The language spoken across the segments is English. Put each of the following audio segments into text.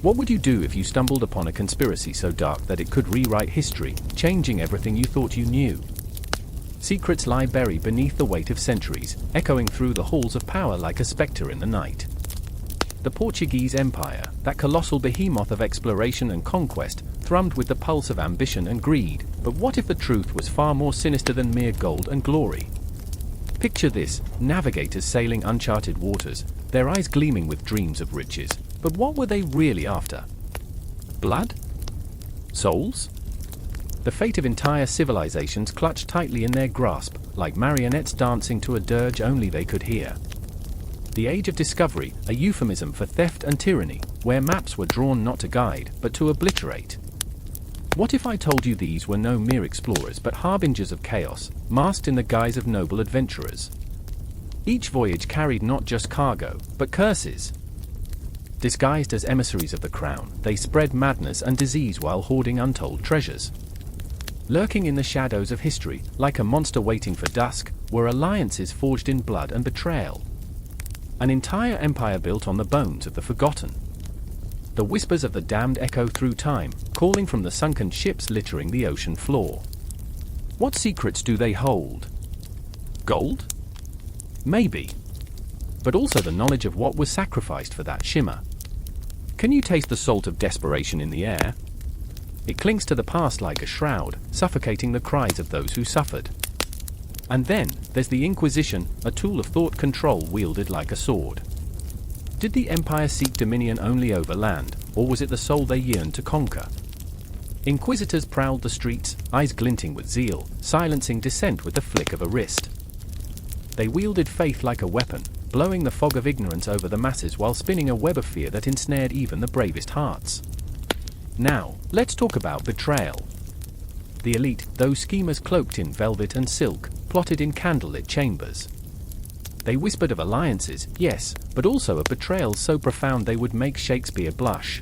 What would you do if you stumbled upon a conspiracy so dark that it could rewrite history, changing everything you thought you knew? Secrets lie buried beneath the weight of centuries, echoing through the halls of power like a spectre in the night. The Portuguese Empire, that colossal behemoth of exploration and conquest, thrummed with the pulse of ambition and greed. But what if the truth was far more sinister than mere gold and glory? Picture this: navigators sailing uncharted waters, their eyes gleaming with dreams of riches. But what were they really after? Blood? Souls? The fate of entire civilizations clutched tightly in their grasp, like marionettes dancing to a dirge only they could hear. The Age of Discovery, a euphemism for theft and tyranny, where maps were drawn not to guide, but to obliterate. What if I told you these were no mere explorers but harbingers of chaos, masked in the guise of noble adventurers? Each voyage carried not just cargo, but curses. Disguised as emissaries of the crown, they spread madness and disease while hoarding untold treasures. Lurking in the shadows of history, like a monster waiting for dusk, were alliances forged in blood and betrayal. An entire empire built on the bones of the forgotten. The whispers of the damned echo through time, calling from the sunken ships littering the ocean floor. What secrets do they hold? Gold? Maybe. But also the knowledge of what was sacrificed for that shimmer. Can you taste the salt of desperation in the air? It clings to the past like a shroud, suffocating the cries of those who suffered. And then, there's the Inquisition, a tool of thought control wielded like a sword. Did the Empire seek dominion only over land, or was it the soul they yearned to conquer? Inquisitors prowled the streets, eyes glinting with zeal, silencing dissent with the flick of a wrist. They wielded faith like a weapon, blowing the fog of ignorance over the masses while spinning a web of fear that ensnared even the bravest hearts. Now, let's talk about betrayal. The elite, those schemers cloaked in velvet and silk, plotted in candlelit chambers. They whispered of alliances, yes, but also of betrayals so profound they would make Shakespeare blush.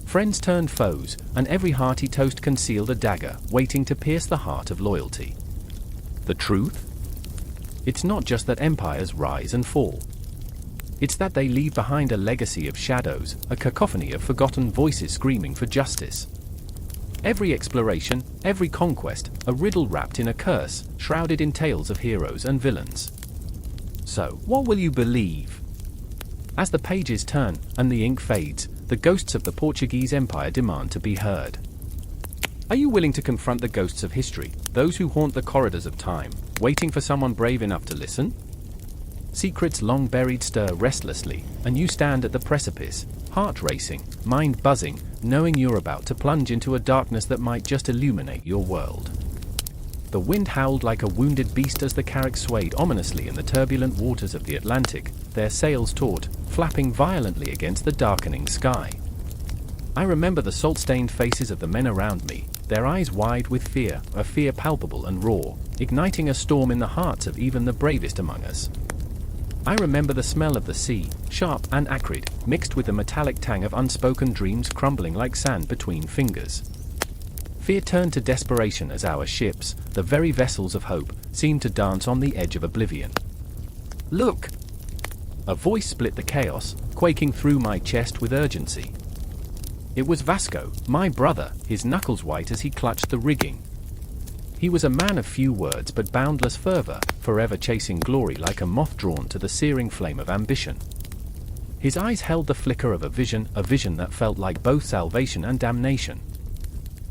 Friends turned foes, and every hearty toast concealed a dagger, waiting to pierce the heart of loyalty. The truth? It's not just that empires rise and fall. It's that they leave behind a legacy of shadows, a cacophony of forgotten voices screaming for justice. Every exploration, every conquest, a riddle wrapped in a curse, shrouded in tales of heroes and villains. So, what will you believe? As the pages turn, and the ink fades, the ghosts of the Portuguese Empire demand to be heard. Are you willing to confront the ghosts of history, those who haunt the corridors of time, waiting for someone brave enough to listen? Secrets long buried stir restlessly, and you stand at the precipice, heart racing, mind buzzing, knowing you're about to plunge into a darkness that might just illuminate your world. The wind howled like a wounded beast as the carrack swayed ominously in the turbulent waters of the Atlantic, their sails taut, flapping violently against the darkening sky. I remember the salt-stained faces of the men around me, their eyes wide with fear, a fear palpable and raw, igniting a storm in the hearts of even the bravest among us. I remember the smell of the sea, sharp and acrid, mixed with the metallic tang of unspoken dreams crumbling like sand between fingers. Fear turned to desperation as our ships, the very vessels of hope, seemed to dance on the edge of oblivion. Look! A voice split the chaos, quaking through my chest with urgency. It was Vasco, my brother, his knuckles white as he clutched the rigging. He was a man of few words but boundless fervor, forever chasing glory like a moth drawn to the searing flame of ambition. His eyes held the flicker of a vision that felt like both salvation and damnation.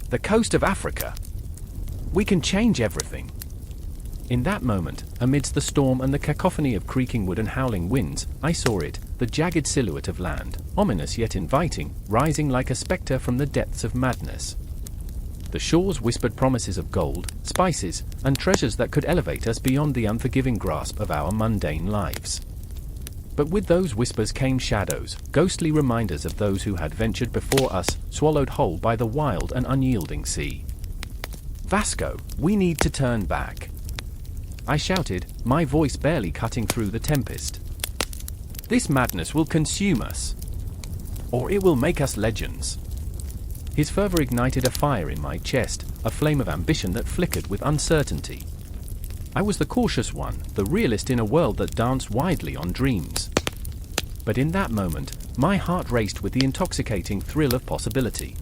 The coast of Africa! We can change everything! In that moment, amidst the storm and the cacophony of creaking wood and howling winds, I saw it, the jagged silhouette of land, ominous yet inviting, rising like a spectre from the depths of madness. The shores whispered promises of gold, spices, and treasures that could elevate us beyond the unforgiving grasp of our mundane lives. But with those whispers came shadows, ghostly reminders of those who had ventured before us, swallowed whole by the wild and unyielding sea. Vasco, we need to turn back. I shouted, my voice barely cutting through the tempest. This madness will consume us. Or it will make us legends. His fervor ignited a fire in my chest, a flame of ambition that flickered with uncertainty. I was the cautious one, the realist in a world that danced widely on dreams. But in that moment, My heart raced with the intoxicating thrill of possibility.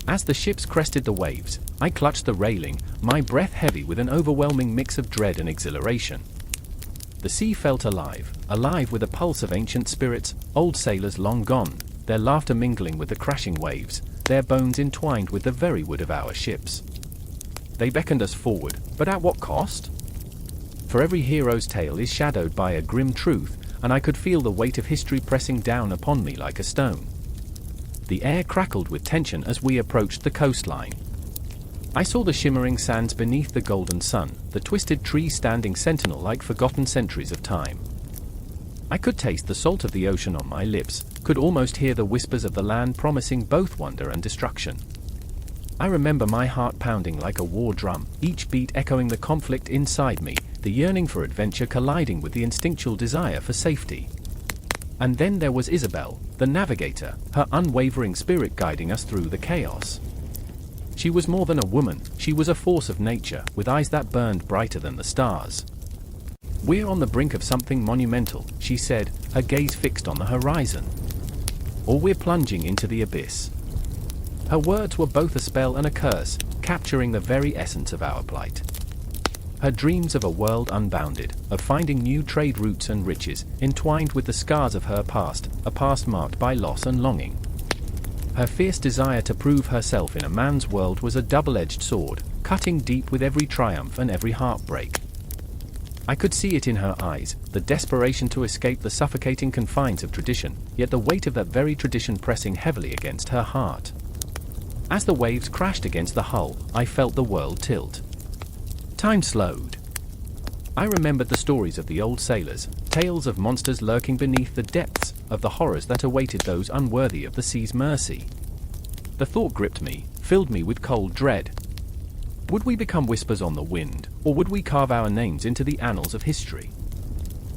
As the ships crested the waves, I clutched the railing, my breath heavy with an overwhelming mix of dread and exhilaration. The sea felt alive, alive with a pulse of ancient spirits, old sailors long gone, their laughter mingling with the crashing waves, their bones entwined with the very wood of our ships. They beckoned us forward, but at what cost? For every hero's tale is shadowed by a grim truth, and I could feel the weight of history pressing down upon me like a stone. The air crackled with tension as we approached the coastline. I saw the shimmering sands beneath the golden sun, the twisted trees standing sentinel like forgotten centuries of time. I could taste the salt of the ocean on my lips, could almost hear the whispers of the land promising both wonder and destruction. I remember my heart pounding like a war drum, each beat echoing the conflict inside me, the yearning for adventure colliding with the instinctual desire for safety. And then there was Isabel, the navigator, her unwavering spirit guiding us through the chaos. She was more than a woman, she was a force of nature, with eyes that burned brighter than the stars. "We're on the brink of something monumental," she said, her gaze fixed on the horizon. "Or we're plunging into the abyss." Her words were both a spell and a curse, capturing the very essence of our plight. Her dreams of a world unbounded, of finding new trade routes and riches, entwined with the scars of her past, a past marked by loss and longing. Her fierce desire to prove herself in a man's world was a double-edged sword, cutting deep with every triumph and every heartbreak. I could see it in her eyes, the desperation to escape the suffocating confines of tradition, yet the weight of that very tradition pressing heavily against her heart. As the waves crashed against the hull, I felt the world tilt. Time slowed. I remembered the stories of the old sailors, tales of monsters lurking beneath the depths, of the horrors that awaited those unworthy of the sea's mercy. The thought gripped me, filled me with cold dread. Would we become whispers on the wind, or would we carve our names into the annals of history?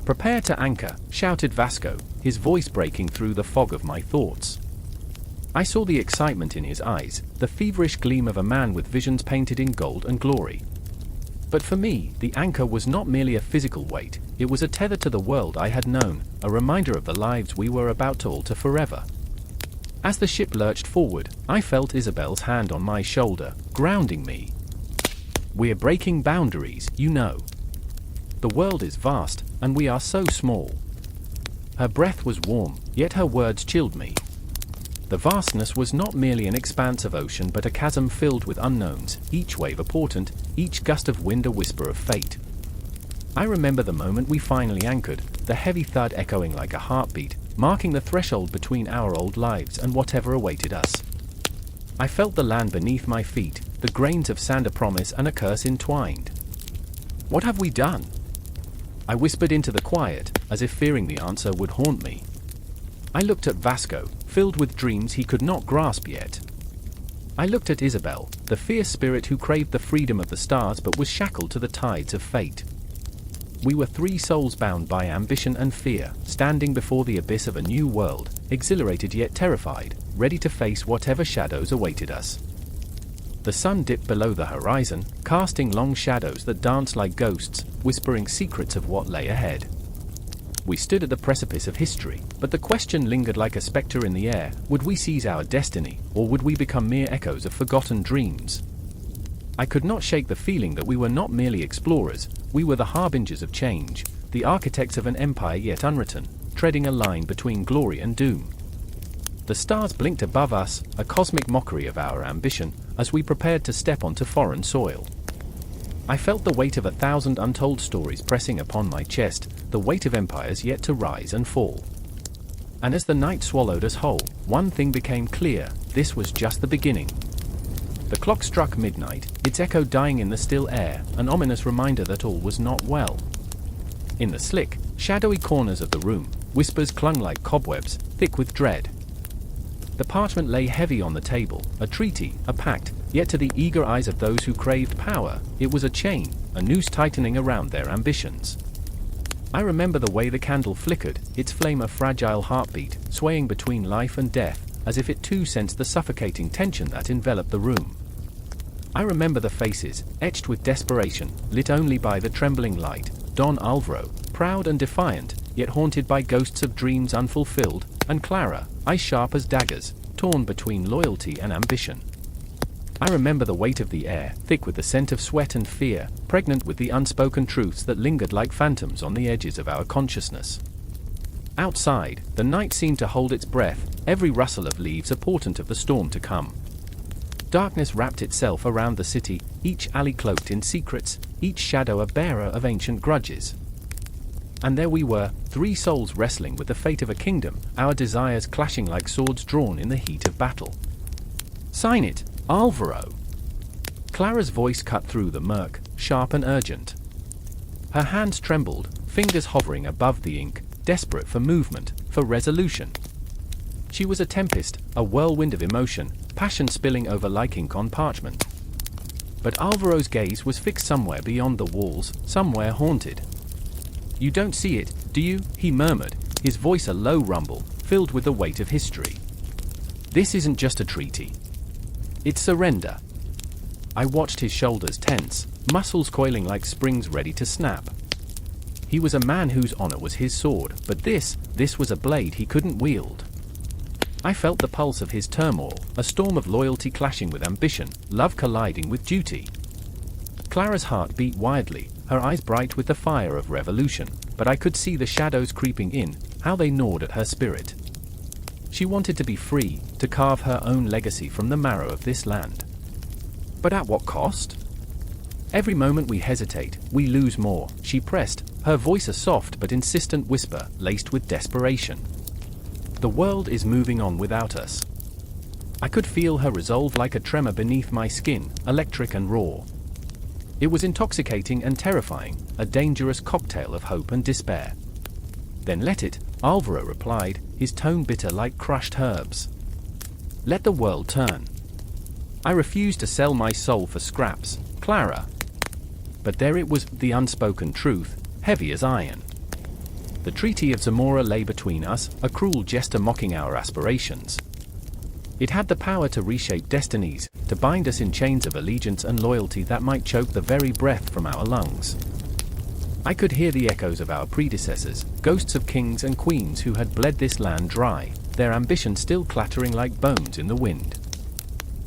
"Prepare to anchor," shouted Vasco, his voice breaking through the fog of my thoughts. I saw the excitement in his eyes, the feverish gleam of a man with visions painted in gold and glory. But for me, the anchor was not merely a physical weight, it was a tether to the world I had known, a reminder of the lives we were about to alter forever. As the ship lurched forward, I felt Isabel's hand on my shoulder, grounding me. "We're breaking boundaries, you know. The world is vast, and we are so small." Her breath was warm, yet her words chilled me. The vastness was not merely an expanse of ocean but a chasm filled with unknowns, each wave a portent, each gust of wind a whisper of fate. I remember the moment we finally anchored, the heavy thud echoing like a heartbeat, marking the threshold between our old lives and whatever awaited us. I felt the land beneath my feet, the grains of sand a promise and a curse entwined. "What have we done?" I whispered into the quiet, as if fearing the answer would haunt me. I looked at Vasco, filled with dreams he could not grasp yet. I looked at Isabel, the fierce spirit who craved the freedom of the stars but was shackled to the tides of fate. We were three souls bound by ambition and fear, standing before the abyss of a new world, exhilarated yet terrified, ready to face whatever shadows awaited us. The sun dipped below the horizon, casting long shadows that danced like ghosts, whispering secrets of what lay ahead. We stood at the precipice of history, but the question lingered like a spectre in the air: would we seize our destiny, or would we become mere echoes of forgotten dreams? I could not shake the feeling that we were not merely explorers, we were the harbingers of change, the architects of an empire yet unwritten, treading a line between glory and doom. The stars blinked above us, a cosmic mockery of our ambition, as we prepared to step onto foreign soil. I felt the weight of 1,000 untold stories pressing upon my chest, the weight of empires yet to rise and fall. And as the night swallowed us whole, one thing became clear: this was just the beginning. The clock struck midnight, its echo dying in the still air, an ominous reminder that all was not well. In the slick, shadowy corners of the room, whispers clung like cobwebs, thick with dread. The parchment lay heavy on the table, a treaty, a pact, yet to the eager eyes of those who craved power, it was a chain, a noose tightening around their ambitions. I remember the way the candle flickered, its flame a fragile heartbeat, swaying between life and death, as if it too sensed the suffocating tension that enveloped the room. I remember the faces, etched with desperation, lit only by the trembling light: Don Alvaro, proud and defiant, yet haunted by ghosts of dreams unfulfilled, and Clara, eyes sharp as daggers, torn between loyalty and ambition. I remember the weight of the air, thick with the scent of sweat and fear, pregnant with the unspoken truths that lingered like phantoms on the edges of our consciousness. Outside, the night seemed to hold its breath, every rustle of leaves a portent of the storm to come. Darkness wrapped itself around the city, each alley cloaked in secrets, each shadow a bearer of ancient grudges. And there we were, 3 souls wrestling with the fate of a kingdom, our desires clashing like swords drawn in the heat of battle. "Sign it, Alvaro!" Clara's voice cut through the murk, sharp and urgent. Her hands trembled, fingers hovering above the ink, desperate for movement, for resolution. She was a tempest, a whirlwind of emotion, passion spilling over like ink on parchment. But Alvaro's gaze was fixed somewhere beyond the walls, somewhere haunted. "You don't see it, do you?" he murmured, his voice a low rumble, filled with the weight of history. "This isn't just a treaty. It's surrender." I watched his shoulders tense, muscles coiling like springs ready to snap. He was a man whose honor was his sword, but this was a blade he couldn't wield. I felt the pulse of his turmoil, a storm of loyalty clashing with ambition, love colliding with duty. Clara's heart beat wildly, her eyes bright with the fire of revolution, but I could see the shadows creeping in, how they gnawed at her spirit. She wanted to be free, to carve her own legacy from the marrow of this land. But at what cost? Every moment we hesitate, we lose more, she pressed, her voice a soft but insistent whisper, laced with desperation. The world is moving on without us. I could feel her resolve like a tremor beneath my skin, electric and raw. It was intoxicating and terrifying, a dangerous cocktail of hope and despair. "Then let it," Alvaro replied, his tone bitter like crushed herbs. "Let the world turn. I refuse to sell my soul for scraps, Clara." But there it was, the unspoken truth, heavy as iron. The Treaty of Zamora lay between us, a cruel jester mocking our aspirations. It had the power to reshape destinies, to bind us in chains of allegiance and loyalty that might choke the very breath from our lungs. I could hear the echoes of our predecessors, ghosts of kings and queens who had bled this land dry, their ambition still clattering like bones in the wind.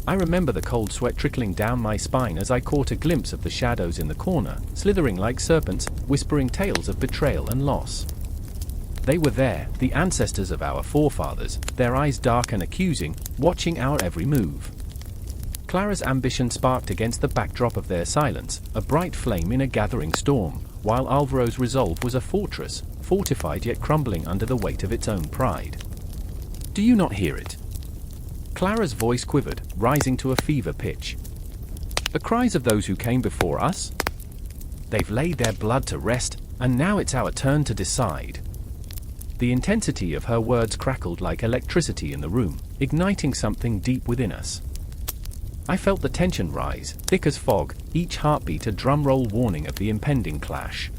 I remember the cold sweat trickling down my spine as I caught a glimpse of the shadows in the corner, slithering like serpents, whispering tales of betrayal and loss. They were there, the ancestors of our forefathers, their eyes dark and accusing, watching our every move. Clara's ambition sparked against the backdrop of their silence, a bright flame in a gathering storm, while Alvaro's resolve was a fortress, fortified yet crumbling under the weight of its own pride. "Do you not hear it?" Clara's voice quivered, rising to a fever pitch. "The cries of those who came before us? They've laid their blood to rest, and now it's our turn to decide." The intensity of her words crackled like electricity in the room, igniting something deep within us. I felt the tension rise, thick as fog, each heartbeat a drumroll warning of the impending clash.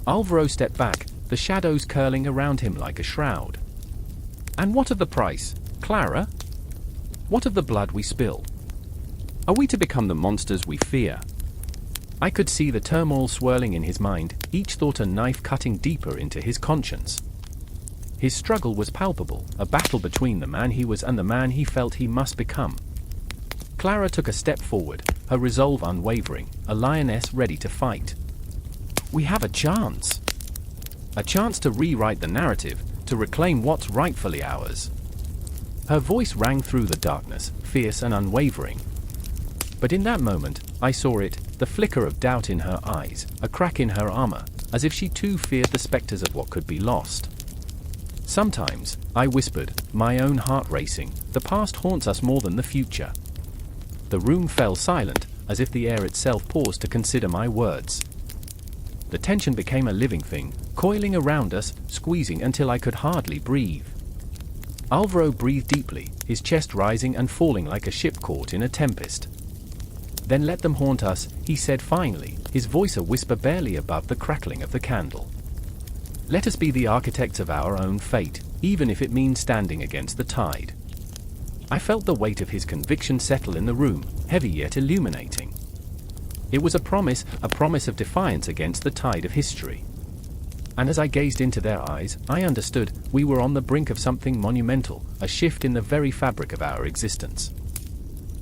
Alvaro stepped back, the shadows curling around him like a shroud. "And what of the price, Clara? What of the blood we spill? Are we to become the monsters we fear?" I could see the turmoil swirling in his mind, each thought a knife cutting deeper into his conscience. His struggle was palpable, a battle between the man he was and the man he felt he must become. Clara took a step forward, her resolve unwavering, a lioness ready to fight. "We have a chance. A chance to rewrite the narrative, to reclaim what's rightfully ours." Her voice rang through the darkness, fierce and unwavering. But in that moment, I saw it, the flicker of doubt in her eyes, a crack in her armor, as if she too feared the specters of what could be lost. "Sometimes," I whispered, my own heart racing, "the past haunts us more than the future." The room fell silent, as if the air itself paused to consider my words. The tension became a living thing, coiling around us, squeezing until I could hardly breathe. Alvaro breathed deeply, his chest rising and falling like a ship caught in a tempest. "Then let them haunt us," he said finally, his voice a whisper barely above the crackling of the candle. "Let us be the architects of our own fate, even if it means standing against the tide." I felt the weight of his conviction settle in the room, heavy yet illuminating. It was a promise of defiance against the tide of history. And as I gazed into their eyes, I understood we were on the brink of something monumental, a shift in the very fabric of our existence.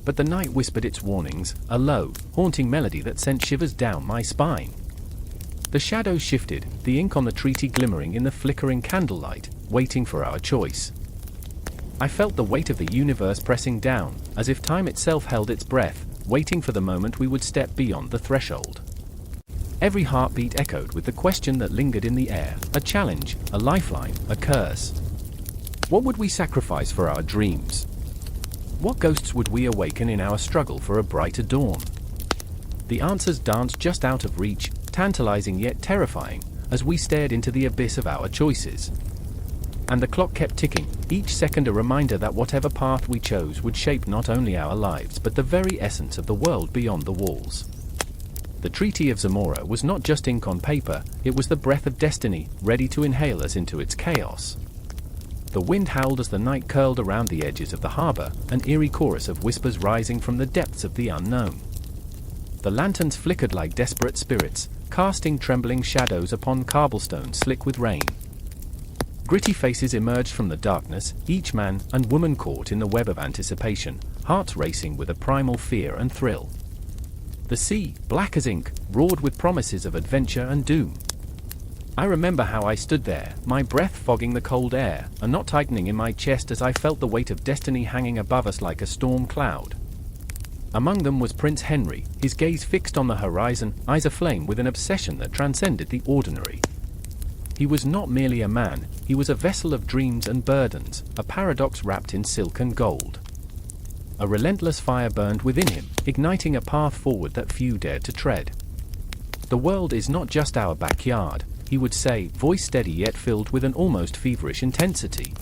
But the night whispered its warnings, a low, haunting melody that sent shivers down my spine. The shadows shifted, the ink on the treaty glimmering in the flickering candlelight, waiting for our choice. I felt the weight of the universe pressing down, as if time itself held its breath, waiting for the moment we would step beyond the threshold. Every heartbeat echoed with the question that lingered in the air, a challenge, a lifeline, a curse. What would we sacrifice for our dreams? What ghosts would we awaken in our struggle for a brighter dawn? The answers danced just out of reach, tantalizing yet terrifying, as we stared into the abyss of our choices. And the clock kept ticking, each second a reminder that whatever path we chose would shape not only our lives but the very essence of the world beyond the walls. The Treaty of Zamora was not just ink on paper, it was the breath of destiny, ready to inhale us into its chaos. The wind howled as the night curled around the edges of the harbor, an eerie chorus of whispers rising from the depths of the unknown. The lanterns flickered like desperate spirits, casting trembling shadows upon cobblestones slick with rain. Gritty faces emerged from the darkness, each man and woman caught in the web of anticipation, hearts racing with a primal fear and thrill. The sea, black as ink, roared with promises of adventure and doom. I remember how I stood there, my breath fogging the cold air, a knot tightening in my chest as I felt the weight of destiny hanging above us like a storm cloud. Among them was Prince Henry, his gaze fixed on the horizon, eyes aflame with an obsession that transcended the ordinary. He was not merely a man, he was a vessel of dreams and burdens, a paradox wrapped in silk and gold. A relentless fire burned within him, igniting a path forward that few dared to tread. The world is not just our backyard, he would say, voice steady yet filled with an almost feverish intensity.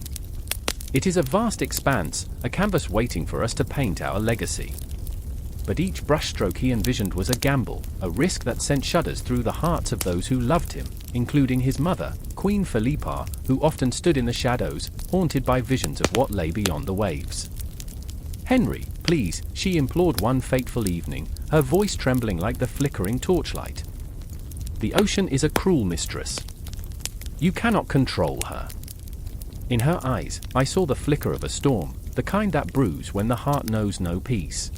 It is a vast expanse, a canvas waiting for us to paint our legacy. But each brushstroke he envisioned was a gamble, a risk that sent shudders through the hearts of those who loved him, including his mother, Queen Philippa, who often stood in the shadows, haunted by visions of what lay beyond the waves. "Henry, please," she implored one fateful evening, her voice trembling like the flickering torchlight. "The ocean is a cruel mistress. You cannot control her." In her eyes, I saw the flicker of a storm, the kind that brews when the heart knows no peace.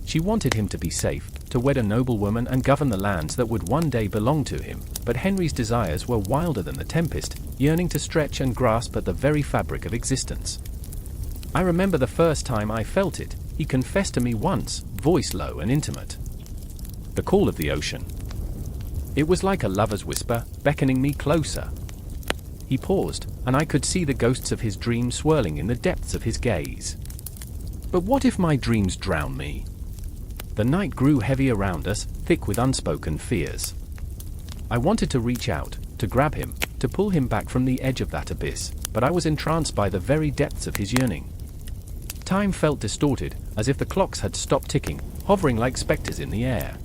She wanted him to be safe, to wed a noble woman and govern the lands that would one day belong to him, but Henry's desires were wilder than the tempest, yearning to stretch and grasp at the very fabric of existence. I remember the first time I felt it, he confessed to me once, voice low and intimate. The call of the ocean. It was like a lover's whisper, beckoning me closer. He paused, and I could see the ghosts of his dreams swirling in the depths of his gaze. But what if my dreams drown me? The night grew heavy around us, thick with unspoken fears. I wanted to reach out, to grab him, to pull him back from the edge of that abyss, but I was entranced by the very depths of his yearning. Time felt distorted, as if the clocks had stopped ticking, hovering like specters in the air.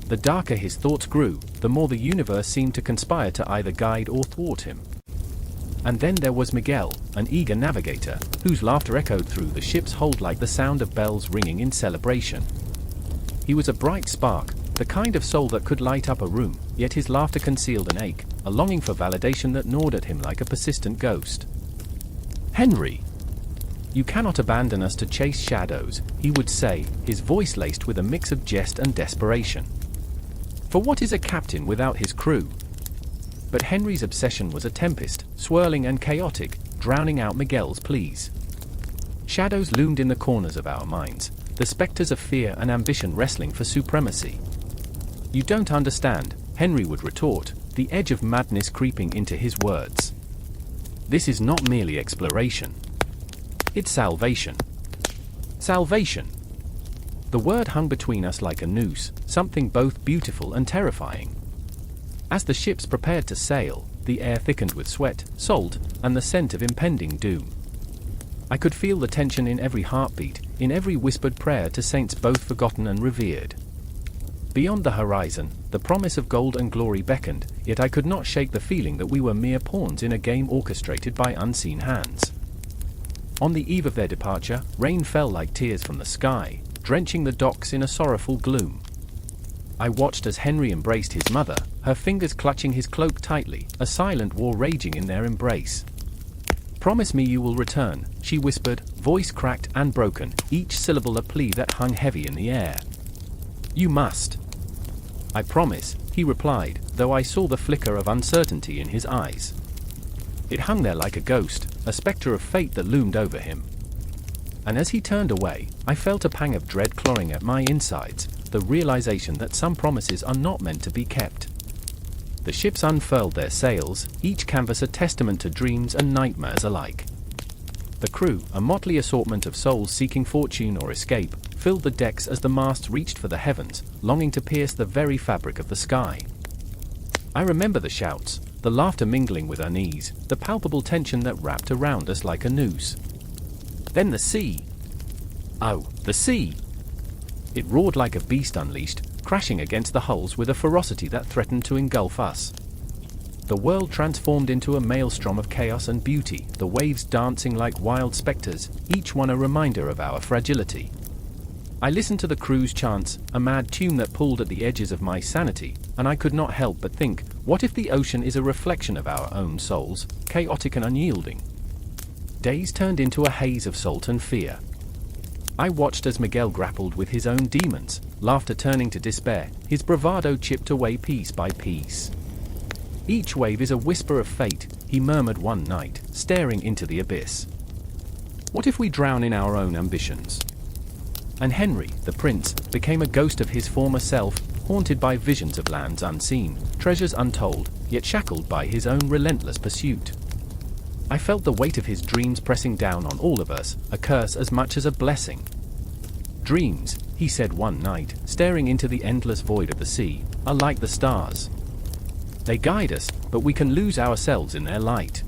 The darker his thoughts grew, the more the universe seemed to conspire to either guide or thwart him. And then there was Miguel, an eager navigator, whose laughter echoed through the ship's hold like the sound of bells ringing in celebration. He was a bright spark, the kind of soul that could light up a room, yet his laughter concealed an ache, a longing for validation that gnawed at him like a persistent ghost. "Henry, you cannot abandon us to chase shadows," he would say, his voice laced with a mix of jest and desperation. For what is a captain without his crew? But Henry's obsession was a tempest, swirling and chaotic, drowning out Miguel's pleas. Shadows loomed in the corners of our minds, the specters of fear and ambition wrestling for supremacy. "You don't understand," Henry would retort, the edge of madness creeping into his words. "This is not merely exploration. It's salvation. Salvation." The word hung between us like a noose, something both beautiful and terrifying. As the ships prepared to sail, the air thickened with sweat, salt, and the scent of impending doom. I could feel the tension in every heartbeat, in every whispered prayer to saints both forgotten and revered. Beyond the horizon, the promise of gold and glory beckoned, yet I could not shake the feeling that we were mere pawns in a game orchestrated by unseen hands. On the eve of their departure, rain fell like tears from the sky, drenching the docks in a sorrowful gloom. I watched as Henry embraced his mother, her fingers clutching his cloak tightly, a silent war raging in their embrace. "Promise me you will return," she whispered, voice cracked and broken, each syllable a plea that hung heavy in the air. "You must." "I promise," he replied, though I saw the flicker of uncertainty in his eyes. It hung there like a ghost, a spectre of fate that loomed over him. And as he turned away, I felt a pang of dread clawing at my insides, the realization that some promises are not meant to be kept. The ships unfurled their sails, each canvas a testament to dreams and nightmares alike. The crew, a motley assortment of souls seeking fortune or escape, filled the decks as the masts reached for the heavens, longing to pierce the very fabric of the sky. I remember the shouts, the laughter mingling with unease, the palpable tension that wrapped around us like a noose. Then the sea. Oh, the sea! It roared like a beast unleashed, crashing against the hulls with a ferocity that threatened to engulf us. The world transformed into a maelstrom of chaos and beauty, the waves dancing like wild specters, each one a reminder of our fragility. I listened to the crew's chants, a mad tune that pulled at the edges of my sanity, and I could not help but think, what if the ocean is a reflection of our own souls, chaotic and unyielding? Days turned into a haze of salt and fear. I watched as Miguel grappled with his own demons, laughter turning to despair, his bravado chipped away piece by piece. "Each wave is a whisper of fate," he murmured one night, staring into the abyss. "What if we drown in our own ambitions?" And Henry, the prince, became a ghost of his former self, haunted by visions of lands unseen, treasures untold, yet shackled by his own relentless pursuit. I felt the weight of his dreams pressing down on all of us, a curse as much as a blessing. "Dreams," he said one night, staring into the endless void of the sea, "are like the stars. They guide us, but we can lose ourselves in their light."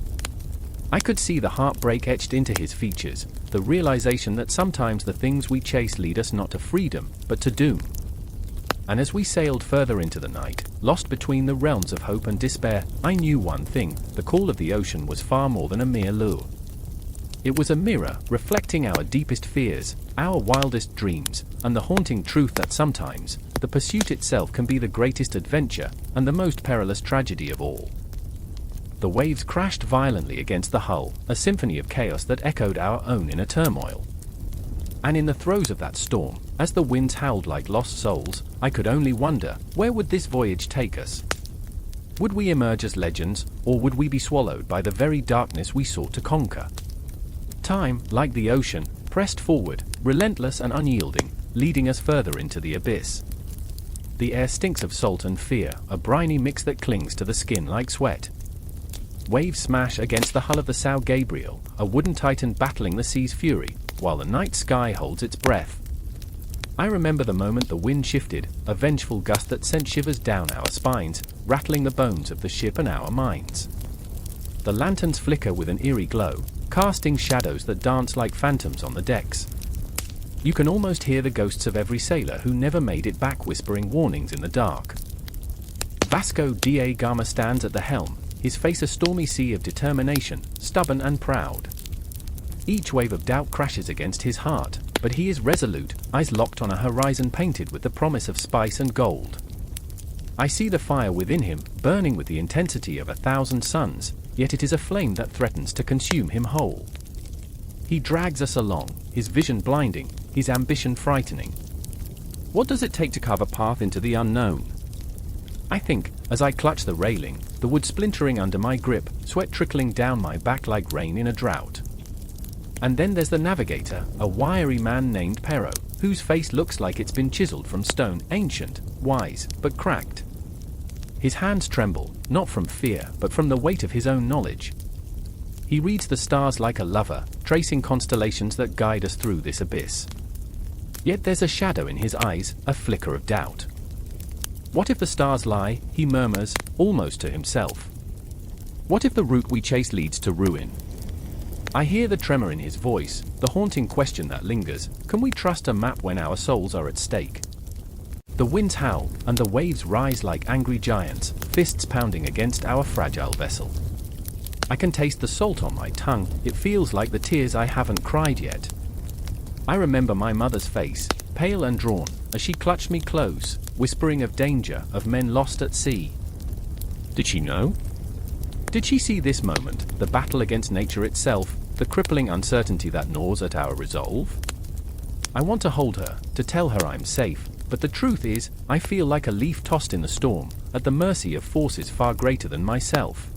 I could see the heartbreak etched into his features, the realization that sometimes the things we chase lead us not to freedom, but to doom. And as we sailed further into the night, lost between the realms of hope and despair, I knew one thing: the call of the ocean was far more than a mere lure. It was a mirror, reflecting our deepest fears, our wildest dreams, and the haunting truth that sometimes, the pursuit itself can be the greatest adventure, and the most perilous tragedy of all. The waves crashed violently against the hull, a symphony of chaos that echoed our own inner turmoil. And in the throes of that storm, as the winds howled like lost souls, I could only wonder, where would this voyage take us? Would we emerge as legends, or would we be swallowed by the very darkness we sought to conquer? Time, like the ocean, pressed forward, relentless and unyielding, leading us further into the abyss. The air stinks of salt and fear, a briny mix that clings to the skin like sweat. Waves smash against the hull of the São Gabriel, a wooden titan battling the sea's fury, while the night sky holds its breath. I remember the moment the wind shifted, a vengeful gust that sent shivers down our spines, rattling the bones of the ship and our minds. The lanterns flicker with an eerie glow, casting shadows that dance like phantoms on the decks. You can almost hear the ghosts of every sailor who never made it back whispering warnings in the dark. Vasco da Gama stands at the helm, his face a stormy sea of determination, stubborn and proud. Each wave of doubt crashes against his heart, but he is resolute, eyes locked on a horizon painted with the promise of spice and gold. I see the fire within him, burning with the intensity of 1,000 suns, yet it is a flame that threatens to consume him whole. He drags us along, his vision blinding, his ambition frightening. What does it take to carve a path into the unknown? I think, as I clutch the railing, the wood splintering under my grip, sweat trickling down my back like rain in a drought. And then there's the Navigator, a wiry man named Pero, whose face looks like it's been chiseled from stone, ancient, wise, but cracked. His hands tremble, not from fear, but from the weight of his own knowledge. He reads the stars like a lover, tracing constellations that guide us through this abyss. Yet there's a shadow in his eyes, a flicker of doubt. What if the stars lie, he murmurs, almost to himself. What if the route we chase leads to ruin? I hear the tremor in his voice, the haunting question that lingers: can we trust a map when our souls are at stake? The winds howl, and the waves rise like angry giants, fists pounding against our fragile vessel. I can taste the salt on my tongue, it feels like the tears I haven't cried yet. I remember my mother's face, pale and drawn, as she clutched me close, whispering of danger, of men lost at sea. Did she know? Did she see this moment, the battle against nature itself, the crippling uncertainty that gnaws at our resolve? I want to hold her, to tell her I'm safe, but the truth is, I feel like a leaf tossed in the storm, at the mercy of forces far greater than myself.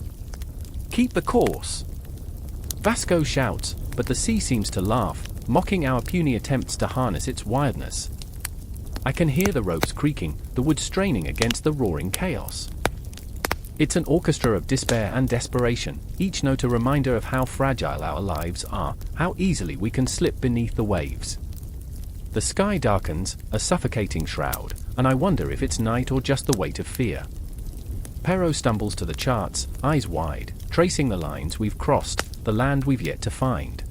Keep the course! Vasco shouts, but the sea seems to laugh, mocking our puny attempts to harness its wildness. I can hear the ropes creaking, the wood straining against the roaring chaos. It's an orchestra of despair and desperation, each note a reminder of how fragile our lives are, how easily we can slip beneath the waves. The sky darkens, a suffocating shroud, and I wonder if it's night or just the weight of fear. Pero stumbles to the charts, eyes wide, tracing the lines we've crossed, the land we've yet to find.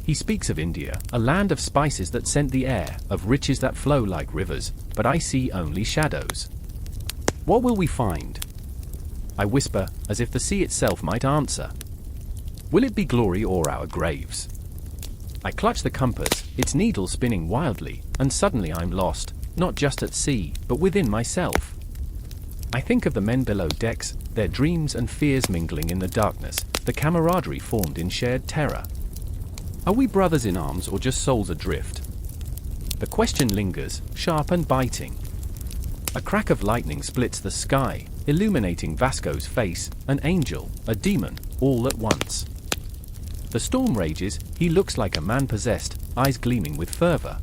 He speaks of India, a land of spices that scent the air, of riches that flow like rivers, but I see only shadows. What will we find? I whisper, as if the sea itself might answer. Will it be glory or our graves? I clutch the compass, its needle spinning wildly, and suddenly I'm lost, not just at sea, but within myself. I think of the men below decks, their dreams and fears mingling in the darkness, the camaraderie formed in shared terror. Are we brothers in arms or just souls adrift? The question lingers, sharp and biting. A crack of lightning splits the sky, illuminating Vasco's face, an angel, a demon, all at once. The storm rages, he looks like a man possessed, eyes gleaming with fervor.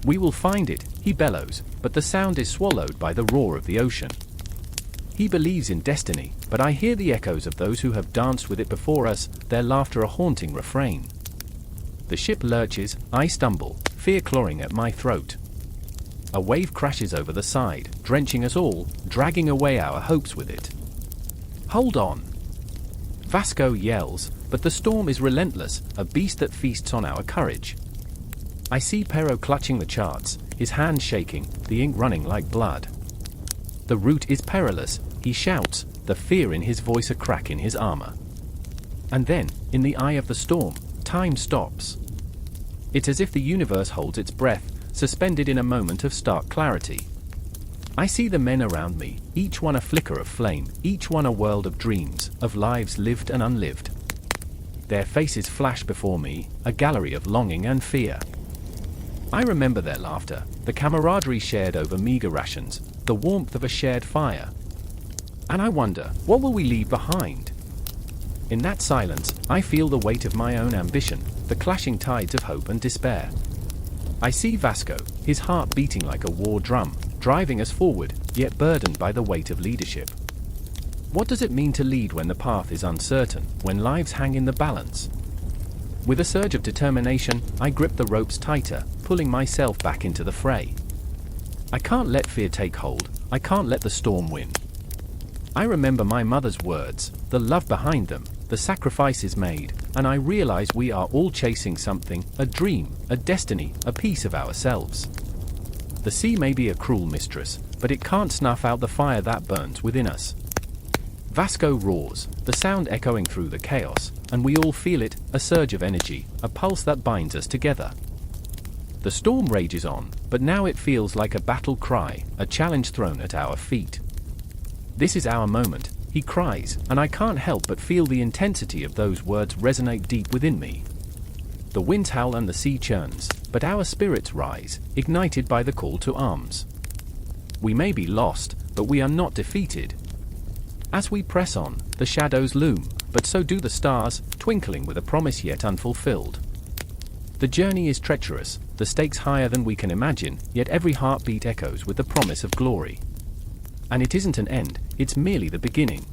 We will find it, he bellows, but the sound is swallowed by the roar of the ocean. He believes in destiny, but I hear the echoes of those who have danced with it before us, their laughter a haunting refrain. The ship lurches, I stumble, fear clawing at my throat. A wave crashes over the side, drenching us all, dragging away our hopes with it. Hold on! Vasco yells, but the storm is relentless, a beast that feasts on our courage. I see Pero clutching the charts, his hands shaking, the ink running like blood. The route is perilous, he shouts, the fear in his voice a crack in his armor. And then, in the eye of the storm, time stops. It's as if the universe holds its breath, suspended in a moment of stark clarity. I see the men around me, each one a flicker of flame, each one a world of dreams, of lives lived and unlived. Their faces flash before me, a gallery of longing and fear. I remember their laughter, the camaraderie shared over meager rations, the warmth of a shared fire. And I wonder, what will we leave behind? In that silence, I feel the weight of my own ambition, the clashing tides of hope and despair. I see Vasco, his heart beating like a war drum, driving us forward, yet burdened by the weight of leadership. What does it mean to lead when the path is uncertain, when lives hang in the balance? With a surge of determination, I grip the ropes tighter, pulling myself back into the fray. I can't let fear take hold, I can't let the storm win. I remember my mother's words, the love behind them, the sacrifices made, and I realize we are all chasing something, a dream, a destiny, a piece of ourselves. The sea may be a cruel mistress, but it can't snuff out the fire that burns within us. Vasco roars, the sound echoing through the chaos, and we all feel it, a surge of energy, a pulse that binds us together. The storm rages on, but now it feels like a battle cry, a challenge thrown at our feet. This is our moment, he cries, and I can't help but feel the intensity of those words resonate deep within me. The winds howl and the sea churns, but our spirits rise, ignited by the call to arms. We may be lost, but we are not defeated. As we press on, the shadows loom, but so do the stars, twinkling with a promise yet unfulfilled. The journey is treacherous, the stakes higher than we can imagine, yet every heartbeat echoes with the promise of glory. And it isn't an end, it's merely the beginning.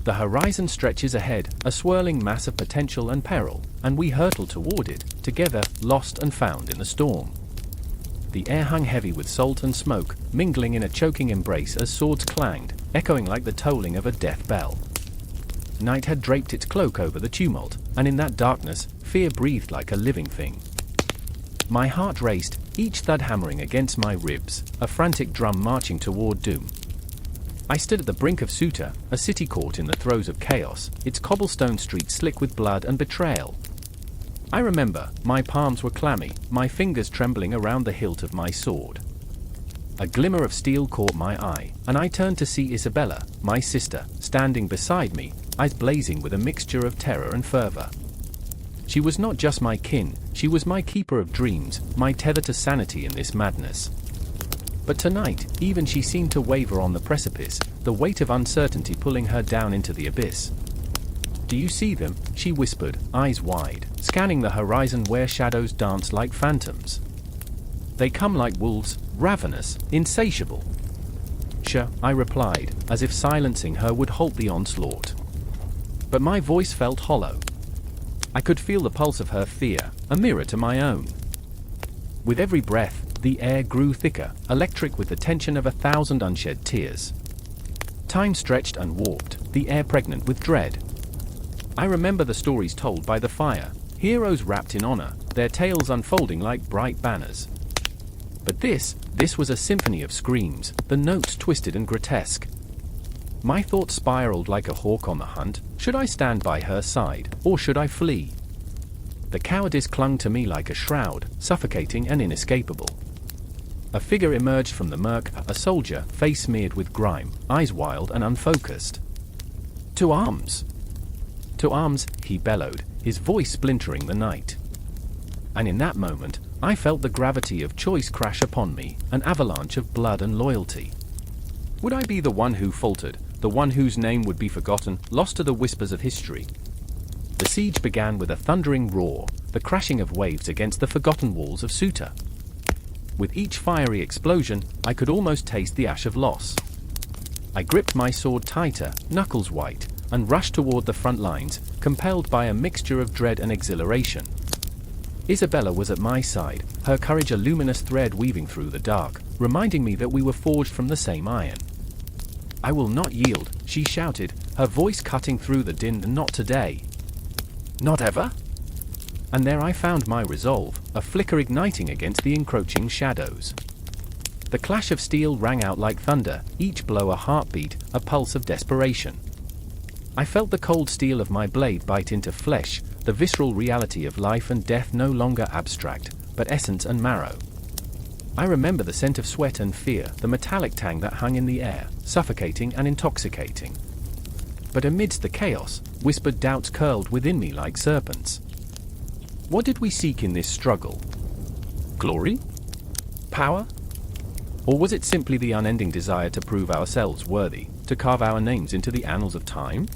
The horizon stretches ahead, a swirling mass of potential and peril, and we hurtle toward it, together, lost and found in the storm. The air hung heavy with salt and smoke, mingling in a choking embrace as swords clanged, echoing like the tolling of a death bell. Night had draped its cloak over the tumult, and in that darkness, fear breathed like a living thing. My heart raced, each thud hammering against my ribs, a frantic drum marching toward doom. I stood at the brink of Ceuta, a city caught in the throes of chaos, its cobblestone streets slick with blood and betrayal. I remember, my palms were clammy, my fingers trembling around the hilt of my sword. A glimmer of steel caught my eye, and I turned to see Isabella, my sister, standing beside me, eyes blazing with a mixture of terror and fervor. She was not just my kin, she was my keeper of dreams, my tether to sanity in this madness. But tonight, even she seemed to waver on the precipice, the weight of uncertainty pulling her down into the abyss. "Do you see them?" she whispered, eyes wide, scanning the horizon where shadows danced like phantoms. "They come like wolves, ravenous, insatiable." "Sure," I replied, as if silencing her would halt the onslaught. But my voice felt hollow. I could feel the pulse of her fear, a mirror to my own. With every breath, the air grew thicker, electric with the tension of 1,000 unshed tears. Time stretched and warped, the air pregnant with dread. I remember the stories told by the fire, heroes wrapped in honor, their tales unfolding like bright banners. But this was a symphony of screams, the notes twisted and grotesque. My thoughts spiraled like a hawk on the hunt. Should I stand by her side, or should I flee? The cowardice clung to me like a shroud, suffocating and inescapable. A figure emerged from the murk, a soldier, face smeared with grime, eyes wild and unfocused. "To arms! To arms!" he bellowed, his voice splintering the night. And in that moment, I felt the gravity of choice crash upon me, an avalanche of blood and loyalty. Would I be the one who faltered, the one whose name would be forgotten, lost to the whispers of history? The siege began with a thundering roar, the crashing of waves against the forgotten walls of Ceuta. With each fiery explosion, I could almost taste the ash of loss. I gripped my sword tighter, knuckles white, and rushed toward the front lines, compelled by a mixture of dread and exhilaration. Isabella was at my side, her courage a luminous thread weaving through the dark, reminding me that we were forged from the same iron. "I will not yield," she shouted, her voice cutting through the din. "Not today." "Not ever?" And there I found my resolve, a flicker igniting against the encroaching shadows. The clash of steel rang out like thunder, each blow a heartbeat, a pulse of desperation. I felt the cold steel of my blade bite into flesh, the visceral reality of life and death no longer abstract, but essence and marrow. I remember the scent of sweat and fear, the metallic tang that hung in the air, suffocating and intoxicating. But amidst the chaos, whispered doubts curled within me like serpents. What did we seek in this struggle? Glory? Power? Or was it simply the unending desire to prove ourselves worthy, to carve our names into the annals of time?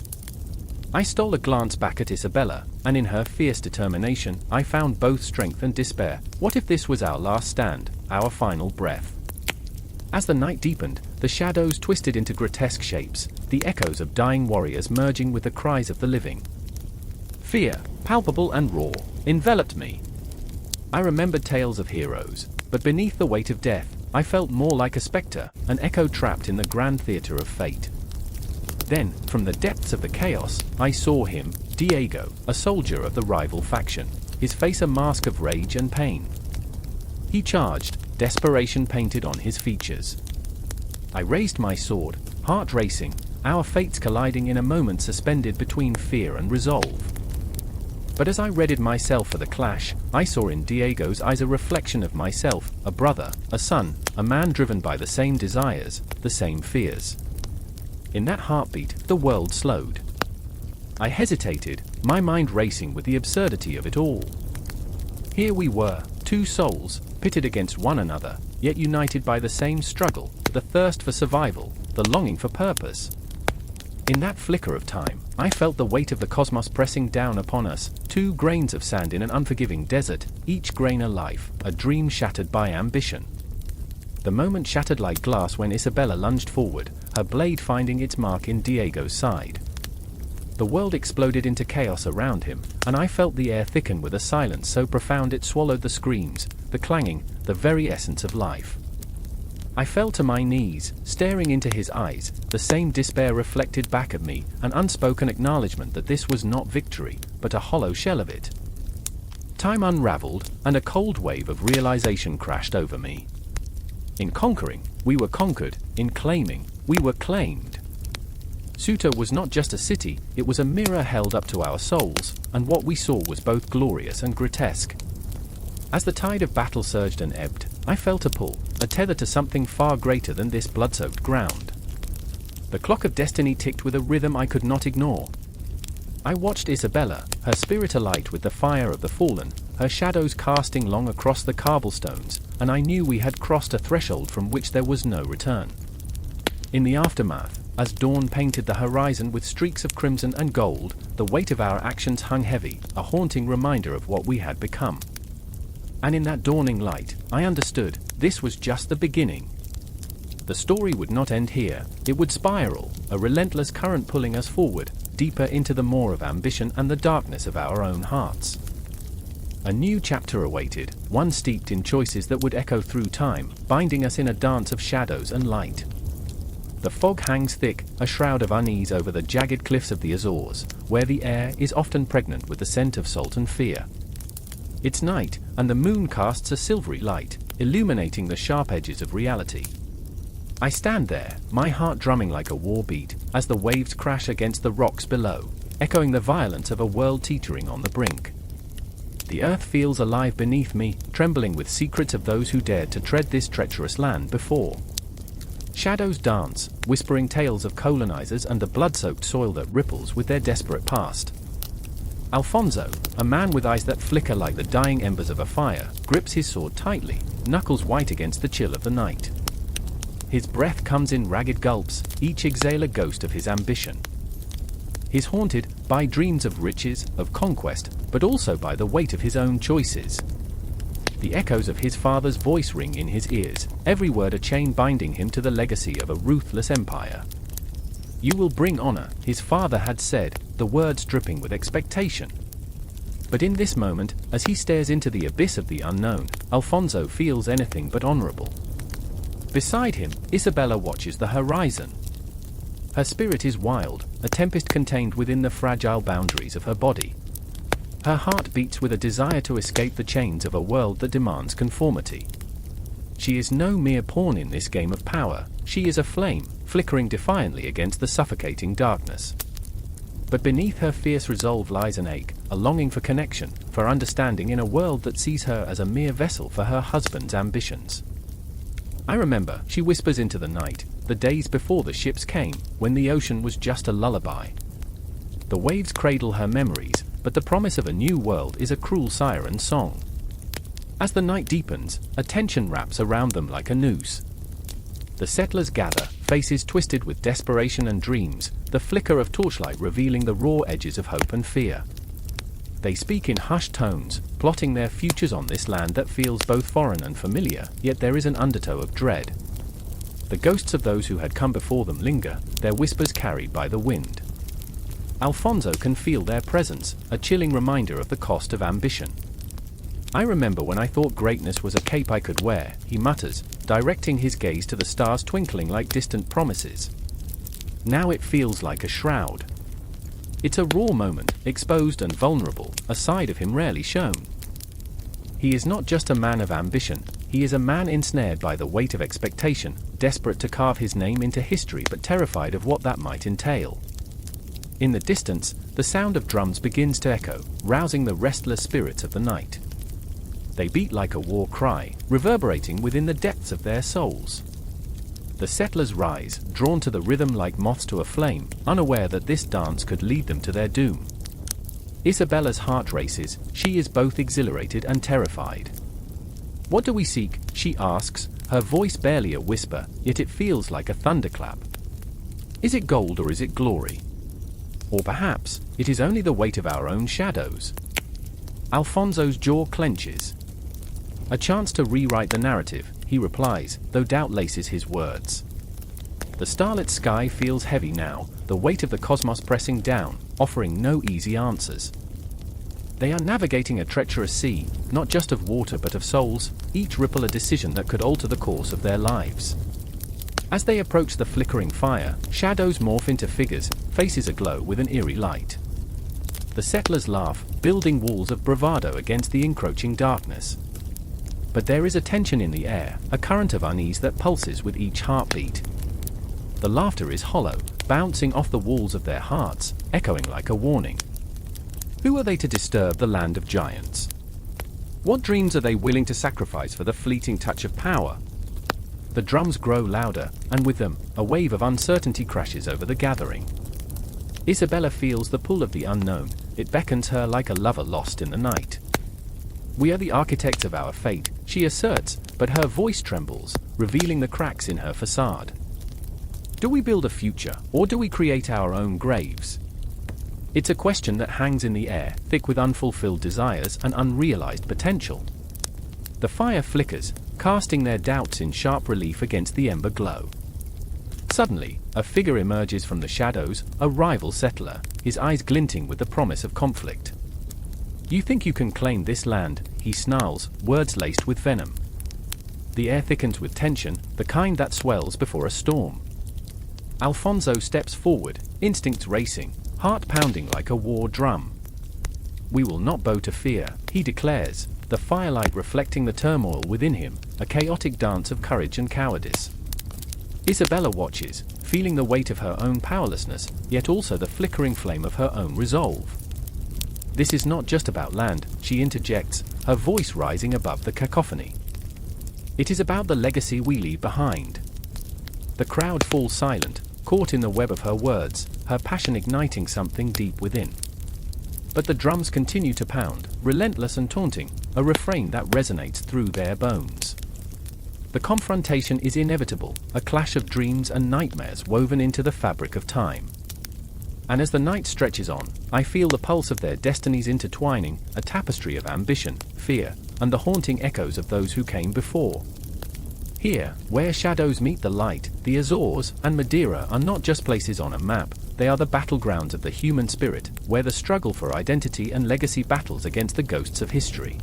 I stole a glance back at Isabella, and in her fierce determination, I found both strength and despair. What if this was our last stand, our final breath? As the night deepened, the shadows twisted into grotesque shapes, the echoes of dying warriors merging with the cries of the living. Fear, palpable and raw, enveloped me. I remembered tales of heroes, but beneath the weight of death, I felt more like a spectre, an echo trapped in the grand theater of fate. Then, from the depths of the chaos, I saw him, Diego, a soldier of the rival faction, his face a mask of rage and pain. He charged, desperation painted on his features. I raised my sword, heart racing, our fates colliding in a moment suspended between fear and resolve. But as I readied myself for the clash, I saw in Diego's eyes a reflection of myself, a brother, a son, a man driven by the same desires, the same fears. In that heartbeat, the world slowed. I hesitated, my mind racing with the absurdity of it all. Here we were, two souls, pitted against one another, yet united by the same struggle, the thirst for survival, the longing for purpose. In that flicker of time, I felt the weight of the cosmos pressing down upon us, 2 grains of sand in an unforgiving desert, each grain a life, a dream shattered by ambition. The moment shattered like glass when Isabella lunged forward, her blade finding its mark in Diego's side. The world exploded into chaos around him, and I felt the air thicken with a silence so profound it swallowed the screams, the clanging, the very essence of life. I fell to my knees, staring into his eyes, the same despair reflected back at me, an unspoken acknowledgement that this was not victory, but a hollow shell of it. Time unraveled, and a cold wave of realization crashed over me. In conquering, we were conquered. In claiming, we were claimed. Ceuta was not just a city, it was a mirror held up to our souls, and what we saw was both glorious and grotesque. As the tide of battle surged and ebbed, I felt a pull, a tether to something far greater than this blood-soaked ground. The clock of destiny ticked with a rhythm I could not ignore. I watched Isabella, her spirit alight with the fire of the fallen, her shadows casting long across the cobblestones, and I knew we had crossed a threshold from which there was no return. In the aftermath, as dawn painted the horizon with streaks of crimson and gold, the weight of our actions hung heavy, a haunting reminder of what we had become. And in that dawning light, I understood, this was just the beginning. The story would not end here, it would spiral, a relentless current pulling us forward, deeper into the maw of ambition and the darkness of our own hearts. A new chapter awaited, one steeped in choices that would echo through time, binding us in a dance of shadows and light. The fog hangs thick, a shroud of unease over the jagged cliffs of the Azores, where the air is often pregnant with the scent of salt and fear. It's night, and the moon casts a silvery light, illuminating the sharp edges of reality. I stand there, my heart drumming like a war beat, as the waves crash against the rocks below, echoing the violence of a world teetering on the brink. The earth feels alive beneath me, trembling with secrets of those who dared to tread this treacherous land before. Shadows dance, whispering tales of colonizers and the blood-soaked soil that ripples with their desperate past. Alfonso, a man with eyes that flicker like the dying embers of a fire, grips his sword tightly, knuckles white against the chill of the night. His breath comes in ragged gulps, each exhale a ghost of his ambition. He's haunted by dreams of riches, of conquest, but also by the weight of his own choices. The echoes of his father's voice ring in his ears, every word a chain binding him to the legacy of a ruthless empire. "You will bring honor," his father had said, the words dripping with expectation. But in this moment, as he stares into the abyss of the unknown, Alfonso feels anything but honorable. Beside him, Isabella watches the horizon. Her spirit is wild, a tempest contained within the fragile boundaries of her body. Her heart beats with a desire to escape the chains of a world that demands conformity. She is no mere pawn in this game of power, she is a flame, flickering defiantly against the suffocating darkness. But beneath her fierce resolve lies an ache, a longing for connection, for understanding in a world that sees her as a mere vessel for her husband's ambitions. "I remember," she whispers into the night, "the days before the ships came, when the ocean was just a lullaby." The waves cradle her memories, but the promise of a new world is a cruel siren song. As the night deepens, a tension wraps around them like a noose. The settlers gather, faces twisted with desperation and dreams, the flicker of torchlight revealing the raw edges of hope and fear. They speak in hushed tones, plotting their futures on this land that feels both foreign and familiar, yet there is an undertow of dread. The ghosts of those who had come before them linger, their whispers carried by the wind. Alfonso can feel their presence, a chilling reminder of the cost of ambition. "I remember when I thought greatness was a cape I could wear," he mutters, directing his gaze to the stars twinkling like distant promises. "Now it feels like a shroud." It's a raw moment, exposed and vulnerable, a side of him rarely shown. He is not just a man of ambition, he is a man ensnared by the weight of expectation, desperate to carve his name into history but terrified of what that might entail. In the distance, the sound of drums begins to echo, rousing the restless spirits of the night. They beat like a war cry, reverberating within the depths of their souls. The settlers rise, drawn to the rhythm like moths to a flame, unaware that this dance could lead them to their doom. Isabella's heart races, she is both exhilarated and terrified. "What do we seek?" she asks, her voice barely a whisper, yet it feels like a thunderclap. "Is it gold or is it glory? Or perhaps, it is only the weight of our own shadows?" Alfonso's jaw clenches. "A chance to rewrite the narrative," he replies, though doubt laces his words. The starlit sky feels heavy now, the weight of the cosmos pressing down, offering no easy answers. They are navigating a treacherous sea, not just of water but of souls, each ripple a decision that could alter the course of their lives. As they approach the flickering fire, shadows morph into figures, faces aglow with an eerie light. The settlers laugh, building walls of bravado against the encroaching darkness. But there is a tension in the air, a current of unease that pulses with each heartbeat. The laughter is hollow, bouncing off the walls of their hearts, echoing like a warning. Who are they to disturb the land of giants? What dreams are they willing to sacrifice for the fleeting touch of power? The drums grow louder, and with them, a wave of uncertainty crashes over the gathering. Isabella feels the pull of the unknown. It beckons her like a lover lost in the night. "We are the architects of our fate," she asserts, but her voice trembles, revealing the cracks in her facade. Do we build a future, or do we create our own graves? It's a question that hangs in the air, thick with unfulfilled desires and unrealized potential. The fire flickers, casting their doubts in sharp relief against the ember glow. Suddenly, a figure emerges from the shadows, a rival settler, his eyes glinting with the promise of conflict. "You think you can claim this land," he snarls, words laced with venom. The air thickens with tension, the kind that swells before a storm. Alfonso steps forward, instincts racing, heart pounding like a war drum. "We will not bow to fear," he declares, the firelight reflecting the turmoil within him, a chaotic dance of courage and cowardice. Isabella watches, feeling the weight of her own powerlessness, yet also the flickering flame of her own resolve. "This is not just about land," she interjects, her voice rising above the cacophony. "It is about the legacy we leave behind." The crowd falls silent, caught in the web of her words, her passion igniting something deep within. But the drums continue to pound, relentless and taunting, a refrain that resonates through their bones. The confrontation is inevitable, a clash of dreams and nightmares woven into the fabric of time. And as the night stretches on, I feel the pulse of their destinies intertwining, a tapestry of ambition, fear, and the haunting echoes of those who came before. Here, where shadows meet the light, the Azores and Madeira are not just places on a map, they are the battlegrounds of the human spirit, where the struggle for identity and legacy battles against the ghosts of history.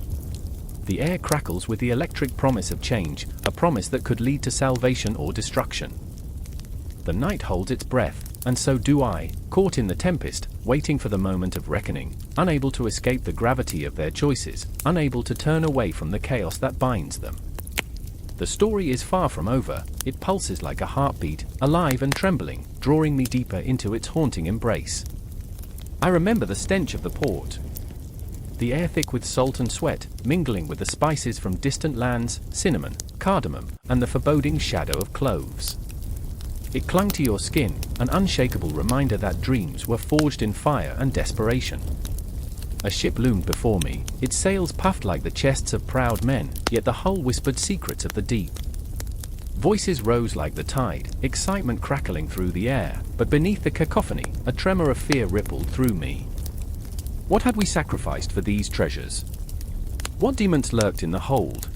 The air crackles with the electric promise of change, a promise that could lead to salvation or destruction. The night holds its breath, and so do I, caught in the tempest, waiting for the moment of reckoning, unable to escape the gravity of their choices, unable to turn away from the chaos that binds them. The story is far from over, it pulses like a heartbeat, alive and trembling, drawing me deeper into its haunting embrace. I remember the stench of the port. The air thick with salt and sweat, mingling with the spices from distant lands, cinnamon, cardamom, and the foreboding shadow of cloves. It clung to your skin, an unshakable reminder that dreams were forged in fire and desperation. A ship loomed before me, its sails puffed like the chests of proud men, yet the hull whispered secrets of the deep. Voices rose like the tide, excitement crackling through the air, but beneath the cacophony, a tremor of fear rippled through me. What had we sacrificed for these treasures? What demons lurked in the hold?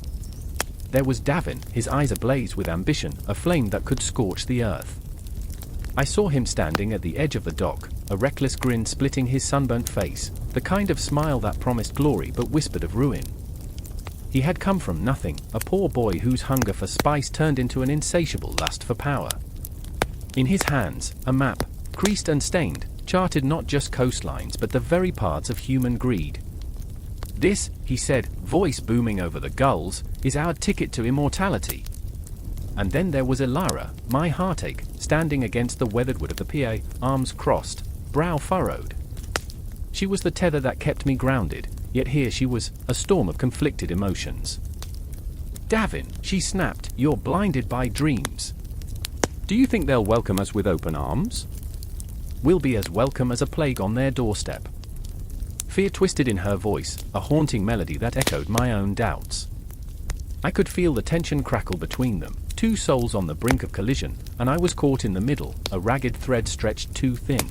There was Davin, his eyes ablaze with ambition, a flame that could scorch the earth. I saw him standing at the edge of the dock, a reckless grin splitting his sunburnt face, the kind of smile that promised glory but whispered of ruin. He had come from nothing, a poor boy whose hunger for spice turned into an insatiable lust for power. In his hands, a map, creased and stained, charted not just coastlines but the very paths of human greed. "This," he said, voice booming over the gulls, "is our ticket to immortality." And then there was Ilara, my heartache, standing against the weathered wood of the pier, arms crossed, brow furrowed. She was the tether that kept me grounded, yet here she was, a storm of conflicted emotions. "Davin," she snapped, "you're blinded by dreams. Do you think they'll welcome us with open arms? We'll be as welcome as a plague on their doorstep." Fear twisted in her voice, a haunting melody that echoed my own doubts. I could feel the tension crackle between them, two souls on the brink of collision, and I was caught in the middle, a ragged thread stretched too thin.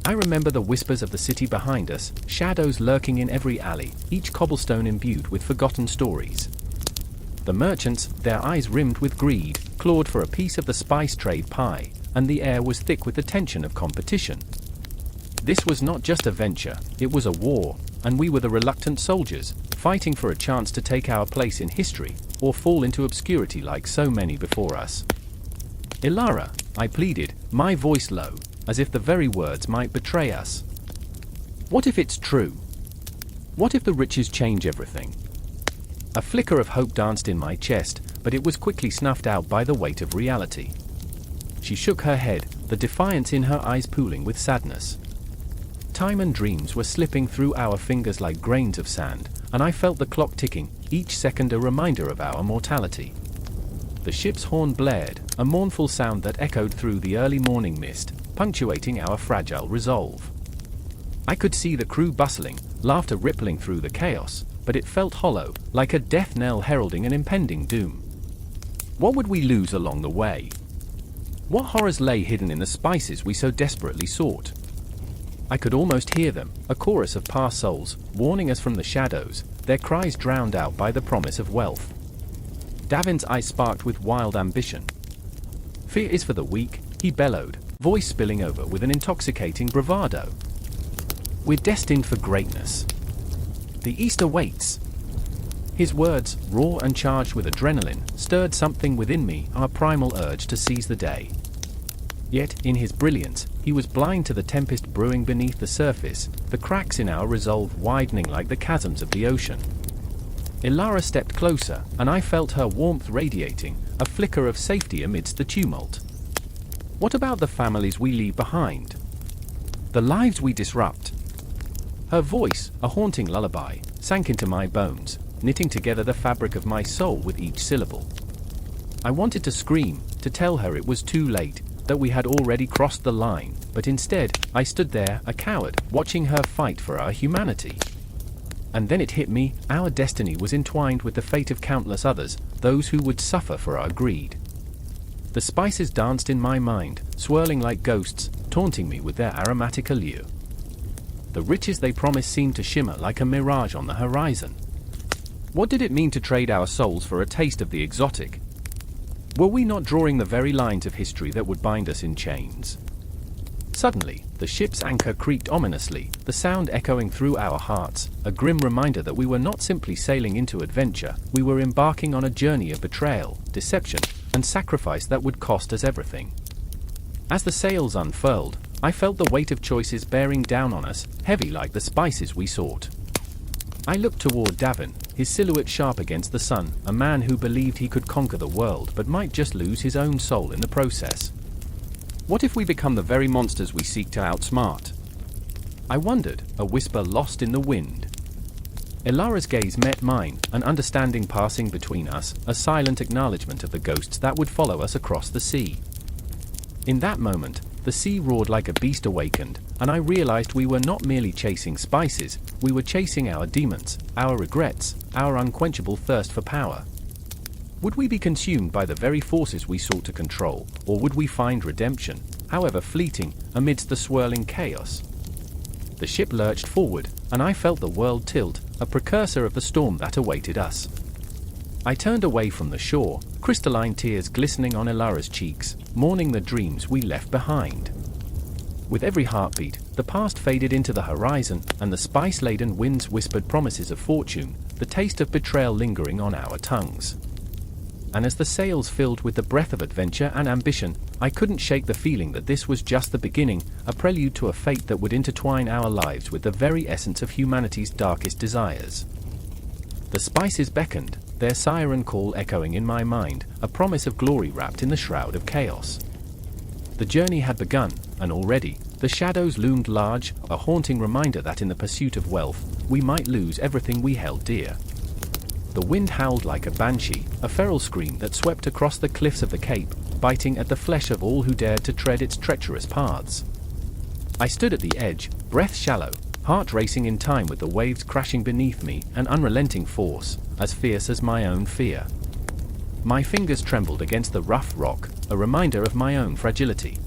I remember the whispers of the city behind us, shadows lurking in every alley, each cobblestone imbued with forgotten stories. The merchants, their eyes rimmed with greed, clawed for a piece of the spice trade pie, and the air was thick with the tension of competition. This was not just a venture, it was a war, and we were the reluctant soldiers, fighting for a chance to take our place in history, or fall into obscurity like so many before us. "Ilara," I pleaded, my voice low, as if the very words might betray us. "What if it's true? What if the riches change everything?" A flicker of hope danced in my chest, but it was quickly snuffed out by the weight of reality. She shook her head, the defiance in her eyes pooling with sadness. Time and dreams were slipping through our fingers like grains of sand, and I felt the clock ticking, each second a reminder of our mortality. The ship's horn blared, a mournful sound that echoed through the early morning mist, punctuating our fragile resolve. I could see the crew bustling, laughter rippling through the chaos, but it felt hollow, like a death knell heralding an impending doom. What would we lose along the way? What horrors lay hidden in the spices we so desperately sought? I could almost hear them, a chorus of past souls, warning us from the shadows, their cries drowned out by the promise of wealth. Davin's eyes sparked with wild ambition. "Fear is for the weak," he bellowed, voice spilling over with an intoxicating bravado. "We're destined for greatness. The East awaits." His words, raw and charged with adrenaline, stirred something within me, our primal urge to seize the day. Yet, in his brilliance, he was blind to the tempest brewing beneath the surface, the cracks in our resolve widening like the chasms of the ocean. Ilara stepped closer, and I felt her warmth radiating, a flicker of safety amidst the tumult. What about the families we leave behind? The lives we disrupt? Her voice, a haunting lullaby, sank into my bones, knitting together the fabric of my soul with each syllable. I wanted to scream, to tell her it was too late, that we had already crossed the line, but instead, I stood there, a coward, watching her fight for our humanity. And then it hit me, our destiny was entwined with the fate of countless others, those who would suffer for our greed. The spices danced in my mind, swirling like ghosts, taunting me with their aromatic allure. The riches they promised seemed to shimmer like a mirage on the horizon. What did it mean to trade our souls for a taste of the exotic? Were we not drawing the very lines of history that would bind us in chains? Suddenly, the ship's anchor creaked ominously, the sound echoing through our hearts, a grim reminder that we were not simply sailing into adventure, we were embarking on a journey of betrayal, deception, and sacrifice that would cost us everything. As the sails unfurled, I felt the weight of choices bearing down on us, heavy like the spices we sought. I looked toward Davin, his silhouette sharp against the sun, a man who believed he could conquer the world but might just lose his own soul in the process. What if we become the very monsters we seek to outsmart? I wondered, a whisper lost in the wind. Ilara's gaze met mine, an understanding passing between us, a silent acknowledgement of the ghosts that would follow us across the sea. In that moment, the sea roared like a beast awakened, and I realized we were not merely chasing spices, we were chasing our demons, our regrets, our unquenchable thirst for power. Would we be consumed by the very forces we sought to control, or would we find redemption, however fleeting, amidst the swirling chaos? The ship lurched forward, and I felt the world tilt, a precursor of the storm that awaited us. I turned away from the shore, crystalline tears glistening on Ilara's cheeks, mourning the dreams we left behind. With every heartbeat, the past faded into the horizon, and the spice-laden winds whispered promises of fortune, the taste of betrayal lingering on our tongues. And as the sails filled with the breath of adventure and ambition, I couldn't shake the feeling that this was just the beginning, a prelude to a fate that would intertwine our lives with the very essence of humanity's darkest desires. The spices beckoned, their siren call echoing in my mind, a promise of glory wrapped in the shroud of chaos. The journey had begun, and already, the shadows loomed large, a haunting reminder that in the pursuit of wealth, we might lose everything we held dear. The wind howled like a banshee, a feral scream that swept across the cliffs of the cape, biting at the flesh of all who dared to tread its treacherous paths. I stood at the edge, breath shallow, heart racing in time with the waves crashing beneath me, an unrelenting force, as fierce as my own fear. My fingers trembled against the rough rock, a reminder of my own fragility.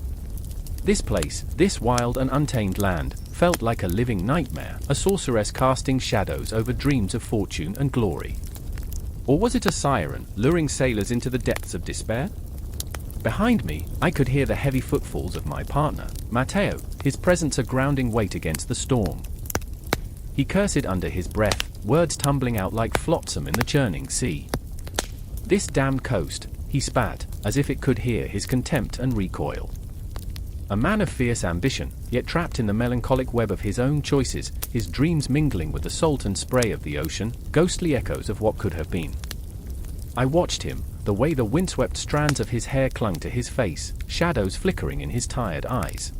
This place, this wild and untamed land, felt like a living nightmare, a sorceress casting shadows over dreams of fortune and glory. Or was it a siren, luring sailors into the depths of despair? Behind me, I could hear the heavy footfalls of my partner, Matteo, his presence a grounding weight against the storm. He cursed under his breath, words tumbling out like flotsam in the churning sea. "This damned coast," he spat, as if it could hear his contempt and recoil. A man of fierce ambition, yet trapped in the melancholic web of his own choices, his dreams mingling with the salt and spray of the ocean, ghostly echoes of what could have been. I watched him, the way the windswept strands of his hair clung to his face, shadows flickering in his tired eyes.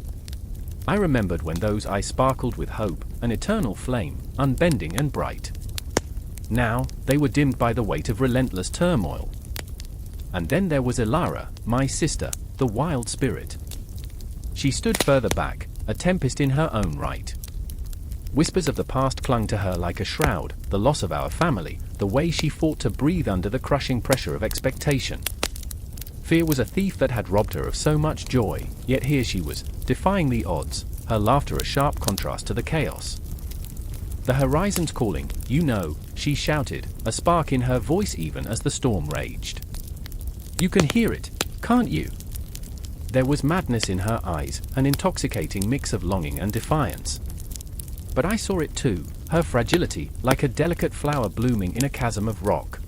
I remembered when those eyes sparkled with hope, an eternal flame, unbending and bright. Now, they were dimmed by the weight of relentless turmoil. And then there was Ilara, my sister, the wild spirit. She stood further back, a tempest in her own right. Whispers of the past clung to her like a shroud, the loss of our family, the way she fought to breathe under the crushing pressure of expectation. Fear was a thief that had robbed her of so much joy, yet here she was, defying the odds, her laughter a sharp contrast to the chaos. "The horizon's calling, you know," she shouted, a spark in her voice even as the storm raged. "You can hear it, can't you?" There was madness in her eyes, an intoxicating mix of longing and defiance. But I saw it too, her fragility, like a delicate flower blooming in a chasm of rock.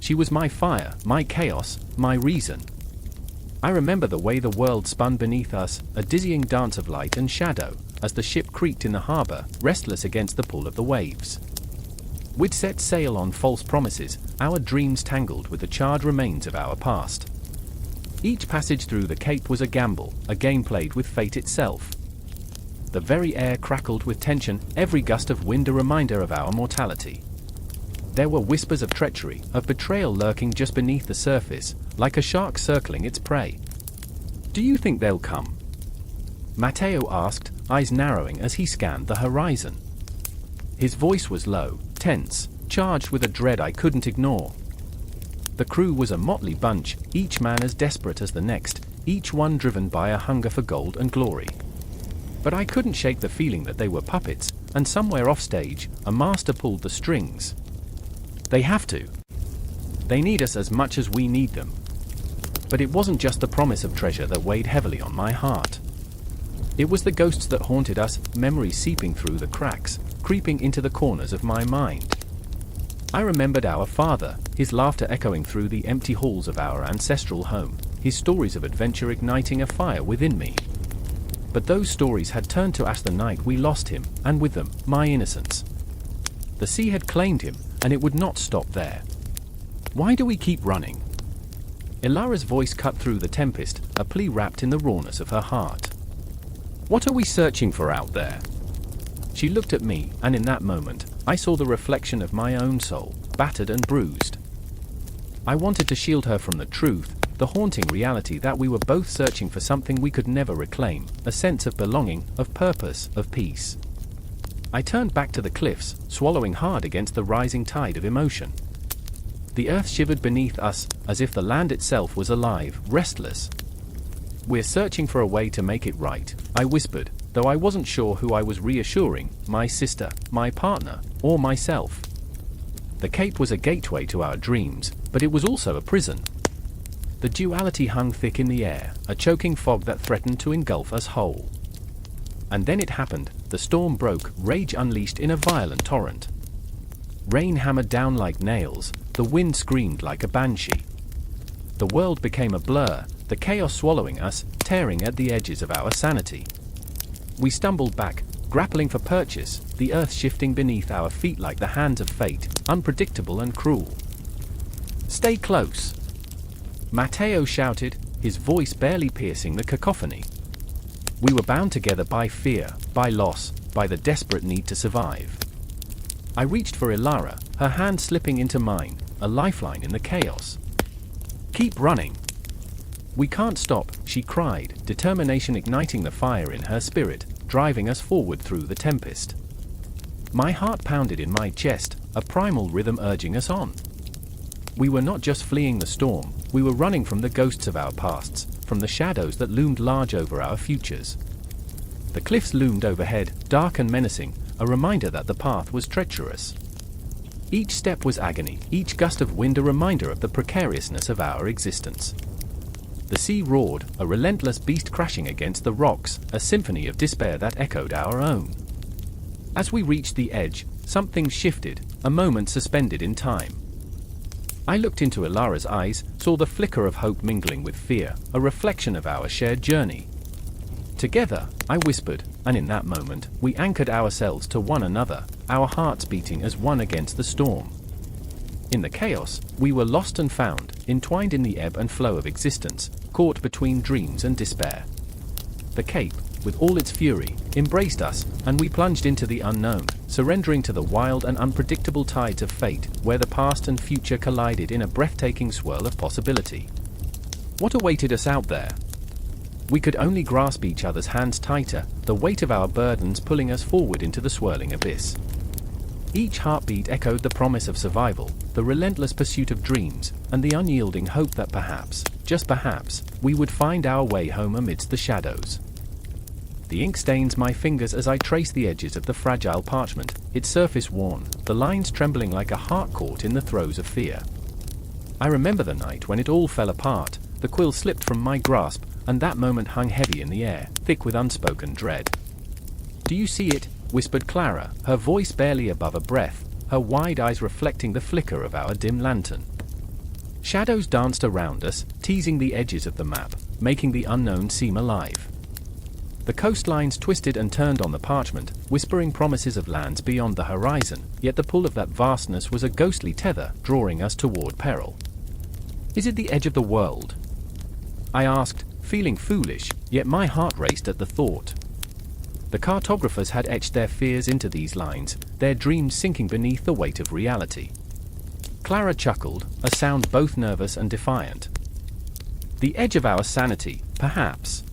She was my fire, my chaos, my reason. I remember the way the world spun beneath us, a dizzying dance of light and shadow, as the ship creaked in the harbor, restless against the pull of the waves. We'd set sail on false promises, our dreams tangled with the charred remains of our past. Each passage through the Cape was a gamble, a game played with fate itself. The very air crackled with tension, every gust of wind a reminder of our mortality. There were whispers of treachery, of betrayal lurking just beneath the surface, like a shark circling its prey. "Do you think they'll come?" Matteo asked, eyes narrowing as he scanned the horizon. His voice was low, tense, charged with a dread I couldn't ignore. The crew was a motley bunch, each man as desperate as the next, each one driven by a hunger for gold and glory. But I couldn't shake the feeling that they were puppets, and somewhere offstage, a master pulled the strings. They have to. They need us as much as we need them. But it wasn't just the promise of treasure that weighed heavily on my heart. It was the ghosts that haunted us, memories seeping through the cracks, creeping into the corners of my mind. I remembered our father, his laughter echoing through the empty halls of our ancestral home, his stories of adventure igniting a fire within me. But those stories had turned to ash the night we lost him, and with them, my innocence. The sea had claimed him, and it would not stop there. "Why do we keep running?" Ilara's voice cut through the tempest, a plea wrapped in the rawness of her heart. "What are we searching for out there?" She looked at me, and in that moment, I saw the reflection of my own soul, battered and bruised. I wanted to shield her from the truth, the haunting reality that we were both searching for something we could never reclaim, a sense of belonging, of purpose, of peace. I turned back to the cliffs, swallowing hard against the rising tide of emotion. The earth shivered beneath us, as if the land itself was alive, restless. "We're searching for a way to make it right," I whispered, though I wasn't sure who I was reassuring, my sister, my partner, or myself. The Cape was a gateway to our dreams, but it was also a prison. The duality hung thick in the air, a choking fog that threatened to engulf us whole. And then it happened, the storm broke, rage unleashed in a violent torrent. Rain hammered down like nails, the wind screamed like a banshee. The world became a blur, the chaos swallowing us, tearing at the edges of our sanity. We stumbled back, grappling for purchase, the earth shifting beneath our feet like the hands of fate, unpredictable and cruel. "Stay close!" Matteo shouted, his voice barely piercing the cacophony. We were bound together by fear, by loss, by the desperate need to survive. I reached for Ilara, her hand slipping into mine, a lifeline in the chaos. "Keep running!" "We can't stop," she cried, determination igniting the fire in her spirit, driving us forward through the tempest. My heart pounded in my chest, a primal rhythm urging us on. We were not just fleeing the storm, we were running from the ghosts of our pasts, from the shadows that loomed large over our futures. The cliffs loomed overhead, dark and menacing, a reminder that the path was treacherous. Each step was agony, each gust of wind a reminder of the precariousness of our existence. The sea roared, a relentless beast crashing against the rocks, a symphony of despair that echoed our own. As we reached the edge, something shifted, a moment suspended in time. I looked into Ilara's eyes, saw the flicker of hope mingling with fear, a reflection of our shared journey. "Together," I whispered, and in that moment, we anchored ourselves to one another, our hearts beating as one against the storm. In the chaos, we were lost and found, entwined in the ebb and flow of existence, caught between dreams and despair. The Cape, with all its fury, embraced us, and we plunged into the unknown, surrendering to the wild and unpredictable tides of fate, where the past and future collided in a breathtaking swirl of possibility. What awaited us out there? We could only grasp each other's hands tighter, the weight of our burdens pulling us forward into the swirling abyss. Each heartbeat echoed the promise of survival, the relentless pursuit of dreams, and the unyielding hope that perhaps, just perhaps, we would find our way home amidst the shadows. The ink stains my fingers as I trace the edges of the fragile parchment, its surface worn, the lines trembling like a heart caught in the throes of fear. I remember the night when it all fell apart, the quill slipped from my grasp, and that moment hung heavy in the air, thick with unspoken dread. "Do you see it?" whispered Clara, her voice barely above a breath, her wide eyes reflecting the flicker of our dim lantern. Shadows danced around us, teasing the edges of the map, making the unknown seem alive. The coastlines twisted and turned on the parchment, whispering promises of lands beyond the horizon, yet the pull of that vastness was a ghostly tether, drawing us toward peril. "Is it the edge of the world?" I asked, feeling foolish, yet my heart raced at the thought. The cartographers had etched their fears into these lines, their dreams sinking beneath the weight of reality. Clara chuckled, a sound both nervous and defiant. "The edge of our sanity, perhaps."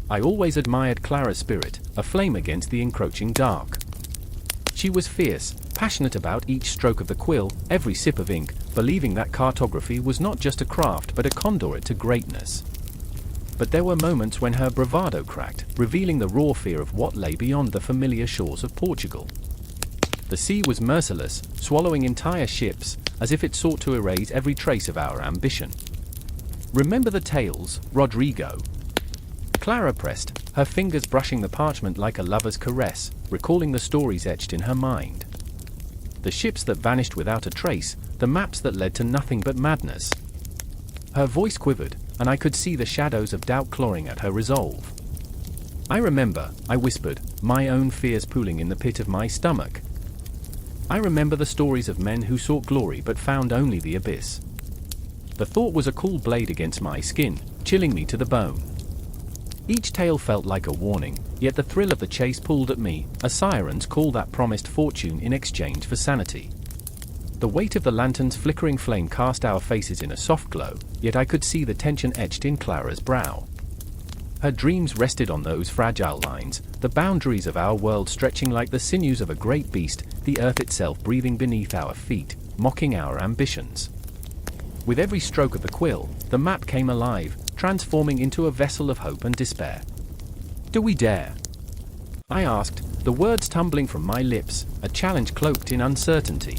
I always admired Clara's spirit, a flame against the encroaching dark. She was fierce, passionate about each stroke of the quill, every sip of ink, believing that cartography was not just a craft but a conduit to greatness. But there were moments when her bravado cracked, revealing the raw fear of what lay beyond the familiar shores of Portugal. The sea was merciless, swallowing entire ships, as if it sought to erase every trace of our ambition. "Remember the tales, Rodrigo?" Clara pressed, her fingers brushing the parchment like a lover's caress, recalling the stories etched in her mind. The ships that vanished without a trace, the maps that led to nothing but madness. Her voice quivered, and I could see the shadows of doubt clawing at her resolve. "I remember," I whispered, my own fears pooling in the pit of my stomach. "I remember the stories of men who sought glory but found only the abyss." The thought was a cool blade against my skin, chilling me to the bone. Each tale felt like a warning, yet the thrill of the chase pulled at me, a siren's call that promised fortune in exchange for sanity. The weight of the lantern's flickering flame cast our faces in a soft glow, yet I could see the tension etched in Clara's brow. Her dreams rested on those fragile lines, the boundaries of our world stretching like the sinews of a great beast, the earth itself breathing beneath our feet, mocking our ambitions. With every stroke of the quill, the map came alive, transforming into a vessel of hope and despair. "Do we dare?" I asked, the words tumbling from my lips, a challenge cloaked in uncertainty.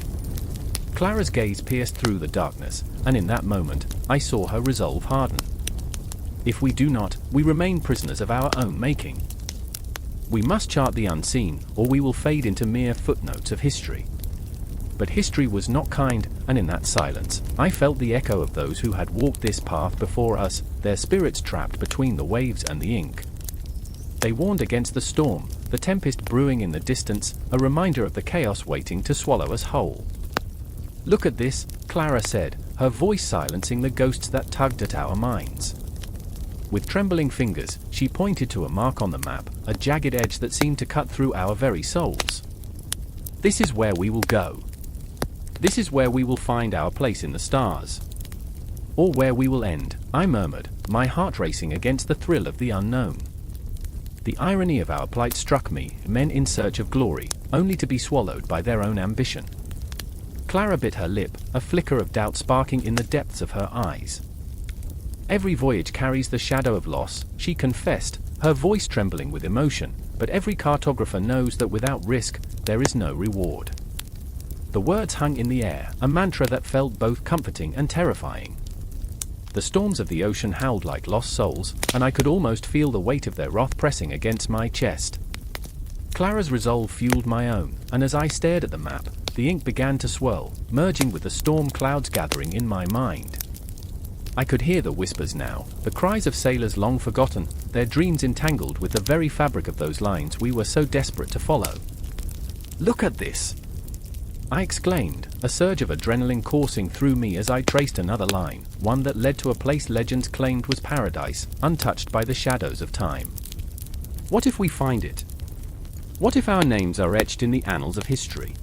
Clara's gaze pierced through the darkness, and in that moment, I saw her resolve harden. If we do not, we remain prisoners of our own making. We must chart the unseen, or we will fade into mere footnotes of history. But history was not kind, and in that silence, I felt the echo of those who had walked this path before us, their spirits trapped between the waves and the ink. They warned against the storm, the tempest brewing in the distance, a reminder of the chaos waiting to swallow us whole. "Look at this," Clara said, her voice silencing the ghosts that tugged at our minds. With trembling fingers, she pointed to a mark on the map, a jagged edge that seemed to cut through our very souls. "This is where we will go. This is where we will find our place in the stars. Or where we will end," I murmured, my heart racing against the thrill of the unknown. The irony of our plight struck me, men in search of glory, only to be swallowed by their own ambition. Clara bit her lip, a flicker of doubt sparking in the depths of her eyes. "Every voyage carries the shadow of loss," she confessed, her voice trembling with emotion, "but every cartographer knows that without risk, there is no reward." The words hung in the air, a mantra that felt both comforting and terrifying. The storms of the ocean howled like lost souls, and I could almost feel the weight of their wrath pressing against my chest. Clara's resolve fueled my own, and as I stared at the map, the ink began to swirl, merging with the storm clouds gathering in my mind. I could hear the whispers now, the cries of sailors long forgotten, their dreams entangled with the very fabric of those lines we were so desperate to follow. "Look at this!" I exclaimed, a surge of adrenaline coursing through me as I traced another line, one that led to a place legends claimed was paradise, untouched by the shadows of time. "What if we find it? What if our names are etched in the annals of history?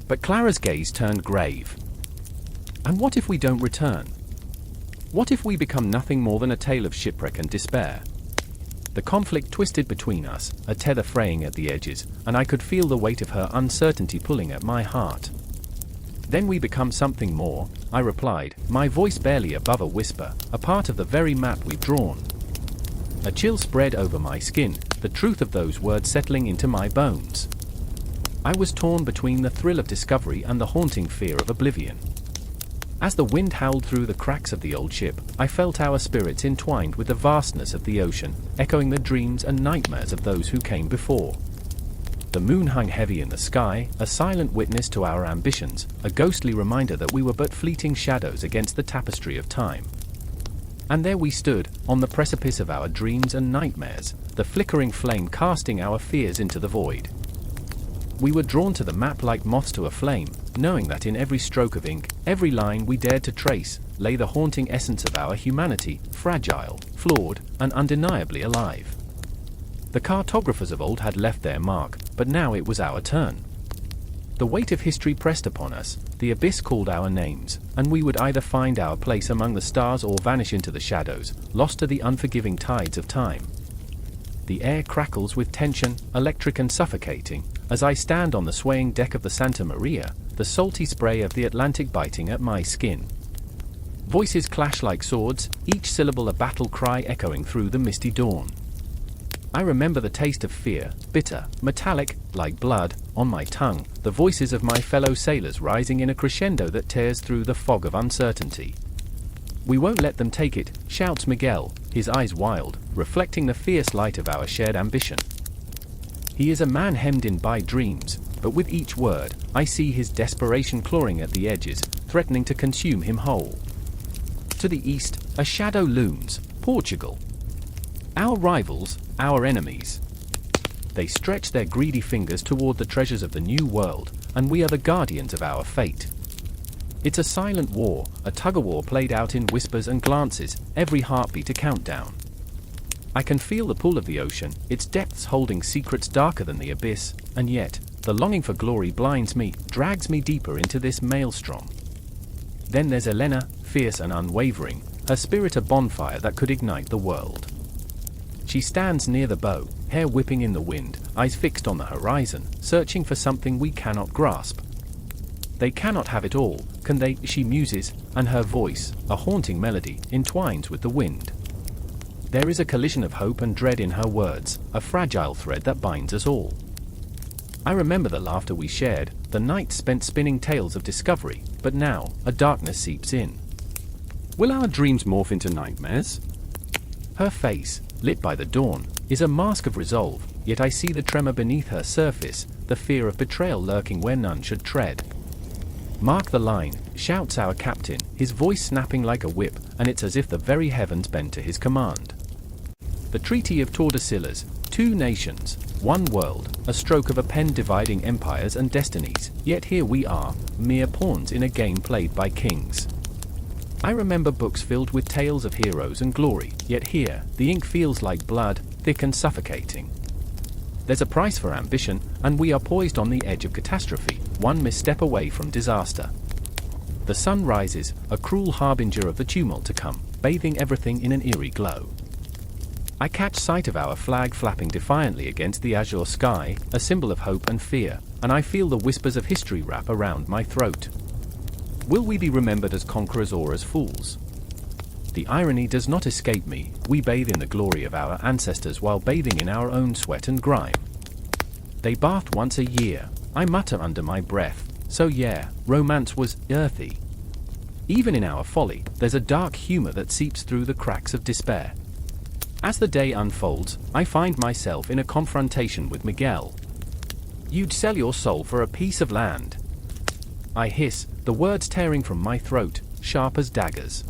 But Clara's gaze turned grave. And what if we don't return? What if we become nothing more than a tale of shipwreck and despair? The conflict twisted between us, a tether fraying at the edges, and I could feel the weight of her uncertainty pulling at my heart. Then we become something more, I replied, my voice barely above a whisper, a part of the very map we've drawn. A chill spread over my skin, the truth of those words settling into my bones. I was torn between the thrill of discovery and the haunting fear of oblivion. As the wind howled through the cracks of the old ship, I felt our spirits entwined with the vastness of the ocean, echoing the dreams and nightmares of those who came before. The moon hung heavy in the sky, a silent witness to our ambitions, a ghostly reminder that we were but fleeting shadows against the tapestry of time. And there we stood, on the precipice of our dreams and nightmares, the flickering flame casting our fears into the void. We were drawn to the map like moths to a flame, knowing that in every stroke of ink, every line we dared to trace, lay the haunting essence of our humanity, fragile, flawed, and undeniably alive. The cartographers of old had left their mark, but now it was our turn. The weight of history pressed upon us, the abyss called our names, and we would either find our place among the stars or vanish into the shadows, lost to the unforgiving tides of time. The air crackles with tension, electric and suffocating, as I stand on the swaying deck of the Santa Maria, the salty spray of the Atlantic biting at my skin. Voices clash like swords, each syllable a battle cry echoing through the misty dawn. I remember the taste of fear, bitter, metallic, like blood, on my tongue, the voices of my fellow sailors rising in a crescendo that tears through the fog of uncertainty. "We won't let them take it," shouts Miguel, his eyes wild, reflecting the fierce light of our shared ambition. He is a man hemmed in by dreams, but with each word, I see his desperation clawing at the edges, threatening to consume him whole. To the east, a shadow looms, Portugal. Our rivals, our enemies. They stretch their greedy fingers toward the treasures of the new world, and we are the guardians of our fate. It's a silent war, a tug-of-war played out in whispers and glances, every heartbeat a countdown. I can feel the pull of the ocean, its depths holding secrets darker than the abyss, and yet, the longing for glory blinds me, drags me deeper into this maelstrom. Then there's Elena, fierce and unwavering, her spirit a bonfire that could ignite the world. She stands near the bow, hair whipping in the wind, eyes fixed on the horizon, searching for something we cannot grasp. They cannot have it all, can they? She muses, and her voice, a haunting melody, entwines with the wind. There is a collision of hope and dread in her words, a fragile thread that binds us all. I remember the laughter we shared, the nights spent spinning tales of discovery, but now, a darkness seeps in. Will our dreams morph into nightmares? Her face, lit by the dawn, is a mask of resolve, yet I see the tremor beneath her surface, the fear of betrayal lurking where none should tread. "Mark the line," shouts our captain, his voice snapping like a whip, and it's as if the very heavens bend to his command. The Treaty of Tordesillas, 2 nations, 1 world, a stroke of a pen dividing empires and destinies, yet here we are, mere pawns in a game played by kings. I remember books filled with tales of heroes and glory, yet here, the ink feels like blood, thick and suffocating. There's a price for ambition, and we are poised on the edge of catastrophe, one misstep away from disaster. The sun rises, a cruel harbinger of the tumult to come, bathing everything in an eerie glow. I catch sight of our flag flapping defiantly against the azure sky, a symbol of hope and fear, and I feel the whispers of history wrap around my throat. Will we be remembered as conquerors or as fools? The irony does not escape me, we bathe in the glory of our ancestors while bathing in our own sweat and grime. They bathed once a year, I mutter under my breath, so yeah, romance was earthy. Even in our folly, there's a dark humor that seeps through the cracks of despair. As the day unfolds, I find myself in a confrontation with Miguel. "You'd sell your soul for a piece of land." I hiss, the words tearing from my throat, sharp as daggers.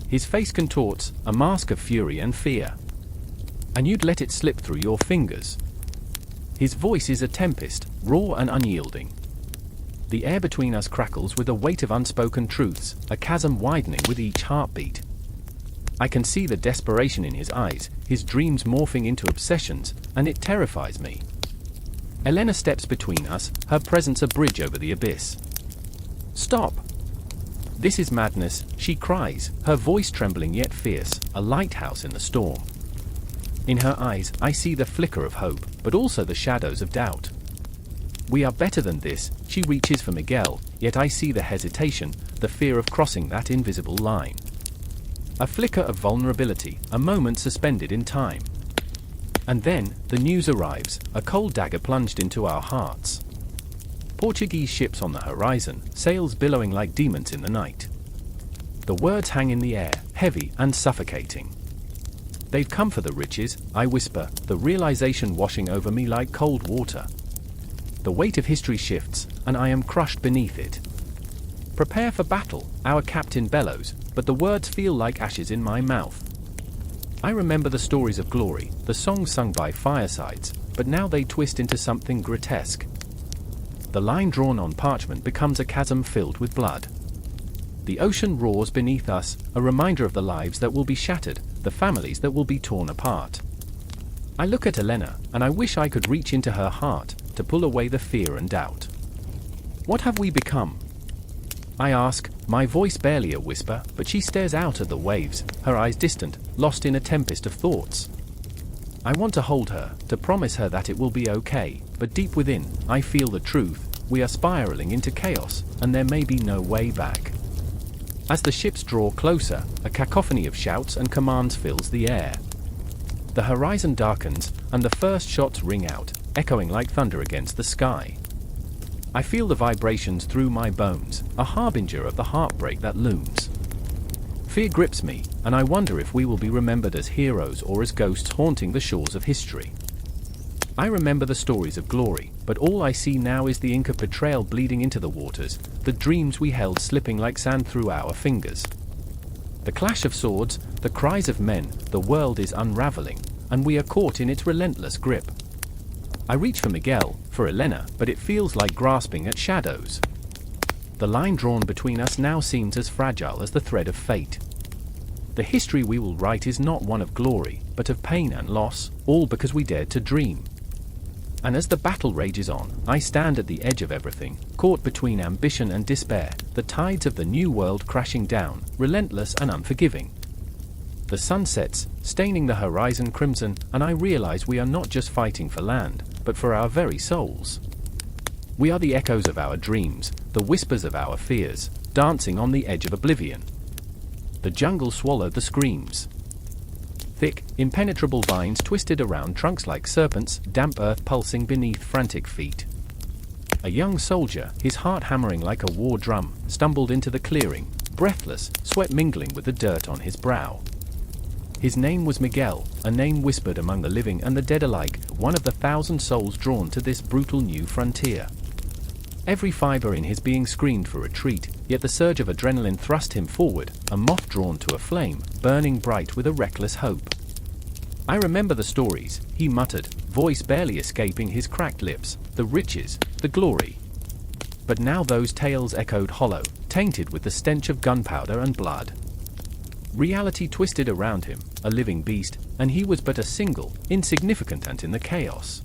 His face contorts, a mask of fury and fear. "And you'd let it slip through your fingers." His voice is a tempest, raw and unyielding. The air between us crackles with a weight of unspoken truths, a chasm widening with each heartbeat. I can see the desperation in his eyes, his dreams morphing into obsessions, and it terrifies me. Elena steps between us, her presence a bridge over the abyss. "Stop! This is madness," she cries, her voice trembling yet fierce, a lighthouse in the storm. In her eyes, I see the flicker of hope, but also the shadows of doubt. "We are better than this," she reaches for Miguel, yet I see the hesitation, the fear of crossing that invisible line. A flicker of vulnerability, a moment suspended in time. And then, the news arrives, a cold dagger plunged into our hearts. Portuguese ships on the horizon, sails billowing like demons in the night. The words hang in the air, heavy and suffocating. "They've come for the riches," I whisper, the realization washing over me like cold water. The weight of history shifts, and I am crushed beneath it. "Prepare for battle," our captain bellows, but the words feel like ashes in my mouth. I remember the stories of glory, the songs sung by firesides, but now they twist into something grotesque. The line drawn on parchment becomes a chasm filled with blood. The ocean roars beneath us, a reminder of the lives that will be shattered, the families that will be torn apart. I look at Elena, and I wish I could reach into her heart, to pull away the fear and doubt. "What have we become?" I ask, my voice barely a whisper, but she stares out at the waves, her eyes distant, lost in a tempest of thoughts. I want to hold her, to promise her that it will be okay, but deep within, I feel the truth: we are spiraling into chaos, and there may be no way back. As the ships draw closer, a cacophony of shouts and commands fills the air. The horizon darkens, and the first shots ring out, echoing like thunder against the sky. I feel the vibrations through my bones, a harbinger of the heartbreak that looms. Fear grips me, and I wonder if we will be remembered as heroes or as ghosts haunting the shores of history. I remember the stories of glory, but all I see now is the ink of betrayal bleeding into the waters, the dreams we held slipping like sand through our fingers. The clash of swords, the cries of men, the world is unraveling, and we are caught in its relentless grip. I reach for Miguel, for Elena, but it feels like grasping at shadows. The line drawn between us now seems as fragile as the thread of fate. The history we will write is not one of glory, but of pain and loss, all because we dared to dream. And as the battle rages on, I stand at the edge of everything, caught between ambition and despair, the tides of the new world crashing down, relentless and unforgiving. The sun sets, staining the horizon crimson, and I realize we are not just fighting for land, but for our very souls. We are the echoes of our dreams, the whispers of our fears, dancing on the edge of oblivion. The jungle swallowed the screams. Thick, impenetrable vines twisted around trunks like serpents, damp earth pulsing beneath frantic feet. A young soldier, his heart hammering like a war drum, stumbled into the clearing, breathless, sweat mingling with the dirt on his brow. His name was Miguel, a name whispered among the living and the dead alike, one of the 1,000 souls drawn to this brutal new frontier. Every fiber in his being screamed for retreat, yet the surge of adrenaline thrust him forward, a moth drawn to a flame, burning bright with a reckless hope. I remember the stories, he muttered, voice barely escaping his cracked lips, the riches, the glory. But now those tales echoed hollow, tainted with the stench of gunpowder and blood. Reality twisted around him, a living beast, and he was but a single, insignificant ant in the chaos.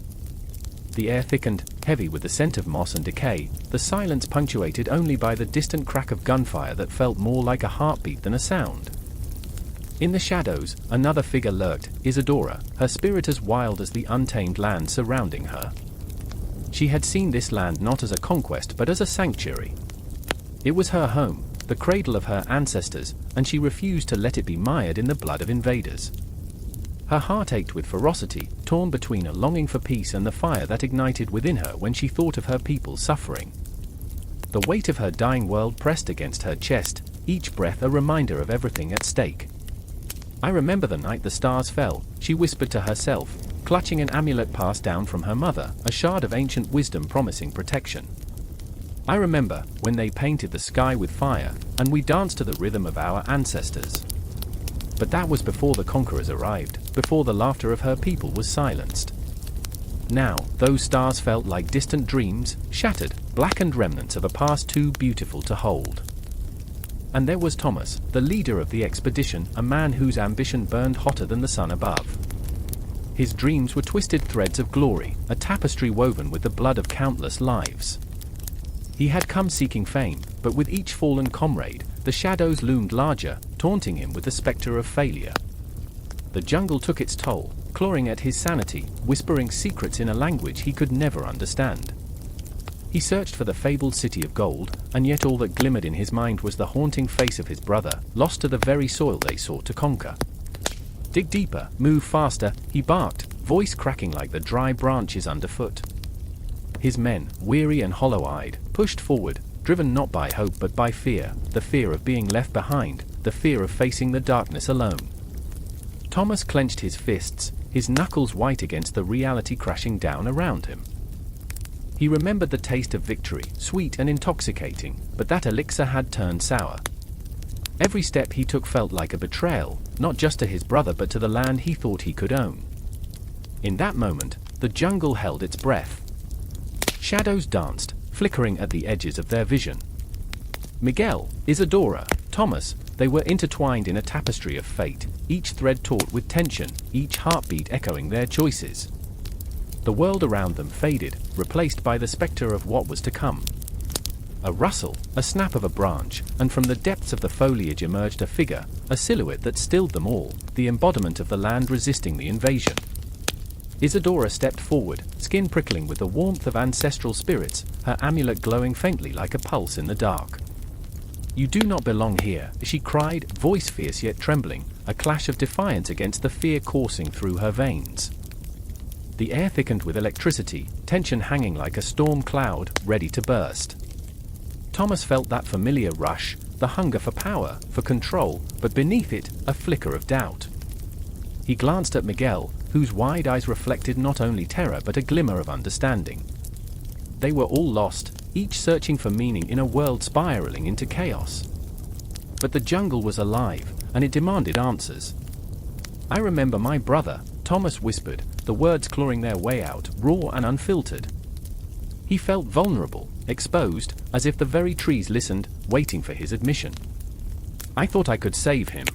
The air thickened, heavy with the scent of moss and decay, the silence punctuated only by the distant crack of gunfire that felt more like a heartbeat than a sound. In the shadows, another figure lurked, Isadora, her spirit as wild as the untamed land surrounding her. She had seen this land not as a conquest but as a sanctuary. It was her home, the cradle of her ancestors, and she refused to let it be mired in the blood of invaders. Her heart ached with ferocity, torn between a longing for peace and the fire that ignited within her when she thought of her people's suffering. The weight of her dying world pressed against her chest, each breath a reminder of everything at stake. I remember the night the stars fell, she whispered to herself, clutching an amulet passed down from her mother, a shard of ancient wisdom promising protection. I remember when they painted the sky with fire, and we danced to the rhythm of our ancestors. But that was before the conquerors arrived, before the laughter of her people was silenced. Now, those stars felt like distant dreams, shattered, blackened remnants of a past too beautiful to hold. And there was Thomas, the leader of the expedition, a man whose ambition burned hotter than the sun above. His dreams were twisted threads of glory, a tapestry woven with the blood of countless lives. He had come seeking fame, but with each fallen comrade, the shadows loomed larger, taunting him with the specter of failure. The jungle took its toll, clawing at his sanity, whispering secrets in a language he could never understand. He searched for the fabled city of gold, and yet all that glimmered in his mind was the haunting face of his brother, lost to the very soil they sought to conquer. Dig deeper, move faster, he barked, voice cracking like the dry branches underfoot. His men, weary and hollow-eyed, pushed forward, driven not by hope but by fear, the fear of being left behind, the fear of facing the darkness alone. Thomas clenched his fists, his knuckles white against the reality crashing down around him. He remembered the taste of victory, sweet and intoxicating, but that elixir had turned sour. Every step he took felt like a betrayal, not just to his brother but to the land he thought he could own. In that moment, the jungle held its breath. Shadows danced, flickering at the edges of their vision. Miguel, Isadora, Thomas, they were intertwined in a tapestry of fate, each thread taut with tension, each heartbeat echoing their choices. The world around them faded, replaced by the specter of what was to come. A rustle, a snap of a branch, and from the depths of the foliage emerged a figure, a silhouette that stilled them all, the embodiment of the land resisting the invasion. Isadora stepped forward, skin prickling with the warmth of ancestral spirits, her amulet glowing faintly like a pulse in the dark. "You do not belong here," she cried, voice fierce yet trembling, a clash of defiance against the fear coursing through her veins. The air thickened with electricity, tension hanging like a storm cloud, ready to burst. Thomas felt that familiar rush, the hunger for power, for control, but beneath it, a flicker of doubt. He glanced at Miguel, whose wide eyes reflected not only terror but a glimmer of understanding. They were all lost, each searching for meaning in a world spiraling into chaos. But the jungle was alive, and it demanded answers. "I remember my brother," Thomas whispered, the words clawing their way out, raw and unfiltered. He felt vulnerable, exposed, as if the very trees listened, waiting for his admission. "I thought I could save him.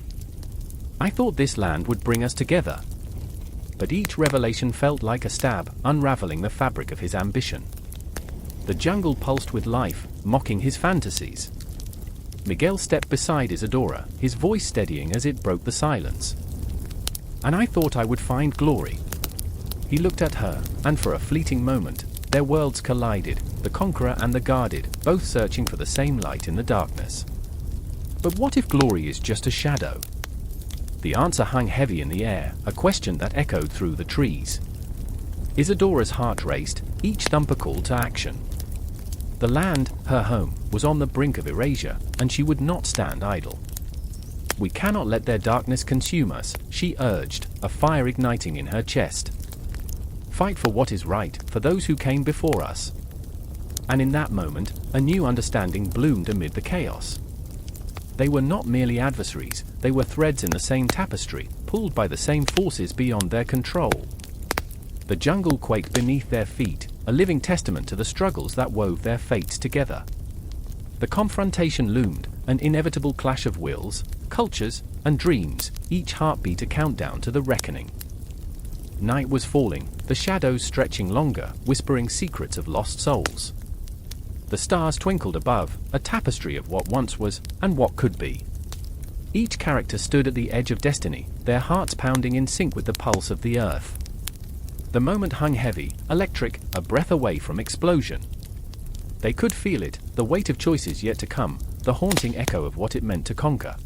I thought this land would bring us together." But each revelation felt like a stab, unraveling the fabric of his ambition. The jungle pulsed with life, mocking his fantasies. Miguel stepped beside Isadora, his voice steadying as it broke the silence. "And I thought I would find glory." He looked at her, and for a fleeting moment, their worlds collided, the conqueror and the guarded, both searching for the same light in the darkness. But what if glory is just a shadow? The answer hung heavy in the air, a question that echoed through the trees. Isadora's heart raced, each thump a call to action. The land, her home, was on the brink of erasure, and she would not stand idle. "We cannot let their darkness consume us," she urged, a fire igniting in her chest. "Fight for what is right, for those who came before us." And in that moment, a new understanding bloomed amid the chaos. They were not merely adversaries, they were threads in the same tapestry, pulled by the same forces beyond their control. The jungle quaked beneath their feet, a living testament to the struggles that wove their fates together. The confrontation loomed, an inevitable clash of wills, cultures, and dreams, each heartbeat a countdown to the reckoning. Night was falling, the shadows stretching longer, whispering secrets of lost souls. The stars twinkled above, a tapestry of what once was, and what could be. Each character stood at the edge of destiny, their hearts pounding in sync with the pulse of the earth. The moment hung heavy, electric, a breath away from explosion. They could feel it, the weight of choices yet to come, the haunting echo of what it meant to conquer.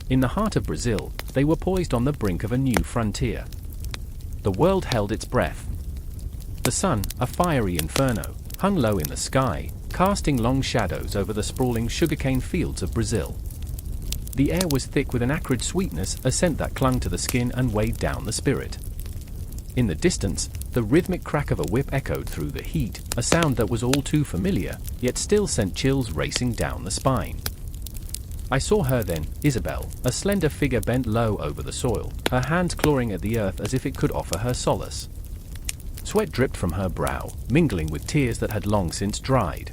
In the heart of Brazil, they were poised on the brink of a new frontier. The world held its breath. The sun, a fiery inferno, hung low in the sky, casting long shadows over the sprawling sugarcane fields of Brazil. The air was thick with an acrid sweetness, a scent that clung to the skin and weighed down the spirit. In the distance, the rhythmic crack of a whip echoed through the heat, a sound that was all too familiar, yet still sent chills racing down the spine. I saw her then, Isabel, a slender figure bent low over the soil, her hands clawing at the earth as if it could offer her solace. Sweat dripped from her brow, mingling with tears that had long since dried.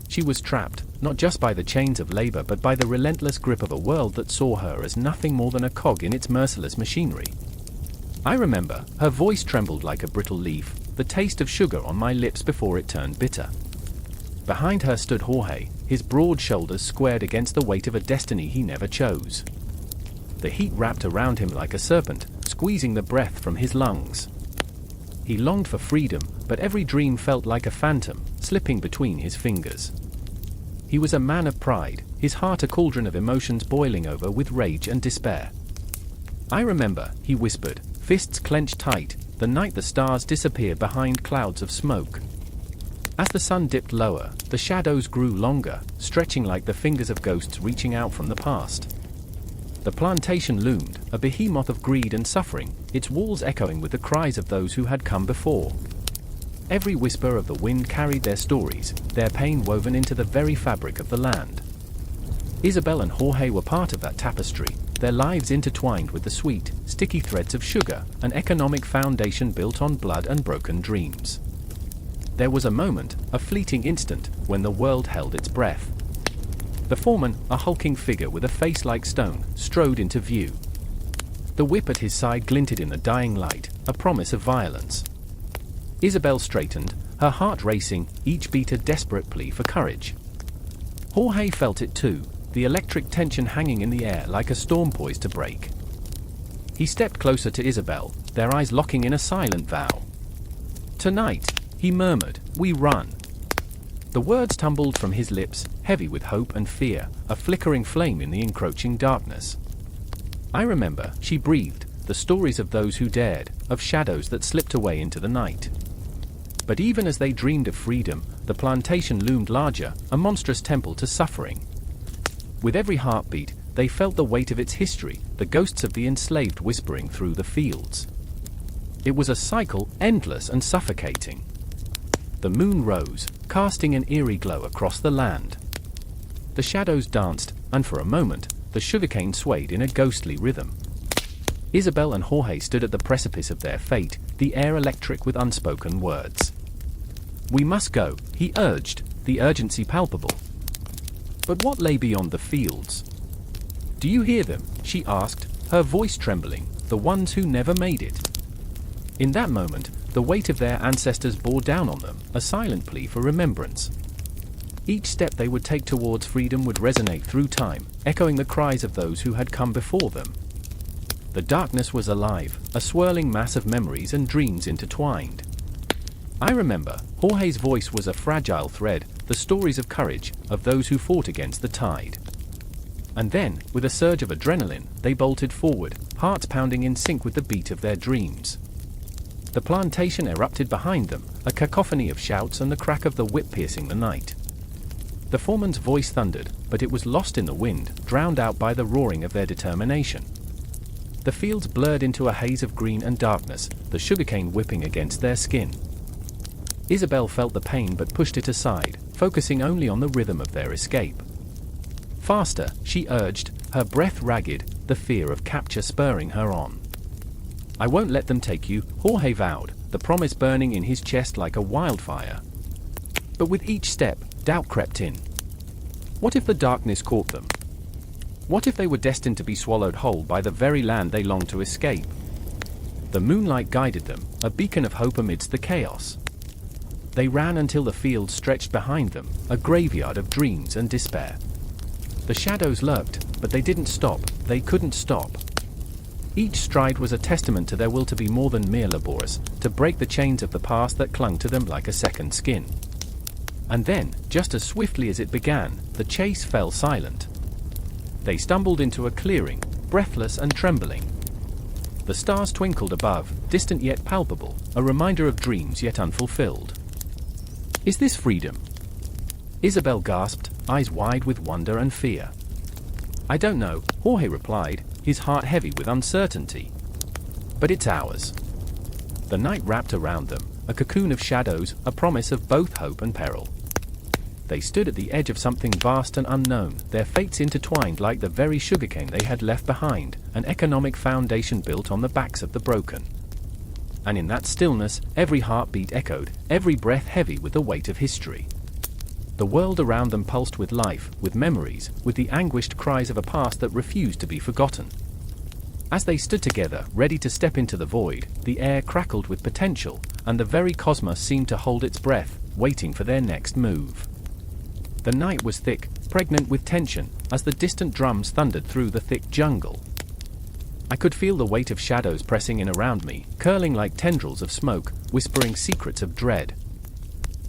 She was trapped, not just by the chains of labor but by the relentless grip of a world that saw her as nothing more than a cog in its merciless machinery. I remember, her voice trembled like a brittle leaf, the taste of sugar on my lips before it turned bitter. Behind her stood Jorge, his broad shoulders squared against the weight of a destiny he never chose. The heat wrapped around him like a serpent, squeezing the breath from his lungs. He longed for freedom, but every dream felt like a phantom, slipping between his fingers. He was a man of pride, his heart a cauldron of emotions boiling over with rage and despair. I remember, he whispered, fists clenched tight, the night the stars disappeared behind clouds of smoke. As the sun dipped lower, the shadows grew longer, stretching like the fingers of ghosts reaching out from the past. The plantation loomed, a behemoth of greed and suffering, its walls echoing with the cries of those who had come before. Every whisper of the wind carried their stories, their pain woven into the very fabric of the land. Isabel and Jorge were part of that tapestry, their lives intertwined with the sweet, sticky threads of sugar, an economic foundation built on blood and broken dreams. There was a moment, a fleeting instant, when the world held its breath. The foreman, a hulking figure with a face like stone, strode into view. The whip at his side glinted in the dying light, a promise of violence. Isabel straightened, her heart racing, each beat a desperate plea for courage. Jorge felt it too, the electric tension hanging in the air like a storm poised to break. He stepped closer to Isabel, their eyes locking in a silent vow. "Tonight," he murmured, "we run." The words tumbled from his lips, heavy with hope and fear, a flickering flame in the encroaching darkness. I remember, she breathed, the stories of those who dared, of shadows that slipped away into the night. But even as they dreamed of freedom, the plantation loomed larger, a monstrous temple to suffering. With every heartbeat, they felt the weight of its history, the ghosts of the enslaved whispering through the fields. It was a cycle, endless and suffocating. The moon rose, casting an eerie glow across the land. The shadows danced, and for a moment, the sugarcane swayed in a ghostly rhythm. Isabel and Jorge stood at the precipice of their fate, the air electric with unspoken words. "We must go," he urged, the urgency palpable. But what lay beyond the fields? "Do you hear them?" she asked, her voice trembling, "the ones who never made it." In that moment, the weight of their ancestors bore down on them, a silent plea for remembrance. Each step they would take towards freedom would resonate through time, echoing the cries of those who had come before them. The darkness was alive, a swirling mass of memories and dreams intertwined. I remember, Jorge's voice was a fragile thread, the stories of courage, of those who fought against the tide. And then, with a surge of adrenaline, they bolted forward, hearts pounding in sync with the beat of their dreams. The plantation erupted behind them, a cacophony of shouts and the crack of the whip piercing the night. The foreman's voice thundered, but it was lost in the wind, drowned out by the roaring of their determination. The fields blurred into a haze of green and darkness, the sugarcane whipping against their skin. Isabel felt the pain but pushed it aside, focusing only on the rhythm of their escape. "Faster," she urged, her breath ragged, the fear of capture spurring her on. "I won't let them take you," Jorge vowed, the promise burning in his chest like a wildfire. But with each step, doubt crept in. What if the darkness caught them? What if they were destined to be swallowed whole by the very land they longed to escape? The moonlight guided them, a beacon of hope amidst the chaos. They ran until the fields stretched behind them, a graveyard of dreams and despair. The shadows lurked, but they didn't stop, they couldn't stop. Each stride was a testament to their will to be more than mere laborers, to break the chains of the past that clung to them like a second skin. And then, just as swiftly as it began, the chase fell silent. They stumbled into a clearing, breathless and trembling. The stars twinkled above, distant yet palpable, a reminder of dreams yet unfulfilled. "Is this freedom?" Isabel gasped, eyes wide with wonder and fear. "I don't know," Jorge replied, his heart heavy with uncertainty. "But it's ours." The night wrapped around them, a cocoon of shadows, a promise of both hope and peril. They stood at the edge of something vast and unknown, their fates intertwined like the very sugarcane they had left behind, an economic foundation built on the backs of the broken. And in that stillness, every heartbeat echoed, every breath heavy with the weight of history. The world around them pulsed with life, with memories, with the anguished cries of a past that refused to be forgotten. As they stood together, ready to step into the void, the air crackled with potential, and the very cosmos seemed to hold its breath, waiting for their next move. The night was thick, pregnant with tension, as the distant drums thundered through the thick jungle. I could feel the weight of shadows pressing in around me, curling like tendrils of smoke, whispering secrets of dread.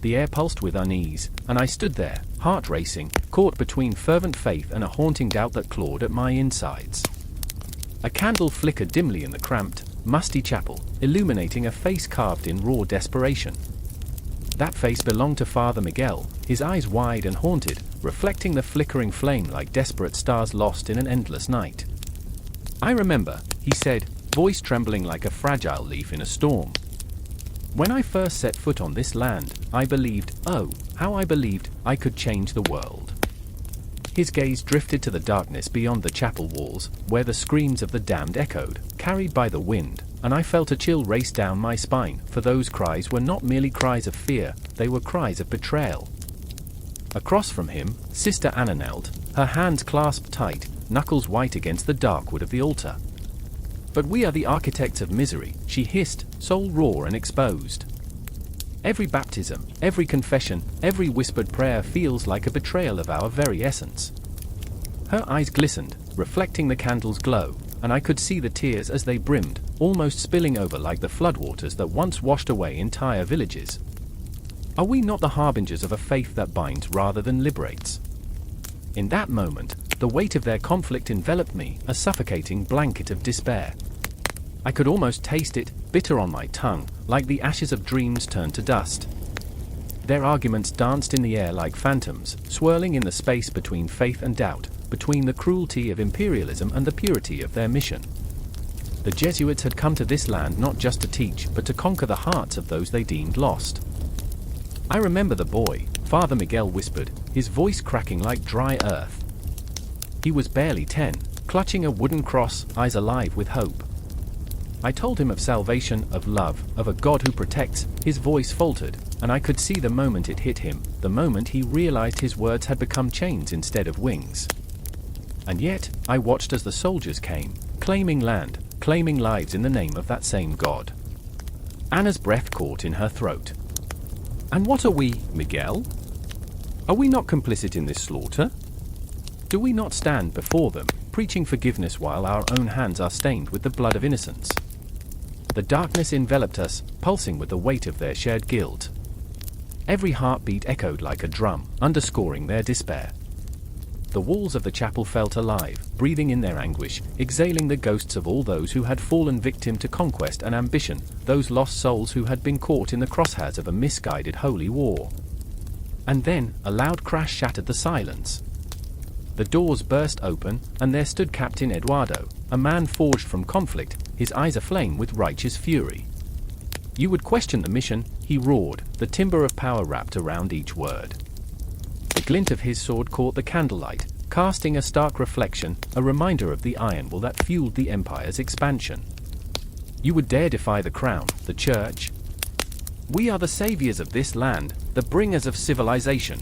The air pulsed with unease, and I stood there, heart racing, caught between fervent faith and a haunting doubt that clawed at my insides. A candle flickered dimly in the cramped, musty chapel, illuminating a face carved in raw desperation. That face belonged to Father Miguel, his eyes wide and haunted, reflecting the flickering flame like desperate stars lost in an endless night. "I remember," he said, voice trembling like a fragile leaf in a storm. "When I first set foot on this land, I believed, oh, how I believed, I could change the world." His gaze drifted to the darkness beyond the chapel walls, where the screams of the damned echoed, carried by the wind, and I felt a chill race down my spine, for those cries were not merely cries of fear, they were cries of betrayal. Across from him, Sister Anna knelt, her hands clasped tight, knuckles white against the dark wood of the altar. "But we are the architects of misery," she hissed, soul raw and exposed. "Every baptism, every confession, every whispered prayer feels like a betrayal of our very essence." Her eyes glistened, reflecting the candle's glow, and I could see the tears as they brimmed, almost spilling over like the floodwaters that once washed away entire villages. Are we not the harbingers of a faith that binds rather than liberates? In that moment, the weight of their conflict enveloped me, a suffocating blanket of despair. I could almost taste it, bitter on my tongue, like the ashes of dreams turned to dust. Their arguments danced in the air like phantoms, swirling in the space between faith and doubt, between the cruelty of imperialism and the purity of their mission. The Jesuits had come to this land not just to teach, but to conquer the hearts of those they deemed lost. "I remember the boy," Father Miguel whispered, his voice cracking like dry earth. He was barely 10, clutching a wooden cross, eyes alive with hope. I told him of salvation, of love, of a God who protects. His voice faltered, and I could see the moment it hit him, the moment he realized his words had become chains instead of wings. And yet, I watched as the soldiers came, claiming land, claiming lives in the name of that same God. Anna's breath caught in her throat. "And what are we, Miguel? Are we not complicit in this slaughter? Do we not stand before them, preaching forgiveness while our own hands are stained with the blood of innocents?" The darkness enveloped us, pulsing with the weight of their shared guilt. Every heartbeat echoed like a drum, underscoring their despair. The walls of the chapel felt alive, breathing in their anguish, exhaling the ghosts of all those who had fallen victim to conquest and ambition, those lost souls who had been caught in the crosshairs of a misguided holy war. And then, a loud crash shattered the silence. The doors burst open, and there stood Captain Eduardo, a man forged from conflict, his eyes aflame with righteous fury. "You would question the mission," he roared, the timbre of power wrapped around each word. The glint of his sword caught the candlelight, casting a stark reflection, a reminder of the iron will that fueled the Empire's expansion. "You would dare defy the crown, the church? We are the saviors of this land, the bringers of civilization."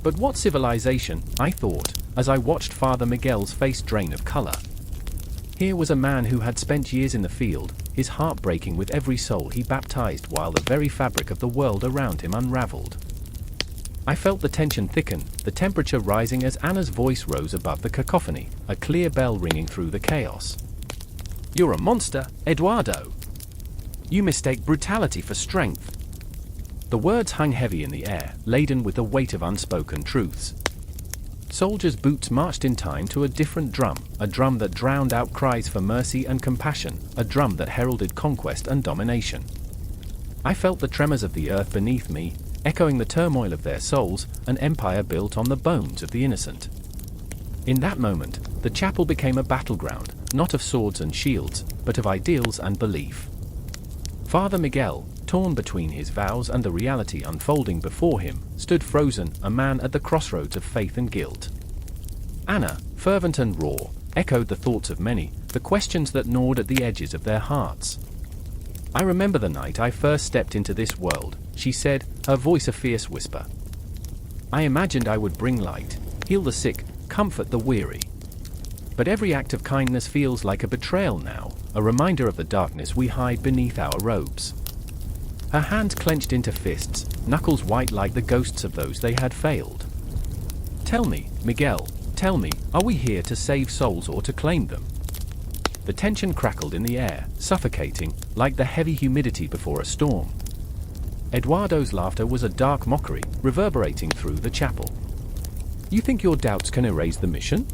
But what civilization, I thought, as I watched Father Miguel's face drain of color. Here was a man who had spent years in the field, his heart breaking with every soul he baptized while the very fabric of the world around him unraveled. I felt the tension thicken, the temperature rising as Anna's voice rose above the cacophony, a clear bell ringing through the chaos. "You're a monster, Eduardo. You mistake brutality for strength." The words hung heavy in the air, laden with the weight of unspoken truths. Soldiers' boots marched in time to a different drum, a drum that drowned out cries for mercy and compassion, a drum that heralded conquest and domination. I felt the tremors of the earth beneath me, echoing the turmoil of their souls, an empire built on the bones of the innocent. In that moment, the chapel became a battleground, not of swords and shields, but of ideals and belief. Father Miguel, torn between his vows and the reality unfolding before him, stood frozen, a man at the crossroads of faith and guilt. Anna, fervent and raw, echoed the thoughts of many, the questions that gnawed at the edges of their hearts. "I remember the night I first stepped into this world," she said, her voice a fierce whisper. "I imagined I would bring light, heal the sick, comfort the weary. But every act of kindness feels like a betrayal now, a reminder of the darkness we hide beneath our robes. Her hands clenched into fists, knuckles white like the ghosts of those they had failed. Tell me, Miguel, tell me, are we here to save souls or to claim them? The tension crackled in the air, suffocating, like the heavy humidity before a storm. Eduardo's laughter was a dark mockery, reverberating through the chapel. You think your doubts can erase the mission?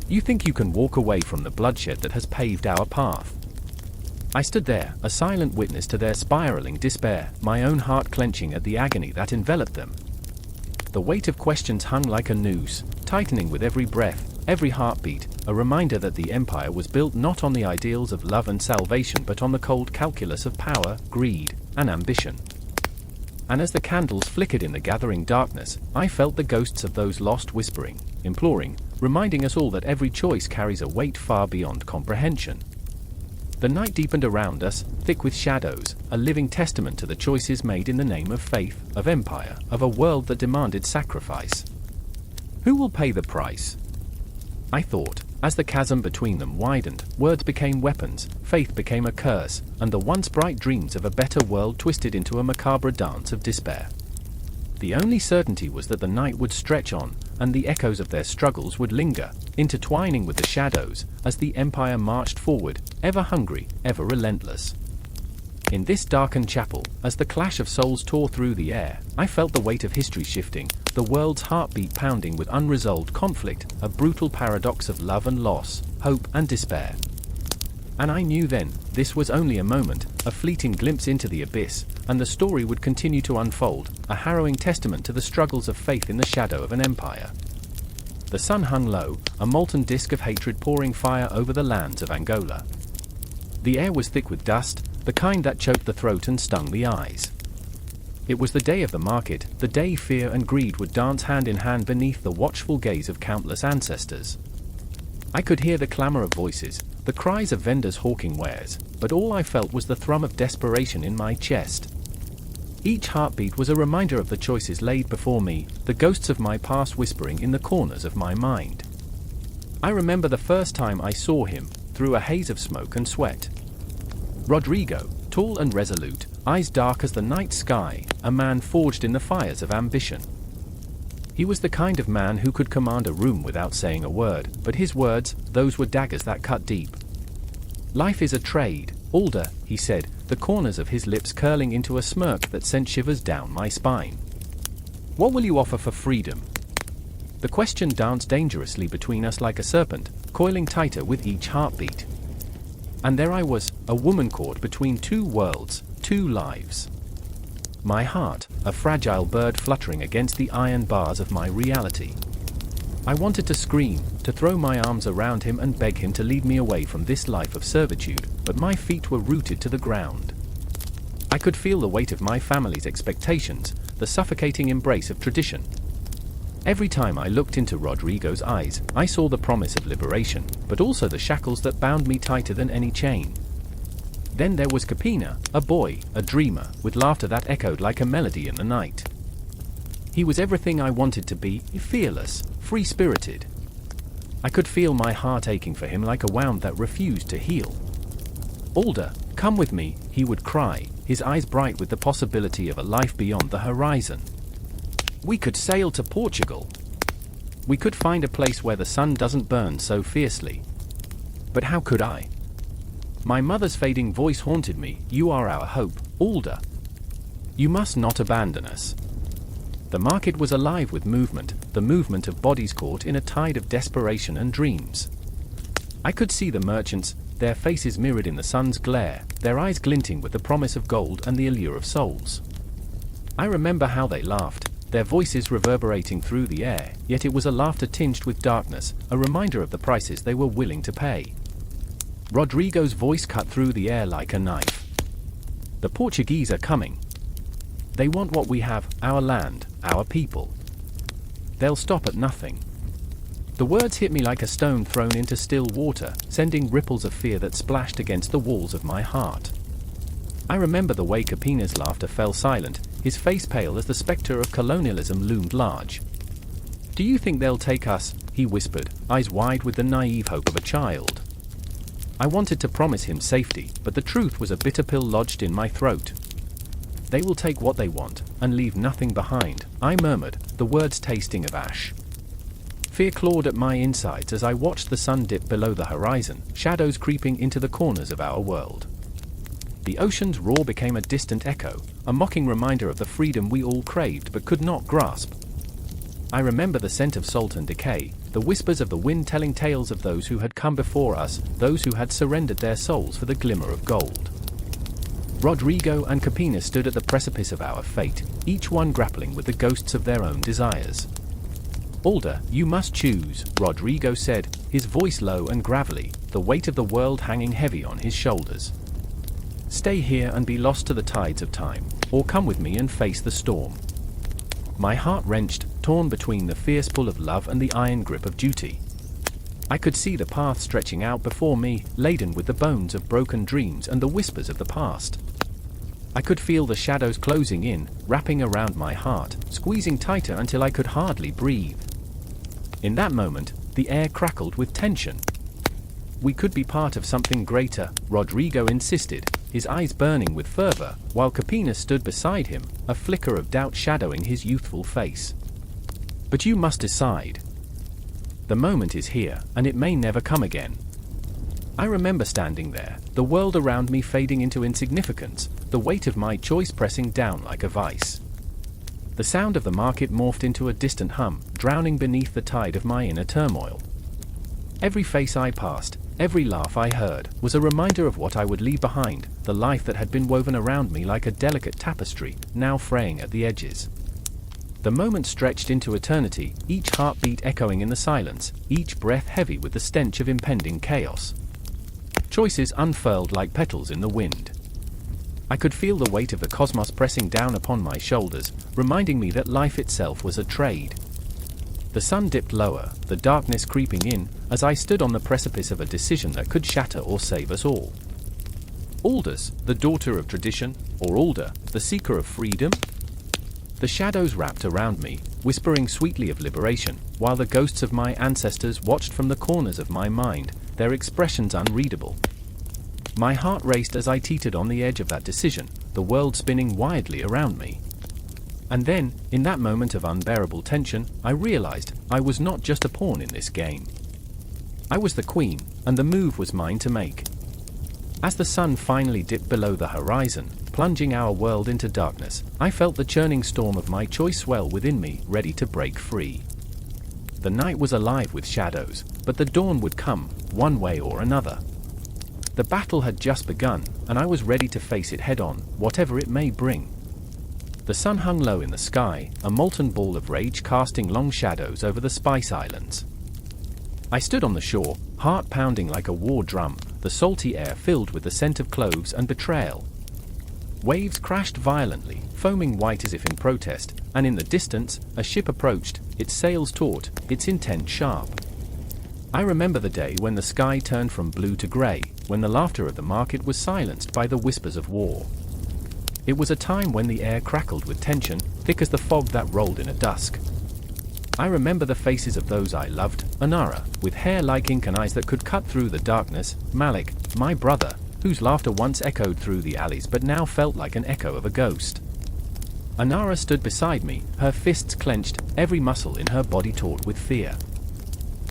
You think you can walk away from the bloodshed that has paved our path? I stood there, a silent witness to their spiraling despair, my own heart clenching at the agony that enveloped them. The weight of questions hung like a noose, tightening with every breath, every heartbeat, a reminder that the Empire was built not on the ideals of love and salvation but on the cold calculus of power, greed, and ambition. And as the candles flickered in the gathering darkness, I felt the ghosts of those lost whispering, imploring, reminding us all that every choice carries a weight far beyond comprehension. The night deepened around us, thick with shadows, a living testament to the choices made in the name of faith, of empire, of a world that demanded sacrifice. Who will pay the price? I thought. As the chasm between them widened, words became weapons, faith became a curse, and the once bright dreams of a better world twisted into a macabre dance of despair. The only certainty was that the night would stretch on, and the echoes of their struggles would linger, intertwining with the shadows, as the Empire marched forward, ever hungry, ever relentless. In this darkened chapel, as the clash of souls tore through the air, I felt the weight of history shifting, the world's heartbeat pounding with unresolved conflict, a brutal paradox of love and loss, hope and despair. And I knew then, this was only a moment, a fleeting glimpse into the abyss, and the story would continue to unfold, a harrowing testament to the struggles of faith in the shadow of an empire. The sun hung low, a molten disk of hatred pouring fire over the lands of Angola. The air was thick with dust, the kind that choked the throat and stung the eyes. It was the day of the market, the day fear and greed would dance hand in hand beneath the watchful gaze of countless ancestors. I could hear the clamor of voices, the cries of vendors hawking wares, but all I felt was the thrum of desperation in my chest. Each heartbeat was a reminder of the choices laid before me, the ghosts of my past whispering in the corners of my mind. I remember the first time I saw him, through a haze of smoke and sweat. Rodrigo, tall and resolute, eyes dark as the night sky, a man forged in the fires of ambition. He was the kind of man who could command a room without saying a word, but his words, those were daggers that cut deep. Life is a trade, Alder, he said, the corners of his lips curling into a smirk that sent shivers down my spine. What will you offer for freedom? The question danced dangerously between us like a serpent, coiling tighter with each heartbeat. And there I was, a woman caught between two worlds, two lives. My heart, a fragile bird fluttering against the iron bars of my reality. I wanted to scream, to throw my arms around him and beg him to lead me away from this life of servitude, but my feet were rooted to the ground. I could feel the weight of my family's expectations, the suffocating embrace of tradition. Every time I looked into Rodrigo's eyes, I saw the promise of liberation, but also the shackles that bound me tighter than any chain. Then there was Capina, a boy, a dreamer, with laughter that echoed like a melody in the night. He was everything I wanted to be, fearless, free-spirited. I could feel my heart aching for him like a wound that refused to heal. Alder, come with me, he would cry, his eyes bright with the possibility of a life beyond the horizon. We could sail to Portugal. We could find a place where the sun doesn't burn so fiercely. But how could I? My mother's fading voice haunted me, you are our hope, Alder. You must not abandon us. The market was alive with movement, the movement of bodies caught in a tide of desperation and dreams. I could see the merchants, their faces mirrored in the sun's glare, their eyes glinting with the promise of gold and the allure of souls. I remember how they laughed, their voices reverberating through the air, yet it was a laughter tinged with darkness, a reminder of the prices they were willing to pay. Rodrigo's voice cut through the air like a knife. The Portuguese are coming. They want what we have, our land, our people. They'll stop at nothing. The words hit me like a stone thrown into still water, sending ripples of fear that splashed against the walls of my heart. I remember the way Capina's laughter fell silent, his face pale as the spectre of colonialism loomed large. "Do you think they'll take us?" he whispered, eyes wide with the naive hope of a child. I wanted to promise him safety, but the truth was a bitter pill lodged in my throat. "They will take what they want, and leave nothing behind," I murmured, the words tasting of ash. Fear clawed at my insides as I watched the sun dip below the horizon, shadows creeping into the corners of our world. The ocean's roar became a distant echo, a mocking reminder of the freedom we all craved but could not grasp. I remember the scent of salt and decay, the whispers of the wind telling tales of those who had come before us, those who had surrendered their souls for the glimmer of gold. Rodrigo and Capina stood at the precipice of our fate, each one grappling with the ghosts of their own desires. "Alder, you must choose," Rodrigo said, his voice low and gravelly, the weight of the world hanging heavy on his shoulders. "Stay here and be lost to the tides of time, or come with me and face the storm." My heart wrenched, torn between the fierce pull of love and the iron grip of duty. I could see the path stretching out before me, laden with the bones of broken dreams and the whispers of the past. I could feel the shadows closing in, wrapping around my heart, squeezing tighter until I could hardly breathe. In that moment, the air crackled with tension. "We could be part of something greater," Rodrigo insisted, his eyes burning with fervor, while Capina stood beside him, a flicker of doubt shadowing his youthful face. "But you must decide. The moment is here, and it may never come again." I remember standing there, the world around me fading into insignificance, the weight of my choice pressing down like a vice. The sound of the market morphed into a distant hum, drowning beneath the tide of my inner turmoil. Every face I passed, every laugh I heard, was a reminder of what I would leave behind, the life that had been woven around me like a delicate tapestry, now fraying at the edges. The moment stretched into eternity, each heartbeat echoing in the silence, each breath heavy with the stench of impending chaos. Choices unfurled like petals in the wind. I could feel the weight of the cosmos pressing down upon my shoulders, reminding me that life itself was a trade. The sun dipped lower, the darkness creeping in, as I stood on the precipice of a decision that could shatter or save us all. Aldous, the daughter of tradition, or Alder, the seeker of freedom? The shadows wrapped around me, whispering sweetly of liberation, while the ghosts of my ancestors watched from the corners of my mind, their expressions unreadable. My heart raced as I teetered on the edge of that decision, the world spinning wildly around me. And then, in that moment of unbearable tension, I realized I was not just a pawn in this game. I was the queen, and the move was mine to make. As the sun finally dipped below the horizon, plunging our world into darkness, I felt the churning storm of my choice swell within me, ready to break free. The night was alive with shadows, but the dawn would come, one way or another. The battle had just begun, and I was ready to face it head-on, whatever it may bring. The sun hung low in the sky, a molten ball of rage casting long shadows over the Spice Islands. I stood on the shore, heart pounding like a war drum, the salty air filled with the scent of cloves and betrayal. Waves crashed violently, foaming white as if in protest, and in the distance, a ship approached, its sails taut, its intent sharp. I remember the day when the sky turned from blue to grey, when the laughter of the market was silenced by the whispers of war. It was a time when the air crackled with tension, thick as the fog that rolled in a dusk. I remember the faces of those I loved, Anara, with hair like ink and eyes that could cut through the darkness, Malik, my brother, whose laughter once echoed through the alleys but now felt like an echo of a ghost. Anara stood beside me, her fists clenched, every muscle in her body taut with fear.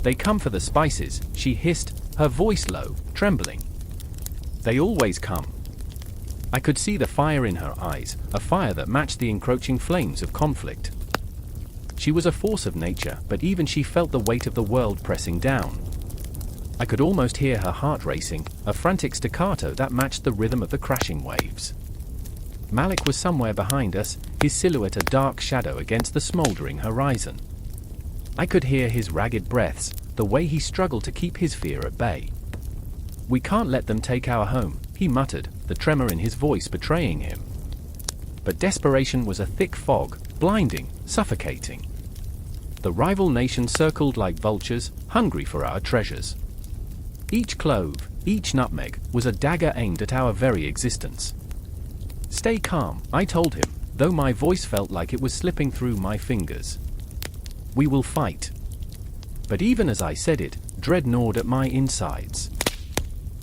"They come for the spices," she hissed, her voice low, trembling. "They always come." I could see the fire in her eyes, a fire that matched the encroaching flames of conflict. She was a force of nature, but even she felt the weight of the world pressing down. I could almost hear her heart racing, a frantic staccato that matched the rhythm of the crashing waves. Malik was somewhere behind us, his silhouette a dark shadow against the smoldering horizon. I could hear his ragged breaths, the way he struggled to keep his fear at bay. "We can't let them take our home," he muttered, the tremor in his voice betraying him. But desperation was a thick fog, blinding, suffocating. The rival nations circled like vultures, hungry for our treasures. Each clove, each nutmeg, was a dagger aimed at our very existence. "Stay calm," I told him, though my voice felt like it was slipping through my fingers. "We will fight." But even as I said it, dread gnawed at my insides.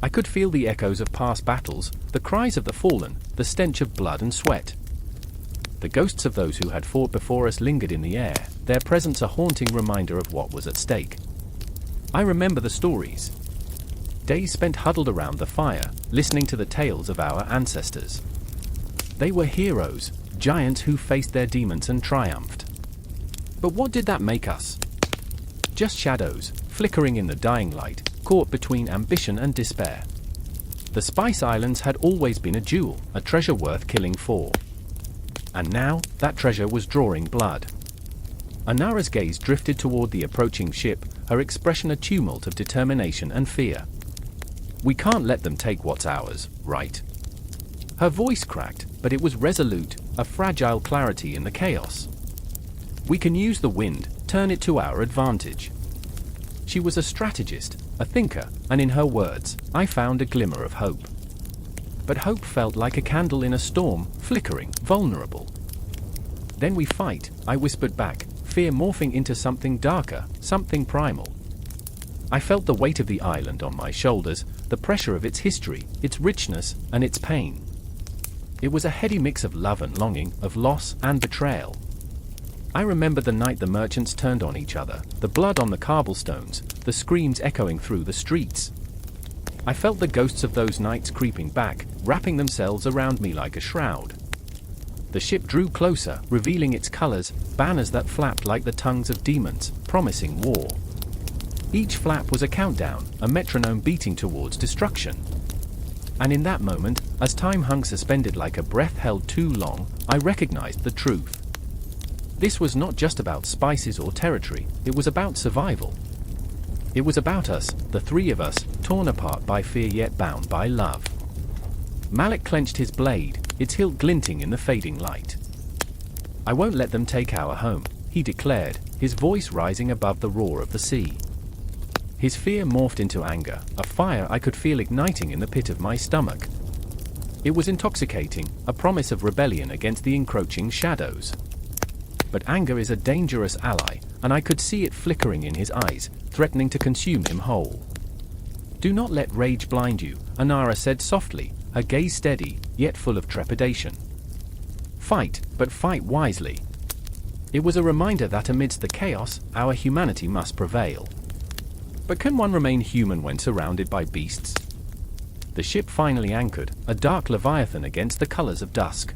I could feel the echoes of past battles, the cries of the fallen, the stench of blood and sweat. The ghosts of those who had fought before us lingered in the air, their presence a haunting reminder of what was at stake. I remember the stories. Days spent huddled around the fire, listening to the tales of our ancestors. They were heroes, giants who faced their demons and triumphed. But what did that make us? Just shadows, flickering in the dying light, caught between ambition and despair. The Spice Islands had always been a jewel, a treasure worth killing for. And now, that treasure was drawing blood. Anara's gaze drifted toward the approaching ship, her expression a tumult of determination and fear. "We can't let them take what's ours, right?" Her voice cracked, but it was resolute, a fragile clarity in the chaos. "We can use the wind, turn it to our advantage." She was a strategist, a thinker, and in her words, I found a glimmer of hope. But hope felt like a candle in a storm, flickering, vulnerable. "Then we fight," I whispered back, fear morphing into something darker, something primal. I felt the weight of the island on my shoulders, the pressure of its history, its richness, and its pain. It was a heady mix of love and longing, of loss and betrayal. I remember the night the merchants turned on each other, the blood on the cobblestones, the screams echoing through the streets. I felt the ghosts of those nights creeping back, wrapping themselves around me like a shroud. The ship drew closer, revealing its colors, banners that flapped like the tongues of demons, promising war. Each flap was a countdown, a metronome beating towards destruction. And in that moment, as time hung suspended like a breath held too long, I recognized the truth. This was not just about spices or territory, it was about survival. It was about us, the three of us, torn apart by fear yet bound by love. Malik clenched his blade, its hilt glinting in the fading light. "I won't let them take our home," he declared, his voice rising above the roar of the sea. His fear morphed into anger, a fire I could feel igniting in the pit of my stomach. It was intoxicating, a promise of rebellion against the encroaching shadows. But anger is a dangerous ally, and I could see it flickering in his eyes, threatening to consume him whole. "Do not let rage blind you," Anara said softly, her gaze steady, yet full of trepidation. "Fight, but fight wisely." It was a reminder that amidst the chaos, our humanity must prevail. But can one remain human when surrounded by beasts? The ship finally anchored, a dark leviathan against the colors of dusk.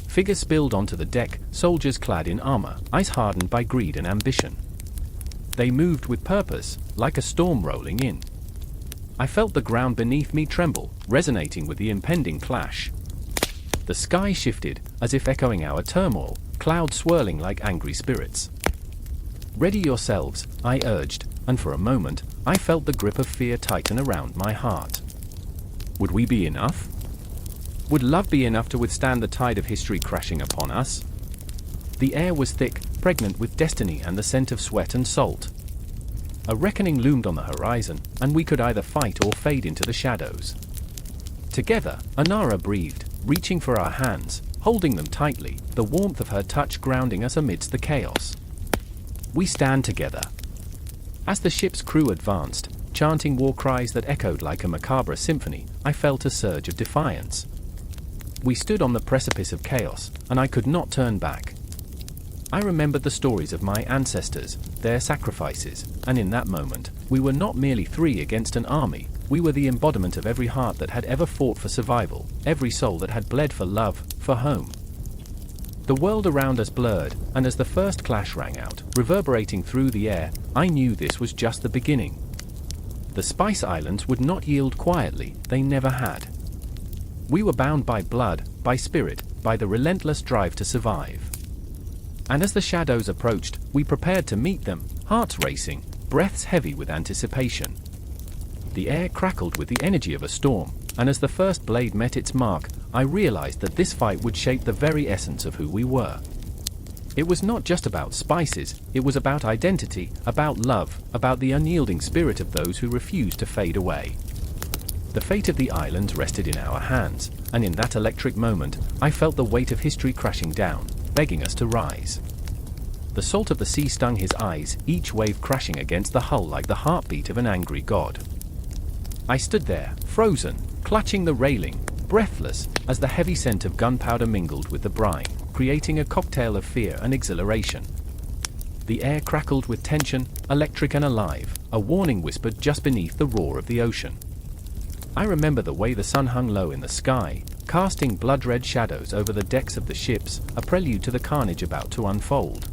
Figures spilled onto the deck, soldiers clad in armor, eyes hardened by greed and ambition. They moved with purpose, like a storm rolling in. I felt the ground beneath me tremble, resonating with the impending clash. The sky shifted, as if echoing our turmoil, clouds swirling like angry spirits. "Ready yourselves," I urged, and for a moment, I felt the grip of fear tighten around my heart. Would we be enough? Would love be enough to withstand the tide of history crashing upon us? The air was thick, pregnant with destiny and the scent of sweat and salt. A reckoning loomed on the horizon, and we could either fight or fade into the shadows. Together, Anara breathed, reaching for our hands, holding them tightly, the warmth of her touch grounding us amidst the chaos. "We stand together." As the ship's crew advanced, chanting war cries that echoed like a macabre symphony, I felt a surge of defiance. We stood on the precipice of chaos, and I could not turn back. I remembered the stories of my ancestors, their sacrifices, and in that moment, we were not merely three against an army, we were the embodiment of every heart that had ever fought for survival, every soul that had bled for love, for home. The world around us blurred, and as the first clash rang out, reverberating through the air, I knew this was just the beginning. The Spice Islands would not yield quietly, they never had. We were bound by blood, by spirit, by the relentless drive to survive. And as the shadows approached, we prepared to meet them, hearts racing, breaths heavy with anticipation. The air crackled with the energy of a storm, and as the first blade met its mark, I realized that this fight would shape the very essence of who we were. It was not just about spices, it was about identity, about love, about the unyielding spirit of those who refused to fade away. The fate of the islands rested in our hands, and in that electric moment, I felt the weight of history crashing down, begging us to rise. The The salt of the sea stung his eyes, each wave crashing against the hull like the heartbeat of an angry god. I stood there, frozen, clutching the railing, breathless, as the heavy scent of gunpowder mingled with the brine, creating a cocktail of fear and exhilaration. The air crackled with tension, electric and alive, a warning whispered just beneath the roar of the ocean. I remember the way the sun hung low in the sky, casting blood-red shadows over the decks of the ships, a prelude to the carnage about to unfold.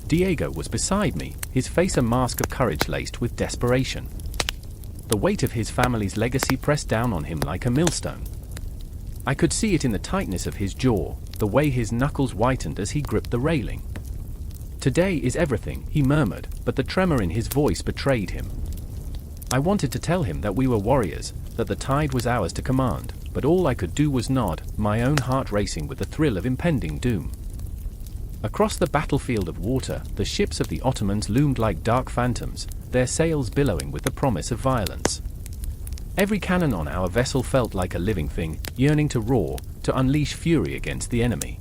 Diego was beside me, his face a mask of courage laced with desperation. The weight of his family's legacy pressed down on him like a millstone. I could see it in the tightness of his jaw, the way his knuckles whitened as he gripped the railing. "Today is everything," he murmured, but the tremor in his voice betrayed him. I wanted to tell him that we were warriors, that the tide was ours to command, but all I could do was nod, my own heart racing with the thrill of impending doom. Across the battlefield of water, the ships of the Ottomans loomed like dark phantoms, their sails billowing with the promise of violence. Every cannon on our vessel felt like a living thing, yearning to roar, to unleash fury against the enemy.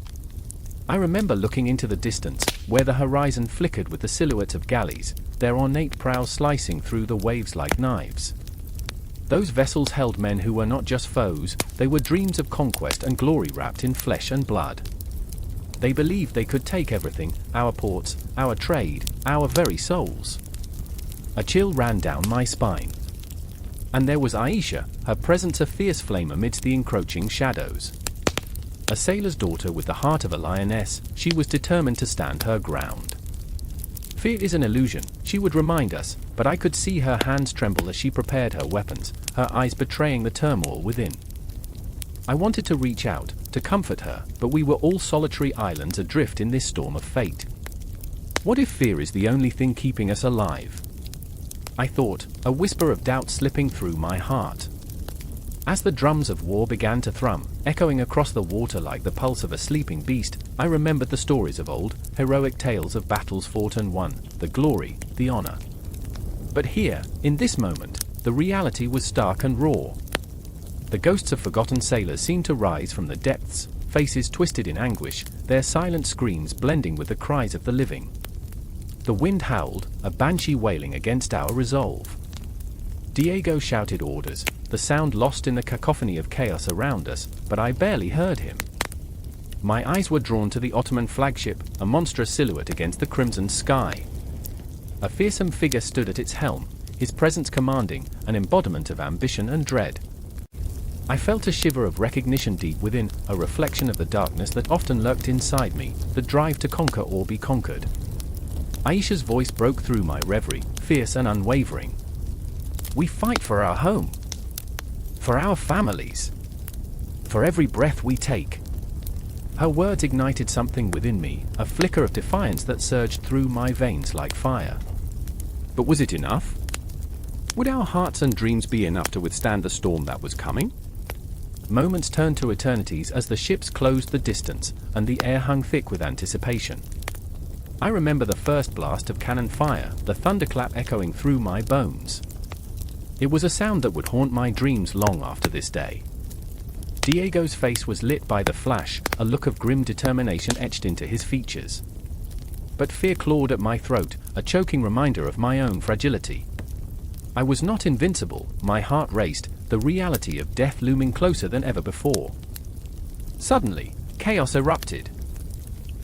I remember looking into the distance, where the horizon flickered with the silhouettes of galleys, their ornate prows slicing through the waves like knives. Those vessels held men who were not just foes, they were dreams of conquest and glory wrapped in flesh and blood. They believed they could take everything, our ports, our trade, our very souls. A chill ran down my spine. And there was Aisha, her presence a fierce flame amidst the encroaching shadows. A sailor's daughter with the heart of a lioness, she was determined to stand her ground. Fear is an illusion, she would remind us, but I could see her hands tremble as she prepared her weapons, her eyes betraying the turmoil within. I wanted to reach out, to comfort her, but we were all solitary islands adrift in this storm of fate. What if fear is the only thing keeping us alive? I thought, a whisper of doubt slipping through my heart. As the drums of war began to thrum, echoing across the water like the pulse of a sleeping beast, I remembered the stories of old, heroic tales of battles fought and won, the glory, the honor. But here, in this moment, the reality was stark and raw. The ghosts of forgotten sailors seemed to rise from the depths, faces twisted in anguish, their silent screams blending with the cries of the living. The wind howled, a banshee wailing against our resolve. Diego shouted orders, the sound lost in the cacophony of chaos around us, but I barely heard him. My eyes were drawn to the Ottoman flagship, a monstrous silhouette against the crimson sky. A fearsome figure stood at its helm, his presence commanding, an embodiment of ambition and dread. I felt a shiver of recognition deep within, a reflection of the darkness that often lurked inside me, the drive to conquer or be conquered. Aisha's voice broke through my reverie, fierce and unwavering. "We fight for our home. For our families. For every breath we take." Her words ignited something within me, a flicker of defiance that surged through my veins like fire. But was it enough? Would our hearts and dreams be enough to withstand the storm that was coming? Moments turned to eternities as the ships closed the distance, and the air hung thick with anticipation. I remember the first blast of cannon fire, the thunderclap echoing through my bones. It was a sound that would haunt my dreams long after this day. Diego's face was lit by the flash, a look of grim determination etched into his features. But fear clawed at my throat, a choking reminder of my own fragility. I was not invincible, my heart raced, the reality of death looming closer than ever before. Suddenly, chaos erupted.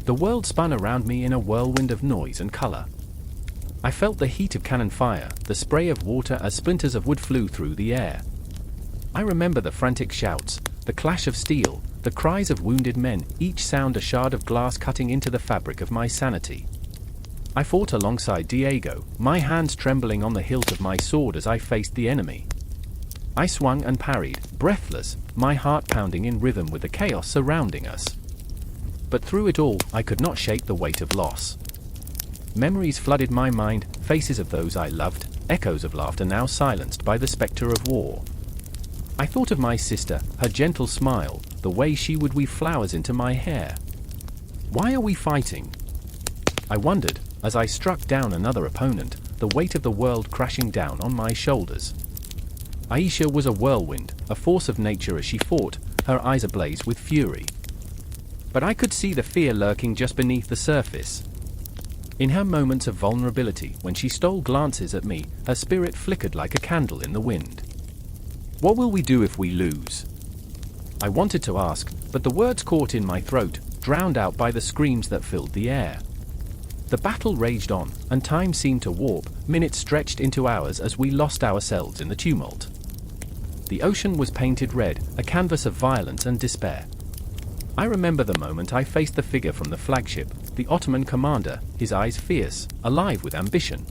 The world spun around me in a whirlwind of noise and color. I felt the heat of cannon fire, the spray of water as splinters of wood flew through the air. I remember the frantic shouts, the clash of steel, the cries of wounded men, each sound a shard of glass cutting into the fabric of my sanity. I fought alongside Diego, my hands trembling on the hilt of my sword as I faced the enemy. I swung and parried, breathless, my heart pounding in rhythm with the chaos surrounding us. But through it all, I could not shake the weight of loss. Memories flooded my mind, faces of those I loved, echoes of laughter now silenced by the specter of war. I thought of my sister, her gentle smile, the way she would weave flowers into my hair. Why are we fighting? I wondered, as I struck down another opponent, the weight of the world crashing down on my shoulders. Aisha was a whirlwind, a force of nature as she fought, her eyes ablaze with fury. But I could see the fear lurking just beneath the surface. In her moments of vulnerability, when she stole glances at me, her spirit flickered like a candle in the wind. "What will we do if we lose?" I wanted to ask, but the words caught in my throat, drowned out by the screams that filled the air. The battle raged on, and time seemed to warp, minutes stretched into hours as we lost ourselves in the tumult. The ocean was painted red, a canvas of violence and despair. I remember the moment I faced the figure from the flagship, the Ottoman commander, his eyes fierce, alive with ambition.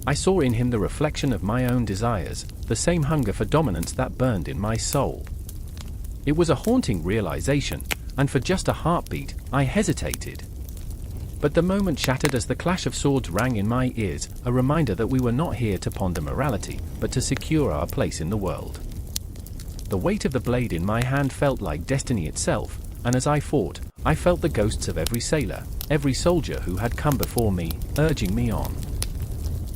I saw in him the reflection of my own desires, the same hunger for dominance that burned in my soul. It was a haunting realization, and for just a heartbeat, I hesitated. But the moment shattered as the clash of swords rang in my ears, a reminder that we were not here to ponder morality, but to secure our place in the world. The weight of the blade in my hand felt like destiny itself, and as I fought, I felt the ghosts of every sailor, every soldier who had come before me, urging me on.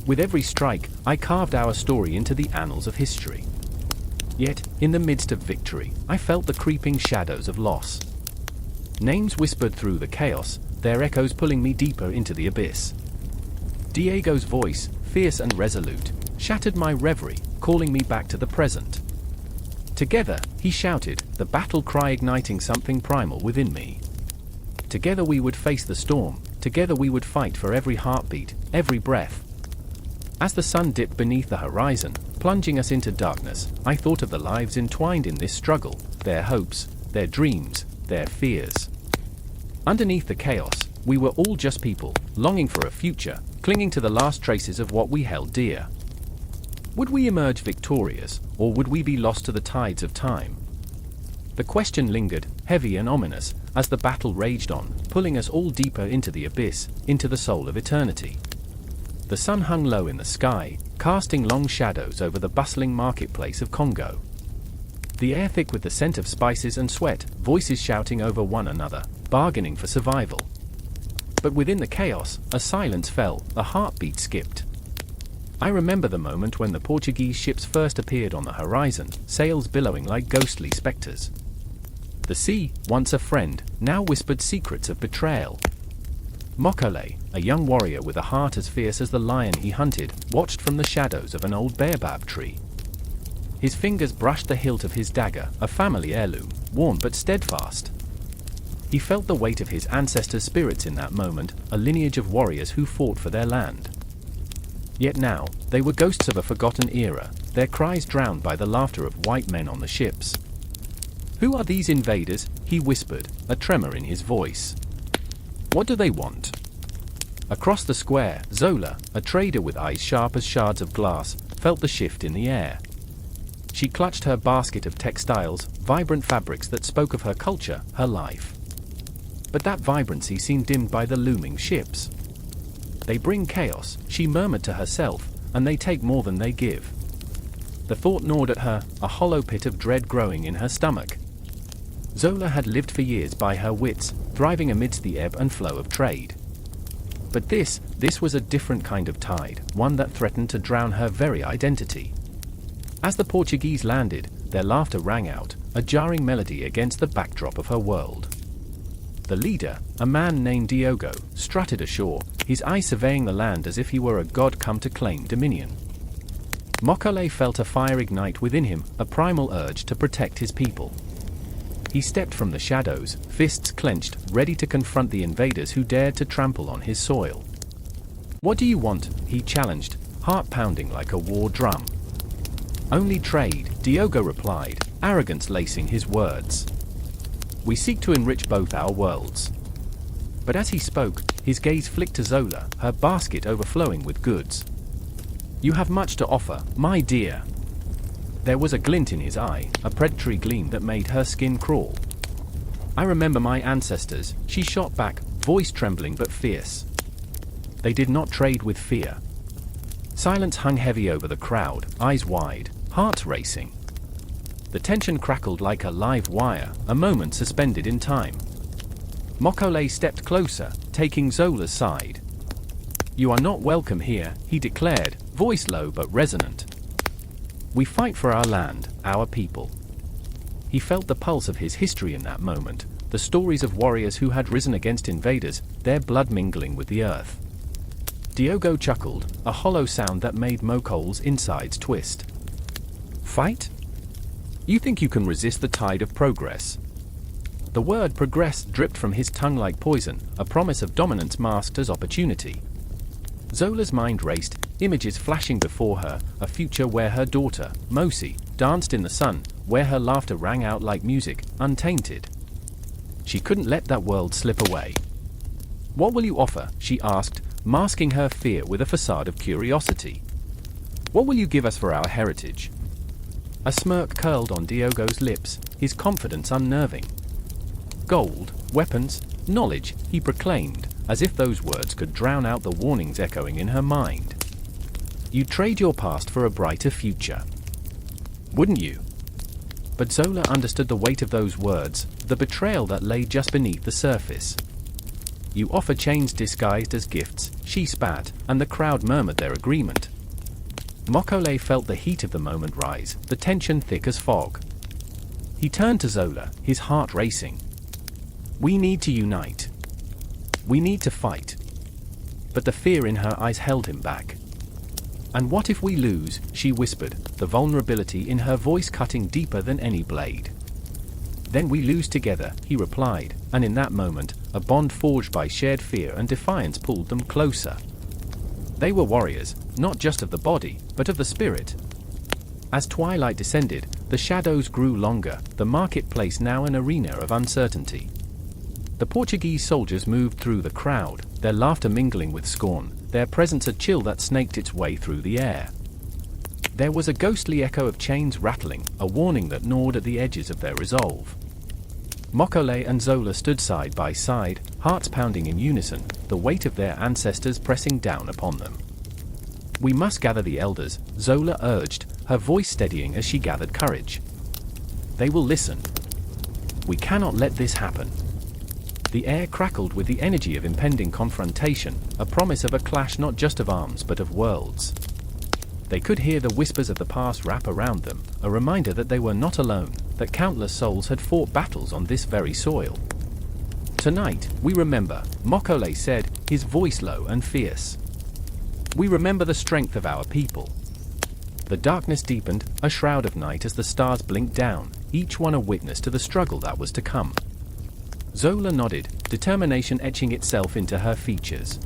With every strike, I carved our story into the annals of history. Yet, in the midst of victory, I felt the creeping shadows of loss. Names whispered through the chaos, their echoes pulling me deeper into the abyss. Diego's voice, fierce and resolute, shattered my reverie, calling me back to the present. Together, he shouted, the battle cry igniting something primal within me. Together we would face the storm, together we would fight for every heartbeat, every breath. As the sun dipped beneath the horizon, plunging us into darkness, I thought of the lives entwined in this struggle, their hopes, their dreams, their fears. Underneath the chaos, we were all just people, longing for a future, clinging to the last traces of what we held dear. Would we emerge victorious, or would we be lost to the tides of time? The question lingered, heavy and ominous, as the battle raged on, pulling us all deeper into the abyss, into the soul of eternity. The sun hung low in the sky, casting long shadows over the bustling marketplace of Congo. The air thick with the scent of spices and sweat, voices shouting over one another, bargaining for survival. But within the chaos, a silence fell, a heartbeat skipped. I remember the moment when the Portuguese ships first appeared on the horizon, sails billowing like ghostly specters. The sea, once a friend, now whispered secrets of betrayal. Mokole, a young warrior with a heart as fierce as the lion he hunted, watched from the shadows of an old baobab tree. His fingers brushed the hilt of his dagger, a family heirloom, worn but steadfast. He felt the weight of his ancestors' spirits in that moment, a lineage of warriors who fought for their land. Yet now, they were ghosts of a forgotten era, their cries drowned by the laughter of white men on the ships. "Who are these invaders?" he whispered, a tremor in his voice. "What do they want?" Across the square, Zola, a trader with eyes sharp as shards of glass, felt the shift in the air. She clutched her basket of textiles, vibrant fabrics that spoke of her culture, her life. But that vibrancy seemed dimmed by the looming ships. "They bring chaos," she murmured to herself, "and they take more than they give." The thought gnawed at her, a hollow pit of dread growing in her stomach. Zola had lived for years by her wits, thriving amidst the ebb and flow of trade. But this was a different kind of tide, one that threatened to drown her very identity. As the Portuguese landed, their laughter rang out, a jarring melody against the backdrop of her world. The leader, a man named Diogo, strutted ashore, his eyes surveying the land as if he were a god come to claim dominion. Mokole felt a fire ignite within him, a primal urge to protect his people. He stepped from the shadows, fists clenched, ready to confront the invaders who dared to trample on his soil. "What do you want?" he challenged, heart pounding like a war drum. "Only trade," Diogo replied, arrogance lacing his words. "We seek to enrich both our worlds." But as he spoke, his gaze flicked to Zola, her basket overflowing with goods. "You have much to offer, my dear." There was a glint in his eye, a predatory gleam that made her skin crawl. "I remember my ancestors," she shot back, voice trembling but fierce. They did not trade with fear. Silence hung heavy over the crowd, eyes wide, hearts racing. The tension crackled like a live wire, a moment suspended in time. Mokole stepped closer, taking Zola's side. "You are not welcome here," he declared, voice low but resonant. "We fight for our land, our people." He felt the pulse of his history in that moment, the stories of warriors who had risen against invaders, their blood mingling with the earth. Diogo chuckled, a hollow sound that made Mokol's insides twist. Fight? You think you can resist the tide of progress? The word progress dripped from his tongue like poison, a promise of dominance masked as opportunity. Zola's mind raced, images flashing before her, a future where her daughter, Mosi, danced in the sun, where her laughter rang out like music, untainted. She couldn't let that world slip away. What will you offer? She asked, masking her fear with a facade of curiosity. What will you give us for our heritage? A smirk curled on Diogo's lips, his confidence unnerving. Gold, weapons, knowledge, he proclaimed, as if those words could drown out the warnings echoing in her mind. You trade your past for a brighter future. Wouldn't you? But Zola understood the weight of those words, the betrayal that lay just beneath the surface. You offer chains disguised as gifts, she spat, and the crowd murmured their agreement. Mokole felt the heat of the moment rise, the tension thick as fog. He turned to Zola, his heart racing. We need to unite. We need to fight. But the fear in her eyes held him back. And what if we lose? She whispered, the vulnerability in her voice cutting deeper than any blade. Then we lose together, he replied, and in that moment, a bond forged by shared fear and defiance pulled them closer. They were warriors, not just of the body, but of the spirit. As twilight descended, the shadows grew longer, the marketplace now an arena of uncertainty. The Portuguese soldiers moved through the crowd, their laughter mingling with scorn, their presence a chill that snaked its way through the air. There was a ghostly echo of chains rattling, a warning that gnawed at the edges of their resolve. Mokole and Zola stood side by side, hearts pounding in unison, the weight of their ancestors pressing down upon them. We must gather the elders, Zola urged, her voice steadying as she gathered courage. They will listen. We cannot let this happen. The air crackled with the energy of impending confrontation, a promise of a clash not just of arms but of worlds. They could hear the whispers of the past wrap around them, a reminder that they were not alone, that countless souls had fought battles on this very soil. Tonight, we remember, Mokole said, his voice low and fierce. We remember the strength of our people. The darkness deepened, a shroud of night as the stars blinked down, each one a witness to the struggle that was to come. Zola nodded, determination etching itself into her features.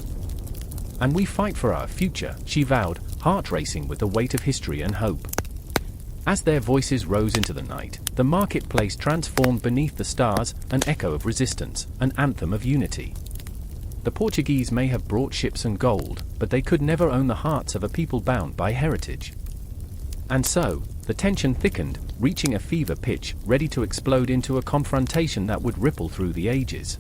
And we fight for our future, she vowed, heart racing with the weight of history and hope. As their voices rose into the night, the marketplace transformed beneath the stars, an echo of resistance, an anthem of unity. The Portuguese may have brought ships and gold, but they could never own the hearts of a people bound by heritage. And so, the tension thickened, reaching a fever pitch, ready to explode into a confrontation that would ripple through the ages.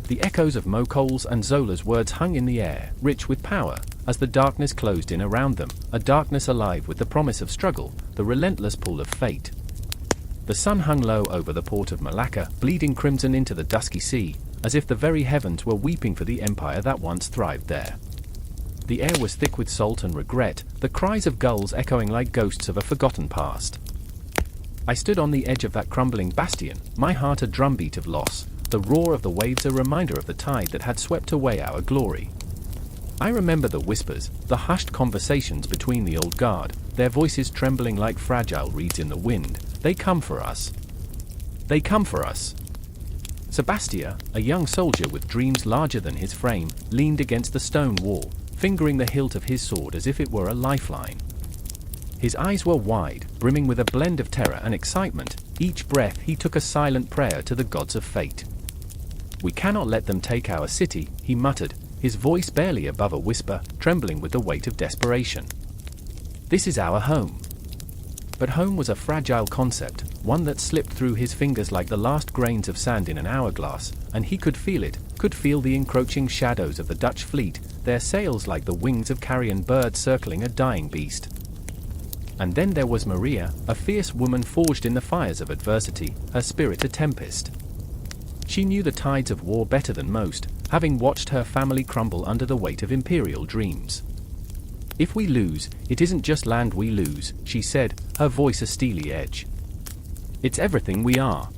The echoes of Mokole's and Zola's words hung in the air, rich with power, as the darkness closed in around them, a darkness alive with the promise of struggle, the relentless pull of fate. The sun hung low over the port of Malacca, bleeding crimson into the dusky sea, as if the very heavens were weeping for the empire that once thrived there. The air was thick with salt and regret, the cries of gulls echoing like ghosts of a forgotten past. I stood on the edge of that crumbling bastion, my heart a drumbeat of loss, the roar of the waves a reminder of the tide that had swept away our glory. I remember the whispers, the hushed conversations between the old guard, their voices trembling like fragile reeds in the wind. They come for us. They come for us. Sebastia, a young soldier with dreams larger than his frame, leaned against the stone wall, fingering the hilt of his sword as if it were a lifeline. His eyes were wide, brimming with a blend of terror and excitement. Each breath he took a silent prayer to the gods of fate. We cannot let them take our city, he muttered, his voice barely above a whisper, trembling with the weight of desperation. This is our home. But home was a fragile concept, one that slipped through his fingers like the last grains of sand in an hourglass, and he could feel it, could feel the encroaching shadows of the Dutch fleet, their sails like the wings of carrion birds circling a dying beast. And then there was Maria, a fierce woman forged in the fires of adversity, her spirit a tempest. She knew the tides of war better than most, having watched her family crumble under the weight of imperial dreams. If we lose, it isn't just land we lose, she said, her voice a steely edge. It's everything we are.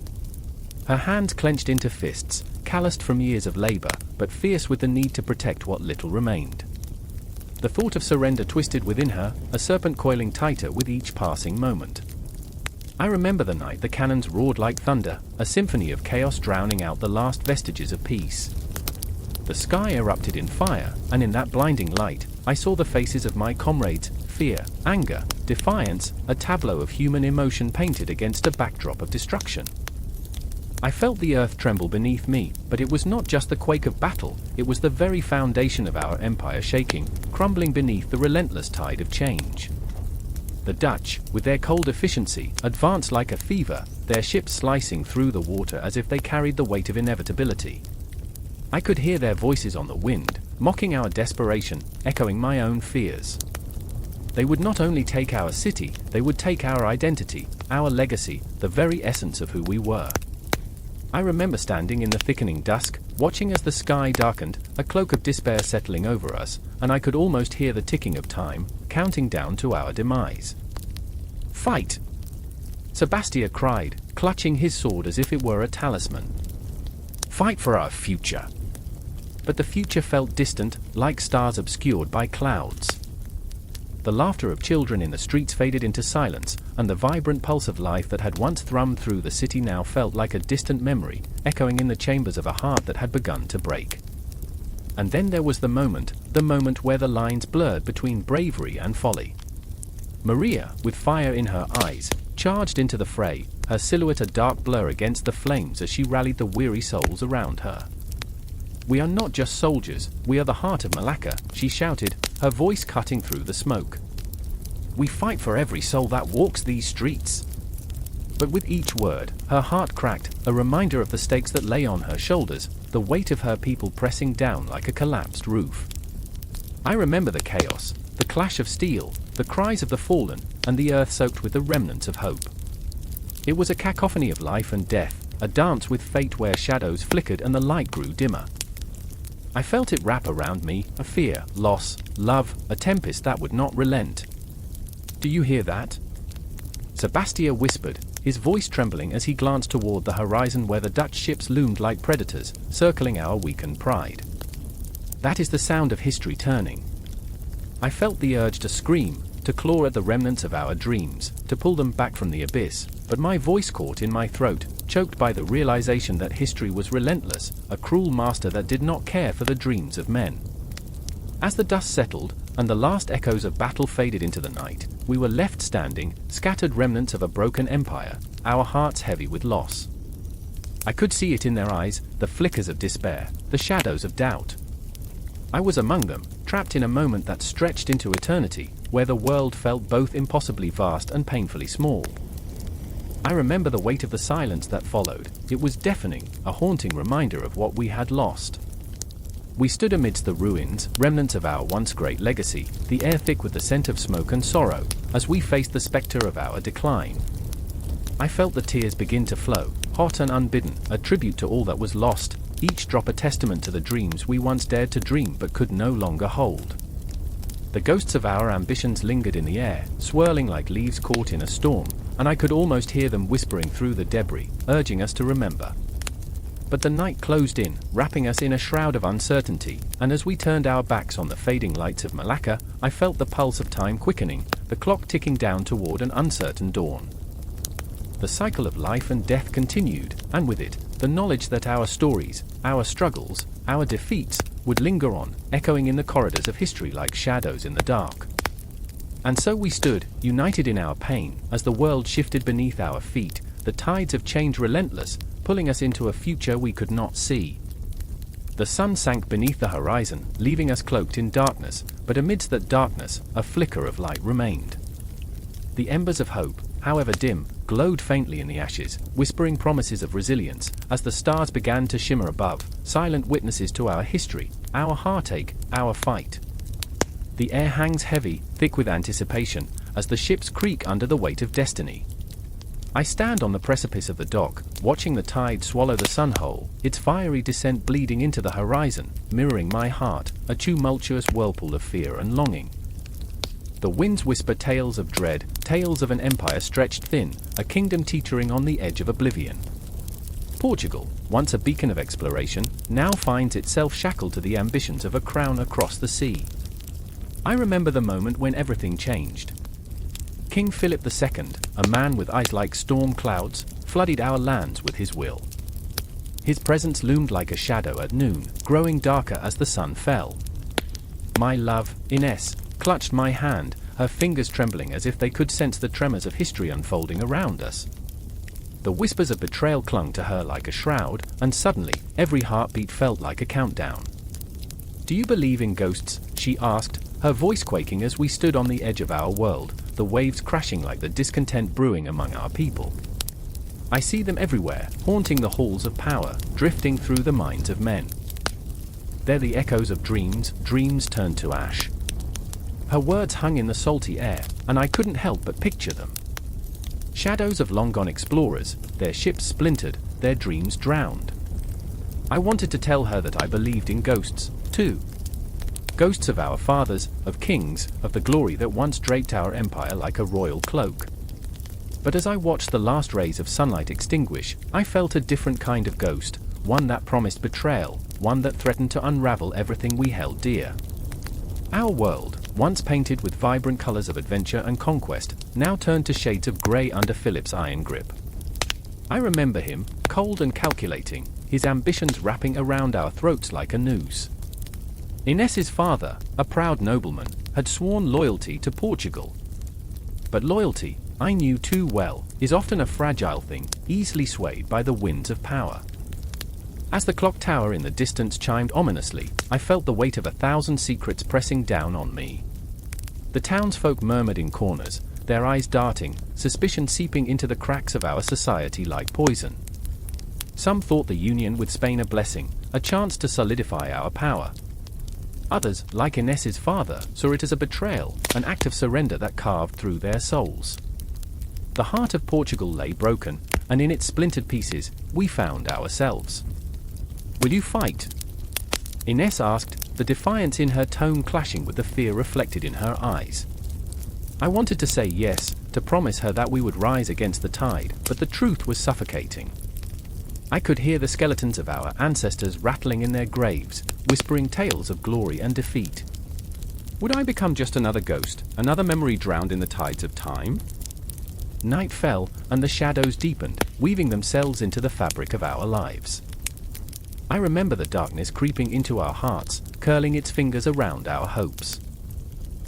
Her hands clenched into fists, calloused from years of labor, but fierce with the need to protect what little remained. The thought of surrender twisted within her, a serpent coiling tighter with each passing moment. I remember the night the cannons roared like thunder, a symphony of chaos drowning out the last vestiges of peace. The sky erupted in fire, and in that blinding light, I saw the faces of my comrades, fear, anger, defiance, a tableau of human emotion painted against a backdrop of destruction. I felt the earth tremble beneath me, but it was not just the quake of battle, it was the very foundation of our empire shaking, crumbling beneath the relentless tide of change. The Dutch, with their cold efficiency, advanced like a fever, their ships slicing through the water as if they carried the weight of inevitability. I could hear their voices on the wind, mocking our desperation, echoing my own fears. They would not only take our city, they would take our identity, our legacy, the very essence of who we were. I remember standing in the thickening dusk, watching as the sky darkened, a cloak of despair settling over us, and I could almost hear the ticking of time, counting down to our demise. "Fight!" Sebastia cried, clutching his sword as if it were a talisman. "Fight for our future!" But the future felt distant, like stars obscured by clouds. The laughter of children in the streets faded into silence, and the vibrant pulse of life that had once thrummed through the city now felt like a distant memory, echoing in the chambers of a heart that had begun to break. And then there was the moment where the lines blurred between bravery and folly. Maria, with fire in her eyes, charged into the fray, her silhouette a dark blur against the flames as she rallied the weary souls around her. "We are not just soldiers, we are the heart of Malacca," she shouted, her voice cutting through the smoke. "We fight for every soul that walks these streets." But with each word, her heart cracked, a reminder of the stakes that lay on her shoulders, the weight of her people pressing down like a collapsed roof. I remember the chaos, the clash of steel, the cries of the fallen, and the earth soaked with the remnants of hope. It was a cacophony of life and death, a dance with fate where shadows flickered and the light grew dimmer. I felt it wrap around me, a fear, loss, love, a tempest that would not relent. "Do you hear that?" Sebastia whispered, his voice trembling as he glanced toward the horizon where the Dutch ships loomed like predators, circling our weakened pride. "That is the sound of history turning." I felt the urge to scream, to claw at the remnants of our dreams, to pull them back from the abyss, but my voice caught in my throat, choked by the realization that history was relentless, a cruel master that did not care for the dreams of men. As the dust settled, and the last echoes of battle faded into the night, we were left standing, scattered remnants of a broken empire, our hearts heavy with loss. I could see it in their eyes, the flickers of despair, the shadows of doubt. I was among them, trapped in a moment that stretched into eternity, where the world felt both impossibly vast and painfully small. I remember the weight of the silence that followed. It was deafening, a haunting reminder of what we had lost. We stood amidst the ruins, remnants of our once great legacy, the air thick with the scent of smoke and sorrow, as we faced the specter of our decline. I felt the tears begin to flow, hot and unbidden, a tribute to all that was lost, each drop a testament to the dreams we once dared to dream but could no longer hold. The ghosts of our ambitions lingered in the air, swirling like leaves caught in a storm, and I could almost hear them whispering through the debris, urging us to remember. But the night closed in, wrapping us in a shroud of uncertainty, and as we turned our backs on the fading lights of Malacca, I felt the pulse of time quickening, the clock ticking down toward an uncertain dawn. The cycle of life and death continued, and with it, the knowledge that our stories, our struggles, our defeats, would linger on, echoing in the corridors of history like shadows in the dark. And so we stood, united in our pain, as the world shifted beneath our feet, the tides of change relentless, pulling us into a future we could not see. The sun sank beneath the horizon, leaving us cloaked in darkness, but amidst that darkness, a flicker of light remained. The embers of hope, however dim, glowed faintly in the ashes, whispering promises of resilience, as the stars began to shimmer above, silent witnesses to our history, our heartache, our fight. The air hangs heavy, thick with anticipation, as the ships creak under the weight of destiny. I stand on the precipice of the dock, watching the tide swallow the sun whole, its fiery descent bleeding into the horizon, mirroring my heart, a tumultuous whirlpool of fear and longing. The winds whisper tales of dread, tales of an empire stretched thin, a kingdom teetering on the edge of oblivion. Portugal, once a beacon of exploration, now finds itself shackled to the ambitions of a crown across the sea. I remember the moment when everything changed. King Philip II, a man with eyes like storm clouds, flooded our lands with his will. His presence loomed like a shadow at noon, growing darker as the sun fell. My love, Ines, clutched my hand, her fingers trembling as if they could sense the tremors of history unfolding around us. The whispers of betrayal clung to her like a shroud, and suddenly, every heartbeat felt like a countdown. "Do you believe in ghosts?" she asked, her voice quaking as we stood on the edge of our world, the waves crashing like the discontent brewing among our people. "I see them everywhere, haunting the halls of power, drifting through the minds of men. They're the echoes of dreams, dreams turned to ash." Her words hung in the salty air, and I couldn't help but picture them. Shadows of long-gone explorers, their ships splintered, their dreams drowned. I wanted to tell her that I believed in ghosts, too. Ghosts of our fathers, of kings, of the glory that once draped our empire like a royal cloak. But as I watched the last rays of sunlight extinguish, I felt a different kind of ghost, one that promised betrayal, one that threatened to unravel everything we held dear. Our world, once painted with vibrant colors of adventure and conquest, now turned to shades of gray under Philip's iron grip. I remember him, cold and calculating, his ambitions wrapping around our throats like a noose. Ines's father, a proud nobleman, had sworn loyalty to Portugal. But loyalty, I knew too well, is often a fragile thing, easily swayed by the winds of power. As the clock tower in the distance chimed ominously, I felt the weight of 1,000 secrets pressing down on me. The townsfolk murmured in corners, their eyes darting, suspicion seeping into the cracks of our society like poison. Some thought the union with Spain a blessing, a chance to solidify our power. Others, like Ines's father, saw it as a betrayal, an act of surrender that carved through their souls. The heart of Portugal lay broken, and in its splintered pieces, we found ourselves. "Will you fight?" Ines asked, the defiance in her tone clashing with the fear reflected in her eyes. I wanted to say yes, to promise her that we would rise against the tide, but the truth was suffocating. I could hear the skeletons of our ancestors rattling in their graves, whispering tales of glory and defeat. Would I become just another ghost, another memory drowned in the tides of time? Night fell, and the shadows deepened, weaving themselves into the fabric of our lives. I remember the darkness creeping into our hearts, curling its fingers around our hopes.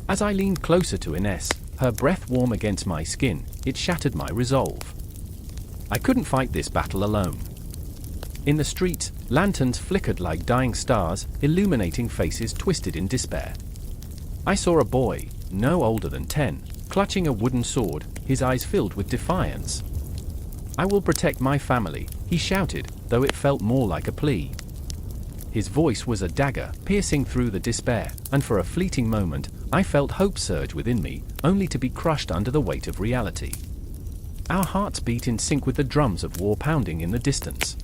As I leaned closer to Ines, her breath warm against my skin, it shattered my resolve. I couldn't fight this battle alone. In the streets, lanterns flickered like dying stars, illuminating faces twisted in despair. I saw a boy, no older than 10, clutching a wooden sword, his eyes filled with defiance. "I will protect my family," he shouted, though it felt more like a plea. His voice was a dagger, piercing through the despair, and for a fleeting moment, I felt hope surge within me, only to be crushed under the weight of reality. Our hearts beat in sync with the drums of war pounding in the distance.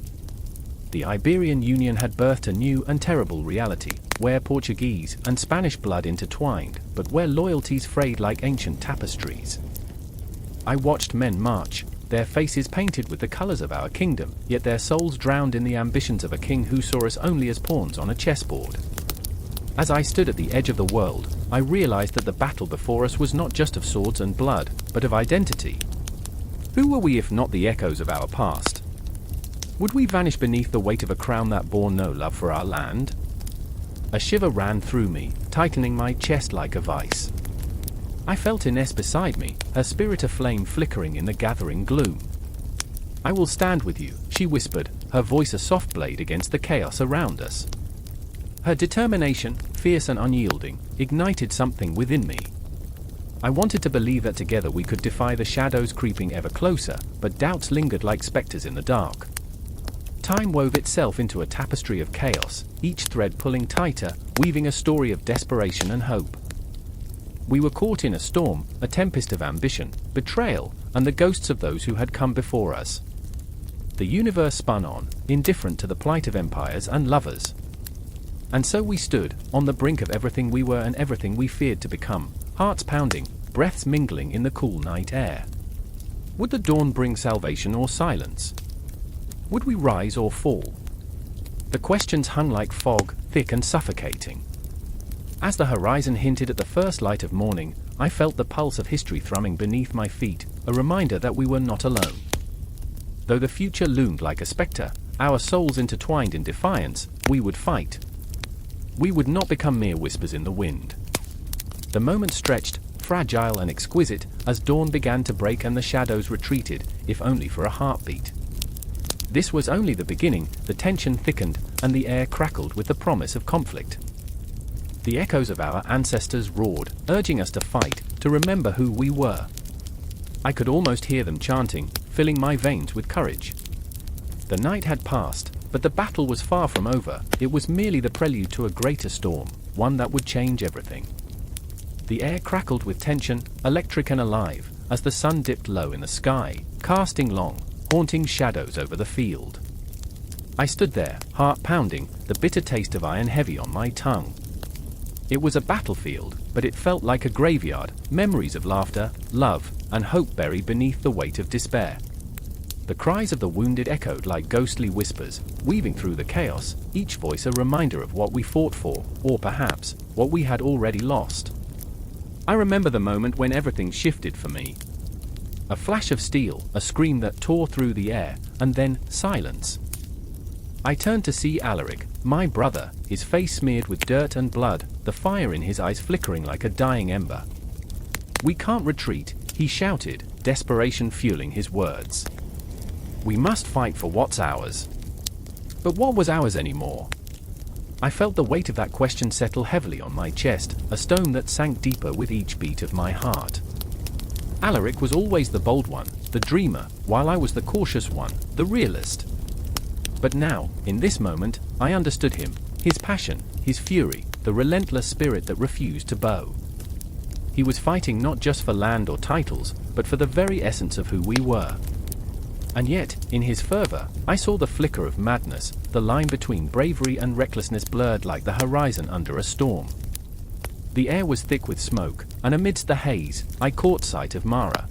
The Iberian Union had birthed a new and terrible reality, where Portuguese and Spanish blood intertwined, but where loyalties frayed like ancient tapestries. I watched men march, their faces painted with the colors of our kingdom, yet their souls drowned in the ambitions of a king who saw us only as pawns on a chessboard. As I stood at the edge of the world, I realized that the battle before us was not just of swords and blood, but of identity. Who were we if not the echoes of our past? Would we vanish beneath the weight of a crown that bore no love for our land? A shiver ran through me, tightening my chest like a vice. I felt Ines beside me, her spirit aflame flickering in the gathering gloom. "I will stand with you," she whispered, her voice a soft blade against the chaos around us. Her determination, fierce and unyielding, ignited something within me. I wanted to believe that together we could defy the shadows creeping ever closer, but doubts lingered like specters in the dark. Time wove itself into a tapestry of chaos, each thread pulling tighter, weaving a story of desperation and hope. We were caught in a storm, a tempest of ambition, betrayal, and the ghosts of those who had come before us. The universe spun on, indifferent to the plight of empires and lovers. And so we stood, on the brink of everything we were and everything we feared to become, hearts pounding, breaths mingling in the cool night air. Would the dawn bring salvation or silence? Would we rise or fall? The questions hung like fog, thick and suffocating. As the horizon hinted at the first light of morning, I felt the pulse of history thrumming beneath my feet, a reminder that we were not alone. Though the future loomed like a spectre, our souls intertwined in defiance, we would fight. We would not become mere whispers in the wind. The moment stretched, fragile and exquisite, as dawn began to break and the shadows retreated, if only for a heartbeat. This was only the beginning. The tension thickened, and the air crackled with the promise of conflict. The echoes of our ancestors roared, urging us to fight, to remember who we were. I could almost hear them chanting, filling my veins with courage. The night had passed, but the battle was far from over. It was merely the prelude to a greater storm, one that would change everything. The air crackled with tension, electric and alive, as the sun dipped low in the sky, casting long, haunting shadows over the field. I stood there, heart pounding, the bitter taste of iron heavy on my tongue. It was a battlefield, but it felt like a graveyard, memories of laughter, love, and hope buried beneath the weight of despair. The cries of the wounded echoed like ghostly whispers, weaving through the chaos, each voice a reminder of what we fought for, or perhaps, what we had already lost. I remember the moment when everything shifted for me. A flash of steel, a scream that tore through the air, and then silence. I turned to see Alaric, my brother, his face smeared with dirt and blood, the fire in his eyes flickering like a dying ember. "We can't retreat," he shouted, desperation fueling his words. "We must fight for what's ours." But what was ours anymore? I felt the weight of that question settle heavily on my chest, a stone that sank deeper with each beat of my heart. Alaric was always the bold one, the dreamer, while I was the cautious one, the realist. But now, in this moment, I understood him, his passion, his fury, the relentless spirit that refused to bow. He was fighting not just for land or titles, but for the very essence of who we were. And yet, in his fervor, I saw the flicker of madness, the line between bravery and recklessness blurred like the horizon under a storm. The air was thick with smoke, and amidst the haze, I caught sight of Mara.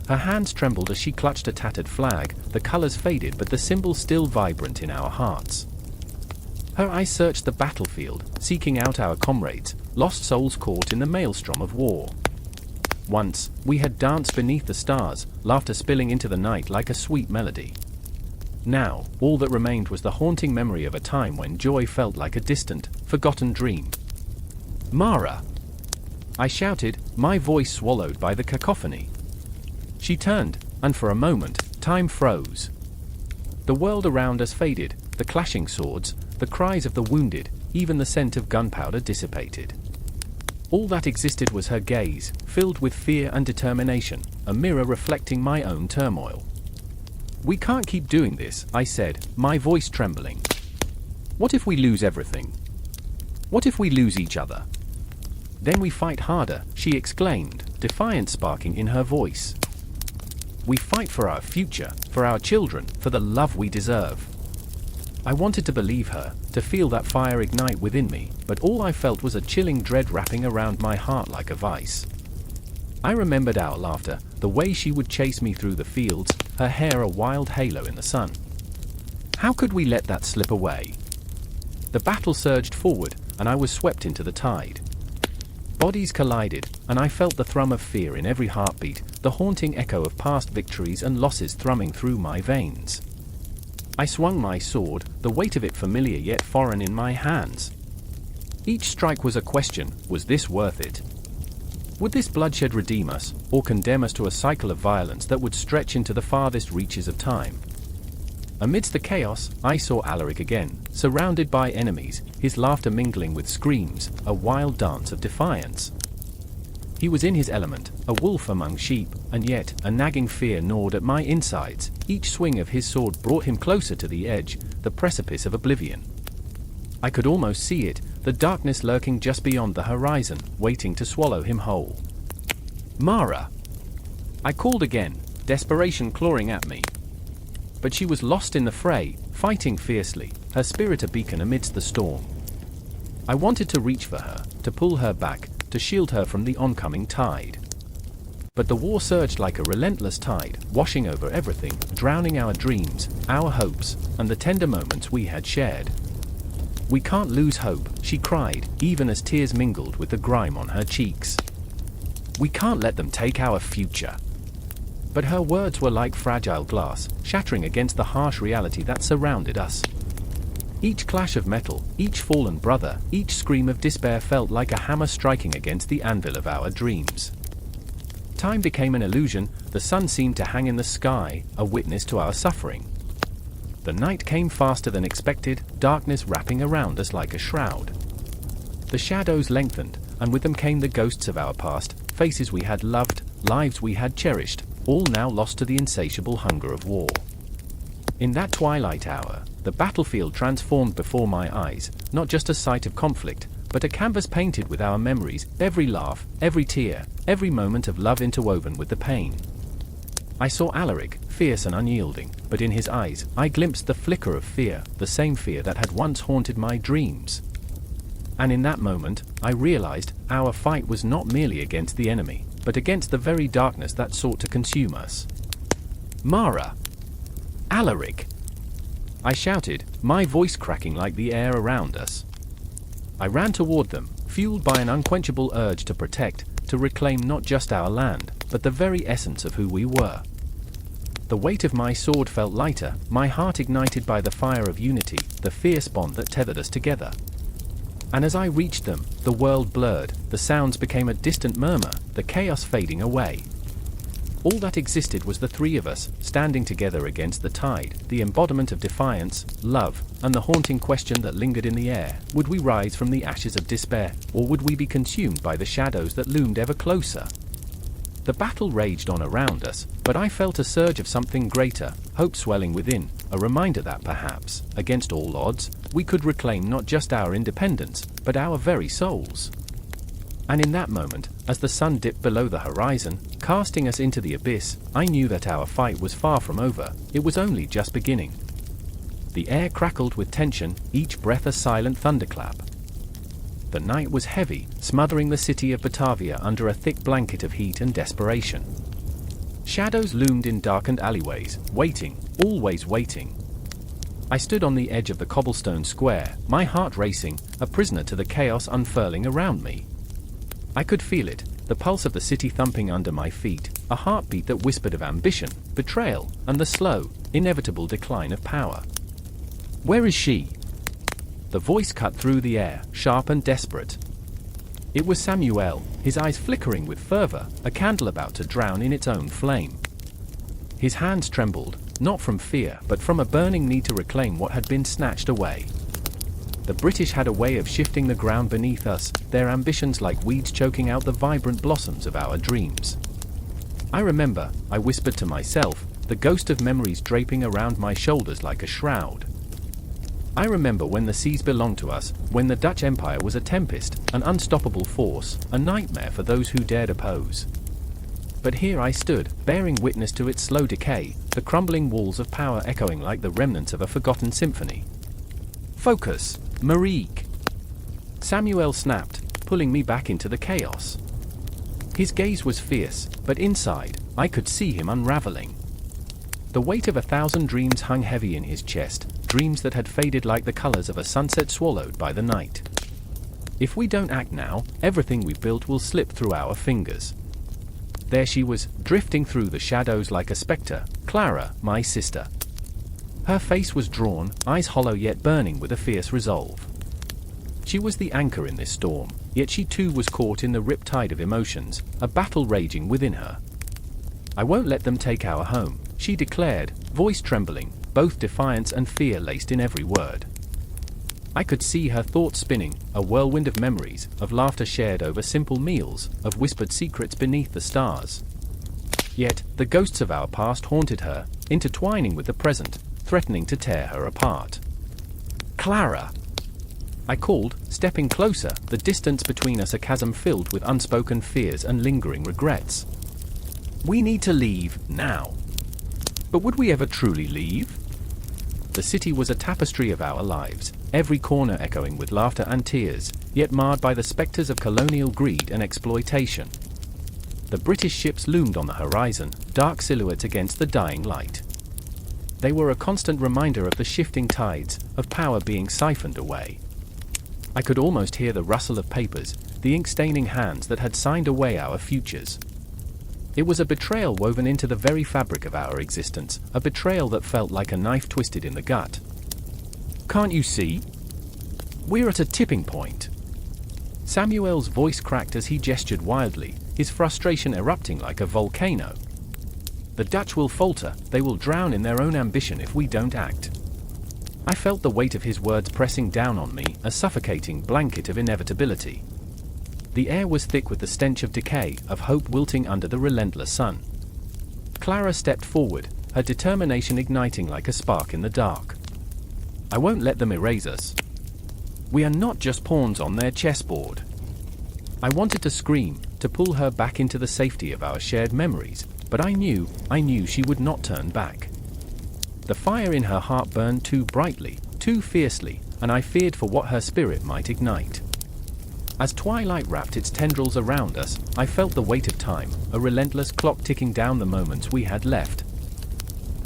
Her hands trembled as she clutched a tattered flag, the colors faded but the symbol still vibrant in our hearts. Her eyes searched the battlefield, seeking out our comrades, lost souls caught in the maelstrom of war. Once, we had danced beneath the stars, laughter spilling into the night like a sweet melody. Now, all that remained was the haunting memory of a time when joy felt like a distant, forgotten dream. "Mara!" I shouted, my voice swallowed by the cacophony. She turned, and for a moment, time froze. The world around us faded, the clashing swords, the cries of the wounded, even the scent of gunpowder dissipated. All that existed was her gaze, filled with fear and determination, a mirror reflecting my own turmoil. "We can't keep doing this," I said, my voice trembling. "What if we lose everything? What if we lose each other?" "Then we fight harder," she exclaimed, defiance sparking in her voice. "We fight for our future, for our children, for the love we deserve." I wanted to believe her, to feel that fire ignite within me, but all I felt was a chilling dread wrapping around my heart like a vice. I remembered our laughter, the way she would chase me through the fields, her hair a wild halo in the sun. How could we let that slip away? The battle surged forward, and I was swept into the tide. Bodies collided, and I felt the thrum of fear in every heartbeat, the haunting echo of past victories and losses thrumming through my veins. I swung my sword, the weight of it familiar yet foreign in my hands. Each strike was a question, was this worth it? Would this bloodshed redeem us, or condemn us to a cycle of violence that would stretch into the farthest reaches of time? Amidst the chaos, I saw Alaric again, surrounded by enemies, his laughter mingling with screams, a wild dance of defiance. He was in his element, a wolf among sheep, and yet, a nagging fear gnawed at my insides. Each swing of his sword brought him closer to the edge, the precipice of oblivion. I could almost see it, the darkness lurking just beyond the horizon, waiting to swallow him whole. "Mara!" I called again, desperation clawing at me. But she was lost in the fray, fighting fiercely, her spirit a beacon amidst the storm. I wanted to reach for her, to pull her back, to shield her from the oncoming tide. But the war surged like a relentless tide, washing over everything, drowning our dreams, our hopes, and the tender moments we had shared. We can't lose hope, she cried, even as tears mingled with the grime on her cheeks. We can't let them take our future. But her words were like fragile glass, shattering against the harsh reality that surrounded us. Each clash of metal, each fallen brother, each scream of despair felt like a hammer striking against the anvil of our dreams. Time became an illusion, the sun seemed to hang in the sky, a witness to our suffering. The night came faster than expected, darkness wrapping around us like a shroud. The shadows lengthened, and with them came the ghosts of our past, faces we had loved, lives we had cherished, all now lost to the insatiable hunger of war. In that twilight hour, the battlefield transformed before my eyes, not just a site of conflict, but a canvas painted with our memories, every laugh, every tear, every moment of love interwoven with the pain. I saw Alaric, fierce and unyielding, but in his eyes, I glimpsed the flicker of fear, the same fear that had once haunted my dreams. And in that moment, I realized, our fight was not merely against the enemy, but against the very darkness that sought to consume us. Mara! Alaric! I shouted, my voice cracking like the air around us. I ran toward them, fueled by an unquenchable urge to protect, to reclaim not just our land, but the very essence of who we were. The weight of my sword felt lighter, my heart ignited by the fire of unity, the fierce bond that tethered us together. And as I reached them, the world blurred, the sounds became a distant murmur, the chaos fading away. All that existed was the three of us, standing together against the tide, the embodiment of defiance, love, and the haunting question that lingered in the air: would we rise from the ashes of despair, or would we be consumed by the shadows that loomed ever closer? The battle raged on around us, but I felt a surge of something greater, hope swelling within, a reminder that perhaps, against all odds, we could reclaim not just our independence, but our very souls. And in that moment, as the sun dipped below the horizon, casting us into the abyss, I knew that our fight was far from over, it was only just beginning. The air crackled with tension, each breath a silent thunderclap. The night was heavy, smothering the city of Batavia under a thick blanket of heat and desperation. Shadows loomed in darkened alleyways, waiting, always waiting. I stood on the edge of the cobblestone square, my heart racing, a prisoner to the chaos unfurling around me. I could feel it, the pulse of the city thumping under my feet, a heartbeat that whispered of ambition, betrayal, and the slow, inevitable decline of power. Where is she? The voice cut through the air, sharp and desperate. It was Samuel, his eyes flickering with fervor, a candle about to drown in its own flame. His hands trembled, not from fear, but from a burning need to reclaim what had been snatched away. The British had a way of shifting the ground beneath us, their ambitions like weeds choking out the vibrant blossoms of our dreams. I remember, I whispered to myself, the ghost of memories draping around my shoulders like a shroud. I remember when the seas belonged to us, when the Dutch Empire was a tempest, an unstoppable force, a nightmare for those who dared oppose. But here I stood, bearing witness to its slow decay, the crumbling walls of power echoing like the remnants of a forgotten symphony. Focus, Marique! Samuel snapped, pulling me back into the chaos. His gaze was fierce, but inside, I could see him unraveling. The weight of 1,000 dreams hung heavy in his chest, dreams that had faded like the colors of a sunset swallowed by the night. If we don't act now, everything we built will slip through our fingers. There she was, drifting through the shadows like a specter, Clara, my sister. Her face was drawn, eyes hollow yet burning with a fierce resolve. She was the anchor in this storm, yet she too was caught in the riptide of emotions, a battle raging within her. I won't let them take our home, she declared, voice trembling, both defiance and fear laced in every word. I could see her thoughts spinning, a whirlwind of memories, of laughter shared over simple meals, of whispered secrets beneath the stars. Yet, the ghosts of our past haunted her, intertwining with the present, threatening to tear her apart. Clara! I called, stepping closer, the distance between us a chasm filled with unspoken fears and lingering regrets. We need to leave, now. But would we ever truly leave? The city was a tapestry of our lives, every corner echoing with laughter and tears, yet marred by the specters of colonial greed and exploitation. The British ships loomed on the horizon, dark silhouettes against the dying light. They were a constant reminder of the shifting tides, of power being siphoned away. I could almost hear the rustle of papers, the ink-staining hands that had signed away our futures. It was a betrayal woven into the very fabric of our existence, a betrayal that felt like a knife twisted in the gut. "Can't you see? We're at a tipping point." Samuel's voice cracked as he gestured wildly, his frustration erupting like a volcano. "The Dutch will falter, they will drown in their own ambition if we don't act." I felt the weight of his words pressing down on me, a suffocating blanket of inevitability. The air was thick with the stench of decay, of hope wilting under the relentless sun. Clara stepped forward, her determination igniting like a spark in the dark. "I won't let them erase us. We are not just pawns on their chessboard." I wanted to scream, to pull her back into the safety of our shared memories, but I knew she would not turn back. The fire in her heart burned too brightly, too fiercely, and I feared for what her spirit might ignite. As twilight wrapped its tendrils around us, I felt the weight of time, a relentless clock ticking down the moments we had left.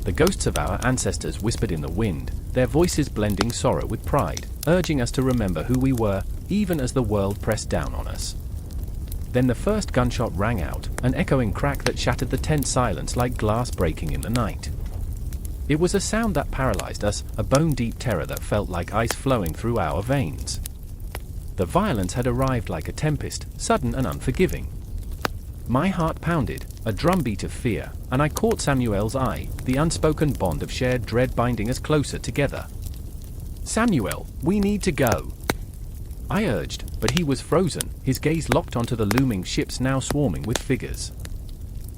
The ghosts of our ancestors whispered in the wind, their voices blending sorrow with pride, urging us to remember who we were, even as the world pressed down on us. Then the first gunshot rang out, an echoing crack that shattered the tense silence like glass breaking in the night. It was a sound that paralyzed us, a bone-deep terror that felt like ice flowing through our veins. The violence had arrived like a tempest, sudden and unforgiving. My heart pounded, a drumbeat of fear, and I caught Samuel's eye, the unspoken bond of shared dread binding us closer together. "Samuel, we need to go," I urged, but he was frozen, his gaze locked onto the looming ships now swarming with figures.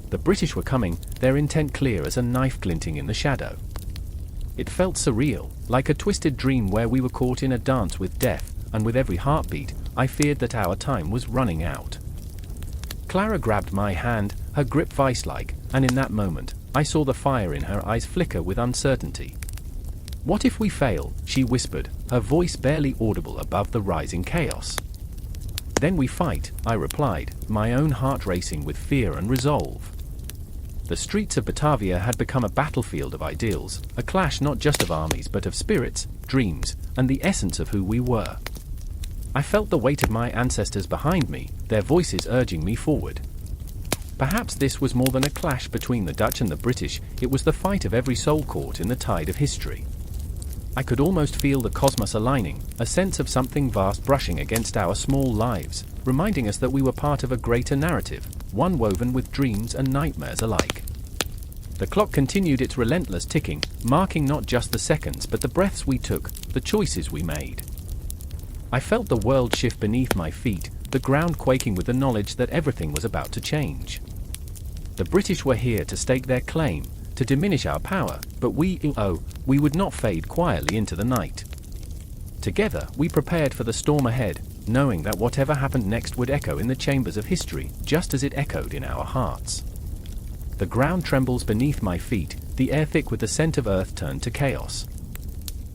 The British were coming, their intent clear as a knife glinting in the shadow. It felt surreal, like a twisted dream where we were caught in a dance with death, and with every heartbeat, I feared that our time was running out. Clara grabbed my hand, her grip vice-like, and in that moment, I saw the fire in her eyes flicker with uncertainty. "What if we fail?" she whispered, her voice barely audible above the rising chaos. "Then we fight," I replied, my own heart racing with fear and resolve. The streets of Batavia had become a battlefield of ideals, a clash not just of armies but of spirits, dreams, and the essence of who we were. I felt the weight of my ancestors behind me, their voices urging me forward. Perhaps this was more than a clash between the Dutch and the British, it was the fight of every soul caught in the tide of history. I could almost feel the cosmos aligning, a sense of something vast brushing against our small lives, reminding us that we were part of a greater narrative, one woven with dreams and nightmares alike. The clock continued its relentless ticking, marking not just the seconds but the breaths we took, the choices we made. I felt the world shift beneath my feet, the ground quaking with the knowledge that everything was about to change. The British were here to stake their claim, to diminish our power, but we would not fade quietly into the night. Together, we prepared for the storm ahead, knowing that whatever happened next would echo in the chambers of history, just as it echoed in our hearts. The ground trembles beneath my feet, the air thick with the scent of earth turned to chaos.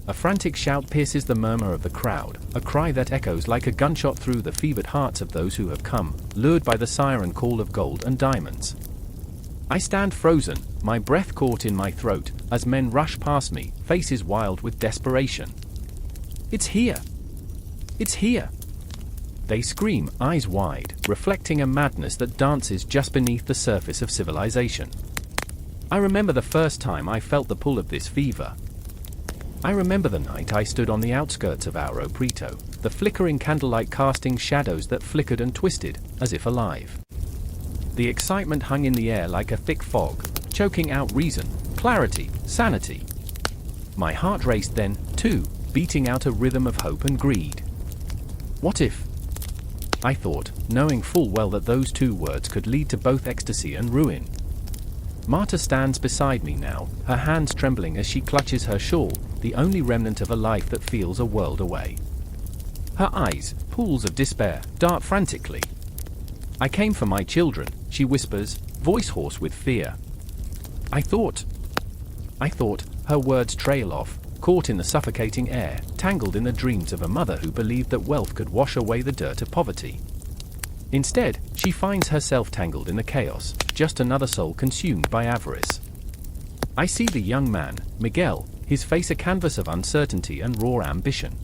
A frantic shout pierces the murmur of the crowd, a cry that echoes like a gunshot through the fevered hearts of those who have come, lured by the siren call of gold and diamonds. I stand frozen, my breath caught in my throat, as men rush past me, faces wild with desperation. "It's here! It's here!" They scream, eyes wide, reflecting a madness that dances just beneath the surface of civilization. I remember the first time I felt the pull of this fever. I remember the night I stood on the outskirts of Ouro Preto, the flickering candlelight casting shadows that flickered and twisted, as if alive. The excitement hung in the air like a thick fog, choking out reason, clarity, sanity. My heart raced then, too, beating out a rhythm of hope and greed. What if? I thought, knowing full well that those two words could lead to both ecstasy and ruin. Marta stands beside me now, her hands trembling as she clutches her shawl, the only remnant of a life that feels a world away. Her eyes, pools of despair, dart frantically. "I came for my children," she whispers, voice hoarse with fear. I thought, her words trail off, caught in the suffocating air, tangled in the dreams of a mother who believed that wealth could wash away the dirt of poverty. Instead, she finds herself tangled in the chaos, just another soul consumed by avarice. I see the young man, Miguel, his face a canvas of uncertainty and raw ambition.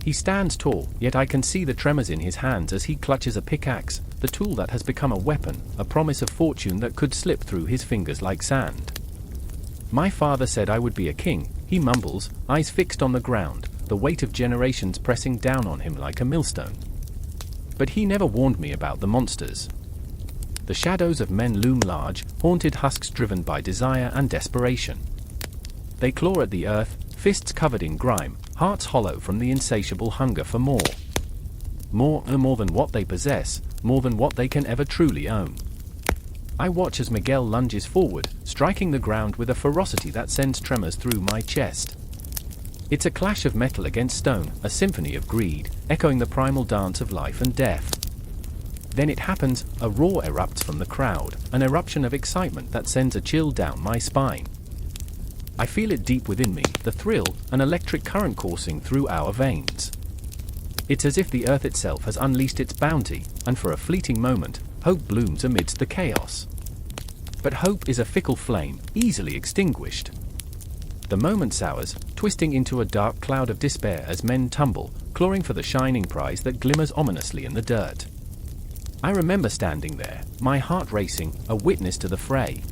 He stands tall, yet I can see the tremors in his hands as he clutches a pickaxe, the tool that has become a weapon, a promise of fortune that could slip through his fingers like sand. My father said I would be a king, he mumbles, eyes fixed on the ground, the weight of generations pressing down on him like a millstone. But he never warned me about the monsters. The shadows of men loom large, haunted husks driven by desire and desperation. They claw at the earth, fists covered in grime, hearts hollow from the insatiable hunger for more. More than what they possess, more than what they can ever truly own. I watch as Miguel lunges forward, striking the ground with a ferocity that sends tremors through my chest. It's a clash of metal against stone, a symphony of greed, echoing the primal dance of life and death. Then it happens, a roar erupts from the crowd, an eruption of excitement that sends a chill down my spine. I feel it deep within me, the thrill, an electric current coursing through our veins. It's as if the earth itself has unleashed its bounty, and for a fleeting moment, hope blooms amidst the chaos. But hope is a fickle flame, easily extinguished. The moment sours, twisting into a dark cloud of despair as men tumble, clawing for the shining prize that glimmers ominously in the dirt. I remember standing there, my heart racing, a witness to the fray.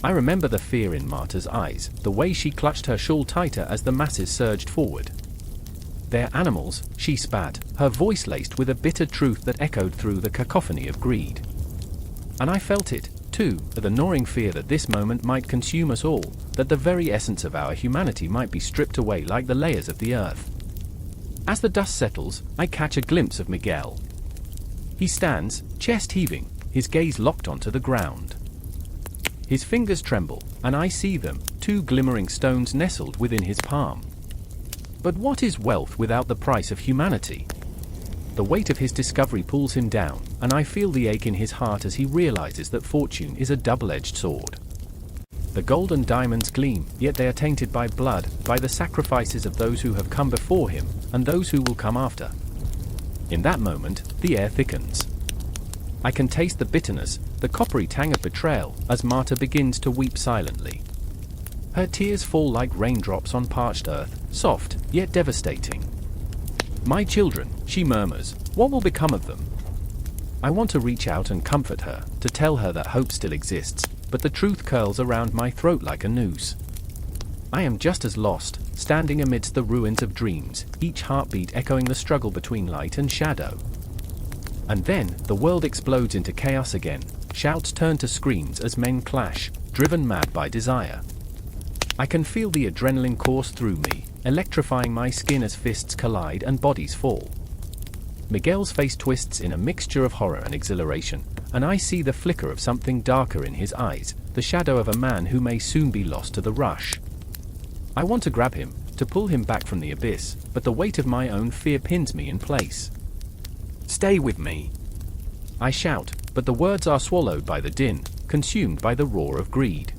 I remember the fear in Marta's eyes, the way she clutched her shawl tighter as the masses surged forward. "They're animals," she spat, her voice laced with a bitter truth that echoed through the cacophony of greed. And I felt it, too, the gnawing fear that this moment might consume us all, that the very essence of our humanity might be stripped away like the layers of the earth. As the dust settles, I catch a glimpse of Miguel. He stands, chest heaving, his gaze locked onto the ground. His fingers tremble, and I see them, two glimmering stones nestled within his palm. But what is wealth without the price of humanity? The weight of his discovery pulls him down, and I feel the ache in his heart as he realizes that fortune is a double-edged sword. The gold and diamonds gleam, yet they are tainted by blood, by the sacrifices of those who have come before him, and those who will come after. In that moment, the air thickens. I can taste the bitterness, the coppery tang of betrayal, as Marta begins to weep silently. Her tears fall like raindrops on parched earth, soft, yet devastating. "My children," she murmurs, "what will become of them?" I want to reach out and comfort her, to tell her that hope still exists, but the truth curls around my throat like a noose. I am just as lost, standing amidst the ruins of dreams, each heartbeat echoing the struggle between light and shadow. And then, the world explodes into chaos again, shouts turn to screams as men clash, driven mad by desire. I can feel the adrenaline course through me, electrifying my skin as fists collide and bodies fall. Miguel's face twists in a mixture of horror and exhilaration, and I see the flicker of something darker in his eyes, the shadow of a man who may soon be lost to the rush. I want to grab him, to pull him back from the abyss, but the weight of my own fear pins me in place. "Stay with me!" I shout, but the words are swallowed by the din, consumed by the roar of greed.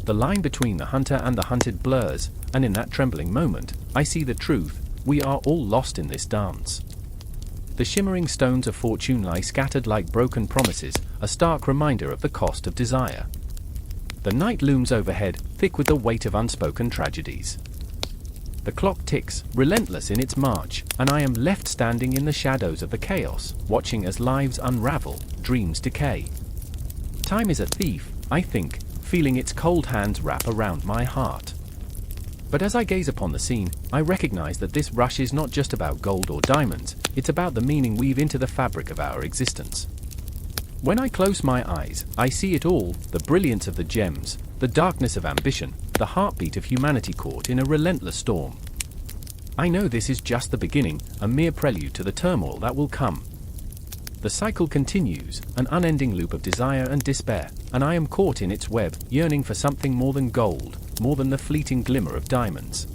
The line between the hunter and the hunted blurs, and in that trembling moment, I see the truth: we are all lost in this dance. The shimmering stones of fortune lie scattered like broken promises, a stark reminder of the cost of desire. The night looms overhead, thick with the weight of unspoken tragedies. The clock ticks, relentless in its march, and I am left standing in the shadows of the chaos, watching as lives unravel, dreams decay. Time is a thief, I think, feeling its cold hands wrap around my heart. But as I gaze upon the scene, I recognize that this rush is not just about gold or diamonds, it's about the meaning weave into the fabric of our existence. When I close my eyes, I see it all: the brilliance of the gems, the darkness of ambition, the heartbeat of humanity caught in a relentless storm. I know this is just the beginning, a mere prelude to the turmoil that will come. The cycle continues, an unending loop of desire and despair, and I am caught in its web, yearning for something more than gold, more than the fleeting glimmer of diamonds.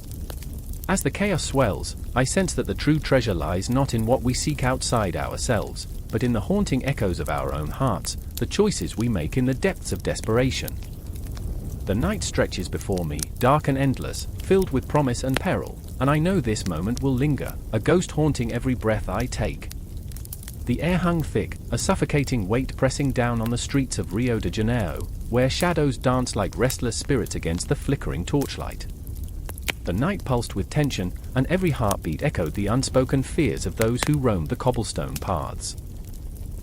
As the chaos swells, I sense that the true treasure lies not in what we seek outside ourselves, but in the haunting echoes of our own hearts, the choices we make in the depths of desperation. The night stretches before me, dark and endless, filled with promise and peril, and I know this moment will linger, a ghost haunting every breath I take. The air hung thick, a suffocating weight pressing down on the streets of Rio de Janeiro, where shadows dance like restless spirits against the flickering torchlight. The night pulsed with tension, and every heartbeat echoed the unspoken fears of those who roamed the cobblestone paths.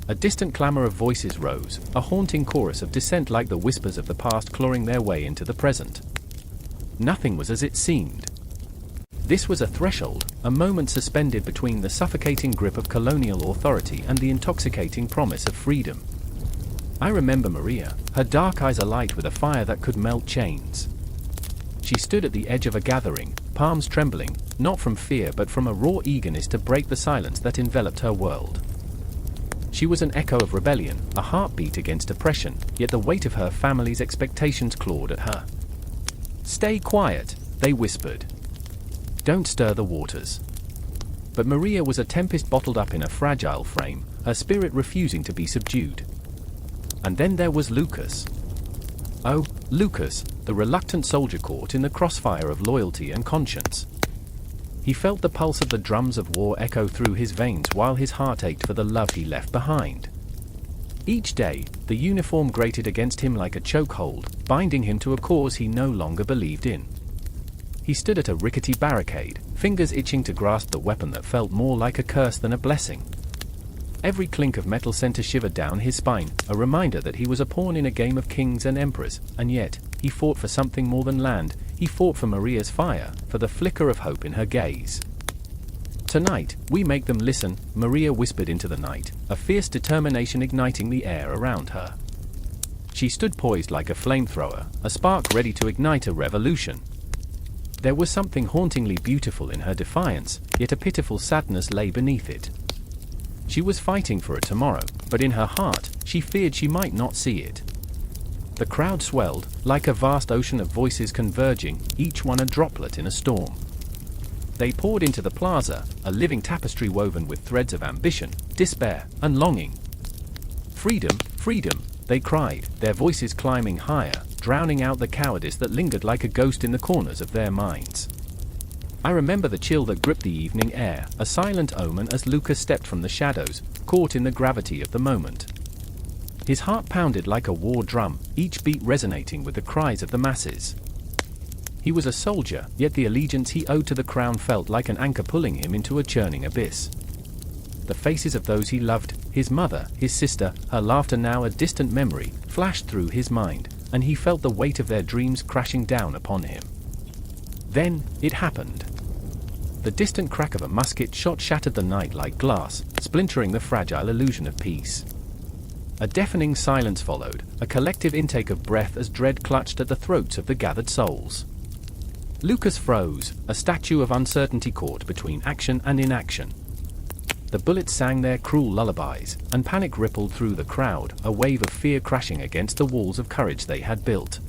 A distant clamor of voices rose, a haunting chorus of dissent like the whispers of the past clawing their way into the present. Nothing was as it seemed. This was a threshold, a moment suspended between the suffocating grip of colonial authority and the intoxicating promise of freedom. I remember Maria, her dark eyes alight with a fire that could melt chains. She stood at the edge of a gathering, palms trembling, not from fear but from a raw eagerness to break the silence that enveloped her world. She was an echo of rebellion, a heartbeat against oppression, yet the weight of her family's expectations clawed at her. "Stay quiet," they whispered. "Don't stir the waters." But Maria was a tempest bottled up in a fragile frame, her spirit refusing to be subdued. And then there was Lucas. Oh, Lucas, the reluctant soldier caught in the crossfire of loyalty and conscience. He felt the pulse of the drums of war echo through his veins while his heart ached for the love he left behind. Each day, the uniform grated against him like a chokehold, binding him to a cause he no longer believed in. He stood at a rickety barricade, fingers itching to grasp the weapon that felt more like a curse than a blessing. Every clink of metal sent a shiver down his spine, a reminder that he was a pawn in a game of kings and emperors, and yet, he fought for something more than land. He fought for Maria's fire, for the flicker of hope in her gaze. "Tonight, we make them listen," Maria whispered into the night, a fierce determination igniting the air around her. She stood poised like a flamethrower, a spark ready to ignite a revolution. There was something hauntingly beautiful in her defiance, yet a pitiful sadness lay beneath it. She was fighting for a tomorrow, but in her heart, she feared she might not see it. The crowd swelled, like a vast ocean of voices converging, each one a droplet in a storm. They poured into the plaza, a living tapestry woven with threads of ambition, despair, and longing. "Freedom, freedom," they cried, their voices climbing higher, drowning out the cowardice that lingered like a ghost in the corners of their minds. I remember the chill that gripped the evening air, a silent omen as Lucas stepped from the shadows, caught in the gravity of the moment. His heart pounded like a war drum, each beat resonating with the cries of the masses. He was a soldier, yet the allegiance he owed to the crown felt like an anchor pulling him into a churning abyss. The faces of those he loved, his mother, his sister, her laughter now a distant memory, flashed through his mind, and he felt the weight of their dreams crashing down upon him. Then, it happened. The distant crack of a musket shot shattered the night like glass, splintering the fragile illusion of peace. A deafening silence followed, a collective intake of breath as dread clutched at the throats of the gathered souls. Lucas froze, a statue of uncertainty caught between action and inaction. The bullets sang their cruel lullabies, and panic rippled through the crowd, a wave of fear crashing against the walls of courage they had built.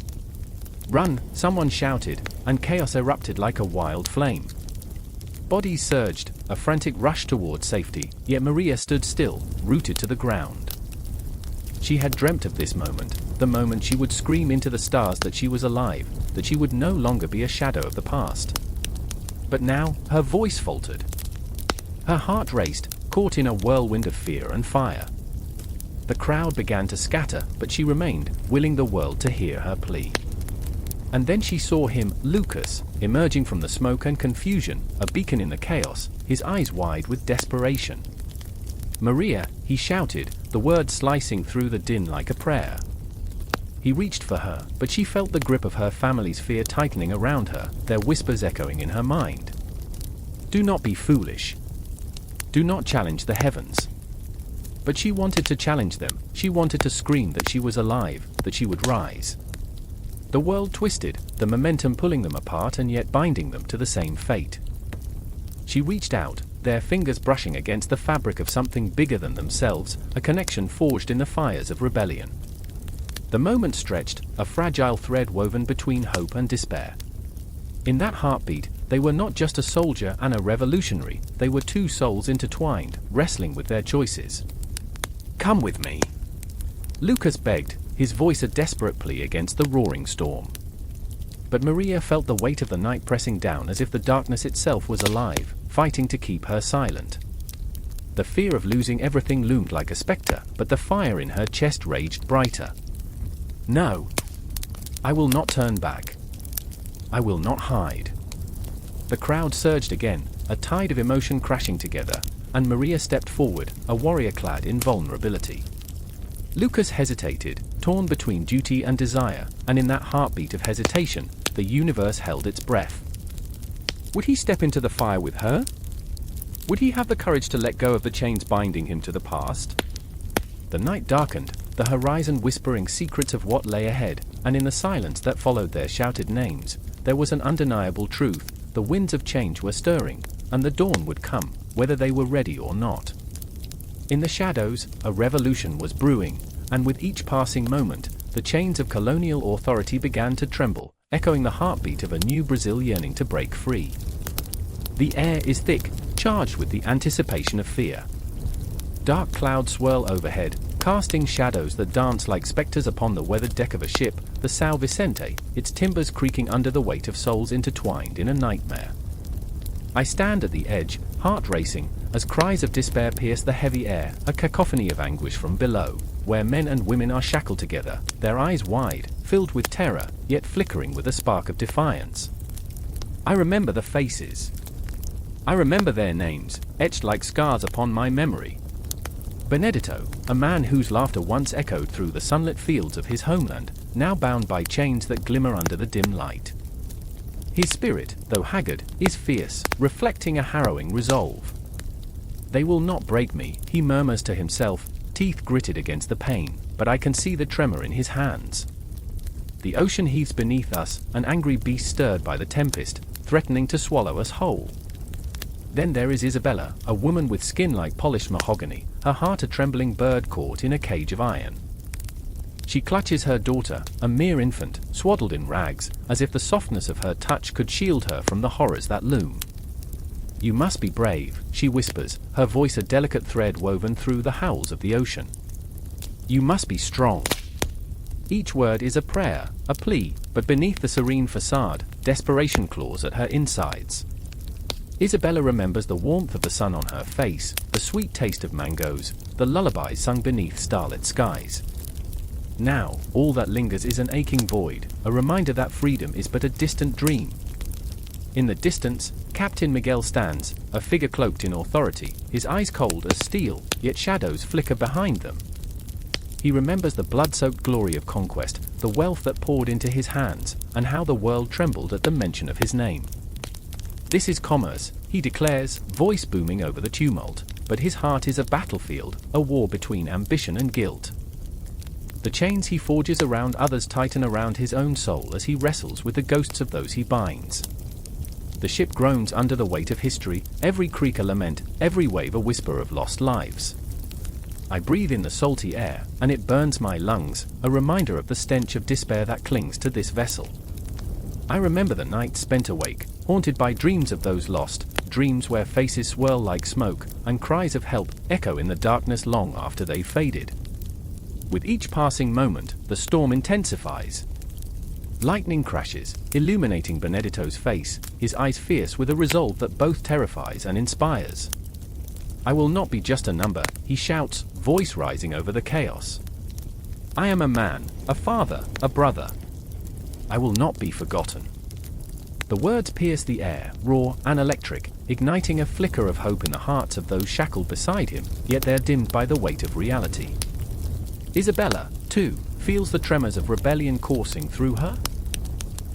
"Run!" someone shouted, and chaos erupted like a wild flame. Bodies surged, a frantic rush toward safety, yet Maria stood still, rooted to the ground. She had dreamt of this moment, the moment she would scream into the stars that she was alive, that she would no longer be a shadow of the past. But now, her voice faltered. Her heart raced, caught in a whirlwind of fear and fire. The crowd began to scatter, but she remained, willing the world to hear her plea. And then she saw him, Lucas, emerging from the smoke and confusion, a beacon in the chaos, his eyes wide with desperation. "Maria," he shouted, the words slicing through the din like a prayer. He reached for her, but she felt the grip of her family's fear tightening around her, their whispers echoing in her mind. "Do not be foolish. Do not challenge the heavens." But she wanted to challenge them, she wanted to scream that she was alive, that she would rise. The world twisted, the momentum pulling them apart and yet binding them to the same fate. She reached out, their fingers brushing against the fabric of something bigger than themselves, a connection forged in the fires of rebellion. The moment stretched, a fragile thread woven between hope and despair. In that heartbeat, they were not just a soldier and a revolutionary, they were two souls intertwined, wrestling with their choices. "Come with me," Lucas begged, his voice a desperate plea against the roaring storm. But Maria felt the weight of the night pressing down as if the darkness itself was alive, fighting to keep her silent. The fear of losing everything loomed like a specter, but the fire in her chest raged brighter. "No. I will not turn back. I will not hide." The crowd surged again, a tide of emotion crashing together, and Maria stepped forward, a warrior clad in vulnerability. Lucas hesitated, torn between duty and desire, and in that heartbeat of hesitation, the universe held its breath. Would he step into the fire with her? Would he have the courage to let go of the chains binding him to the past? The night darkened, the horizon whispering secrets of what lay ahead, and in the silence that followed their shouted names, there was an undeniable truth: the winds of change were stirring, and the dawn would come, whether they were ready or not. In the shadows, a revolution was brewing, and with each passing moment, the chains of colonial authority began to tremble, echoing the heartbeat of a new Brazil yearning to break free. The air is thick, charged with the anticipation of fear. Dark clouds swirl overhead, casting shadows that dance like specters upon the weathered deck of a ship, the São Vicente, its timbers creaking under the weight of souls intertwined in a nightmare. I stand at the edge, heart racing, as cries of despair pierce the heavy air, a cacophony of anguish from below, where men and women are shackled together, their eyes wide, filled with terror, yet flickering with a spark of defiance. I remember the faces. I remember their names, etched like scars upon my memory. Benedito, a man whose laughter once echoed through the sunlit fields of his homeland, now bound by chains that glimmer under the dim light. His spirit, though haggard, is fierce, reflecting a harrowing resolve. They will not break me, he murmurs to himself, teeth gritted against the pain, but I can see the tremor in his hands. The ocean heaves beneath us, an angry beast stirred by the tempest, threatening to swallow us whole. Then there is Isabella, a woman with skin like polished mahogany, her heart a trembling bird caught in a cage of iron. She clutches her daughter, a mere infant, swaddled in rags, as if the softness of her touch could shield her from the horrors that loom. You must be brave, she whispers, her voice a delicate thread woven through the howls of the ocean. You must be strong. Each word is a prayer, a plea, but beneath the serene facade, desperation claws at her insides. Isabella remembers the warmth of the sun on her face, the sweet taste of mangoes, the lullabies sung beneath starlit skies. Now, all that lingers is an aching void, a reminder that freedom is but a distant dream. In the distance, Captain Miguel stands, a figure cloaked in authority, his eyes cold as steel, yet shadows flicker behind them. He remembers the blood-soaked glory of conquest, the wealth that poured into his hands, and how the world trembled at the mention of his name. This is commerce, he declares, voice booming over the tumult, but his heart is a battlefield, a war between ambition and guilt. The chains he forges around others tighten around his own soul as he wrestles with the ghosts of those he binds. The ship groans under the weight of history, every creak a lament, every wave a whisper of lost lives. I breathe in the salty air, and it burns my lungs, a reminder of the stench of despair that clings to this vessel. I remember the nights spent awake, haunted by dreams of those lost, dreams where faces swirl like smoke, and cries of help echo in the darkness long after they've faded. With each passing moment, the storm intensifies. Lightning crashes, illuminating Benedito's face, his eyes fierce with a resolve that both terrifies and inspires. I will not be just a number, he shouts, voice rising over the chaos. I am a man, a father, a brother. I will not be forgotten. The words pierce the air, raw and electric, igniting a flicker of hope in the hearts of those shackled beside him, yet they're dimmed by the weight of reality. Isabella, too, feels the tremors of rebellion coursing through her.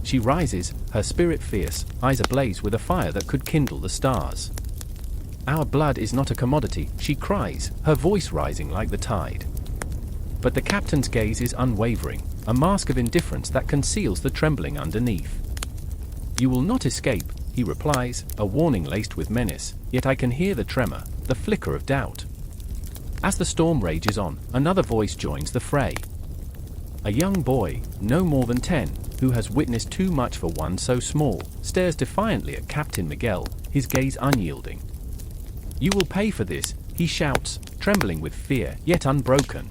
She rises, her spirit fierce, eyes ablaze with a fire that could kindle the stars. Our blood is not a commodity, she cries, her voice rising like the tide. But the captain's gaze is unwavering, a mask of indifference that conceals the trembling underneath. You will not escape, he replies, a warning laced with menace, yet I can hear the tremor, the flicker of doubt. As the storm rages on, another voice joins the fray. A young boy, no more than 10, who has witnessed too much for one so small, stares defiantly at Captain Miguel, his gaze unyielding. You will pay for this, he shouts, trembling with fear, yet unbroken.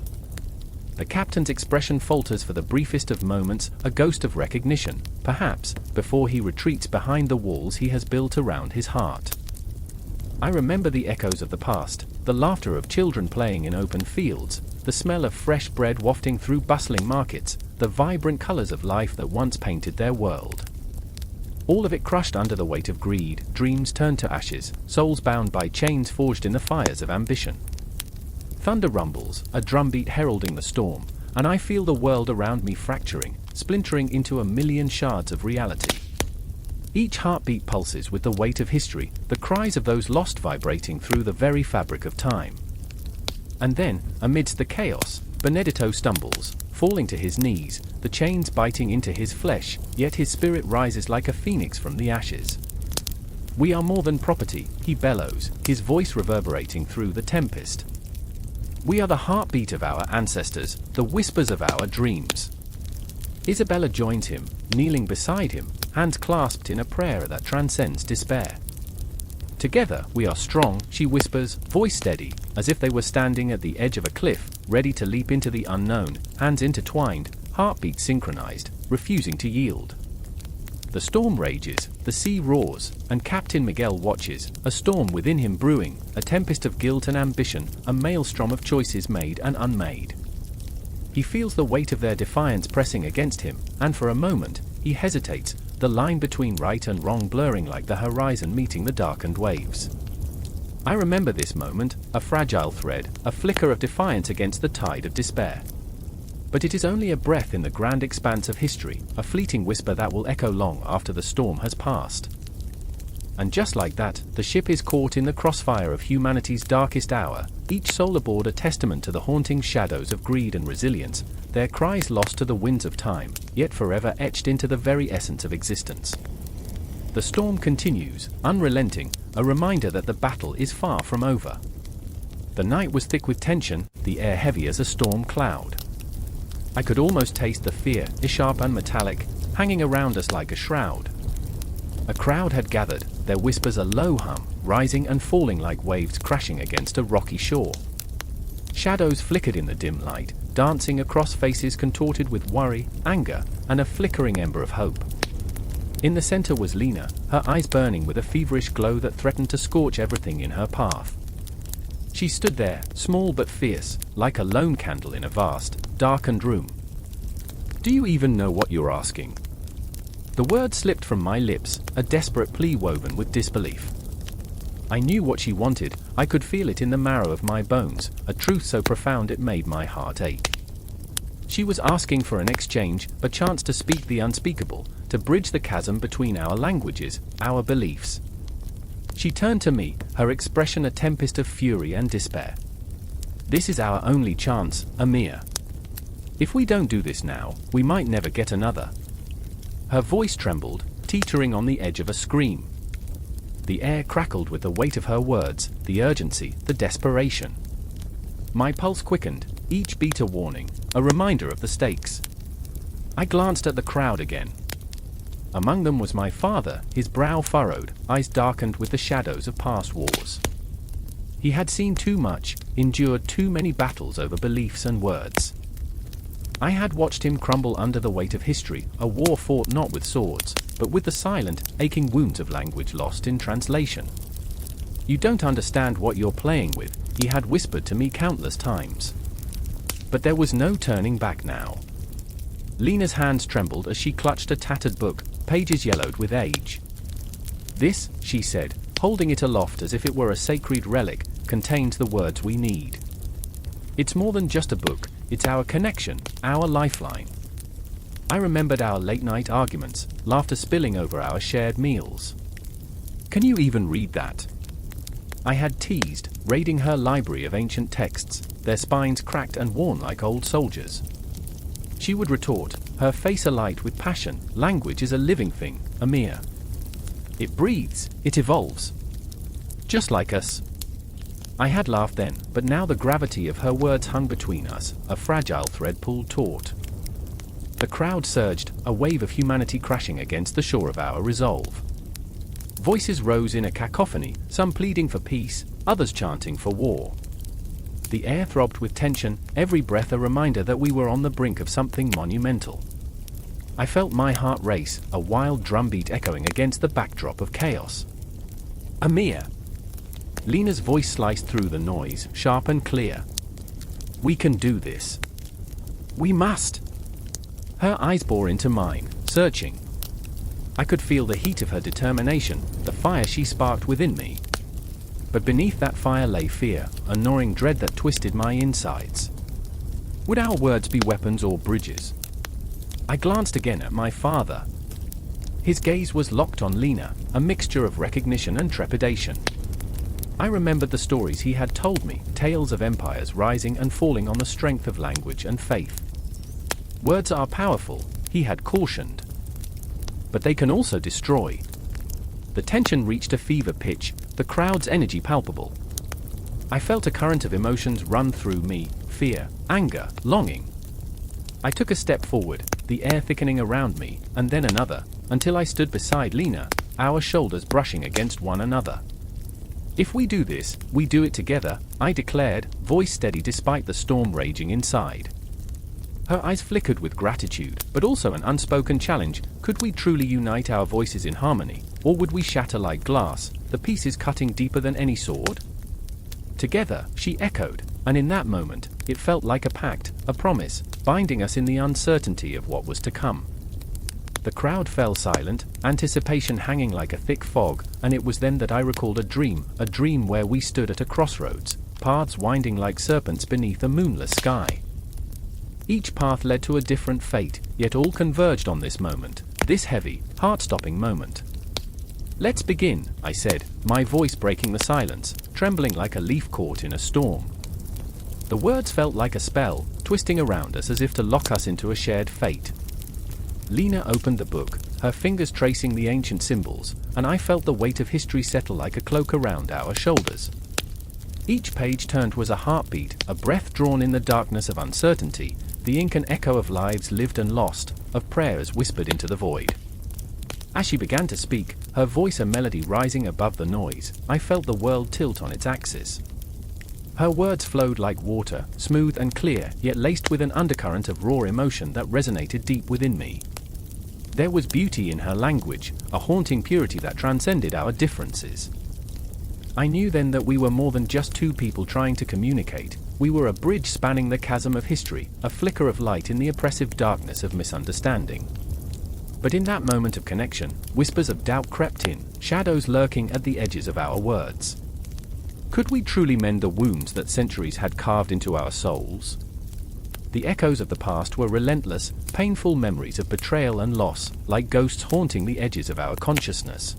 The captain's expression falters for the briefest of moments, a ghost of recognition, perhaps, before he retreats behind the walls he has built around his heart. I remember the echoes of the past, the laughter of children playing in open fields, the smell of fresh bread wafting through bustling markets, the vibrant colors of life that once painted their world. all of it crushed under the weight of greed, dreams turned to ashes, souls bound by chains forged in the fires of ambition. Thunder rumbles, a drumbeat heralding the storm, and I feel the world around me fracturing, splintering into a million shards of reality. Each heartbeat pulses with the weight of history, the cries of those lost vibrating through the very fabric of time. And then, amidst the chaos, Benedetto stumbles, falling to his knees, the chains biting into his flesh, yet his spirit rises like a phoenix from the ashes. "We are more than property," he bellows, his voice reverberating through the tempest. "We are the heartbeat of our ancestors, the whispers of our dreams." Isabella joins him, kneeling beside him, hands clasped in a prayer that transcends despair. "Together we are strong," she whispers, voice steady, as if they were standing at the edge of a cliff, ready to leap into the unknown, hands intertwined, heartbeats synchronized, refusing to yield. The storm rages, the sea roars, and Captain Miguel watches, a storm within him brewing, a tempest of guilt and ambition, a maelstrom of choices made and unmade. He feels the weight of their defiance pressing against him, and for a moment, he hesitates, the line between right and wrong blurring like the horizon meeting the darkened waves. I remember this moment, a fragile thread, a flicker of defiance against the tide of despair. But it is only a breath in the grand expanse of history, a fleeting whisper that will echo long after the storm has passed. And just like that, the ship is caught in the crossfire of humanity's darkest hour, each soul aboard a testament to the haunting shadows of greed and resilience, their cries lost to the winds of time, yet forever etched into the very essence of existence. The storm continues, unrelenting, a reminder that the battle is far from over. The night was thick with tension, the air heavy as a storm cloud. I could almost taste the fear, sharp and metallic, hanging around us like a shroud. A crowd had gathered, their whispers a low hum, rising and falling like waves crashing against a rocky shore. Shadows flickered in the dim light, dancing across faces contorted with worry, anger, and a flickering ember of hope. In the center was Lena, her eyes burning with a feverish glow that threatened to scorch everything in her path. She stood there, small but fierce, like a lone candle in a vast, darkened room. "Do you even know what you're asking?" The word slipped from my lips, a desperate plea woven with disbelief. I knew what she wanted, I could feel it in the marrow of my bones, a truth so profound it made my heart ache. She was asking for an exchange, a chance to speak the unspeakable, to bridge the chasm between our languages, our beliefs. She turned to me, her expression a tempest of fury and despair. "This is our only chance, Amir. If we don't do this now, we might never get another." Her voice trembled, teetering on the edge of a scream. The air crackled with the weight of her words, the urgency, the desperation. My pulse quickened, each beat a warning, a reminder of the stakes. I glanced at the crowd again. Among them was my father, his brow furrowed, eyes darkened with the shadows of past wars. He had seen too much, endured too many battles over beliefs and words. I had watched him crumble under the weight of history, a war fought not with swords, but with the silent, aching wounds of language lost in translation. "You don't understand what you're playing with," he had whispered to me countless times. But there was no turning back now. Lena's hands trembled as she clutched a tattered book, pages yellowed with age. "This," she said, holding it aloft as if it were a sacred relic, "contains the words we need. It's more than just a book, it's our connection, our lifeline." I remembered our late-night arguments, laughter spilling over our shared meals. "Can you even read that?" I had teased, raiding her library of ancient texts, their spines cracked and worn like old soldiers. She would retort, her face alight with passion, "Language is a living thing, Amir. It breathes, it evolves. Just like us." I had laughed then, but now the gravity of her words hung between us, a fragile thread pulled taut. The crowd surged, a wave of humanity crashing against the shore of our resolve. Voices rose in a cacophony, some pleading for peace, others chanting for war. The air throbbed with tension, every breath a reminder that we were on the brink of something monumental. I felt my heart race, a wild drumbeat echoing against the backdrop of chaos. "Amir!" Lena's voice sliced through the noise, sharp and clear. "We can do this. We must." Her eyes bore into mine, searching. I could feel the heat of her determination, the fire she sparked within me. But beneath that fire lay fear, a gnawing dread that twisted my insides. Would our words be weapons or bridges? I glanced again at my father. His gaze was locked on Lena, a mixture of recognition and trepidation. I remembered the stories he had told me, tales of empires rising and falling on the strength of language and faith. Words are powerful, he had cautioned. But they can also destroy. The tension reached a fever pitch, the crowd's energy palpable. I felt a current of emotions run through me, fear, anger, longing. I took a step forward, the air thickening around me, and then another, until I stood beside Lena, our shoulders brushing against one another. If we do this, we do it together, I declared, voice steady despite the storm raging inside. Her eyes flickered with gratitude, but also an unspoken challenge. Could we truly unite our voices in harmony, or would we shatter like glass, the pieces cutting deeper than any sword? Together, she echoed, and in that moment, it felt like a pact, a promise, binding us in the uncertainty of what was to come. The crowd fell silent, anticipation hanging like a thick fog, and it was then that I recalled a dream where we stood at a crossroads, paths winding like serpents beneath a moonless sky. Each path led to a different fate, yet all converged on this moment, this heavy, heart-stopping moment. Let's begin, I said, my voice breaking the silence, trembling like a leaf caught in a storm. The words felt like a spell, twisting around us as if to lock us into a shared fate. Lena opened the book, her fingers tracing the ancient symbols, and I felt the weight of history settle like a cloak around our shoulders. Each page turned was a heartbeat, a breath drawn in the darkness of uncertainty, the ink an echo of lives lived and lost, of prayers whispered into the void. As she began to speak, her voice a melody rising above the noise, I felt the world tilt on its axis. Her words flowed like water, smooth and clear, yet laced with an undercurrent of raw emotion that resonated deep within me. There was beauty in her language, a haunting purity that transcended our differences. I knew then that we were more than just two people trying to communicate. We were a bridge spanning the chasm of history, a flicker of light in the oppressive darkness of misunderstanding. But in that moment of connection, whispers of doubt crept in, shadows lurking at the edges of our words. Could we truly mend the wounds that centuries had carved into our souls? The echoes of the past were relentless, painful memories of betrayal and loss, like ghosts haunting the edges of our consciousness.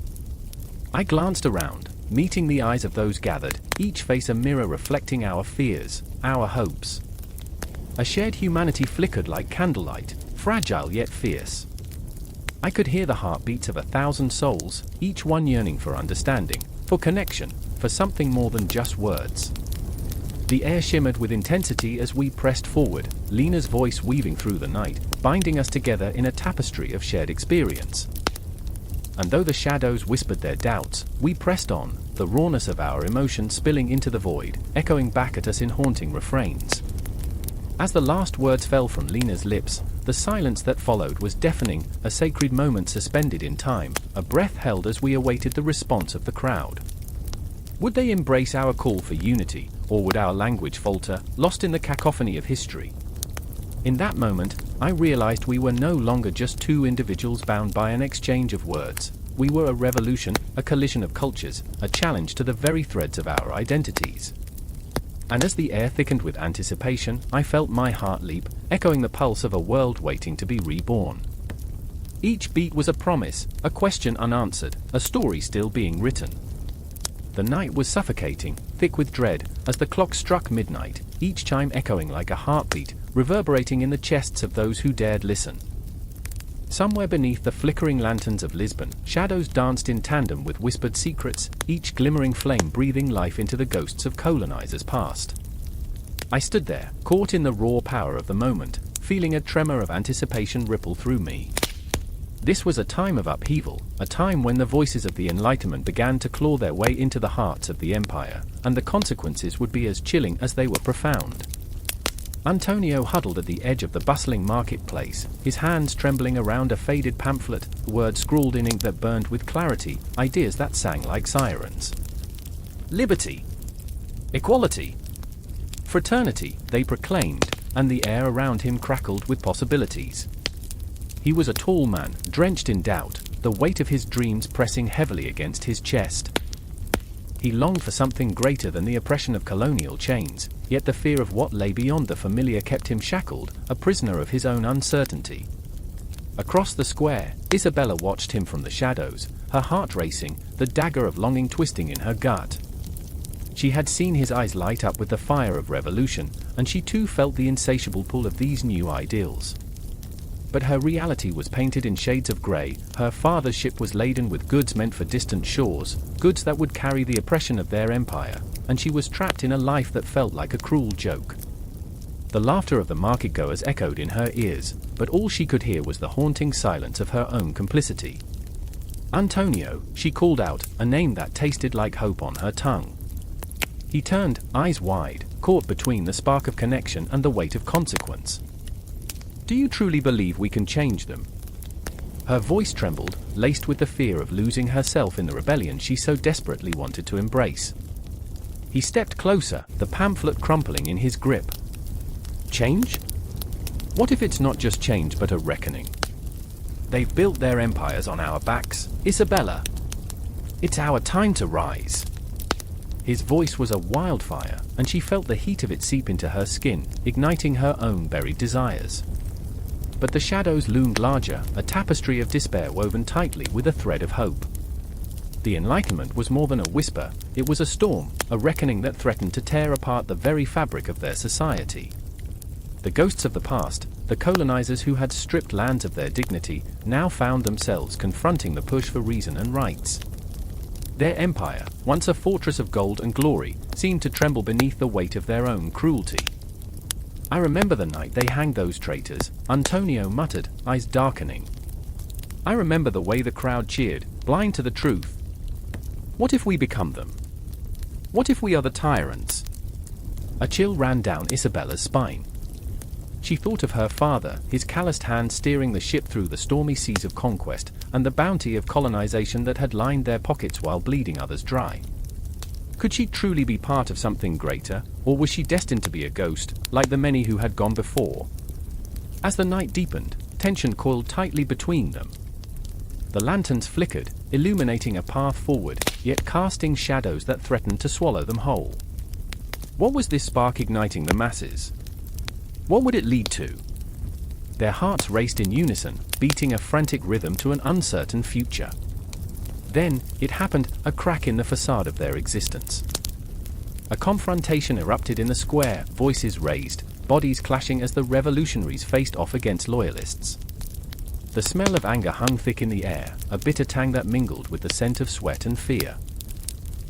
I glanced around, meeting the eyes of those gathered, each face a mirror reflecting our fears, our hopes. A shared humanity flickered like candlelight, fragile yet fierce. I could hear the heartbeats of 1,000 souls, each one yearning for understanding, for connection, for something more than just words. The air shimmered with intensity as we pressed forward, Lena's voice weaving through the night, binding us together in a tapestry of shared experience. And though the shadows whispered their doubts, we pressed on, the rawness of our emotion spilling into the void, echoing back at us in haunting refrains. As the last words fell from Lena's lips, the silence that followed was deafening, a sacred moment suspended in time, a breath held as we awaited the response of the crowd. Would they embrace our call for unity, or would our language falter, lost in the cacophony of history? In that moment, I realized we were no longer just two individuals bound by an exchange of words. We were a revolution, a collision of cultures, a challenge to the very threads of our identities. And as the air thickened with anticipation, I felt my heart leap, echoing the pulse of a world waiting to be reborn. Each beat was a promise, a question unanswered, a story still being written. The night was suffocating, thick with dread, as the clock struck midnight, each chime echoing like a heartbeat, reverberating in the chests of those who dared listen. Somewhere beneath the flickering lanterns of Lisbon, shadows danced in tandem with whispered secrets, each glimmering flame breathing life into the ghosts of colonizers past. I stood there, caught in the raw power of the moment, feeling a tremor of anticipation ripple through me. This was a time of upheaval, a time when the voices of the Enlightenment began to claw their way into the hearts of the empire, and the consequences would be as chilling as they were profound. Antonio huddled at the edge of the bustling marketplace, his hands trembling around a faded pamphlet, words scrawled in ink that burned with clarity, ideas that sang like sirens. Liberty! Equality! Fraternity, they proclaimed, and the air around him crackled with possibilities. He was a tall man, drenched in doubt, the weight of his dreams pressing heavily against his chest. He longed for something greater than the oppression of colonial chains, yet the fear of what lay beyond the familiar kept him shackled, a prisoner of his own uncertainty. Across the square, Isabella watched him from the shadows, her heart racing, the dagger of longing twisting in her gut. She had seen his eyes light up with the fire of revolution, and she too felt the insatiable pull of these new ideals. But her reality was painted in shades of grey. Her father's ship was laden with goods meant for distant shores, goods that would carry the oppression of their empire, and she was trapped in a life that felt like a cruel joke. The laughter of the market-goers echoed in her ears, but all she could hear was the haunting silence of her own complicity. Antonio, she called out, a name that tasted like hope on her tongue. He turned, eyes wide, caught between the spark of connection and the weight of consequence. Do you truly believe we can change them? Her voice trembled, laced with the fear of losing herself in the rebellion she so desperately wanted to embrace. He stepped closer, the pamphlet crumpling in his grip. Change? What if it's not just change but a reckoning? They've built their empires on our backs, Isabella. It's our time to rise. His voice was a wildfire, and she felt the heat of it seep into her skin, igniting her own buried desires. But the shadows loomed larger, a tapestry of despair woven tightly with a thread of hope. The Enlightenment was more than a whisper, it was a storm, a reckoning that threatened to tear apart the very fabric of their society. The ghosts of the past, the colonizers who had stripped lands of their dignity, now found themselves confronting the push for reason and rights. Their empire, once a fortress of gold and glory, seemed to tremble beneath the weight of their own cruelty. I remember the night they hanged those traitors, Antonio muttered, eyes darkening. I remember the way the crowd cheered, blind to the truth. What if we become them? What if we are the tyrants? A chill ran down Isabella's spine. She thought of her father, his calloused hand steering the ship through the stormy seas of conquest, and the bounty of colonization that had lined their pockets while bleeding others dry. Could she truly be part of something greater, or was she destined to be a ghost, like the many who had gone before? As the night deepened, tension coiled tightly between them. The lanterns flickered, illuminating a path forward, yet casting shadows that threatened to swallow them whole. What was this spark igniting the masses? What would it lead to? Their hearts raced in unison, beating a frantic rhythm to an uncertain future. Then, it happened, a crack in the facade of their existence. A confrontation erupted in the square, voices raised, bodies clashing as the revolutionaries faced off against loyalists. The smell of anger hung thick in the air, a bitter tang that mingled with the scent of sweat and fear.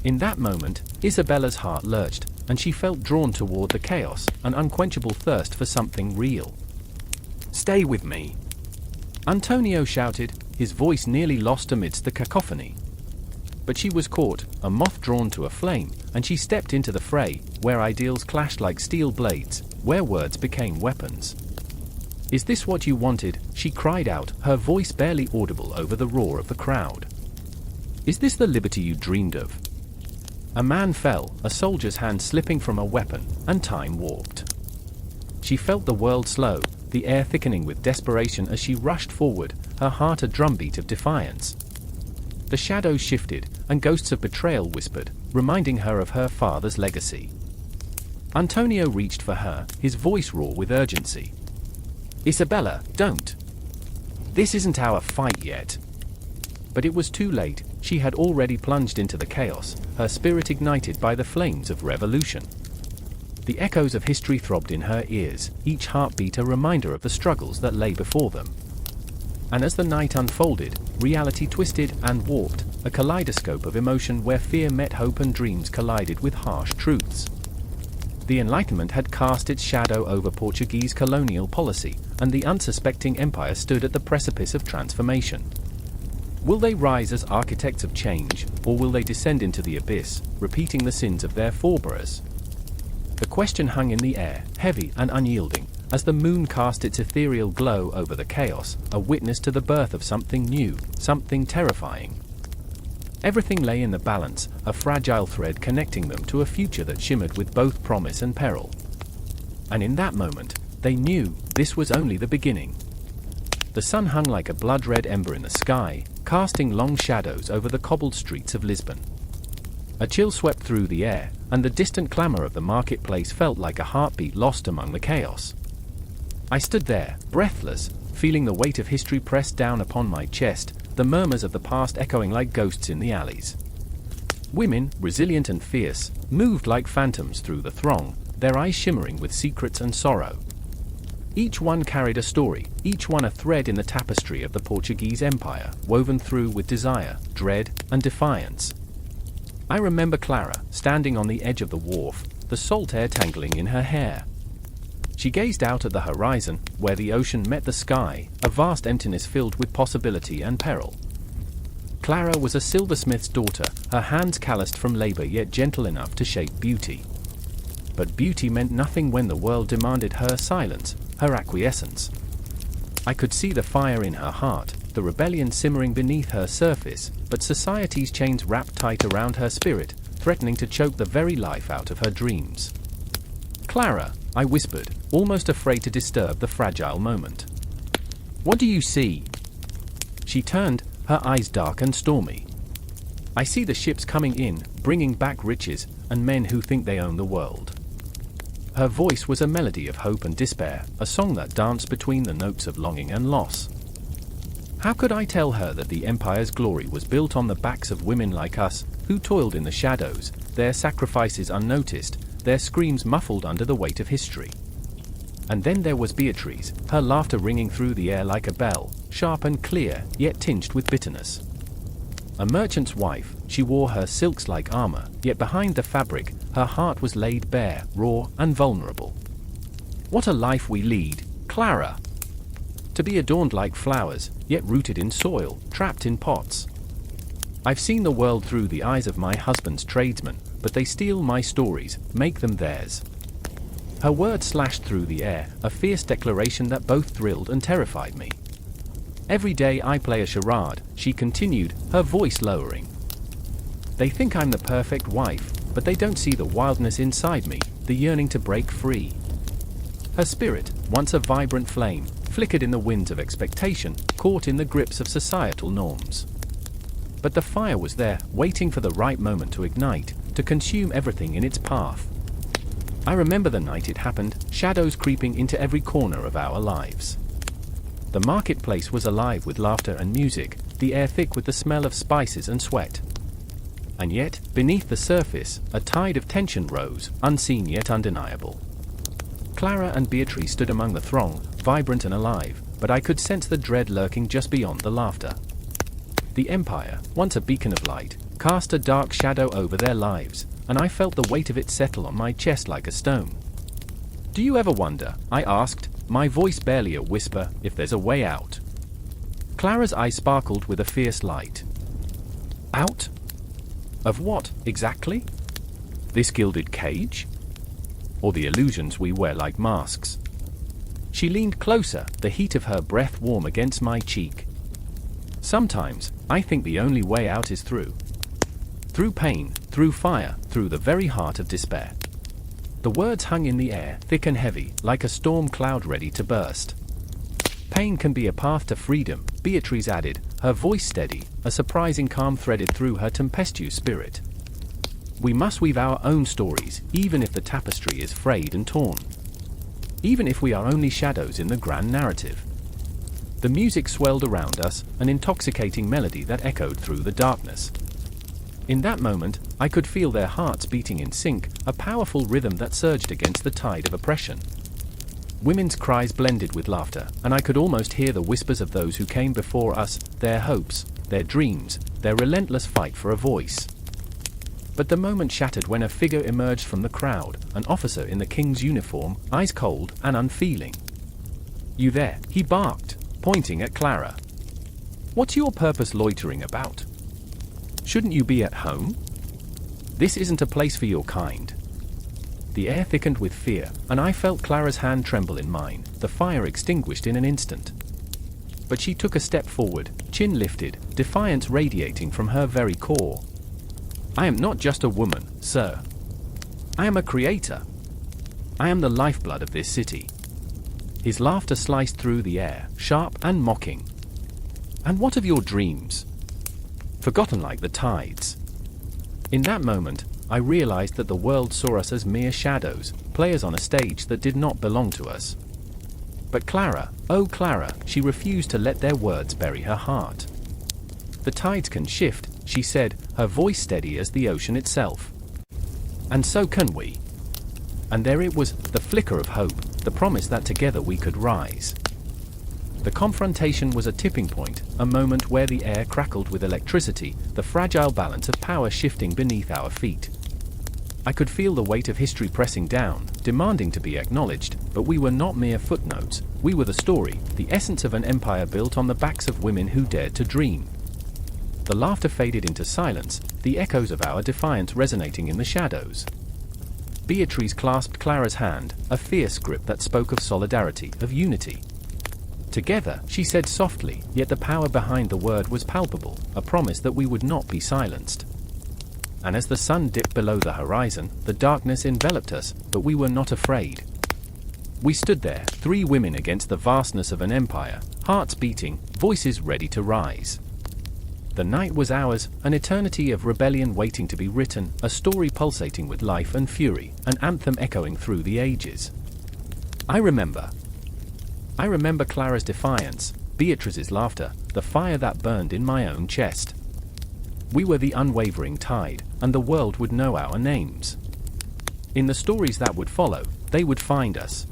In that moment, Isabella's heart lurched, and she felt drawn toward the chaos, an unquenchable thirst for something real. Stay with me! Antonio shouted, his voice nearly lost amidst the cacophony. But she was caught, a moth drawn to a flame, and she stepped into the fray, where ideals clashed like steel blades, where words became weapons. Is this what you wanted? She cried out, her voice barely audible over the roar of the crowd. Is this the liberty you dreamed of? A man fell, a soldier's hand slipping from a weapon, and time warped. She felt the world slow, the air thickening with desperation as she rushed forward, her heart a drumbeat of defiance. The shadows shifted, and ghosts of betrayal whispered, reminding her of her father's legacy. Antonio reached for her, his voice raw with urgency. Isabella, don't! This isn't our fight yet. But it was too late, she had already plunged into the chaos, her spirit ignited by the flames of revolution. The echoes of history throbbed in her ears, each heartbeat a reminder of the struggles that lay before them. And as the night unfolded, reality twisted and warped, a kaleidoscope of emotion where fear met hope and dreams collided with harsh truths. The Enlightenment had cast its shadow over Portuguese colonial policy, and the unsuspecting empire stood at the precipice of transformation. Will they rise as architects of change, or will they descend into the abyss, repeating the sins of their forebears? The question hung in the air, heavy and unyielding, as the moon cast its ethereal glow over the chaos, a witness to the birth of something new, something terrifying. Everything lay in the balance, a fragile thread connecting them to a future that shimmered with both promise and peril. And in that moment, they knew this was only the beginning. The sun hung like a blood-red ember in the sky, casting long shadows over the cobbled streets of Lisbon. A chill swept through the air, and the distant clamor of the marketplace felt like a heartbeat lost among the chaos. I stood there, breathless, feeling the weight of history pressed down upon my chest, the murmurs of the past echoing like ghosts in the alleys. Women, resilient and fierce, moved like phantoms through the throng, their eyes shimmering with secrets and sorrow. Each one carried a story, each one a thread in the tapestry of the Portuguese Empire, woven through with desire, dread, and defiance. I remember Clara, standing on the edge of the wharf, the salt air tangling in her hair. She gazed out at the horizon, where the ocean met the sky, a vast emptiness filled with possibility and peril. Clara was a silversmith's daughter, her hands calloused from labor yet gentle enough to shape beauty. But beauty meant nothing when the world demanded her silence, her acquiescence. I could see the fire in her heart, the rebellion simmering beneath her surface, but society's chains wrapped tight around her spirit, threatening to choke the very life out of her dreams. "Clara," I whispered, almost afraid to disturb the fragile moment. "What do you see?" She turned, her eyes dark and stormy. "I see the ships coming in, bringing back riches, and men who think they own the world." Her voice was a melody of hope and despair, a song that danced between the notes of longing and loss. How could I tell her that the empire's glory was built on the backs of women like us, who toiled in the shadows, their sacrifices unnoticed, their screams muffled under the weight of history? And then there was Beatrice, her laughter ringing through the air like a bell, sharp and clear, yet tinged with bitterness. A merchant's wife, she wore her silks like armor, yet behind the fabric, her heart was laid bare, raw, and vulnerable. What a life we lead, Clara! To be adorned like flowers, yet rooted in soil, trapped in pots. I've seen the world through the eyes of my husband's tradesmen, but they steal my stories, make them theirs. Her words slashed through the air, a fierce declaration that both thrilled and terrified me. "Every day I play a charade," she continued, her voice lowering. "They think I'm the perfect wife, but they don't see the wildness inside me, the yearning to break free." Her spirit, once a vibrant flame, flickered in the winds of expectation, caught in the grips of societal norms. But the fire was there, waiting for the right moment to ignite, to consume everything in its path. I remember the night it happened, shadows creeping into every corner of our lives. The marketplace was alive with laughter and music, the air thick with the smell of spices and sweat. And yet, beneath the surface, a tide of tension rose, unseen yet undeniable. Clara and Beatrice stood among the throng, vibrant and alive, but I could sense the dread lurking just beyond the laughter. The Empire, once a beacon of light, cast a dark shadow over their lives, and I felt the weight of it settle on my chest like a stone. "Do you ever wonder," I asked, my voice barely a whisper, "if there's a way out?" Clara's eyes sparkled with a fierce light. "Out? Of what, exactly? This gilded cage? Or the illusions we wear like masks?" She leaned closer, the heat of her breath warm against my cheek. "Sometimes, I think the only way out is through. Through pain, through fire, through the very heart of despair." The words hung in the air, thick and heavy, like a storm cloud ready to burst. "Pain can be a path to freedom," Beatrice added, her voice steady, a surprising calm threaded through her tempestuous spirit. "We must weave our own stories, even if the tapestry is frayed and torn. Even if we are only shadows in the grand narrative." The music swelled around us, an intoxicating melody that echoed through the darkness. In that moment, I could feel their hearts beating in sync, a powerful rhythm that surged against the tide of oppression. Women's cries blended with laughter, and I could almost hear the whispers of those who came before us, their hopes, their dreams, their relentless fight for a voice. But the moment shattered when a figure emerged from the crowd, an officer in the king's uniform, eyes cold and unfeeling. "You there," he barked, pointing at Clara. "What's your purpose loitering about? Shouldn't you be at home? This isn't a place for your kind." The air thickened with fear, and I felt Clara's hand tremble in mine, the fire extinguished in an instant. But she took a step forward, chin lifted, defiance radiating from her very core. "I am not just a woman, sir. I am a creator. I am the lifeblood of this city." His laughter sliced through the air, sharp and mocking. "And what of your dreams? Forgotten like the tides." In that moment, I realized that the world saw us as mere shadows, players on a stage that did not belong to us. But Clara, oh Clara, she refused to let their words bury her heart. "The tides can shift," she said, her voice steady as the ocean itself. "And so can we." And there it was, the flicker of hope, the promise that together we could rise. The confrontation was a tipping point, a moment where the air crackled with electricity, the fragile balance of power shifting beneath our feet. I could feel the weight of history pressing down, demanding to be acknowledged, but we were not mere footnotes, we were the story, the essence of an empire built on the backs of women who dared to dream. The laughter faded into silence, the echoes of our defiance resonating in the shadows. Beatrice clasped Clara's hand, a fierce grip that spoke of solidarity, of unity. "Together," she said softly, yet the power behind the word was palpable, a promise that we would not be silenced. And as the sun dipped below the horizon, the darkness enveloped us, but we were not afraid. We stood there, 3 women against the vastness of an empire, hearts beating, voices ready to rise. The night was ours, an eternity of rebellion waiting to be written, a story pulsating with life and fury, an anthem echoing through the ages. I remember Clara's defiance, Beatrice's laughter, the fire that burned in my own chest. We were the unwavering tide, and the world would know our names. In the stories that would follow, they would find us.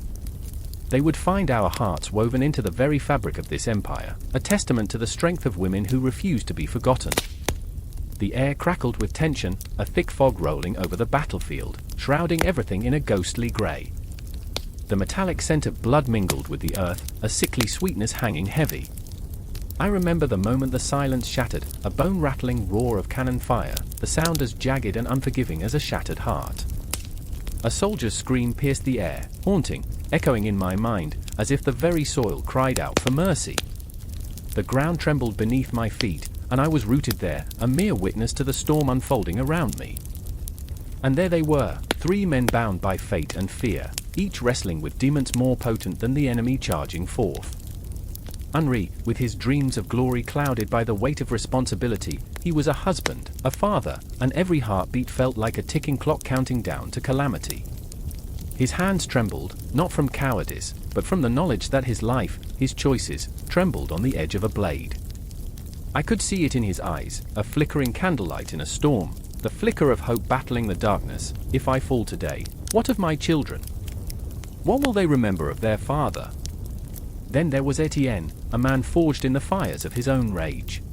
They would find our hearts woven into the very fabric of this empire, a testament to the strength of women who refused to be forgotten. The air crackled with tension, a thick fog rolling over the battlefield, shrouding everything in a ghostly grey. The metallic scent of blood mingled with the earth, a sickly sweetness hanging heavy. I remember the moment the silence shattered, a bone-rattling roar of cannon fire, the sound as jagged and unforgiving as a shattered heart. A soldier's scream pierced the air, haunting, echoing in my mind, as if the very soil cried out for mercy. The ground trembled beneath my feet, and I was rooted there, a mere witness to the storm unfolding around me. And there they were, 3 men bound by fate and fear, each wrestling with demons more potent than the enemy charging forth. Henri, with his dreams of glory clouded by the weight of responsibility, he was a husband, a father, and every heartbeat felt like a ticking clock counting down to calamity. His hands trembled, not from cowardice, but from the knowledge that his life, his choices, trembled on the edge of a blade. I could see it in his eyes, a flickering candlelight in a storm, the flicker of hope battling the darkness. If I fall today, what of my children? What will they remember of their father? Then there was Etienne, a man forged in the fires of his own rage.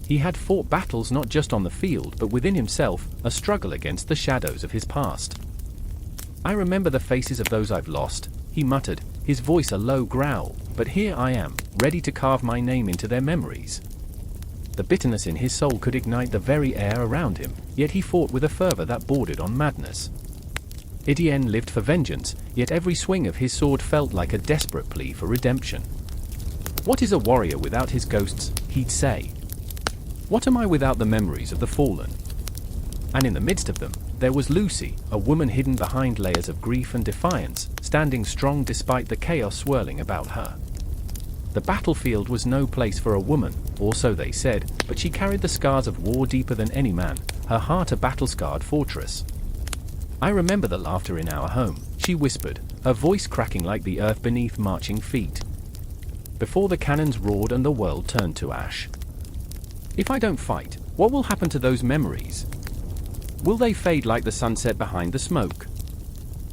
He had fought battles not just on the field but within himself, a struggle against the shadows of his past. "I remember the faces of those I've lost," he muttered, his voice a low growl, "but here I am, ready to carve my name into their memories." The bitterness in his soul could ignite the very air around him, yet he fought with a fervor that bordered on madness. Etienne lived for vengeance, yet every swing of his sword felt like a desperate plea for redemption. "What is a warrior without his ghosts?" he'd say. "What am I without the memories of the fallen?" And in the midst of them, there was Lucy, a woman hidden behind layers of grief and defiance, standing strong despite the chaos swirling about her. The battlefield was no place for a woman, or so they said, but she carried the scars of war deeper than any man, her heart a battle-scarred fortress. "I remember the laughter in our home," she whispered, her voice cracking like the earth beneath marching feet. "Before the cannons roared and the world turned to ash. If I don't fight, what will happen to those memories? Will they fade like the sunset behind the smoke?"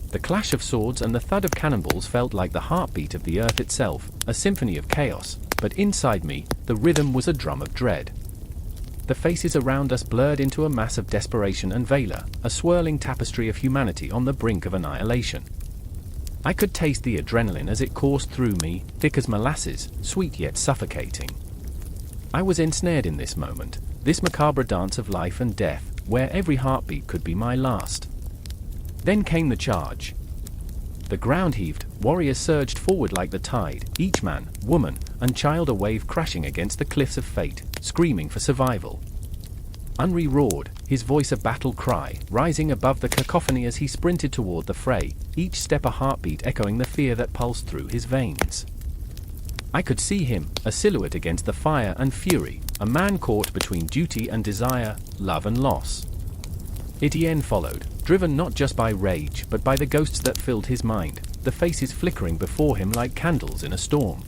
The clash of swords and the thud of cannonballs felt like the heartbeat of the earth itself, a symphony of chaos, but inside me, the rhythm was a drum of dread. The faces around us blurred into a mass of desperation and valor, a swirling tapestry of humanity on the brink of annihilation. I could taste the adrenaline as it coursed through me, thick as molasses, sweet yet suffocating. I was ensnared in this moment, this macabre dance of life and death, where every heartbeat could be my last. Then came the charge. The ground heaved, warriors surged forward like the tide, each man, woman, and child a wave crashing against the cliffs of fate, screaming for survival. Henri roared, his voice a battle cry, rising above the cacophony as he sprinted toward the fray, each step a heartbeat echoing the fear that pulsed through his veins. I could see him, a silhouette against the fire and fury, a man caught between duty and desire, love and loss. Etienne followed, driven not just by rage but by the ghosts that filled his mind, the faces flickering before him like candles in a storm.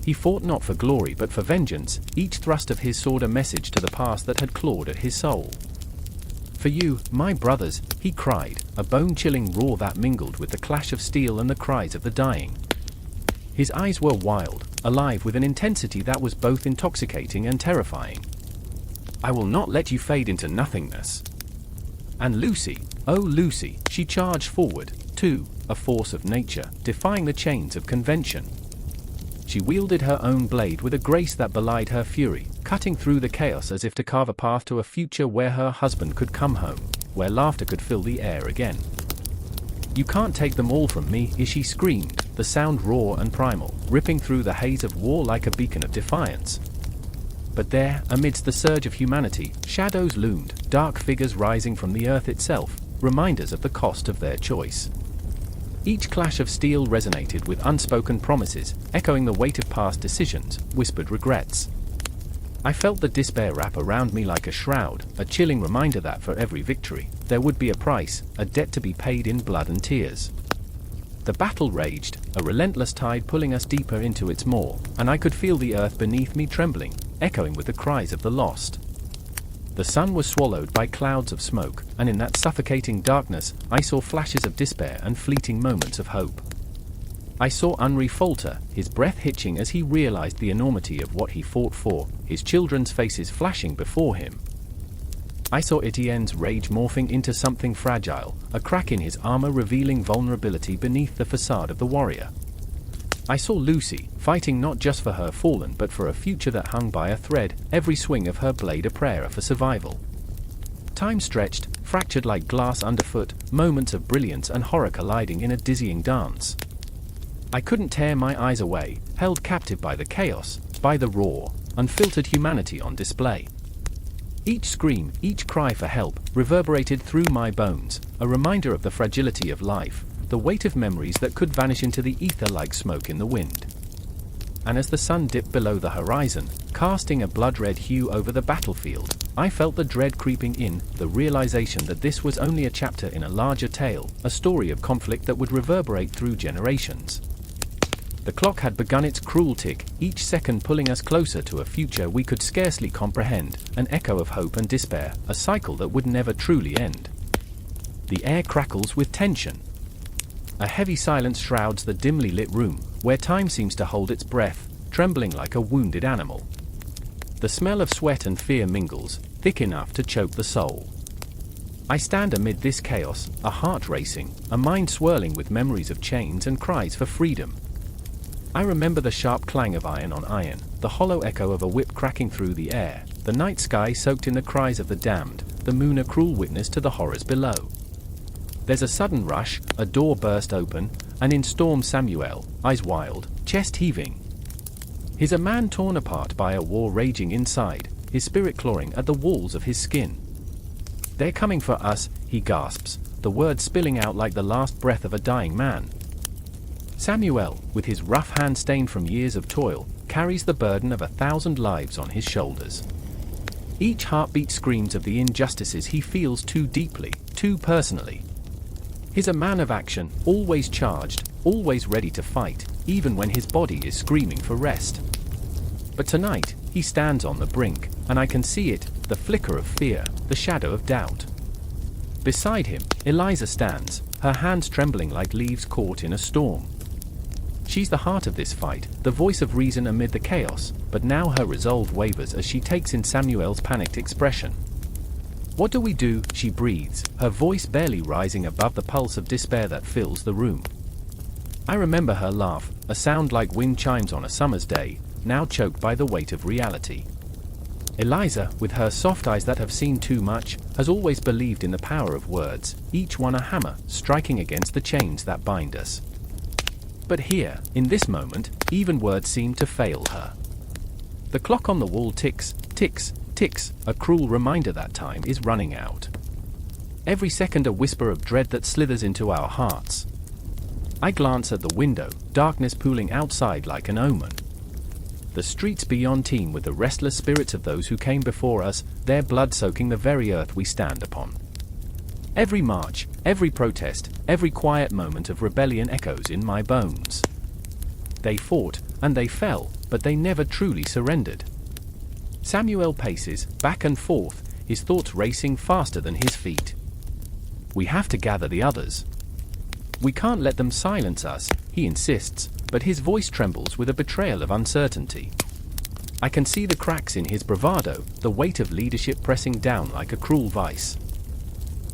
He fought not for glory but for vengeance, each thrust of his sword a message to the past that had clawed at his soul. "For you, my brothers," he cried, a bone-chilling roar that mingled with the clash of steel and the cries of the dying. His eyes were wild, alive with an intensity that was both intoxicating and terrifying. "I will not let you fade into nothingness." And Lucy, oh Lucy, she charged forward, too, a force of nature, defying the chains of convention. She wielded her own blade with a grace that belied her fury, cutting through the chaos as if to carve a path to a future where her husband could come home, where laughter could fill the air again. "You can't take them all from me," she screamed, the sound raw and primal, ripping through the haze of war like a beacon of defiance. But there, amidst the surge of humanity, shadows loomed, dark figures rising from the earth itself, reminders of the cost of their choice. Each clash of steel resonated with unspoken promises, echoing the weight of past decisions, whispered regrets. I felt the despair wrap around me like a shroud, a chilling reminder that for every victory, there would be a price, a debt to be paid in blood and tears. The battle raged, a relentless tide pulling us deeper into its maw, and I could feel the earth beneath me trembling, echoing with the cries of the lost. The sun was swallowed by clouds of smoke, and in that suffocating darkness, I saw flashes of despair and fleeting moments of hope. I saw Henri falter, his breath hitching as he realized the enormity of what he fought for, his children's faces flashing before him. I saw Etienne's rage morphing into something fragile, a crack in his armor revealing vulnerability beneath the facade of the warrior. I saw Lucy, fighting not just for her fallen but for a future that hung by a thread, every swing of her blade a prayer for survival. Time stretched, fractured like glass underfoot, moments of brilliance and horror colliding in a dizzying dance. I couldn't tear my eyes away, held captive by the chaos, by the raw, unfiltered humanity on display. Each scream, each cry for help, reverberated through my bones, a reminder of the fragility of life, the weight of memories that could vanish into the ether like smoke in the wind. And as the sun dipped below the horizon, casting a blood-red hue over the battlefield, I felt the dread creeping in, the realization that this was only a chapter in a larger tale, a story of conflict that would reverberate through generations. The clock had begun its cruel tick, each second pulling us closer to a future we could scarcely comprehend, an echo of hope and despair, a cycle that would never truly end. The air crackles with tension. A heavy silence shrouds the dimly lit room, where time seems to hold its breath, trembling like a wounded animal. The smell of sweat and fear mingles, thick enough to choke the soul. I stand amid this chaos, a heart racing, a mind swirling with memories of chains and cries for freedom. I remember the sharp clang of iron on iron, the hollow echo of a whip cracking through the air, the night sky soaked in the cries of the damned, the moon a cruel witness to the horrors below. There's a sudden rush, a door burst open, and in storms Samuel, eyes wild, chest heaving. He's a man torn apart by a war raging inside, his spirit clawing at the walls of his skin. "They're coming for us," he gasps, the words spilling out like the last breath of a dying man. Samuel, with his rough hand stained from years of toil, carries the burden of 1,000 lives on his shoulders. Each heartbeat screams of the injustices he feels too deeply, too personally. He's a man of action, always charged, always ready to fight, even when his body is screaming for rest. But tonight, he stands on the brink, and I can see it, the flicker of fear, the shadow of doubt. Beside him, Eliza stands, her hands trembling like leaves caught in a storm. She's the heart of this fight, the voice of reason amid the chaos, but now her resolve wavers as she takes in Samuel's panicked expression. "What do we do?" she breathes, her voice barely rising above the pulse of despair that fills the room. I remember her laugh, a sound like wind chimes on a summer's day, now choked by the weight of reality. Eliza, with her soft eyes that have seen too much, has always believed in the power of words, each one a hammer, striking against the chains that bind us. But here, in this moment, even words seem to fail her. The clock on the wall ticks, ticks, ticks, a cruel reminder that time is running out. Every second a whisper of dread that slithers into our hearts. I glance at the window, darkness pooling outside like an omen. The streets beyond teem with the restless spirits of those who came before us, their blood soaking the very earth we stand upon. Every march, every protest, every quiet moment of rebellion echoes in my bones. They fought, and they fell, but they never truly surrendered. Samuel paces, back and forth, his thoughts racing faster than his feet. We have to gather the others. We can't let them silence us, he insists, but his voice trembles with a betrayal of uncertainty. I can see the cracks in his bravado, the weight of leadership pressing down like a cruel vice.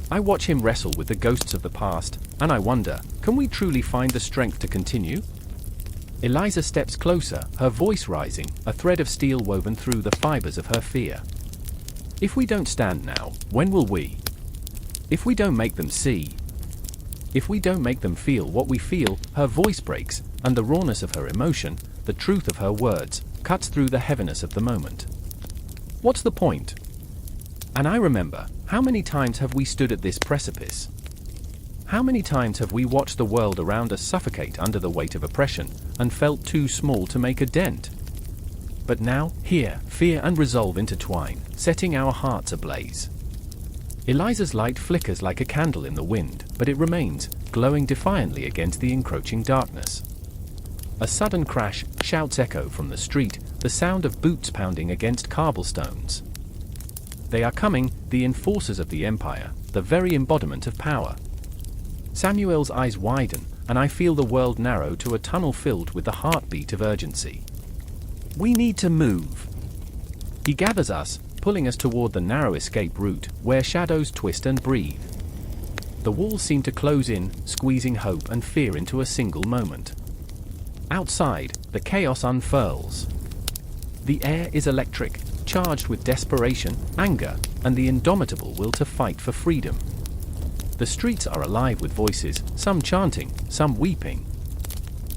I watch him wrestle with the ghosts of the past, and I wonder, can we truly find the strength to continue? Eliza steps closer, her voice rising, a thread of steel woven through the fibers of her fear. If we don't stand now, when will we? If we don't make them see? If we don't make them feel what we feel, her voice breaks, and the rawness of her emotion, the truth of her words, cuts through the heaviness of the moment. What's the point? And I remember, how many times have we stood at this precipice? How many times have we watched the world around us suffocate under the weight of oppression, and felt too small to make a dent? But now, here, fear and resolve intertwine, setting our hearts ablaze. Eliza's light flickers like a candle in the wind, but it remains, glowing defiantly against the encroaching darkness. A sudden crash, shouts echo from the street, the sound of boots pounding against cobblestones. They are coming, the enforcers of the Empire, the very embodiment of power. Samuel's eyes widen, and I feel the world narrow to a tunnel filled with the heartbeat of urgency. We need to move. He gathers us, pulling us toward the narrow escape route, where shadows twist and breathe. The walls seem to close in, squeezing hope and fear into a single moment. Outside, the chaos unfurls. The air is electric, charged with desperation, anger, and the indomitable will to fight for freedom. The streets are alive with voices, some chanting, some weeping.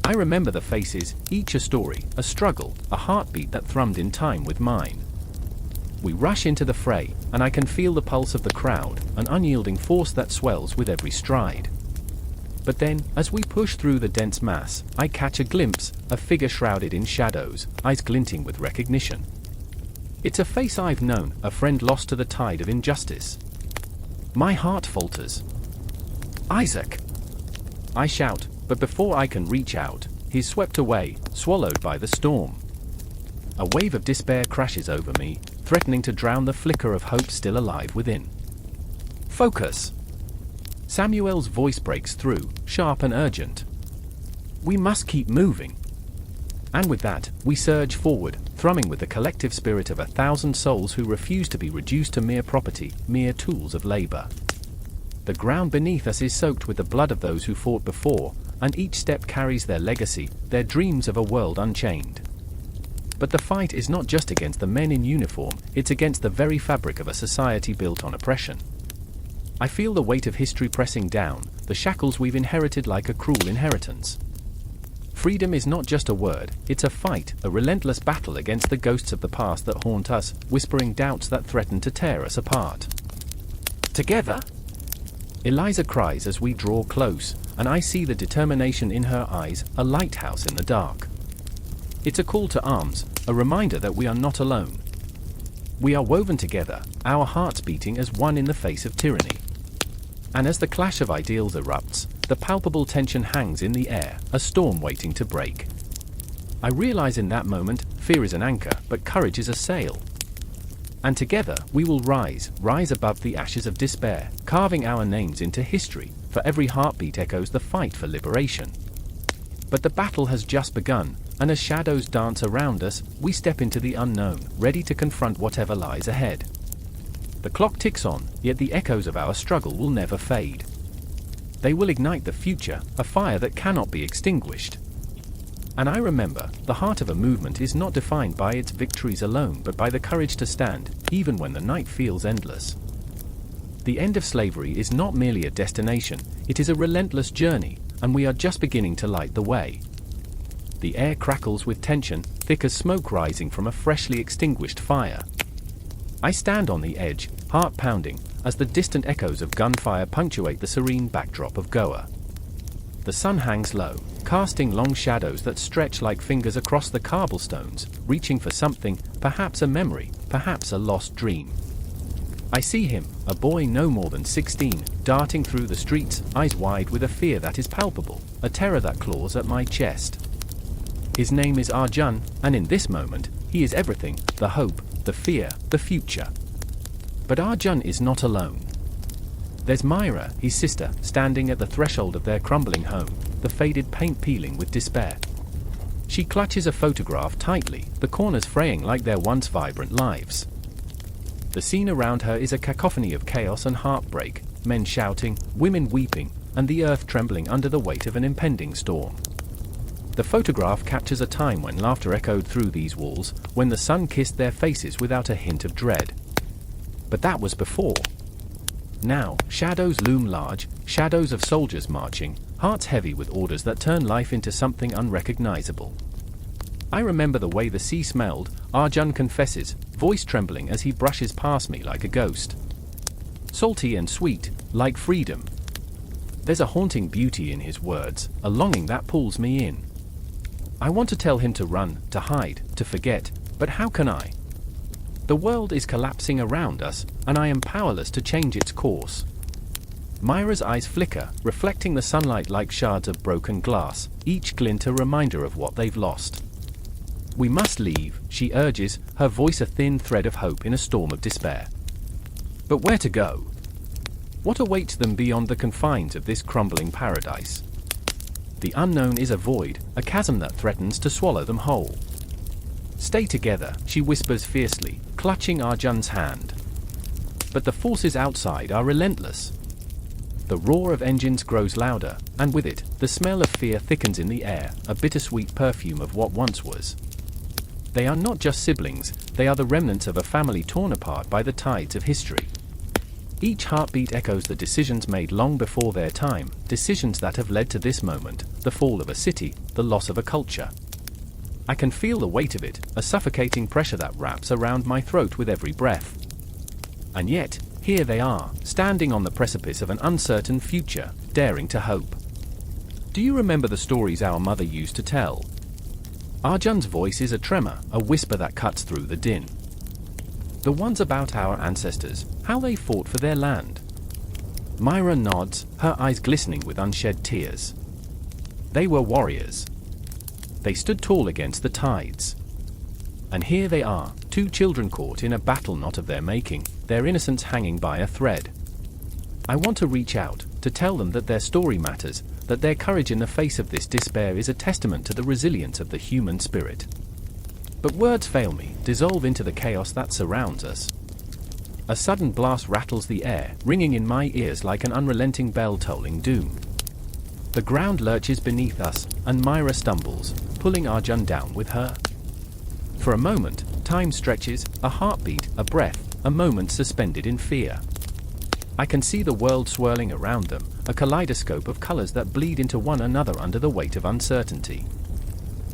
I remember the faces, each a story, a struggle, a heartbeat that thrummed in time with mine. We rush into the fray, and I can feel the pulse of the crowd, an unyielding force that swells with every stride. But then, as we push through the dense mass, I catch a glimpse, a figure shrouded in shadows, eyes glinting with recognition. It's a face I've known, a friend lost to the tide of injustice. My heart falters. Isaac! I shout, but before I can reach out, he's swept away, swallowed by the storm. A wave of despair crashes over me, threatening to drown the flicker of hope still alive within. Focus! Samuel's voice breaks through, sharp and urgent. We must keep moving. And with that, we surge forward, thrumming with the collective spirit of 1,000 souls who refuse to be reduced to mere property, mere tools of labor. The ground beneath us is soaked with the blood of those who fought before, and each step carries their legacy, their dreams of a world unchained. But the fight is not just against the men in uniform, it's against the very fabric of a society built on oppression. I feel the weight of history pressing down, the shackles we've inherited like a cruel inheritance. Freedom is not just a word, it's a fight, a relentless battle against the ghosts of the past that haunt us, whispering doubts that threaten to tear us apart. Together! Eliza cries as we draw close, and I see the determination in her eyes, a lighthouse in the dark. It's a call to arms, a reminder that we are not alone. We are woven together, our hearts beating as one in the face of tyranny. And as the clash of ideals erupts, the palpable tension hangs in the air, a storm waiting to break. I realize in that moment, fear is an anchor, but courage is a sail. And together, we will rise above the ashes of despair, carving our names into history, for every heartbeat echoes the fight for liberation. But the battle has just begun, and as shadows dance around us, we step into the unknown, ready to confront whatever lies ahead. The clock ticks on, yet the echoes of our struggle will never fade. They will ignite the future, a fire that cannot be extinguished. And I remember, the heart of a movement is not defined by its victories alone but by the courage to stand, even when the night feels endless. The end of slavery is not merely a destination, it is a relentless journey, and we are just beginning to light the way. The air crackles with tension, thick as smoke rising from a freshly extinguished fire. I stand on the edge, heart pounding, as the distant echoes of gunfire punctuate the serene backdrop of Goa. The sun hangs low, casting long shadows that stretch like fingers across the cobblestones, reaching for something, perhaps a memory, perhaps a lost dream. I see him, a boy no more than 16, darting through the streets, eyes wide with a fear that is palpable, a terror that claws at my chest. His name is Arjun, and in this moment, he is everything, the hope, the fear, the future. But Arjun is not alone. There's Myra, his sister, standing at the threshold of their crumbling home, the faded paint peeling with despair. She clutches a photograph tightly, the corners fraying like their once vibrant lives. The scene around her is a cacophony of chaos and heartbreak, men shouting, women weeping, and the earth trembling under the weight of an impending storm. The photograph captures a time when laughter echoed through these walls, when the sun kissed their faces without a hint of dread. But that was before. Now, shadows loom large, shadows of soldiers marching, hearts heavy with orders that turn life into something unrecognizable. I remember the way the sea smelled, Arjun confesses, voice trembling as he brushes past me like a ghost. Salty and sweet, like freedom. There's a haunting beauty in his words, a longing that pulls me in. I want to tell him to run, to hide, to forget, but how can I? The world is collapsing around us, and I am powerless to change its course. Myra's eyes flicker, reflecting the sunlight like shards of broken glass, each glint a reminder of what they've lost. We must leave, she urges, her voice a thin thread of hope in a storm of despair. But where to go? What awaits them beyond the confines of this crumbling paradise? The unknown is a void, a chasm that threatens to swallow them whole. Stay together, she whispers fiercely, clutching Arjun's hand. But the forces outside are relentless. The roar of engines grows louder, and with it, the smell of fear thickens in the air, a bittersweet perfume of what once was. They are not just siblings, they are the remnants of a family torn apart by the tides of history. Each heartbeat echoes the decisions made long before their time, decisions that have led to this moment, the fall of a city, the loss of a culture. I can feel the weight of it, a suffocating pressure that wraps around my throat with every breath. And yet, here they are, standing on the precipice of an uncertain future, daring to hope. Do you remember the stories our mother used to tell? Arjun's voice is a tremor, a whisper that cuts through the din. The ones about our ancestors, how they fought for their land. Myra nods, her eyes glistening with unshed tears. They were warriors. They stood tall against the tides. And here they are, two children caught in a battle not of their making, their innocence hanging by a thread. I want to reach out, to tell them that their story matters, that their courage in the face of this despair is a testament to the resilience of the human spirit. But words fail me, dissolve into the chaos that surrounds us. A sudden blast rattles the air, ringing in my ears like an unrelenting bell tolling doom. The ground lurches beneath us, and Myra stumbles, pulling Arjun down with her. For a moment, time stretches, a heartbeat, a breath, a moment suspended in fear. I can see the world swirling around them, a kaleidoscope of colors that bleed into one another under the weight of uncertainty.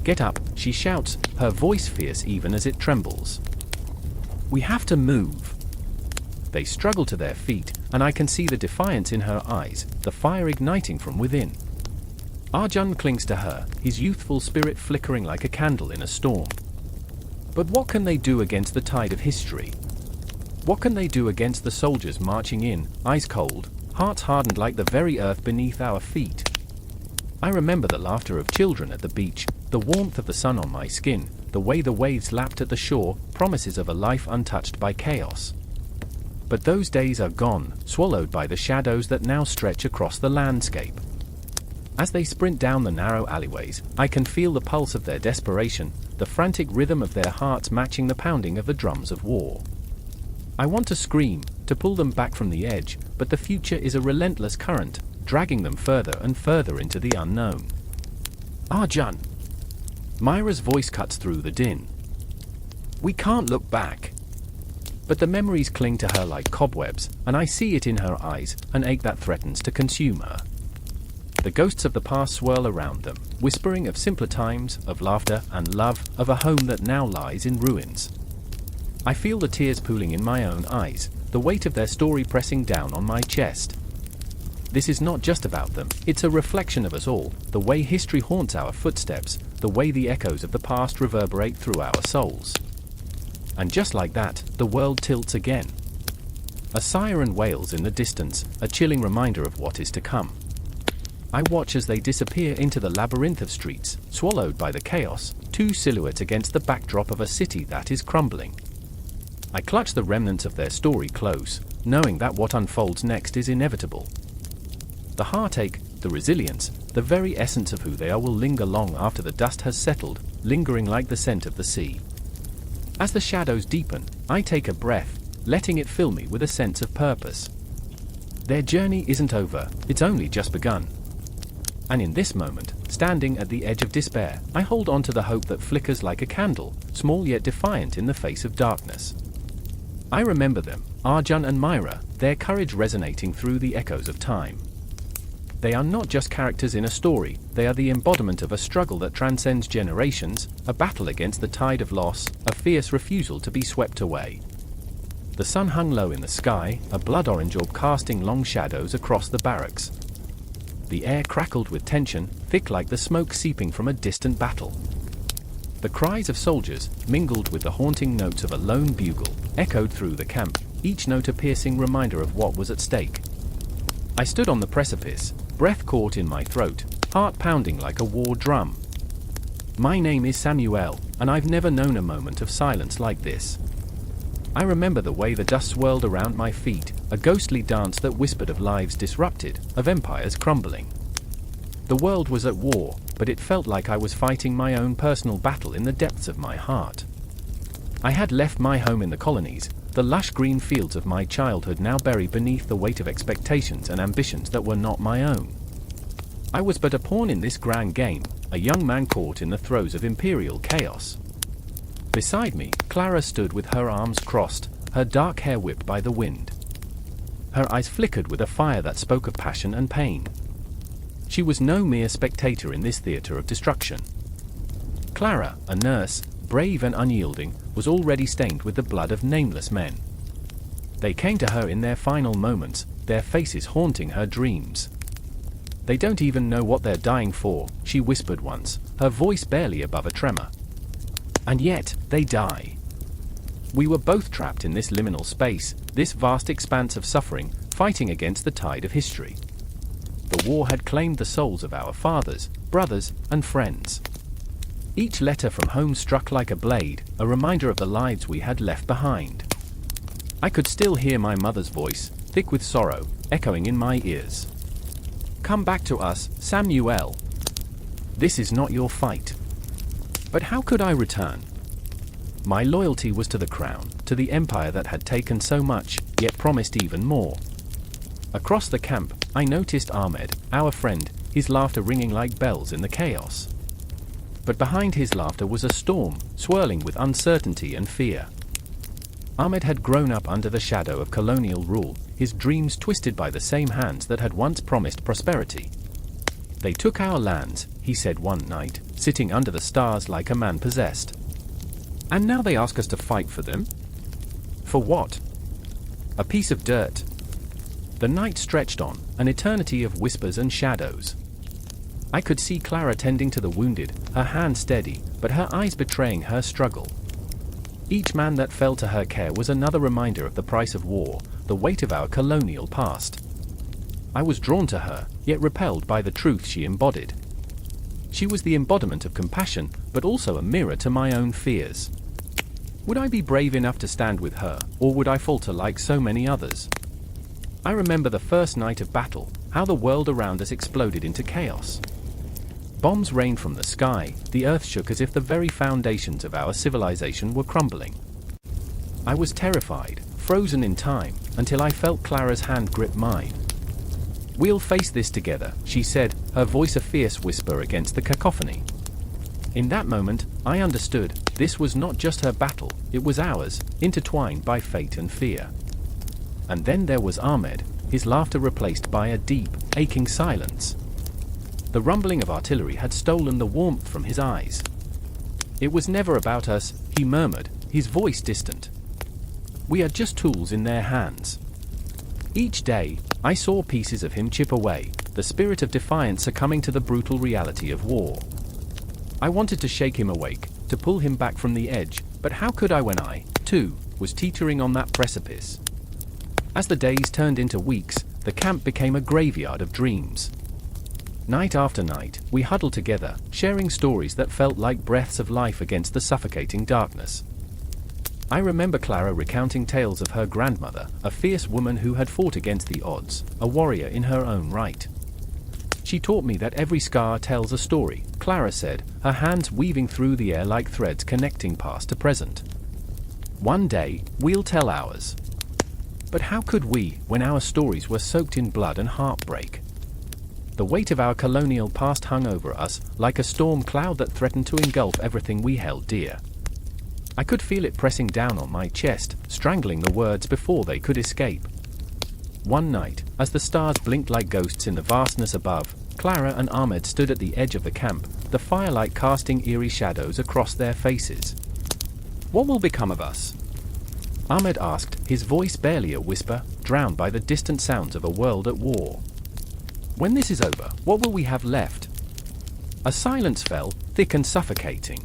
Get up, she shouts, her voice fierce even as it trembles. We have to move. They struggle to their feet, and I can see the defiance in her eyes, the fire igniting from within. Arjun clings to her, his youthful spirit flickering like a candle in a storm. But what can they do against the tide of history? What can they do against the soldiers marching in, eyes cold, hearts hardened like the very earth beneath our feet? I remember the laughter of children at the beach, the warmth of the sun on my skin, the way the waves lapped at the shore, promises of a life untouched by chaos. But those days are gone, swallowed by the shadows that now stretch across the landscape. As they sprint down the narrow alleyways, I can feel the pulse of their desperation, the frantic rhythm of their hearts matching the pounding of the drums of war. I want to scream, to pull them back from the edge, but the future is a relentless current, dragging them further and further into the unknown. Arjun! Myra's voice cuts through the din. We can't look back. But the memories cling to her like cobwebs, and I see it in her eyes, an ache that threatens to consume her. The ghosts of the past swirl around them, whispering of simpler times, of laughter and love, of a home that now lies in ruins. I feel the tears pooling in my own eyes, the weight of their story pressing down on my chest. This is not just about them, it's a reflection of us all, the way history haunts our footsteps, the way the echoes of the past reverberate through our souls. And just like that, the world tilts again. A siren wails in the distance, a chilling reminder of what is to come. I watch as they disappear into the labyrinth of streets, swallowed by the chaos, two silhouettes against the backdrop of a city that is crumbling. I clutch the remnants of their story close, knowing that what unfolds next is inevitable. The heartache, the resilience, the very essence of who they are will linger long after the dust has settled, lingering like the scent of the sea. As the shadows deepen, I take a breath, letting it fill me with a sense of purpose. Their journey isn't over, it's only just begun. And in this moment, standing at the edge of despair, I hold on to the hope that flickers like a candle, small yet defiant in the face of darkness. I remember them, Arjun and Myra, their courage resonating through the echoes of time. They are not just characters in a story, they are the embodiment of a struggle that transcends generations, a battle against the tide of loss, a fierce refusal to be swept away. The sun hung low in the sky, a blood-orange orb casting long shadows across the barracks. The air crackled with tension, thick like the smoke seeping from a distant battle. The cries of soldiers, mingled with the haunting notes of a lone bugle, echoed through the camp, each note a piercing reminder of what was at stake. I stood on the precipice, breath caught in my throat, heart pounding like a war drum. My name is Samuel, and I've never known a moment of silence like this. I remember the way the dust swirled around my feet, a ghostly dance that whispered of lives disrupted, of empires crumbling. The world was at war, but it felt like I was fighting my own personal battle in the depths of my heart. I had left my home in the colonies, the lush green fields of my childhood now buried beneath the weight of expectations and ambitions that were not my own. I was but a pawn in this grand game, a young man caught in the throes of imperial chaos. Beside me, Clara stood with her arms crossed, her dark hair whipped by the wind. Her eyes flickered with a fire that spoke of passion and pain. She was no mere spectator in this theater of destruction. Clara, a nurse, brave and unyielding, was already stained with the blood of nameless men. They came to her in their final moments, their faces haunting her dreams. "They don't even know what they're dying for," she whispered once, her voice barely above a tremor. "And yet, they die." We were both trapped in this liminal space, this vast expanse of suffering, fighting against the tide of history. The war had claimed the souls of our fathers, brothers, and friends. Each letter from home struck like a blade, a reminder of the lives we had left behind. I could still hear my mother's voice, thick with sorrow, echoing in my ears. "Come back to us, Samuel. This is not your fight." But how could I return? My loyalty was to the crown, to the empire that had taken so much, yet promised even more. Across the camp, I noticed Ahmed, our friend, his laughter ringing like bells in the chaos. But behind his laughter was a storm, swirling with uncertainty and fear. Ahmed had grown up under the shadow of colonial rule, his dreams twisted by the same hands that had once promised prosperity. "They took our lands," he said one night, sitting under the stars like a man possessed. "And now they ask us to fight for them? For what? A piece of dirt." The night stretched on, an eternity of whispers and shadows. I could see Clara tending to the wounded, her hand steady, but her eyes betraying her struggle. Each man that fell to her care was another reminder of the price of war, the weight of our colonial past. I was drawn to her, yet repelled by the truth she embodied. She was the embodiment of compassion, but also a mirror to my own fears. Would I be brave enough to stand with her, or would I falter like so many others? I remember the first night of battle, how the world around us exploded into chaos. Bombs rained from the sky, the earth shook as if the very foundations of our civilization were crumbling. I was terrified, frozen in time, until I felt Clara's hand grip mine. "We'll face this together," she said, her voice a fierce whisper against the cacophony. In that moment, I understood, this was not just her battle, it was ours, intertwined by fate and fear. And then there was Ahmed, his laughter replaced by a deep, aching silence. The rumbling of artillery had stolen the warmth from his eyes. "It was never about us," he murmured, his voice distant. We are just tools in their hands. Each day, I saw pieces of him chip away, the spirit of defiance succumbing to the brutal reality of war. I wanted to shake him awake, to pull him back from the edge, but how could I when I, too, was teetering on that precipice? As the days turned into weeks, the camp became a graveyard of dreams. Night after night, we huddled together, sharing stories that felt like breaths of life against the suffocating darkness. I remember Clara recounting tales of her grandmother, a fierce woman who had fought against the odds, a warrior in her own right. She taught me that every scar tells a story, Clara said, her hands weaving through the air like threads connecting past to present. One day, we'll tell ours. But how could we, when our stories were soaked in blood and heartbreak? The weight of our colonial past hung over us, like a storm cloud that threatened to engulf everything we held dear. I could feel it pressing down on my chest, strangling the words before they could escape. One night, as the stars blinked like ghosts in the vastness above, Clara and Ahmed stood at the edge of the camp, the firelight casting eerie shadows across their faces. "What will become of us?" Ahmed asked, his voice barely a whisper, drowned by the distant sounds of a world at war. "When this is over, what will we have left?" A silence fell, thick and suffocating.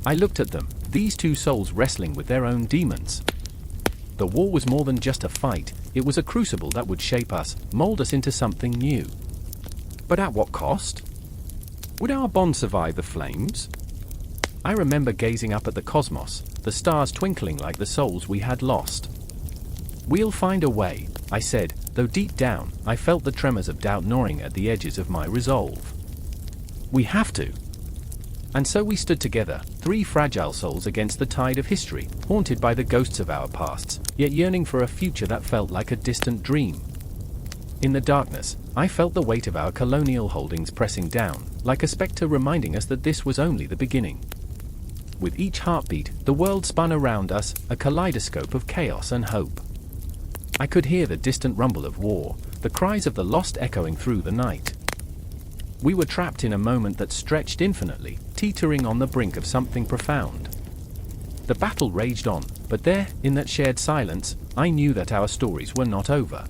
I looked at them, these two souls wrestling with their own demons. The war was more than just a fight, it was a crucible that would shape us, mold us into something new. But at what cost? Would our bond survive the flames? I remember gazing up at the cosmos, the stars twinkling like the souls we had lost. "We'll find a way," I said, though deep down, I felt the tremors of doubt gnawing at the edges of my resolve. "We have to." And so we stood together, three fragile souls against the tide of history, haunted by the ghosts of our pasts, yet yearning for a future that felt like a distant dream. In the darkness, I felt the weight of our colonial holdings pressing down, like a spectre reminding us that this was only the beginning. With each heartbeat, the world spun around us, a kaleidoscope of chaos and hope. I could hear the distant rumble of war, the cries of the lost echoing through the night. We were trapped in a moment that stretched infinitely, teetering on the brink of something profound. The battle raged on, but there, in that shared silence, I knew that our stories were not over.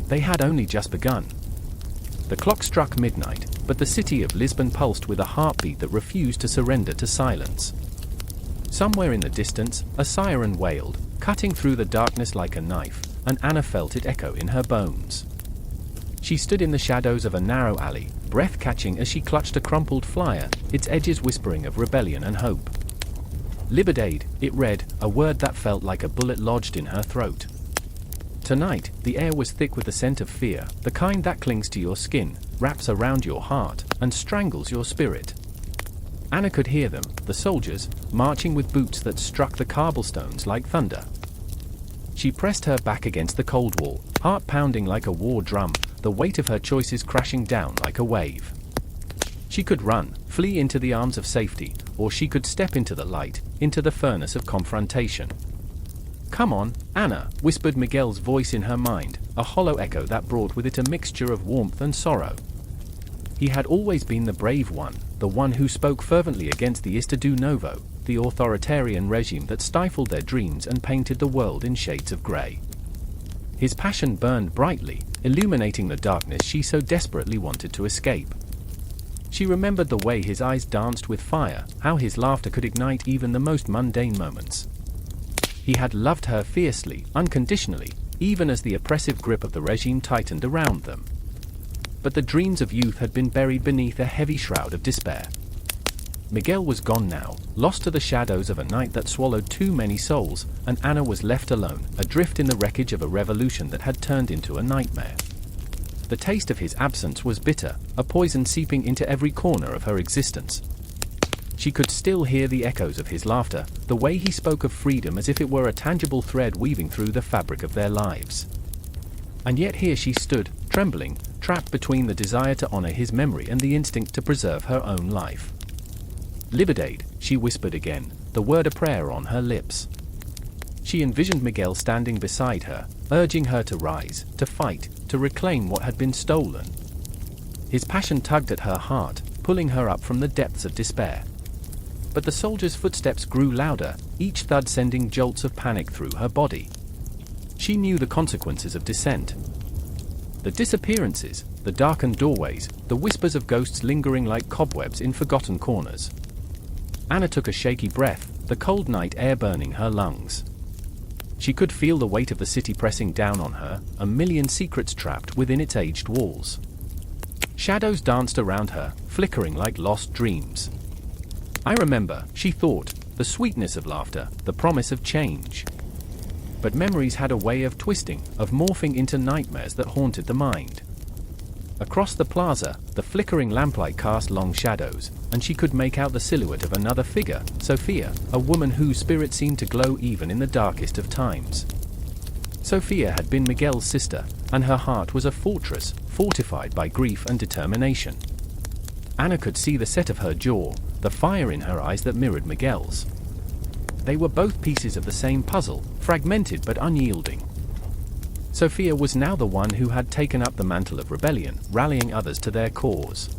They had only just begun. The clock struck midnight, but the city of Lisbon pulsed with a heartbeat that refused to surrender to silence. Somewhere in the distance, a siren wailed, cutting through the darkness like a knife, and Anna felt it echo in her bones. She stood in the shadows of a narrow alley, breath-catching as she clutched a crumpled flyer, its edges whispering of rebellion and hope. Liberdade, it read, a word that felt like a bullet lodged in her throat. Tonight, the air was thick with the scent of fear, the kind that clings to your skin, wraps around your heart, and strangles your spirit. Anna could hear them, the soldiers, marching with boots that struck the cobblestones like thunder. She pressed her back against the cold wall, heart pounding like a war drum, the weight of her choices crashing down like a wave. She could run, flee into the arms of safety, or she could step into the light, into the furnace of confrontation. "Come on, Anna," whispered Miguel's voice in her mind, a hollow echo that brought with it a mixture of warmth and sorrow. He had always been the brave one, the one who spoke fervently against the Estado Novo, the authoritarian regime that stifled their dreams and painted the world in shades of grey. His passion burned brightly, illuminating the darkness she so desperately wanted to escape. She remembered the way his eyes danced with fire, how his laughter could ignite even the most mundane moments. He had loved her fiercely, unconditionally, even as the oppressive grip of the regime tightened around them. But the dreams of youth had been buried beneath a heavy shroud of despair. Miguel was gone now, lost to the shadows of a night that swallowed too many souls, and Anna was left alone, adrift in the wreckage of a revolution that had turned into a nightmare. The taste of his absence was bitter, a poison seeping into every corner of her existence. She could still hear the echoes of his laughter, the way he spoke of freedom as if it were a tangible thread weaving through the fabric of their lives. And yet here she stood, trembling, trapped between the desire to honor his memory and the instinct to preserve her own life. "Liberdade," she whispered again, the word a prayer on her lips. She envisioned Miguel standing beside her, urging her to rise, to fight, to reclaim what had been stolen. His passion tugged at her heart, pulling her up from the depths of despair. But the soldiers' footsteps grew louder, each thud sending jolts of panic through her body. She knew the consequences of dissent. The disappearances, the darkened doorways, the whispers of ghosts lingering like cobwebs in forgotten corners. Anna took a shaky breath, the cold night air burning her lungs. She could feel the weight of the city pressing down on her, a million secrets trapped within its aged walls. Shadows danced around her, flickering like lost dreams. I remember, she thought, the sweetness of laughter, the promise of change. But memories had a way of twisting, of morphing into nightmares that haunted the mind. Across the plaza, the flickering lamplight cast long shadows, and she could make out the silhouette of another figure, Sophia, a woman whose spirit seemed to glow even in the darkest of times. Sophia had been Miguel's sister, and her heart was a fortress, fortified by grief and determination. Anna could see the set of her jaw, the fire in her eyes that mirrored Miguel's. They were both pieces of the same puzzle, fragmented but unyielding. Sophia was now the one who had taken up the mantle of rebellion, rallying others to their cause.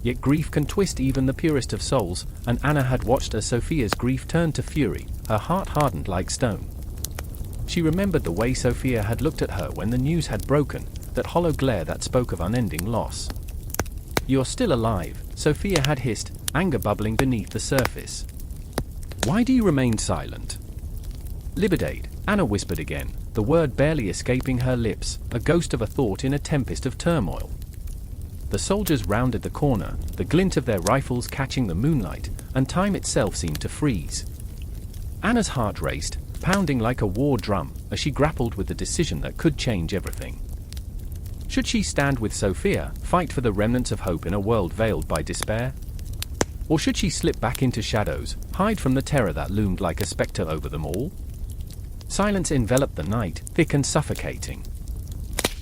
Yet grief can twist even the purest of souls, and Anna had watched as Sophia's grief turned to fury, her heart hardened like stone. She remembered the way Sophia had looked at her when the news had broken, that hollow glare that spoke of unending loss. "You're still alive," Sophia had hissed, anger bubbling beneath the surface. "Why do you remain silent?" "Libidade," Anna whispered again, the word barely escaping her lips, a ghost of a thought in a tempest of turmoil. The soldiers rounded the corner, the glint of their rifles catching the moonlight, and time itself seemed to freeze. Anna's heart raced, pounding like a war drum, as she grappled with the decision that could change everything. Should she stand with Sophia, fight for the remnants of hope in a world veiled by despair? Or should she slip back into shadows, hide from the terror that loomed like a specter over them all? Silence enveloped the night, thick and suffocating.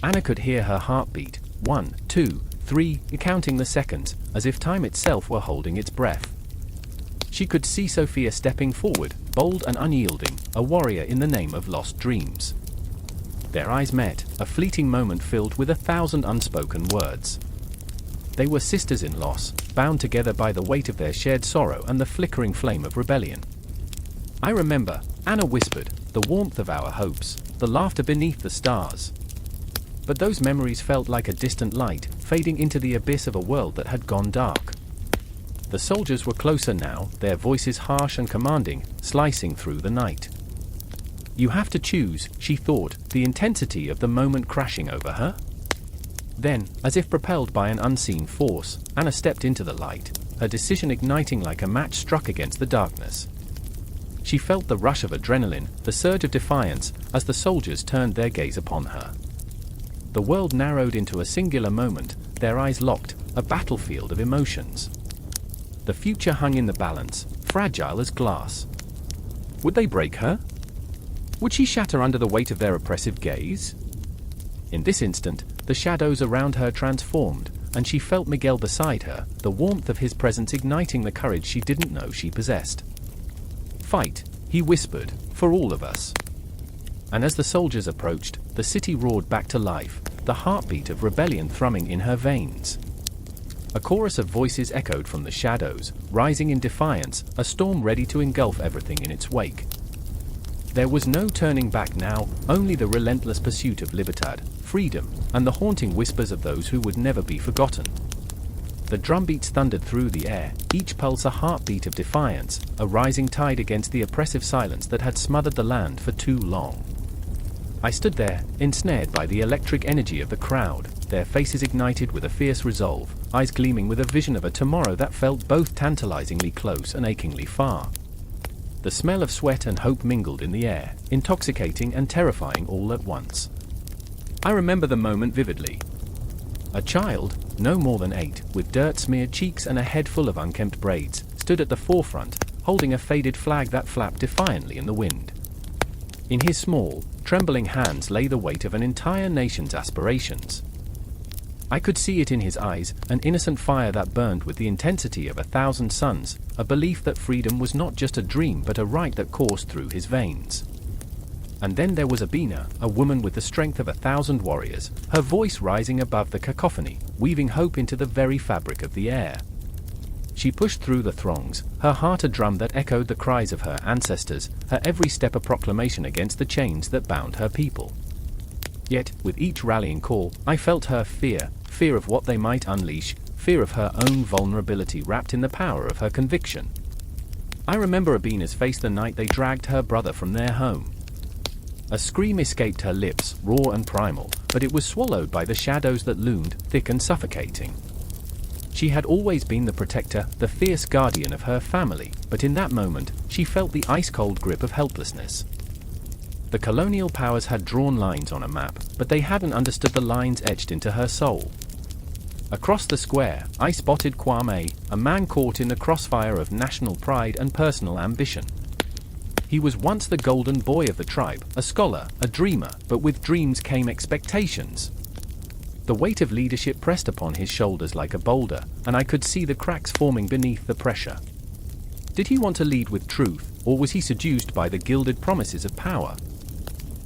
Anna could hear her heartbeat, 1, 2, 3, counting the seconds, as if time itself were holding its breath. She could see Sophia stepping forward, bold and unyielding, a warrior in the name of lost dreams. Their eyes met, a fleeting moment filled with 1,000 unspoken words. They were sisters in loss, bound together by the weight of their shared sorrow and the flickering flame of rebellion. "I remember," Anna whispered, "the warmth of our hopes, the laughter beneath the stars." But those memories felt like a distant light, fading into the abyss of a world that had gone dark. The soldiers were closer now, their voices harsh and commanding, slicing through the night. You have to choose, she thought, the intensity of the moment crashing over her. Then, as if propelled by an unseen force, Anna stepped into the light, her decision igniting like a match struck against the darkness. She felt the rush of adrenaline, the surge of defiance, as the soldiers turned their gaze upon her. The world narrowed into a singular moment, their eyes locked, a battlefield of emotions. The future hung in the balance, fragile as glass. Would they break her? Would she shatter under the weight of their oppressive gaze? In this instant, the shadows around her transformed, and she felt Miguel beside her, the warmth of his presence igniting the courage she didn't know she possessed. "Fight," he whispered, "for all of us." And as the soldiers approached, the city roared back to life, the heartbeat of rebellion thrumming in her veins. A chorus of voices echoed from the shadows, rising in defiance, a storm ready to engulf everything in its wake. There was no turning back now, only the relentless pursuit of libertad, freedom, and the haunting whispers of those who would never be forgotten. The drumbeats thundered through the air, each pulse a heartbeat of defiance, a rising tide against the oppressive silence that had smothered the land for too long. I stood there, ensnared by the electric energy of the crowd, their faces ignited with a fierce resolve, eyes gleaming with a vision of a tomorrow that felt both tantalizingly close and achingly far. The smell of sweat and hope mingled in the air, intoxicating and terrifying all at once. I remember the moment vividly. A child, no more than 8, with dirt-smeared cheeks and a head full of unkempt braids, stood at the forefront, holding a faded flag that flapped defiantly in the wind. In his small, trembling hands lay the weight of an entire nation's aspirations. I could see it in his eyes, an innocent fire that burned with the intensity of 1,000 suns, a belief that freedom was not just a dream but a right that coursed through his veins. And then there was Abina, a woman with the strength of 1,000 warriors, her voice rising above the cacophony, weaving hope into the very fabric of the air. She pushed through the throngs, her heart a drum that echoed the cries of her ancestors, her every step a proclamation against the chains that bound her people. Yet, with each rallying call, I felt her fear of what they might unleash, fear of her own vulnerability wrapped in the power of her conviction. I remember Abina's face the night they dragged her brother from their home. A scream escaped her lips, raw and primal, but it was swallowed by the shadows that loomed, thick and suffocating. She had always been the protector, the fierce guardian of her family, but in that moment, she felt the ice-cold grip of helplessness. The colonial powers had drawn lines on a map, but they hadn't understood the lines etched into her soul. Across the square, I spotted Kwame, a man caught in the crossfire of national pride and personal ambition. He was once the golden boy of the tribe, a scholar, a dreamer, but with dreams came expectations. The weight of leadership pressed upon his shoulders like a boulder, and I could see the cracks forming beneath the pressure. Did he want to lead with truth, or was he seduced by the gilded promises of power?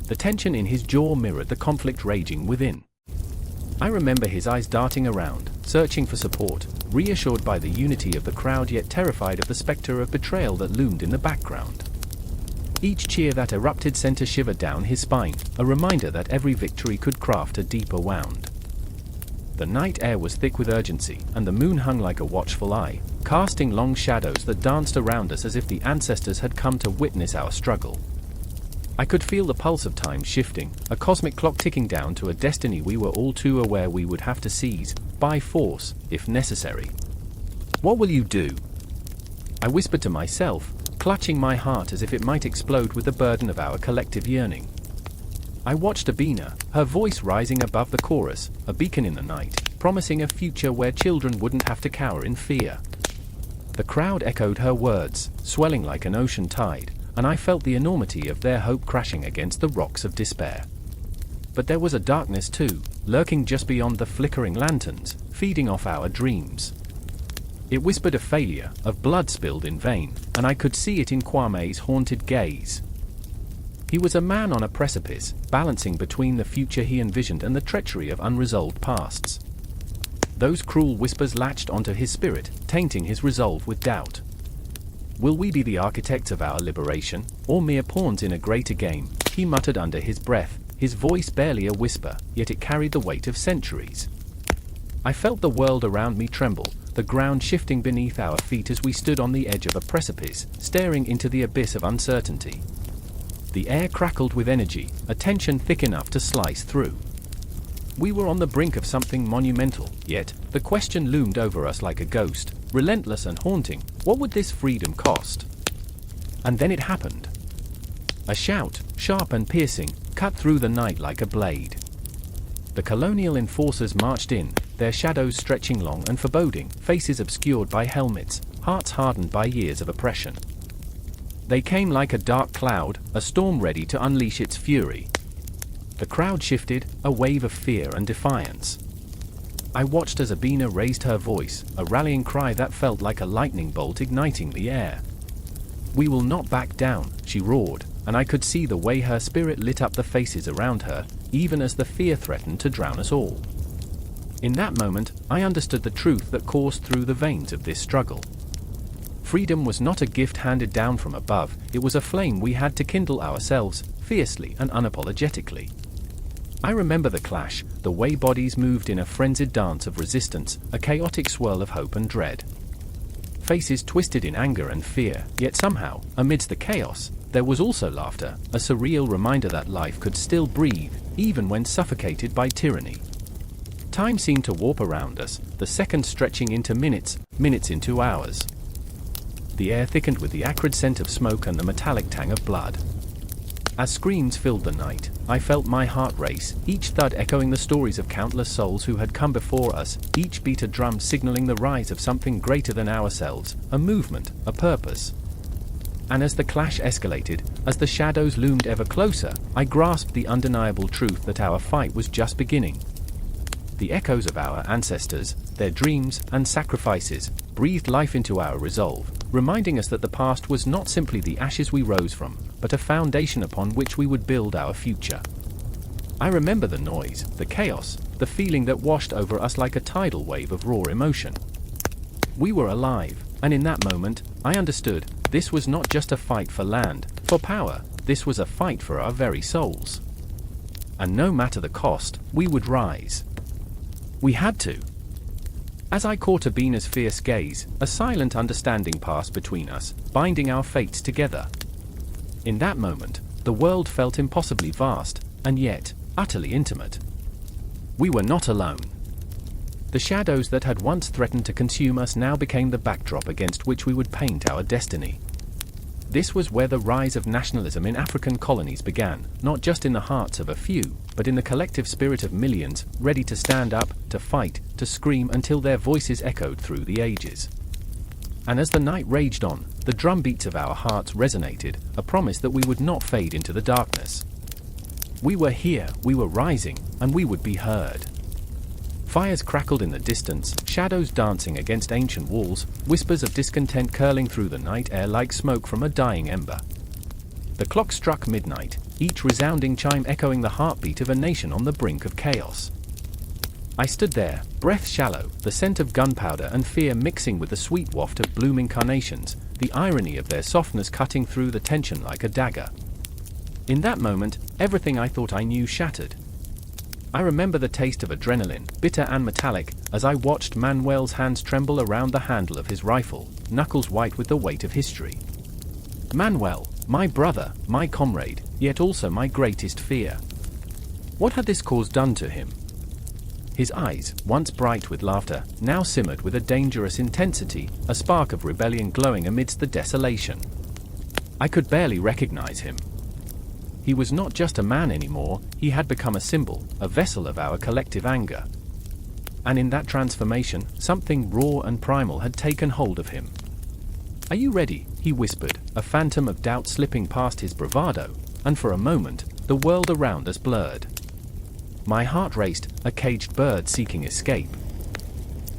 The tension in his jaw mirrored the conflict raging within. I remember his eyes darting around, searching for support, reassured by the unity of the crowd yet terrified of the specter of betrayal that loomed in the background. Each cheer that erupted sent a shiver down his spine, a reminder that every victory could craft a deeper wound. The night air was thick with urgency, and the moon hung like a watchful eye, casting long shadows that danced around us as if the ancestors had come to witness our struggle. I could feel the pulse of time shifting, a cosmic clock ticking down to a destiny we were all too aware we would have to seize, by force, if necessary. "What will you do?" I whispered to myself, clutching my heart as if it might explode with the burden of our collective yearning. I watched Abina, her voice rising above the chorus, a beacon in the night, promising a future where children wouldn't have to cower in fear. The crowd echoed her words, swelling like an ocean tide, and I felt the enormity of their hope crashing against the rocks of despair. But there was a darkness too, lurking just beyond the flickering lanterns, feeding off our dreams. It whispered of failure, of blood spilled in vain, and I could see it in Kwame's haunted gaze. He was a man on a precipice, balancing between the future he envisioned and the treachery of unresolved pasts. Those cruel whispers latched onto his spirit, tainting his resolve with doubt. "Will we be the architects of our liberation, or mere pawns in a greater game?" he muttered under his breath, his voice barely a whisper, yet it carried the weight of centuries. I felt the world around me tremble, the ground shifting beneath our feet as we stood on the edge of a precipice, staring into the abyss of uncertainty. The air crackled with energy, a tension thick enough to slice through. We were on the brink of something monumental, yet the question loomed over us like a ghost, relentless and haunting: what would this freedom cost? And then it happened. A shout, sharp and piercing, cut through the night like a blade. The colonial enforcers marched in, their shadows stretching long and foreboding, faces obscured by helmets, hearts hardened by years of oppression. They came like a dark cloud, a storm ready to unleash its fury. The crowd shifted, a wave of fear and defiance. I watched as Abina raised her voice, a rallying cry that felt like a lightning bolt igniting the air. "We will not back down," she roared, and I could see the way her spirit lit up the faces around her, even as the fear threatened to drown us all. In that moment, I understood the truth that coursed through the veins of this struggle. Freedom was not a gift handed down from above, it was a flame we had to kindle ourselves, fiercely and unapologetically. I remember the clash, the way bodies moved in a frenzied dance of resistance, a chaotic swirl of hope and dread. Faces twisted in anger and fear, yet somehow, amidst the chaos, there was also laughter, a surreal reminder that life could still breathe, even when suffocated by tyranny. Time seemed to warp around us, the seconds stretching into minutes, minutes into hours. The air thickened with the acrid scent of smoke and the metallic tang of blood. As screams filled the night, I felt my heart race, each thud echoing the stories of countless souls who had come before us, each beat a drum signaling the rise of something greater than ourselves, a movement, a purpose. And as the clash escalated, as the shadows loomed ever closer, I grasped the undeniable truth that our fight was just beginning. The echoes of our ancestors, their dreams and sacrifices, breathed life into our resolve, reminding us that the past was not simply the ashes we rose from, but a foundation upon which we would build our future. I remember the noise, the chaos, the feeling that washed over us like a tidal wave of raw emotion. We were alive, and in that moment, I understood, this was not just a fight for land, for power, this was a fight for our very souls. And no matter the cost, we would rise. We had to. As I caught Abina's fierce gaze, a silent understanding passed between us, binding our fates together. In that moment, the world felt impossibly vast, and yet, utterly intimate. We were not alone. The shadows that had once threatened to consume us now became the backdrop against which we would paint our destiny. This was where the rise of nationalism in African colonies began, not just in the hearts of a few, but in the collective spirit of millions, ready to stand up, to fight, to scream until their voices echoed through the ages. And as the night raged on, the drumbeats of our hearts resonated, a promise that we would not fade into the darkness. We were here, we were rising, and we would be heard. Fires crackled in the distance, shadows dancing against ancient walls, whispers of discontent curling through the night air like smoke from a dying ember. The clock struck midnight, each resounding chime echoing the heartbeat of a nation on the brink of chaos. I stood there, breath shallow, the scent of gunpowder and fear mixing with the sweet waft of blooming carnations, the irony of their softness cutting through the tension like a dagger. In that moment, everything I thought I knew shattered. I remember the taste of adrenaline, bitter and metallic, as I watched Manuel's hands tremble around the handle of his rifle, knuckles white with the weight of history. Manuel, my brother, my comrade, yet also my greatest fear. What had this cause done to him? His eyes, once bright with laughter, now simmered with a dangerous intensity, a spark of rebellion glowing amidst the desolation. I could barely recognize him. He was not just a man anymore, he had become a symbol, a vessel of our collective anger. And in that transformation, something raw and primal had taken hold of him. "Are you ready?" he whispered, a phantom of doubt slipping past his bravado, and for a moment, the world around us blurred. My heart raced, a caged bird seeking escape.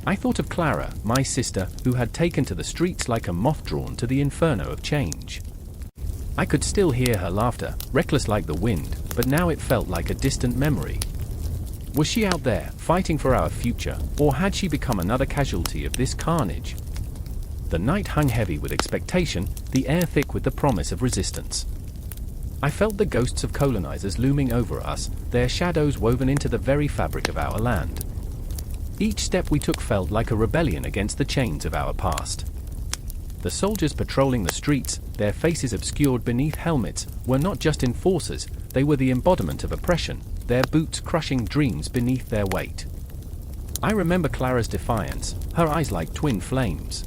I thought of Clara, my sister, who had taken to the streets like a moth drawn to the inferno of change. I could still hear her laughter, reckless like the wind, but now it felt like a distant memory. Was she out there, fighting for our future, or had she become another casualty of this carnage? The night hung heavy with expectation, the air thick with the promise of resistance. I felt the ghosts of colonizers looming over us, their shadows woven into the very fabric of our land. Each step we took felt like a rebellion against the chains of our past. The soldiers patrolling the streets, their faces obscured beneath helmets, were not just enforcers, they were the embodiment of oppression, their boots crushing dreams beneath their weight. I remember Clara's defiance, her eyes like twin flames.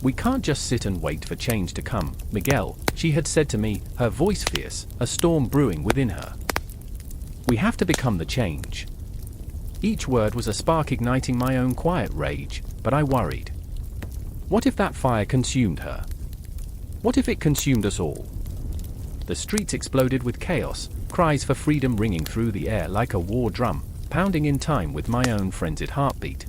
"We can't just sit and wait for change to come, Miguel," she had said to me, her voice fierce, a storm brewing within her. "We have to become the change." Each word was a spark igniting my own quiet rage, but I worried. What if that fire consumed her? What if it consumed us all? The streets exploded with chaos, cries for freedom ringing through the air like a war drum, pounding in time with my own frenzied heartbeat.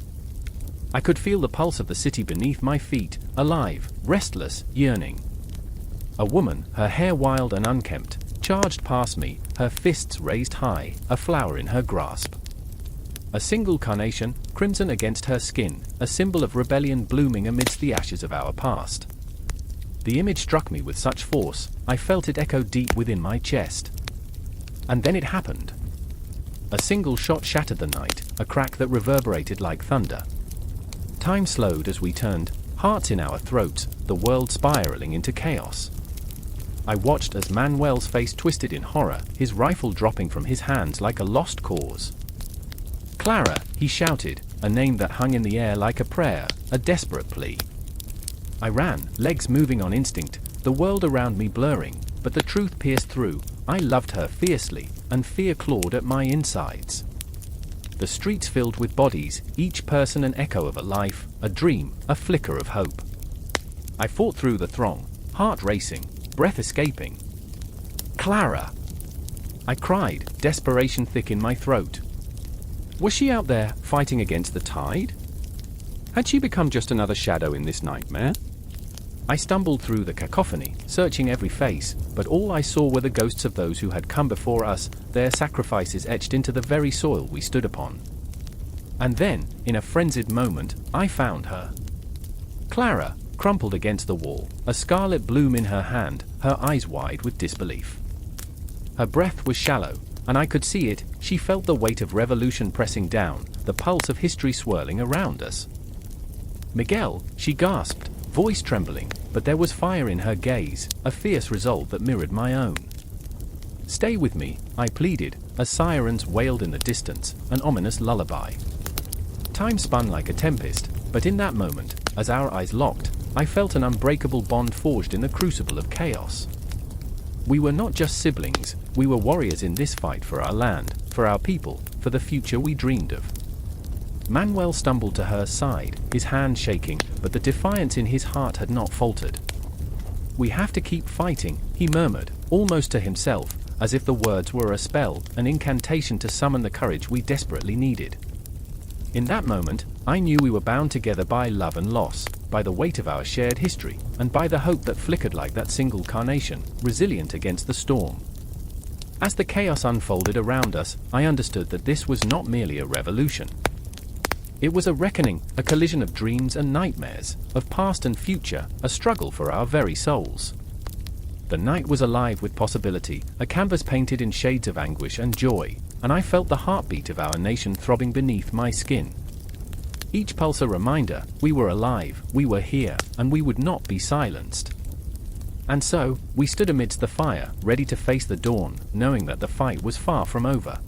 I could feel the pulse of the city beneath my feet, alive, restless, yearning. A woman, her hair wild and unkempt, charged past me, her fists raised high, a flower in her grasp. A single carnation, crimson against her skin, a symbol of rebellion blooming amidst the ashes of our past. The image struck me with such force, I felt it echo deep within my chest. And then it happened. A single shot shattered the night, a crack that reverberated like thunder. Time slowed as we turned, hearts in our throats, the world spiraling into chaos. I watched as Manuel's face twisted in horror, his rifle dropping from his hands like a lost cause. "Clara," he shouted, a name that hung in the air like a prayer, a desperate plea. I ran, legs moving on instinct, the world around me blurring, but the truth pierced through. I loved her fiercely, and fear clawed at my insides. The streets filled with bodies, each person an echo of a life, a dream, a flicker of hope. I fought through the throng, heart racing, breath escaping. "Clara!" I cried, desperation thick in my throat. Was she out there, fighting against the tide? Had she become just another shadow in this nightmare? I stumbled through the cacophony, searching every face, but all I saw were the ghosts of those who had come before us, their sacrifices etched into the very soil we stood upon. And then, in a frenzied moment, I found her. Clara, crumpled against the wall, a scarlet bloom in her hand, her eyes wide with disbelief. Her breath was shallow, and I could see it. She felt the weight of revolution pressing down, the pulse of history swirling around us. Miguel, she gasped, voice trembling, but there was fire in her gaze, a fierce resolve that mirrored my own. Stay with me, I pleaded, as sirens wailed in the distance, an ominous lullaby. Time spun like a tempest, but in that moment, as our eyes locked, I felt an unbreakable bond forged in the crucible of chaos. We were not just siblings, we were warriors in this fight for our land, for our people, for the future we dreamed of. Manuel stumbled to her side, his hand shaking, but the defiance in his heart had not faltered. We have to keep fighting, he murmured, almost to himself, as if the words were a spell, an incantation to summon the courage we desperately needed. In that moment, I knew we were bound together by love and loss, by the weight of our shared history, and by the hope that flickered like that single carnation, resilient against the storm. As the chaos unfolded around us, I understood that this was not merely a revolution. It was a reckoning, a collision of dreams and nightmares, of past and future, a struggle for our very souls. The night was alive with possibility, a canvas painted in shades of anguish and joy, and I felt the heartbeat of our nation throbbing beneath my skin. Each pulse a reminder, we were alive, we were here, and we would not be silenced. And so, we stood amidst the fire, ready to face the dawn, knowing that the fight was far from over.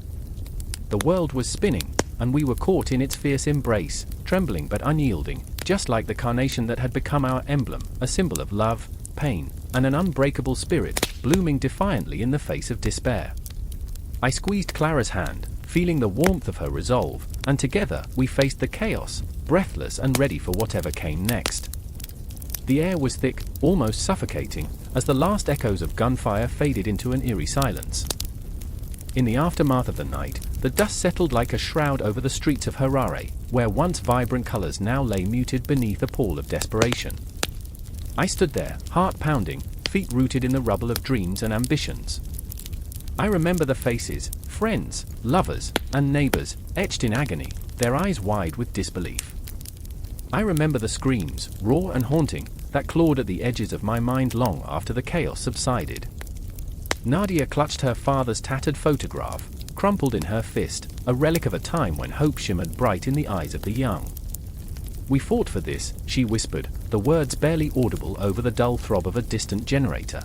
The world was spinning, and we were caught in its fierce embrace, trembling but unyielding, just like the carnation that had become our emblem, a symbol of love, pain, and an unbreakable spirit, blooming defiantly in the face of despair. I squeezed Clara's hand, feeling the warmth of her resolve, and together we faced the chaos, breathless and ready for whatever came next. The air was thick, almost suffocating, as the last echoes of gunfire faded into an eerie silence. In the aftermath of the night, the dust settled like a shroud over the streets of Harare, where once vibrant colors now lay muted beneath a pall of desperation. I stood there, heart pounding, feet rooted in the rubble of dreams and ambitions. I remember the faces, friends, lovers, and neighbors, etched in agony, their eyes wide with disbelief. I remember the screams, raw and haunting, that clawed at the edges of my mind long after the chaos subsided. Nadia clutched her father's tattered photograph, crumpled in her fist, a relic of a time when hope shimmered bright in the eyes of the young. We fought for this, she whispered, the words barely audible over the dull throb of a distant generator.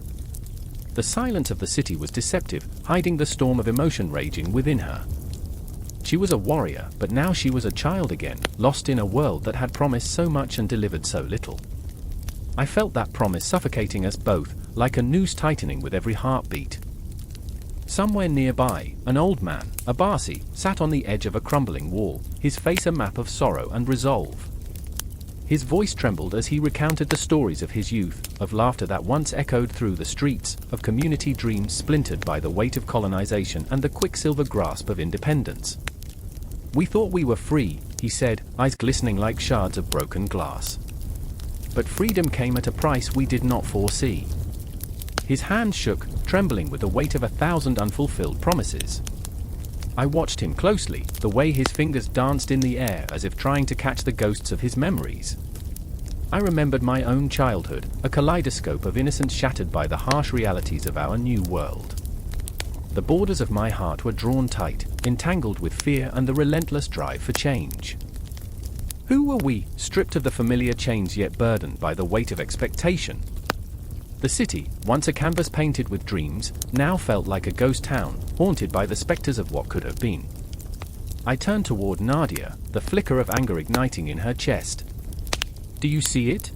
The silence of the city was deceptive, hiding the storm of emotion raging within her. She was a warrior, but now she was a child again, lost in a world that had promised so much and delivered so little. I felt that promise suffocating us both, like a noose tightening with every heartbeat. Somewhere nearby, an old man, a Barsi, sat on the edge of a crumbling wall, his face a map of sorrow and resolve. His voice trembled as he recounted the stories of his youth, of laughter that once echoed through the streets, of community dreams splintered by the weight of colonization and the quicksilver grasp of independence. We thought we were free, he said, eyes glistening like shards of broken glass. But freedom came at a price we did not foresee. His hand shook, trembling with the weight of 1,000 unfulfilled promises. I watched him closely, the way his fingers danced in the air as if trying to catch the ghosts of his memories. I remembered my own childhood, a kaleidoscope of innocence shattered by the harsh realities of our new world. The borders of my heart were drawn tight, entangled with fear and the relentless drive for change. Who were we, stripped of the familiar chains yet burdened by the weight of expectation? The city, once a canvas painted with dreams, now felt like a ghost town, haunted by the specters of what could have been. I turned toward Nadia, the flicker of anger igniting in her chest. Do you see it?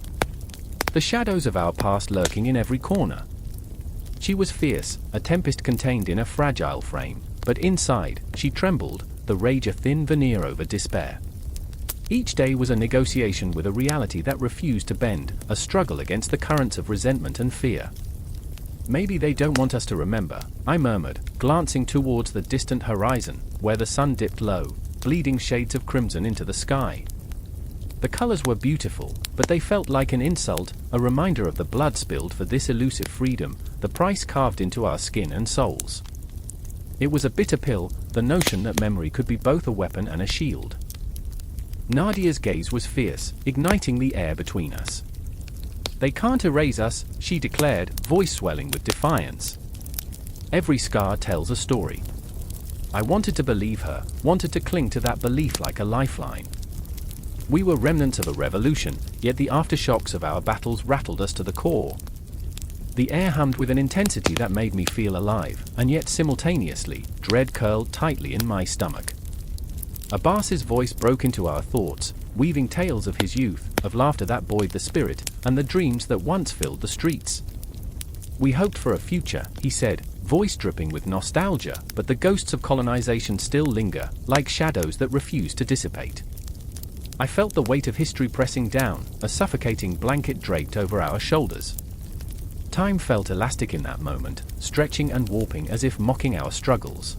The shadows of our past lurking in every corner. She was fierce, a tempest contained in a fragile frame, but inside, she trembled, the rage a thin veneer over despair. Each day was a negotiation with a reality that refused to bend, a struggle against the currents of resentment and fear. Maybe they don't want us to remember, I murmured, glancing towards the distant horizon, where the sun dipped low, bleeding shades of crimson into the sky. The colors were beautiful, but they felt like an insult, a reminder of the blood spilled for this elusive freedom, the price carved into our skin and souls. It was a bitter pill, the notion that memory could be both a weapon and a shield. Nadia's gaze was fierce, igniting the air between us. "They can't erase us," she declared, voice swelling with defiance. "Every scar tells a story." I wanted to believe her, wanted to cling to that belief like a lifeline. We were remnants of a revolution, yet the aftershocks of our battles rattled us to the core. The air hummed with an intensity that made me feel alive, and yet simultaneously, dread curled tightly in my stomach. Abbas's voice broke into our thoughts, weaving tales of his youth, of laughter that buoyed the spirit, and the dreams that once filled the streets. "We hoped for a future," he said, voice dripping with nostalgia, "but the ghosts of colonization still linger, like shadows that refuse to dissipate." I felt the weight of history pressing down, a suffocating blanket draped over our shoulders. Time felt elastic in that moment, stretching and warping as if mocking our struggles.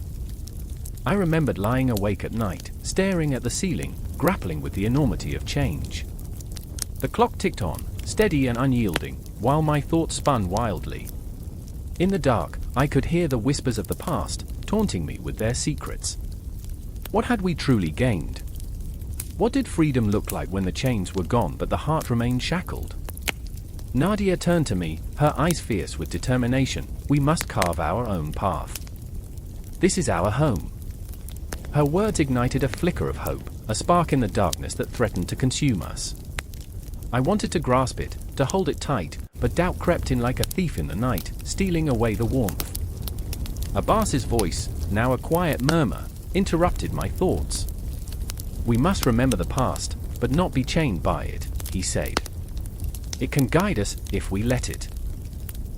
I remembered lying awake at night, staring at the ceiling, grappling with the enormity of change. The clock ticked on, steady and unyielding, while my thoughts spun wildly. In the dark, I could hear the whispers of the past, taunting me with their secrets. What had we truly gained? What did freedom look like when the chains were gone but the heart remained shackled? Nadia turned to me, her eyes fierce with determination. "We must carve our own path. This is our home." Her words ignited a flicker of hope, a spark in the darkness that threatened to consume us. I wanted to grasp it, to hold it tight, but doubt crept in like a thief in the night, stealing away the warmth. Abbas's voice, now a quiet murmur, interrupted my thoughts. "We must remember the past, but not be chained by it," he said. "It can guide us, if we let it."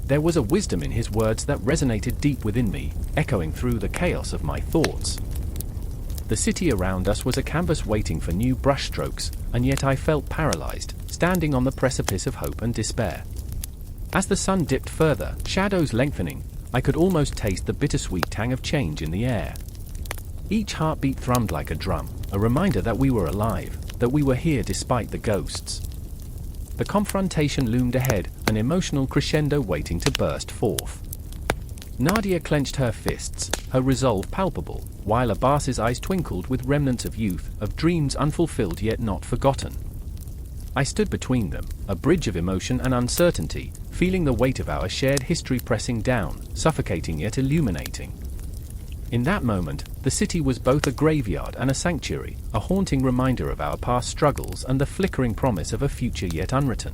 There was a wisdom in his words that resonated deep within me, echoing through the chaos of my thoughts. The city around us was a canvas waiting for new brushstrokes, and yet I felt paralyzed, standing on the precipice of hope and despair. As the sun dipped further, shadows lengthening, I could almost taste the bittersweet tang of change in the air. Each heartbeat thrummed like a drum, a reminder that we were alive, that we were here despite the ghosts. The confrontation loomed ahead, an emotional crescendo waiting to burst forth. Nadia clenched her fists, her resolve palpable, while Abbas's eyes twinkled with remnants of youth, of dreams unfulfilled yet not forgotten. I stood between them, a bridge of emotion and uncertainty, feeling the weight of our shared history pressing down, suffocating yet illuminating. In that moment, the city was both a graveyard and a sanctuary, a haunting reminder of our past struggles and the flickering promise of a future yet unwritten.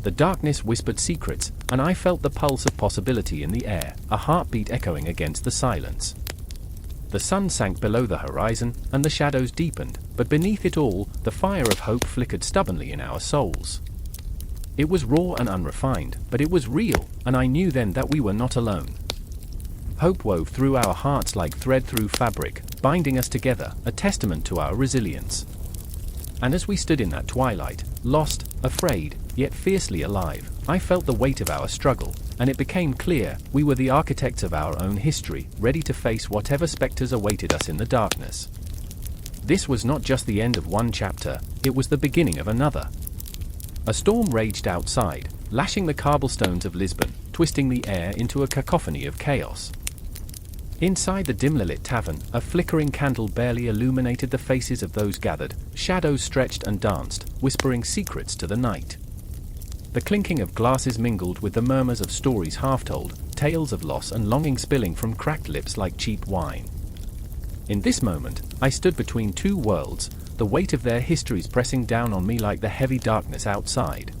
The darkness whispered secrets, and I felt the pulse of possibility in the air, a heartbeat echoing against the silence. The sun sank below the horizon, and the shadows deepened, but beneath it all, the fire of hope flickered stubbornly in our souls. It was raw and unrefined, but it was real, and I knew then that we were not alone. Hope wove through our hearts like thread through fabric, binding us together, a testament to our resilience. And as we stood in that twilight, lost, afraid, yet fiercely alive, I felt the weight of our struggle, and it became clear we were the architects of our own history, ready to face whatever specters awaited us in the darkness. This was not just the end of one chapter, it was the beginning of another. A storm raged outside, lashing the cobblestones of Lisbon, twisting the air into a cacophony of chaos. Inside the dimly lit tavern, a flickering candle barely illuminated the faces of those gathered. Shadows stretched and danced, whispering secrets to the night. The clinking of glasses mingled with the murmurs of stories half-told, tales of loss and longing spilling from cracked lips like cheap wine. In this moment, I stood between two worlds, the weight of their histories pressing down on me like the heavy darkness outside.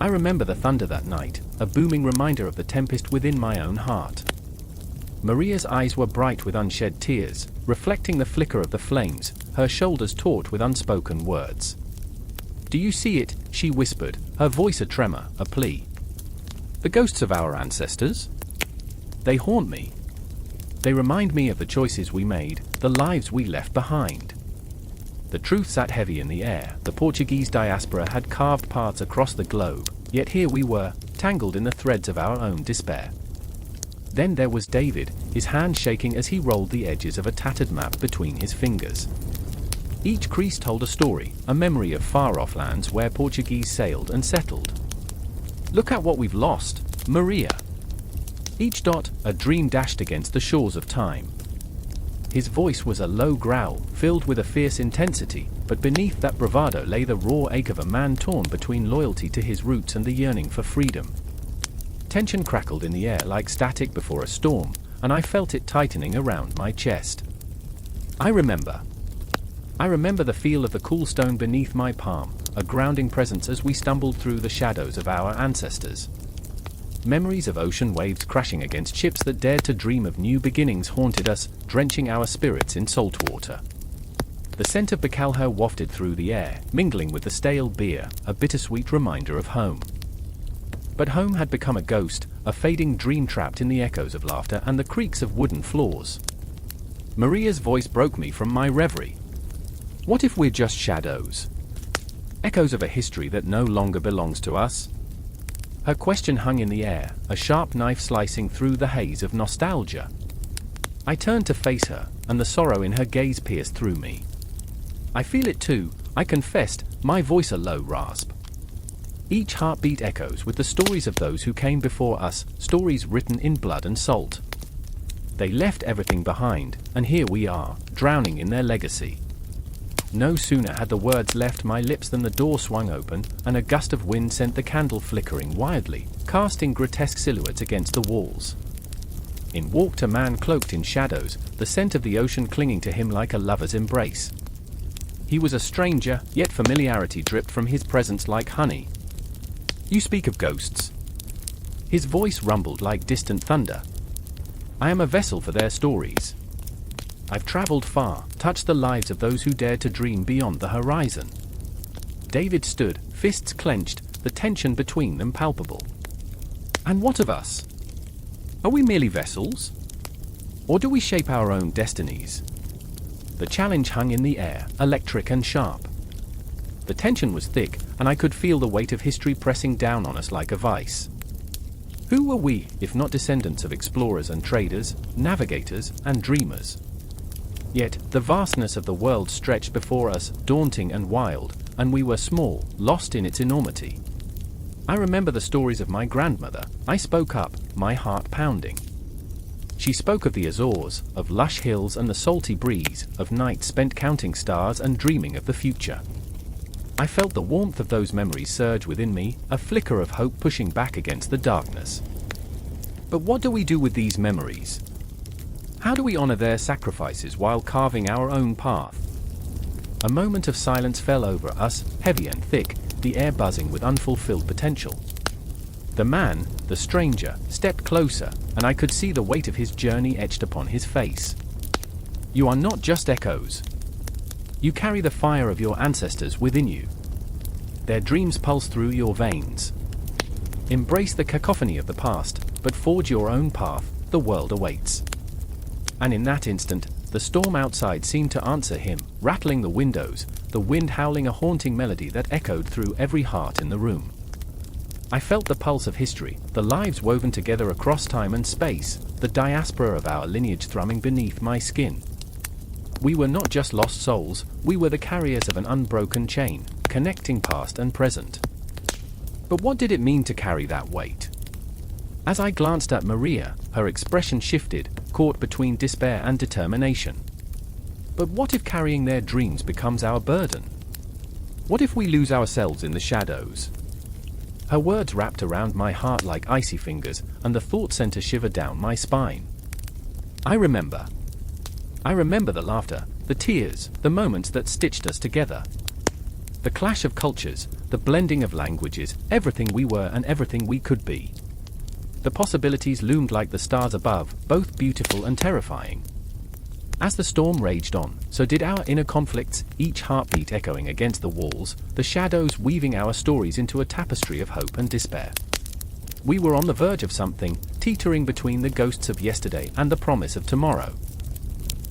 I remember the thunder that night, a booming reminder of the tempest within my own heart. Maria's eyes were bright with unshed tears, reflecting the flicker of the flames, her shoulders taut with unspoken words. "Do you see it?" she whispered, her voice a tremor, a plea. "The ghosts of our ancestors? They haunt me. They remind me of the choices we made, the lives we left behind." The truth sat heavy in the air. The Portuguese diaspora had carved paths across the globe, yet here we were, tangled in the threads of our own despair. Then there was David, his hand shaking as he rolled the edges of a tattered map between his fingers. Each crease told a story, a memory of far-off lands where Portuguese sailed and settled. "Look at what we've lost, Maria." Each dot, a dream dashed against the shores of time. His voice was a low growl, filled with a fierce intensity, but beneath that bravado lay the raw ache of a man torn between loyalty to his roots and the yearning for freedom. Tension crackled in the air like static before a storm, and I felt it tightening around my chest. I remember the feel of the cool stone beneath my palm, a grounding presence as we stumbled through the shadows of our ancestors. Memories of ocean waves crashing against ships that dared to dream of new beginnings haunted us, drenching our spirits in salt water. The scent of bacalhau wafted through the air, mingling with the stale beer, a bittersweet reminder of home. But home had become a ghost, a fading dream trapped in the echoes of laughter and the creaks of wooden floors. Maria's voice broke me from my reverie. What if we're just shadows? Echoes of a history that no longer belongs to us? Her question hung in the air, a sharp knife slicing through the haze of nostalgia. I turned to face her, and the sorrow in her gaze pierced through me. I feel it too, I confessed, my voice a low rasp. Each heartbeat echoes with the stories of those who came before us, stories written in blood and salt. They left everything behind, and here we are, drowning in their legacy. No sooner had the words left my lips than the door swung open, and a gust of wind sent the candle flickering wildly, casting grotesque silhouettes against the walls. In walked a man cloaked in shadows, the scent of the ocean clinging to him like a lover's embrace. He was a stranger, yet familiarity dripped from his presence like honey. You speak of ghosts. His voice rumbled like distant thunder. I am a vessel for their stories. I've traveled far, touched the lives of those who dared to dream beyond the horizon. David stood, fists clenched, the tension between them palpable. And what of us? Are we merely vessels? Or do we shape our own destinies? The challenge hung in the air, electric and sharp. The tension was thick, and I could feel the weight of history pressing down on us like a vice. Who were we, if not descendants of explorers and traders, navigators and dreamers? Yet, the vastness of the world stretched before us, daunting and wild, and we were small, lost in its enormity. I remember the stories of my grandmother. I spoke up, my heart pounding. She spoke of the Azores, of lush hills and the salty breeze, of nights spent counting stars and dreaming of the future. I felt the warmth of those memories surge within me, a flicker of hope pushing back against the darkness. But what do we do with these memories? How do we honor their sacrifices while carving our own path? A moment of silence fell over us, heavy and thick, the air buzzing with unfulfilled potential. The man, the stranger, stepped closer, and I could see the weight of his journey etched upon his face. You are not just echoes. You carry the fire of your ancestors within you. Their dreams pulse through your veins. Embrace the cacophony of the past, but forge your own path, the world awaits. And in that instant, the storm outside seemed to answer him, rattling the windows, the wind howling a haunting melody that echoed through every heart in the room. I felt the pulse of history, the lives woven together across time and space, the diaspora of our lineage thrumming beneath my skin. We were not just lost souls, we were the carriers of an unbroken chain, connecting past and present. But what did it mean to carry that weight? As I glanced at Maria, her expression shifted, caught between despair and determination. But what if carrying their dreams becomes our burden? What if we lose ourselves in the shadows? Her words wrapped around my heart like icy fingers, and the thought sent a shiver down my spine. I remember the laughter, the tears, the moments that stitched us together. The clash of cultures, the blending of languages, everything we were and everything we could be. The possibilities loomed like the stars above, both beautiful and terrifying. As the storm raged on, so did our inner conflicts, each heartbeat echoing against the walls, the shadows weaving our stories into a tapestry of hope and despair. We were on the verge of something, teetering between the ghosts of yesterday and the promise of tomorrow.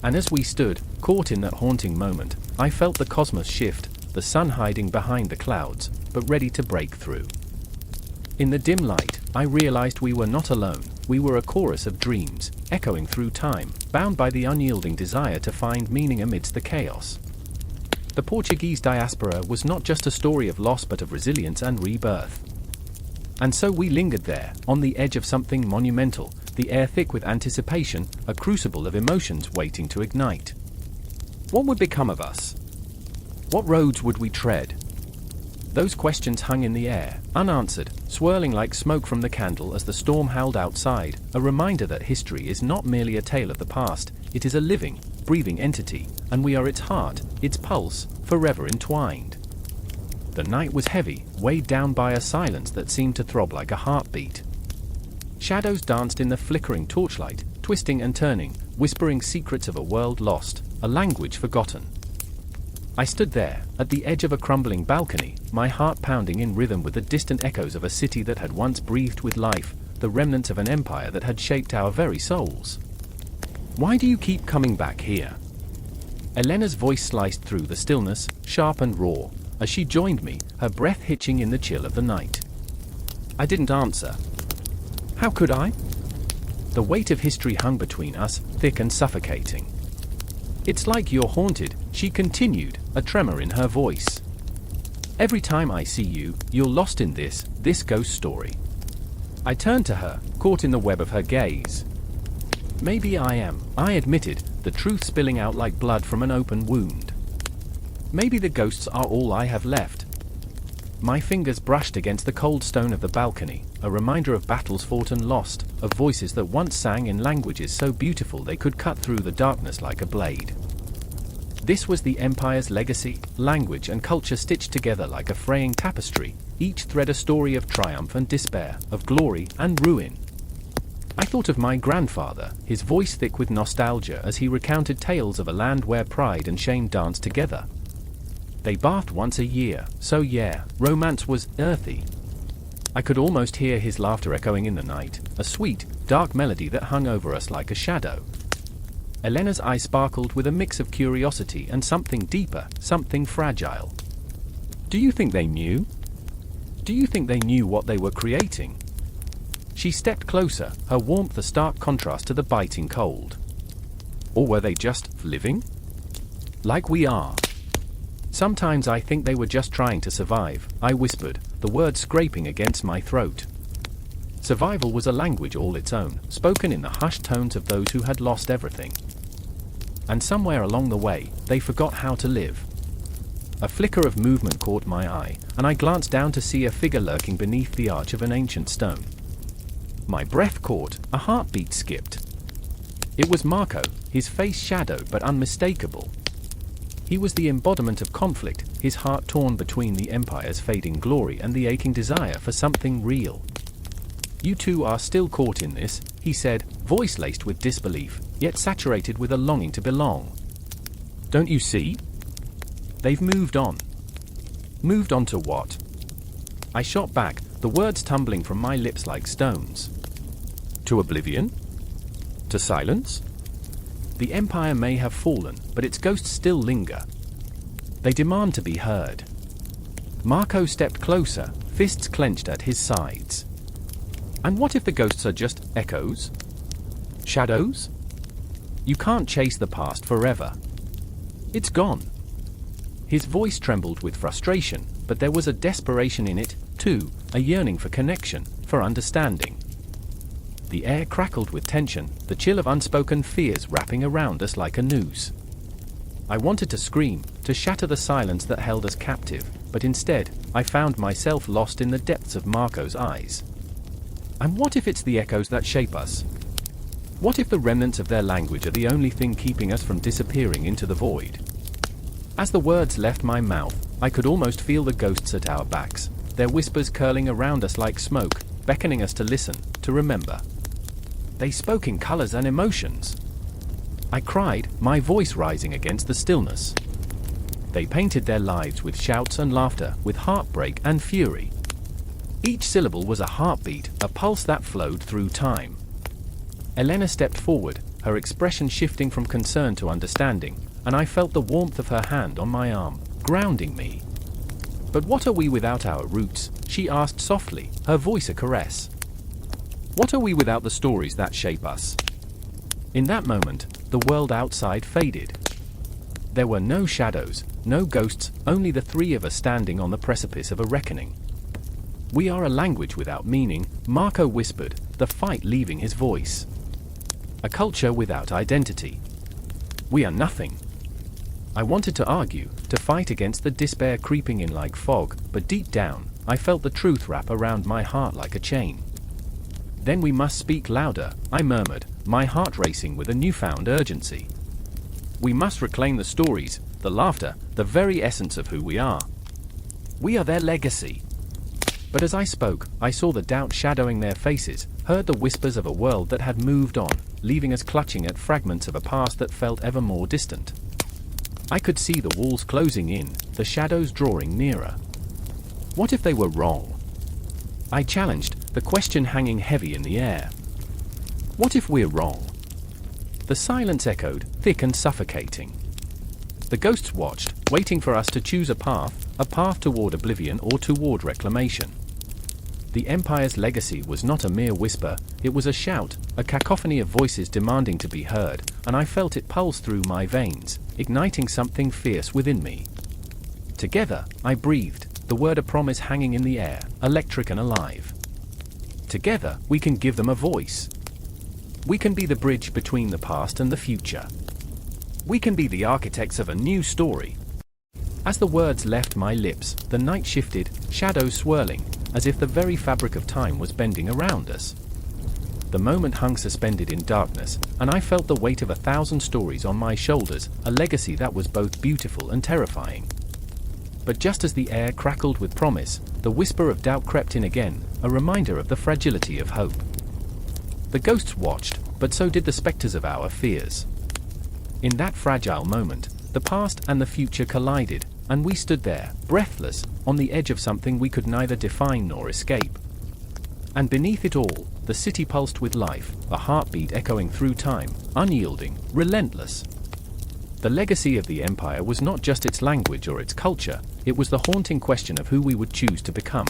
And as we stood, caught in that haunting moment, I felt the cosmos shift, the sun hiding behind the clouds, but ready to break through. In the dim light, I realized we were not alone. We were a chorus of dreams, echoing through time, bound by the unyielding desire to find meaning amidst the chaos. The Portuguese diaspora was not just a story of loss but of resilience and rebirth. And so we lingered there, on the edge of something monumental, the air thick with anticipation, a crucible of emotions waiting to ignite. What would become of us? What roads would we tread? Those questions hung in the air, unanswered, swirling like smoke from the candle as the storm howled outside, a reminder that history is not merely a tale of the past, it is a living, breathing entity, and we are its heart, its pulse, forever entwined. The night was heavy, weighed down by a silence that seemed to throb like a heartbeat. Shadows danced in the flickering torchlight, twisting and turning, whispering secrets of a world lost, a language forgotten. I stood there, at the edge of a crumbling balcony, my heart pounding in rhythm with the distant echoes of a city that had once breathed with life, the remnants of an empire that had shaped our very souls. Why do you keep coming back here? Elena's voice sliced through the stillness, sharp and raw, as she joined me, her breath hitching in the chill of the night. I didn't answer. How could I? The weight of history hung between us, thick and suffocating. It's like you're haunted, she continued, a tremor in her voice. Every time I see you, you're lost in this ghost story. I turned to her, caught in the web of her gaze. Maybe I am, I admitted, the truth spilling out like blood from an open wound. Maybe the ghosts are all I have left. My fingers brushed against the cold stone of the balcony, a reminder of battles fought and lost, of voices that once sang in languages so beautiful they could cut through the darkness like a blade. This was the Empire's legacy, language and culture stitched together like a fraying tapestry, each thread a story of triumph and despair, of glory and ruin. I thought of my grandfather, his voice thick with nostalgia as he recounted tales of a land where pride and shame danced together. They bathed once a year, so yeah, romance was earthy. I could almost hear his laughter echoing in the night, a sweet, dark melody that hung over us like a shadow. Elena's eyes sparkled with a mix of curiosity and something deeper, something fragile. Do you think they knew? Do you think they knew what they were creating? She stepped closer, her warmth a stark contrast to the biting cold. Or were they just living? Like we are. Sometimes I think they were just trying to survive, I whispered, the words scraping against my throat. Survival was a language all its own, spoken in the hushed tones of those who had lost everything. And somewhere along the way, they forgot how to live. A flicker of movement caught my eye, and I glanced down to see a figure lurking beneath the arch of an ancient stone. My breath caught, a heartbeat skipped. It was Marco, his face shadowed but unmistakable. He was the embodiment of conflict, his heart torn between the Empire's fading glory and the aching desire for something real. You two are still caught in this, he said, voice laced with disbelief, yet saturated with a longing to belong. Don't you see? They've moved on. Moved on to what? I shot back, the words tumbling from my lips like stones. To oblivion? To silence? The Empire may have fallen, but its ghosts still linger. They demand to be heard. Marco stepped closer, fists clenched at his sides. And what if the ghosts are just echoes? Shadows? You can't chase the past forever. It's gone. His voice trembled with frustration, but there was a desperation in it, too, a yearning for connection, for understanding. The air crackled with tension, the chill of unspoken fears wrapping around us like a noose. I wanted to scream, to shatter the silence that held us captive, but instead, I found myself lost in the depths of Marco's eyes. And what if it's the echoes that shape us? What if the remnants of their language are the only thing keeping us from disappearing into the void? As the words left my mouth, I could almost feel the ghosts at our backs, their whispers curling around us like smoke, beckoning us to listen, to remember. They spoke in colors and emotions. I cried, my voice rising against the stillness. They painted their lives with shouts and laughter, with heartbreak and fury. Each syllable was a heartbeat, a pulse that flowed through time. Elena stepped forward, her expression shifting from concern to understanding, and I felt the warmth of her hand on my arm, grounding me. But what are we without our roots? She asked softly, her voice a caress. What are we without the stories that shape us? In that moment, the world outside faded. There were no shadows, no ghosts, only the three of us standing on the precipice of a reckoning. We are a language without meaning, Marco whispered, the fight leaving his voice. A culture without identity. We are nothing. I wanted to argue, to fight against the despair creeping in like fog, but deep down, I felt the truth wrap around my heart like a chain. Then we must speak louder, I murmured, my heart racing with a newfound urgency. We must reclaim the stories, the laughter, the very essence of who we are. We are their legacy. But as I spoke, I saw the doubt shadowing their faces, heard the whispers of a world that had moved on, leaving us clutching at fragments of a past that felt ever more distant. I could see the walls closing in, the shadows drawing nearer. What if they were wrong? I challenged, the question hanging heavy in the air. What if we're wrong? The silence echoed, thick and suffocating. The ghosts watched, waiting for us to choose a path toward oblivion or toward reclamation. The Empire's legacy was not a mere whisper, it was a shout, a cacophony of voices demanding to be heard, and I felt it pulse through my veins, igniting something fierce within me. Together, I breathed, the word of promise hanging in the air, electric and alive. Together, we can give them a voice. We can be the bridge between the past and the future. We can be the architects of a new story. As the words left my lips, the night shifted, shadows swirling, as if the very fabric of time was bending around us. The moment hung suspended in darkness, and I felt the weight of 1,000 stories on my shoulders, a legacy that was both beautiful and terrifying. But just as the air crackled with promise, the whisper of doubt crept in again, a reminder of the fragility of hope. The ghosts watched, but so did the specters of our fears. In that fragile moment, the past and the future collided, and we stood there, breathless, on the edge of something we could neither define nor escape. And beneath it all, the city pulsed with life, a heartbeat echoing through time, unyielding, relentless. The legacy of the Empire was not just its language or its culture, it was the haunting question of who we would choose to become.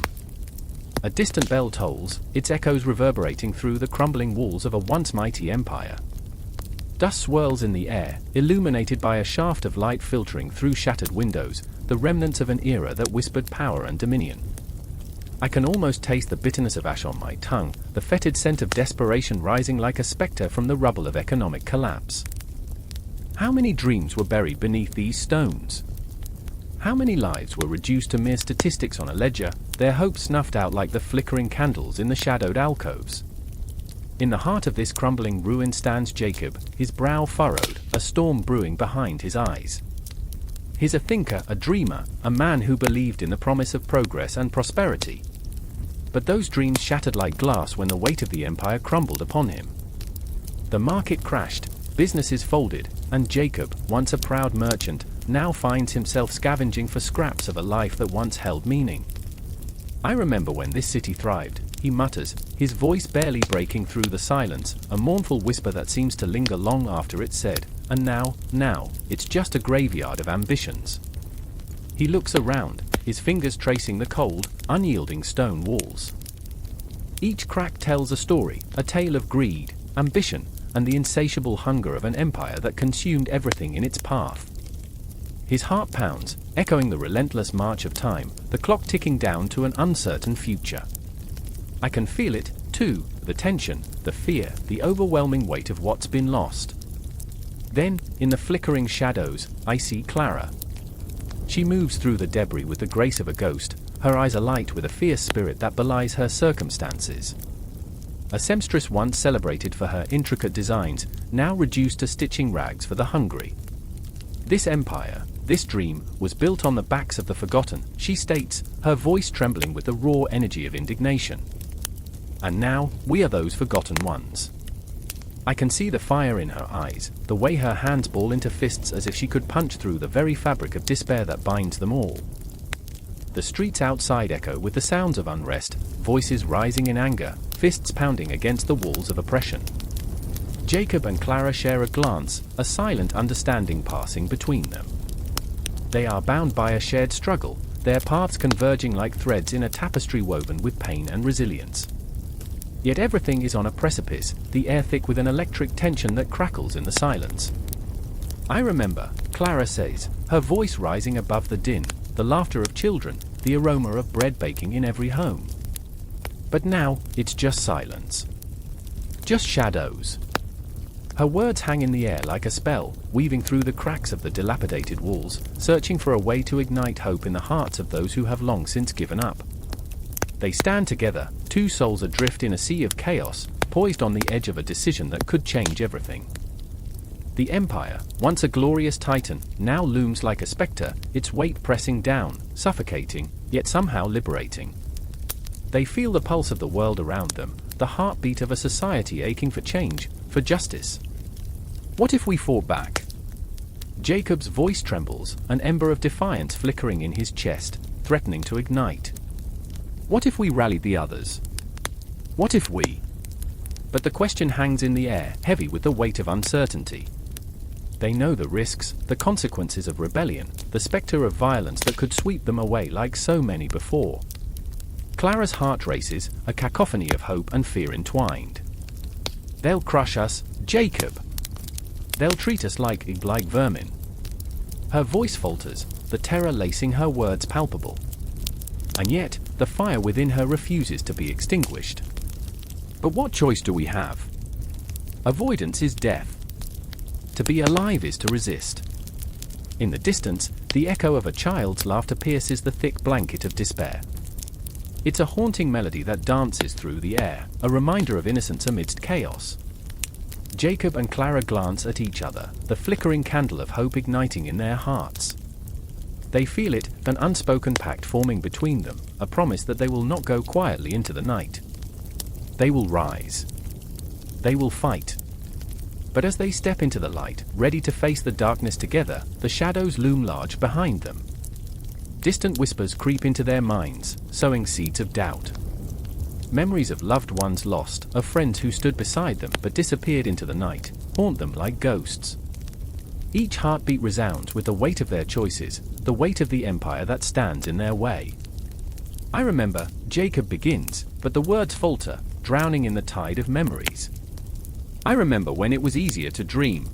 A distant bell tolls, its echoes reverberating through the crumbling walls of a once mighty empire. Dust swirls in the air, illuminated by a shaft of light filtering through shattered windows, the remnants of an era that whispered power and dominion. I can almost taste the bitterness of ash on my tongue, the fetid scent of desperation rising like a spectre from the rubble of economic collapse. How many dreams were buried beneath these stones? How many lives were reduced to mere statistics on a ledger, their hopes snuffed out like the flickering candles in the shadowed alcoves? In the heart of this crumbling ruin stands Jacob, his brow furrowed, a storm brewing behind his eyes. He's a thinker, a dreamer, a man who believed in the promise of progress and prosperity. But those dreams shattered like glass when the weight of the empire crumbled upon him. The market crashed, businesses folded, and Jacob, once a proud merchant, now finds himself scavenging for scraps of a life that once held meaning. I remember when this city thrived, he mutters, his voice barely breaking through the silence, a mournful whisper that seems to linger long after it's said, and now, it's just a graveyard of ambitions. He looks around, his fingers tracing the cold, unyielding stone walls. Each crack tells a story, a tale of greed, ambition, and the insatiable hunger of an empire that consumed everything in its path. His heart pounds, echoing the relentless march of time, the clock ticking down to an uncertain future. I can feel it, too, the tension, the fear, the overwhelming weight of what's been lost. Then, in the flickering shadows, I see Clara. She moves through the debris with the grace of a ghost, her eyes alight with a fierce spirit that belies her circumstances. A seamstress once celebrated for her intricate designs, now reduced to stitching rags for the hungry. This empire, this dream, was built on the backs of the forgotten, she states, her voice trembling with the raw energy of indignation. And now, we are those forgotten ones. I can see the fire in her eyes, the way her hands ball into fists as if she could punch through the very fabric of despair that binds them all. The streets outside echo with the sounds of unrest, voices rising in anger, fists pounding against the walls of oppression. Jacob and Clara share a glance, a silent understanding passing between them. They are bound by a shared struggle, their paths converging like threads in a tapestry woven with pain and resilience. Yet everything is on a precipice, the air thick with an electric tension that crackles in the silence. I remember, Clara says, her voice rising above the din, the laughter of children, the aroma of bread baking in every home. But now, it's just silence. Just shadows. Her words hang in the air like a spell, weaving through the cracks of the dilapidated walls, searching for a way to ignite hope in the hearts of those who have long since given up. They stand together, two souls adrift in a sea of chaos, poised on the edge of a decision that could change everything. The Empire, once a glorious titan, now looms like a spectre, its weight pressing down, suffocating, yet somehow liberating. They feel the pulse of the world around them, the heartbeat of a society aching for change, for justice. What if we fought back? Jacob's voice trembles, an ember of defiance flickering in his chest, threatening to ignite. What if we rallied the others? What if we? But the question hangs in the air, heavy with the weight of uncertainty. They know the risks, the consequences of rebellion, the spectre of violence that could sweep them away like so many before. Clara's heart races, a cacophony of hope and fear entwined. They'll crush us, Jacob. They'll treat us like vermin. Her voice falters, the terror lacing her words palpable. And yet, the fire within her refuses to be extinguished. But what choice do we have? Avoidance is death. To be alive is to resist. In the distance, the echo of a child's laughter pierces the thick blanket of despair. It's a haunting melody that dances through the air, a reminder of innocence amidst chaos. Jacob and Clara glance at each other, the flickering candle of hope igniting in their hearts. They feel it, an unspoken pact forming between them, a promise that they will not go quietly into the night. They will rise. They will fight. But as they step into the light, ready to face the darkness together, the shadows loom large behind them. Distant whispers creep into their minds, sowing seeds of doubt. Memories of loved ones lost, of friends who stood beside them but disappeared into the night, haunt them like ghosts. Each heartbeat resounds with the weight of their choices, the weight of the empire that stands in their way. I remember, Jacob begins, but the words falter, drowning in the tide of memories. I remember when it was easier to dream.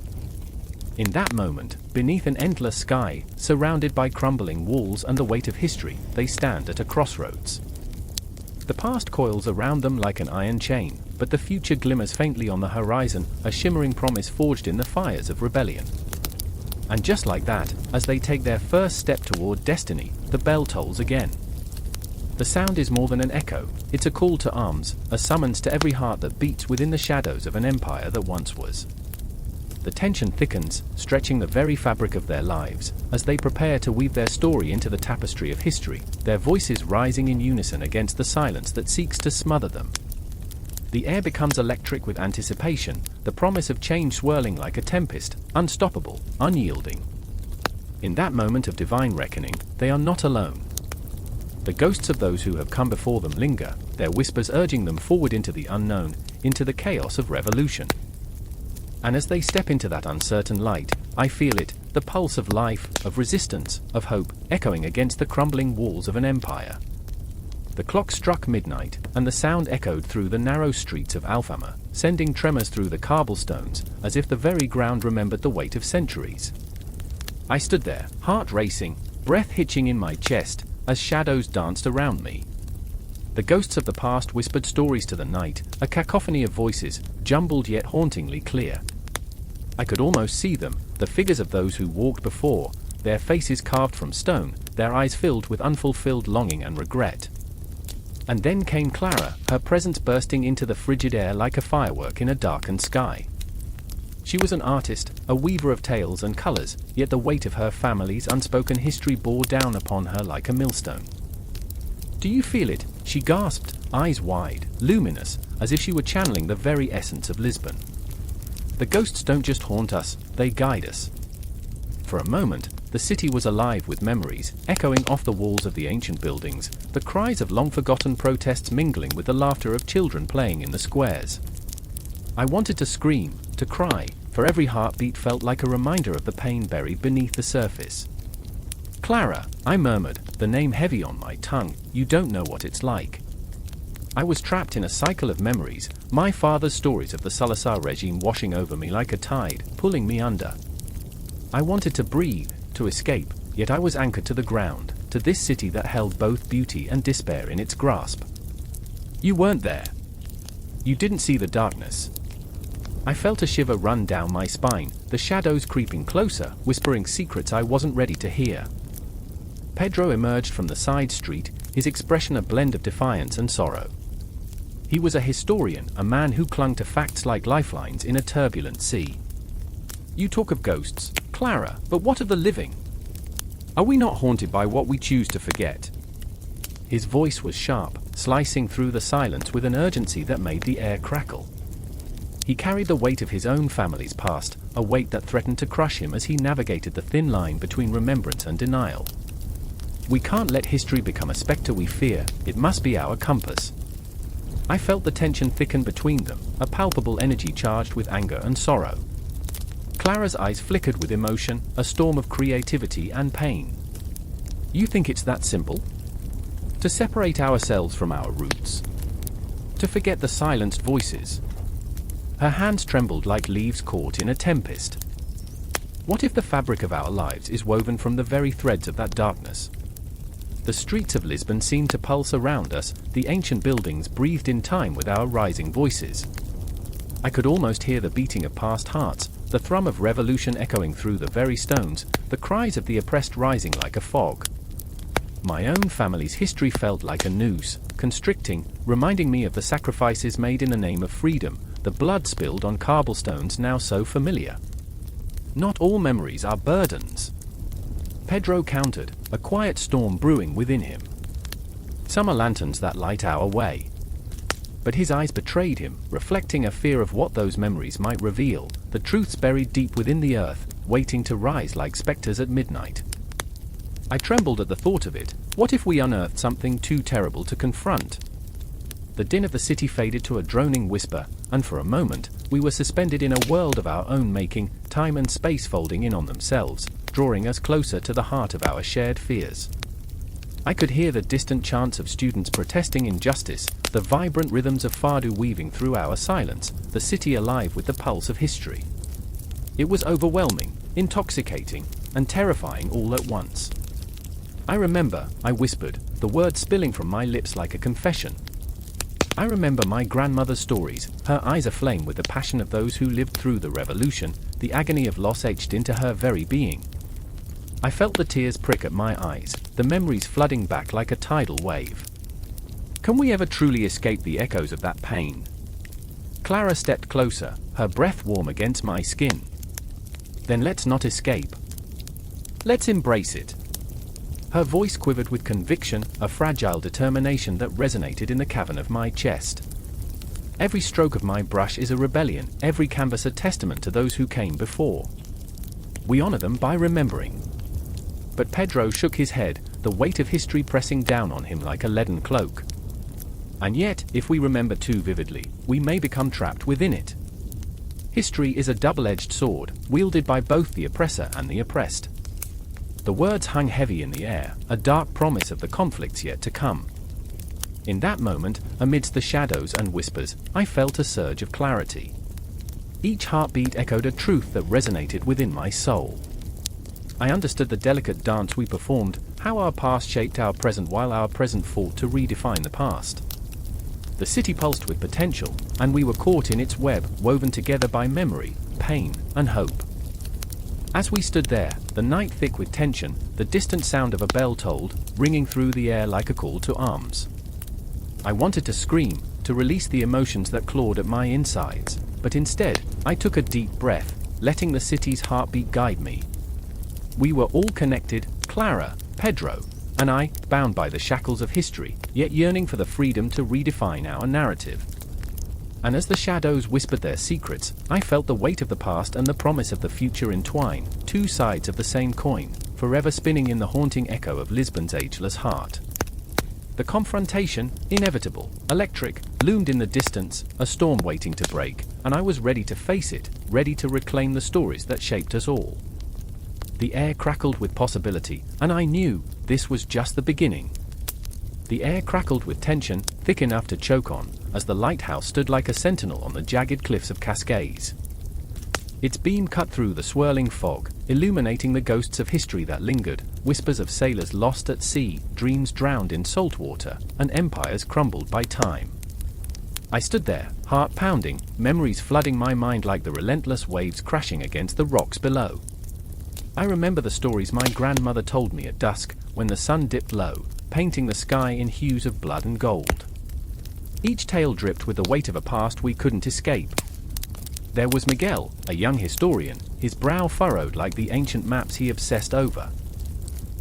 In that moment, beneath an endless sky, surrounded by crumbling walls and the weight of history, they stand at a crossroads. The past coils around them like an iron chain, but the future glimmers faintly on the horizon, a shimmering promise forged in the fires of rebellion. And just like that, as they take their first step toward destiny, the bell tolls again. The sound is more than an echo, it's a call to arms, a summons to every heart that beats within the shadows of an empire that once was. The tension thickens, stretching the very fabric of their lives, as they prepare to weave their story into the tapestry of history, their voices rising in unison against the silence that seeks to smother them. The air becomes electric with anticipation, the promise of change swirling like a tempest, unstoppable, unyielding. In that moment of divine reckoning, they are not alone. The ghosts of those who have come before them linger, their whispers urging them forward into the unknown, into the chaos of revolution. And as they step into that uncertain light, I feel it, the pulse of life, of resistance, of hope, echoing against the crumbling walls of an empire. The clock struck midnight, and the sound echoed through the narrow streets of Alfama, sending tremors through the cobblestones, as if the very ground remembered the weight of centuries. I stood there, heart racing, breath hitching in my chest, as shadows danced around me. The ghosts of the past whispered stories to the night, a cacophony of voices, jumbled yet hauntingly clear. I could almost see them, the figures of those who walked before, their faces carved from stone, their eyes filled with unfulfilled longing and regret. And then came Clara, her presence bursting into the frigid air like a firework in a darkened sky. She was an artist, a weaver of tales and colors, yet the weight of her family's unspoken history bore down upon her like a millstone. "Do you feel it?" she gasped, eyes wide, luminous, as if she were channeling the very essence of Lisbon. The ghosts don't just haunt us, they guide us. For a moment, the city was alive with memories, echoing off the walls of the ancient buildings, the cries of long-forgotten protests mingling with the laughter of children playing in the squares. I wanted to scream, to cry, for every heartbeat felt like a reminder of the pain buried beneath the surface. "Clara," I murmured, the name heavy on my tongue, "you don't know what it's like." I was trapped in a cycle of memories, my father's stories of the Salazar regime washing over me like a tide, pulling me under. I wanted to breathe, to escape, yet I was anchored to the ground, to this city that held both beauty and despair in its grasp. "You weren't there. You didn't see the darkness. I felt a shiver run down my spine, the shadows creeping closer, whispering secrets I wasn't ready to hear. Pedro emerged from the side street, his expression a blend of defiance and sorrow. He was a historian, a man who clung to facts like lifelines in a turbulent sea. You talk of ghosts, Clara, but what of the living? Are we not haunted by what we choose to forget? His voice was sharp, slicing through the silence with an urgency that made the air crackle. He carried the weight of his own family's past, a weight that threatened to crush him as he navigated the thin line between remembrance and denial. We can't let history become a specter we fear, it must be our compass. I felt the tension thicken between them, a palpable energy charged with anger and sorrow. Clara's eyes flickered with emotion, a storm of creativity and pain. You think it's that simple? To separate ourselves from our roots? To forget the silenced voices? Her hands trembled like leaves caught in a tempest. What if the fabric of our lives is woven from the very threads of that darkness? The streets of Lisbon seemed to pulse around us, the ancient buildings breathed in time with our rising voices. I could almost hear the beating of past hearts, the thrum of revolution echoing through the very stones, the cries of the oppressed rising like a fog. My own family's history felt like a noose, constricting, reminding me of the sacrifices made in the name of freedom, the blood spilled on cobblestones now so familiar. Not all memories are burdens. Pedro countered, a quiet storm brewing within him. Some are lanterns that light our way. But his eyes betrayed him, reflecting a fear of what those memories might reveal, the truths buried deep within the earth, waiting to rise like specters at midnight. I trembled at the thought of it. What if we unearthed something too terrible to confront? The din of the city faded to a droning whisper, and for a moment, we were suspended in a world of our own making, time and space folding in on themselves, drawing us closer to the heart of our shared fears. I could hear the distant chants of students protesting injustice, the vibrant rhythms of fado weaving through our silence, the city alive with the pulse of history. It was overwhelming, intoxicating, and terrifying all at once. I remember, I whispered, the words spilling from my lips like a confession. I remember my grandmother's stories, her eyes aflame with the passion of those who lived through the revolution, the agony of loss etched into her very being. I felt the tears prick at my eyes, the memories flooding back like a tidal wave. Can we ever truly escape the echoes of that pain? Clara stepped closer, her breath warm against my skin. Then let's not escape. Let's embrace it. Her voice quivered with conviction, a fragile determination that resonated in the cavern of my chest. Every stroke of my brush is a rebellion, every canvas a testament to those who came before. We honor them by remembering. But Pedro shook his head, the weight of history pressing down on him like a leaden cloak. And yet, if we remember too vividly, we may become trapped within it. History is a double-edged sword, wielded by both the oppressor and the oppressed. The words hung heavy in the air, a dark promise of the conflicts yet to come. In that moment, amidst the shadows and whispers, I felt a surge of clarity. Each heartbeat echoed a truth that resonated within my soul. I understood the delicate dance we performed, how our past shaped our present while our present fought to redefine the past. The city pulsed with potential, and we were caught in its web, woven together by memory, pain, and hope. As we stood there, the night thick with tension, the distant sound of a bell tolled, ringing through the air like a call to arms. I wanted to scream, to release the emotions that clawed at my insides, but instead, I took a deep breath, letting the city's heartbeat guide me. We were all connected, Clara, Pedro, and I, bound by the shackles of history, yet yearning for the freedom to redefine our narrative. And as the shadows whispered their secrets, I felt the weight of the past and the promise of the future entwine, two sides of the same coin, forever spinning in the haunting echo of Lisbon's ageless heart. The confrontation, inevitable, electric, loomed in the distance, a storm waiting to break, and I was ready to face it, ready to reclaim the stories that shaped us all. The air crackled with possibility, and I knew this was just the beginning. The air crackled with tension, thick enough to choke on, as the lighthouse stood like a sentinel on the jagged cliffs of Cascades. Its beam cut through the swirling fog, illuminating the ghosts of history that lingered, whispers of sailors lost at sea, dreams drowned in salt water, and empires crumbled by time. I stood there, heart pounding, memories flooding my mind like the relentless waves crashing against the rocks below. I remember the stories my grandmother told me at dusk, when the sun dipped low, painting the sky in hues of blood and gold. Each tale dripped with the weight of a past we couldn't escape. There was Miguel, a young historian, his brow furrowed like the ancient maps he obsessed over.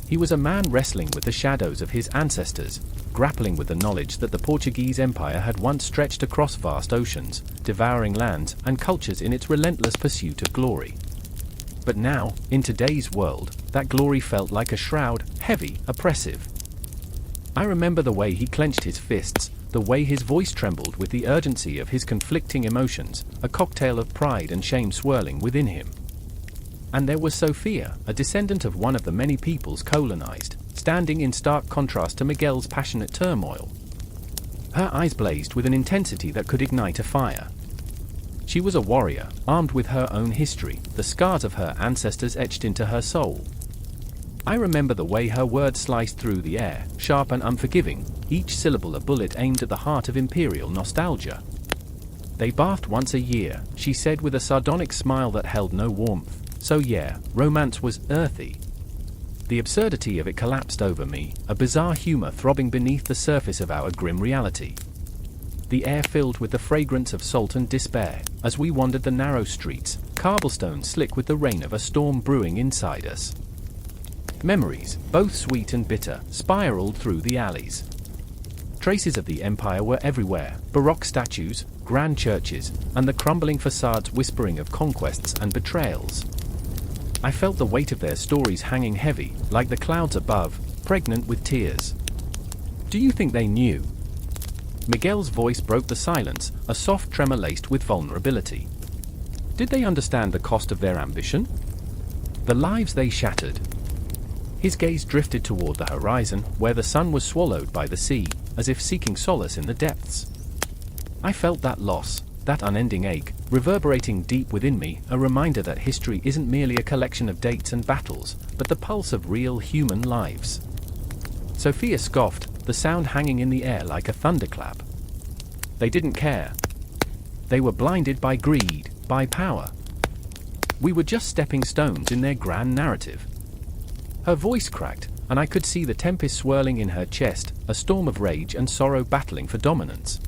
He was a man wrestling with the shadows of his ancestors, grappling with the knowledge that the Portuguese Empire had once stretched across vast oceans, devouring lands and cultures in its relentless pursuit of glory. But now, in today's world, that glory felt like a shroud, heavy, oppressive. I remember the way he clenched his fists, the way his voice trembled with the urgency of his conflicting emotions, a cocktail of pride and shame swirling within him. And there was Sophia, a descendant of one of the many peoples colonized, standing in stark contrast to Miguel's passionate turmoil. Her eyes blazed with an intensity that could ignite a fire. She was a warrior, armed with her own history, the scars of her ancestors etched into her soul. I remember the way her words sliced through the air, sharp and unforgiving, each syllable a bullet aimed at the heart of imperial nostalgia. They bathed once a year, she said with a sardonic smile that held no warmth. So yeah, romance was earthy. The absurdity of it collapsed over me, a bizarre humor throbbing beneath the surface of our grim reality. The air filled with the fragrance of salt and despair, as we wandered the narrow streets, cobblestones slick with the rain of a storm brewing inside us. Memories, both sweet and bitter, spiraled through the alleys. Traces of the empire were everywhere, baroque statues, grand churches, and the crumbling facades whispering of conquests and betrayals. I felt the weight of their stories hanging heavy, like the clouds above, pregnant with tears. Do you think they knew? Miguel's voice broke the silence, a soft tremor laced with vulnerability. Did they understand the cost of their ambition? The lives they shattered? His gaze drifted toward the horizon, where the sun was swallowed by the sea, as if seeking solace in the depths. I felt that loss, that unending ache, reverberating deep within me, a reminder that history isn't merely a collection of dates and battles, but the pulse of real human lives. Sophia scoffed, the sound hanging in the air like a thunderclap. They didn't care. They were blinded by greed, by power. We were just stepping stones in their grand narrative. Her voice cracked, and I could see the tempest swirling in her chest, a storm of rage and sorrow battling for dominance.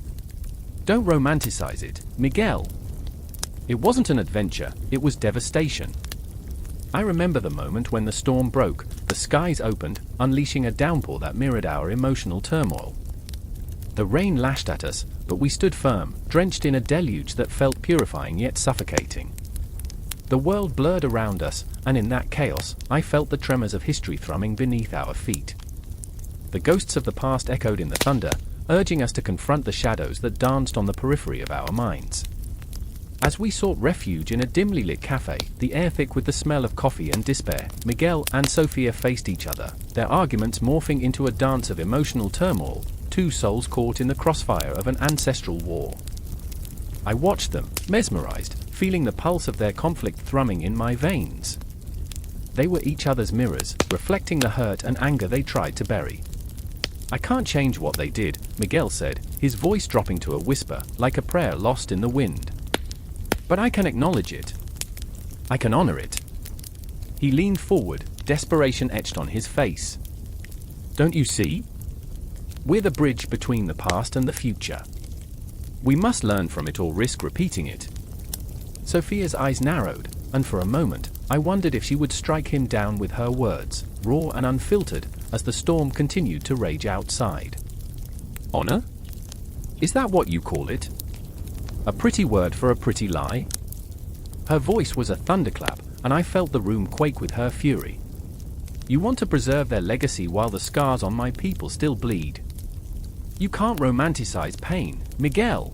Don't romanticize it, Miguel. It wasn't an adventure, it was devastation. I remember the moment when the storm broke, the skies opened, unleashing a downpour that mirrored our emotional turmoil. The rain lashed at us, but we stood firm, drenched in a deluge that felt purifying yet suffocating. The world blurred around us, and in that chaos, I felt the tremors of history thrumming beneath our feet. The ghosts of the past echoed in the thunder, urging us to confront the shadows that danced on the periphery of our minds. As we sought refuge in a dimly lit cafe, the air thick with the smell of coffee and despair, Miguel and Sophia faced each other, their arguments morphing into a dance of emotional turmoil, two souls caught in the crossfire of an ancestral war. I watched them, mesmerized, feeling the pulse of their conflict thrumming in my veins. They were each other's mirrors, reflecting the hurt and anger they tried to bury. I can't change what they did, Miguel said, his voice dropping to a whisper, like a prayer lost in the wind. But I can acknowledge it. I can honor it. He leaned forward, desperation etched on his face. Don't you see? We're the bridge between the past and the future. We must learn from it or risk repeating it. Sophia's eyes narrowed, and for a moment, I wondered if she would strike him down with her words, raw and unfiltered, as the storm continued to rage outside. Honor? Is that what you call it? A pretty word for a pretty lie? Her voice was a thunderclap, and I felt the room quake with her fury. You want to preserve their legacy while the scars on my people still bleed. You can't romanticize pain, Miguel.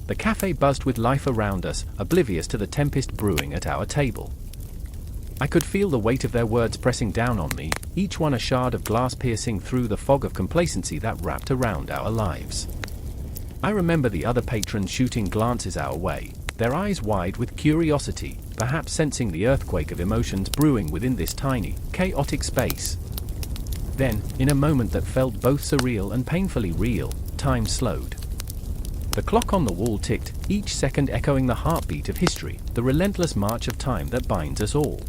The cafe buzzed with life around us, oblivious to the tempest brewing at our table. I could feel the weight of their words pressing down on me, each one a shard of glass piercing through the fog of complacency that wrapped around our lives. I remember the other patrons shooting glances our way, their eyes wide with curiosity, perhaps sensing the earthquake of emotions brewing within this tiny, chaotic space. Then, in a moment that felt both surreal and painfully real, time slowed. The clock on the wall ticked, each second echoing the heartbeat of history, the relentless march of time that binds us all.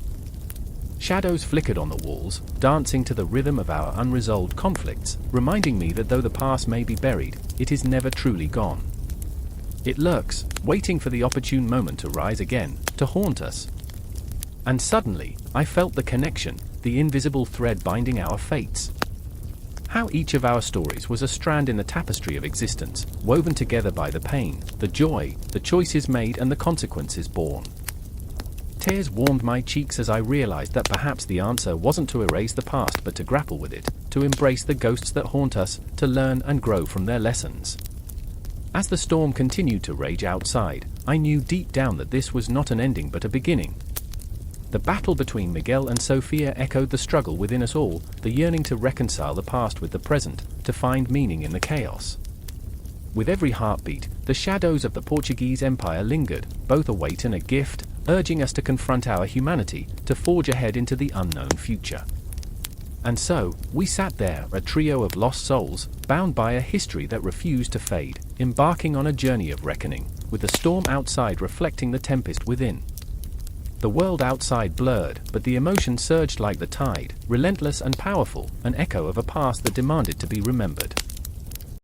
Shadows flickered on the walls, dancing to the rhythm of our unresolved conflicts, reminding me that though the past may be buried, it is never truly gone. It lurks, waiting for the opportune moment to rise again, to haunt us. And suddenly, I felt the connection, the invisible thread binding our fates. How each of our stories was a strand in the tapestry of existence, woven together by the pain, the joy, the choices made and the consequences borne. Tears warmed my cheeks as I realized that perhaps the answer wasn't to erase the past but to grapple with it, to embrace the ghosts that haunt us, to learn and grow from their lessons. As the storm continued to rage outside, I knew deep down that this was not an ending but a beginning. The battle between Miguel and Sofia echoed the struggle within us all, the yearning to reconcile the past with the present, to find meaning in the chaos. With every heartbeat, the shadows of the Portuguese Empire lingered, both a weight and a gift, urging us to confront our humanity, to forge ahead into the unknown future. And so, we sat there, a trio of lost souls, bound by a history that refused to fade, embarking on a journey of reckoning, with the storm outside reflecting the tempest within. The world outside blurred, but the emotion surged like the tide, relentless and powerful, an echo of a past that demanded to be remembered.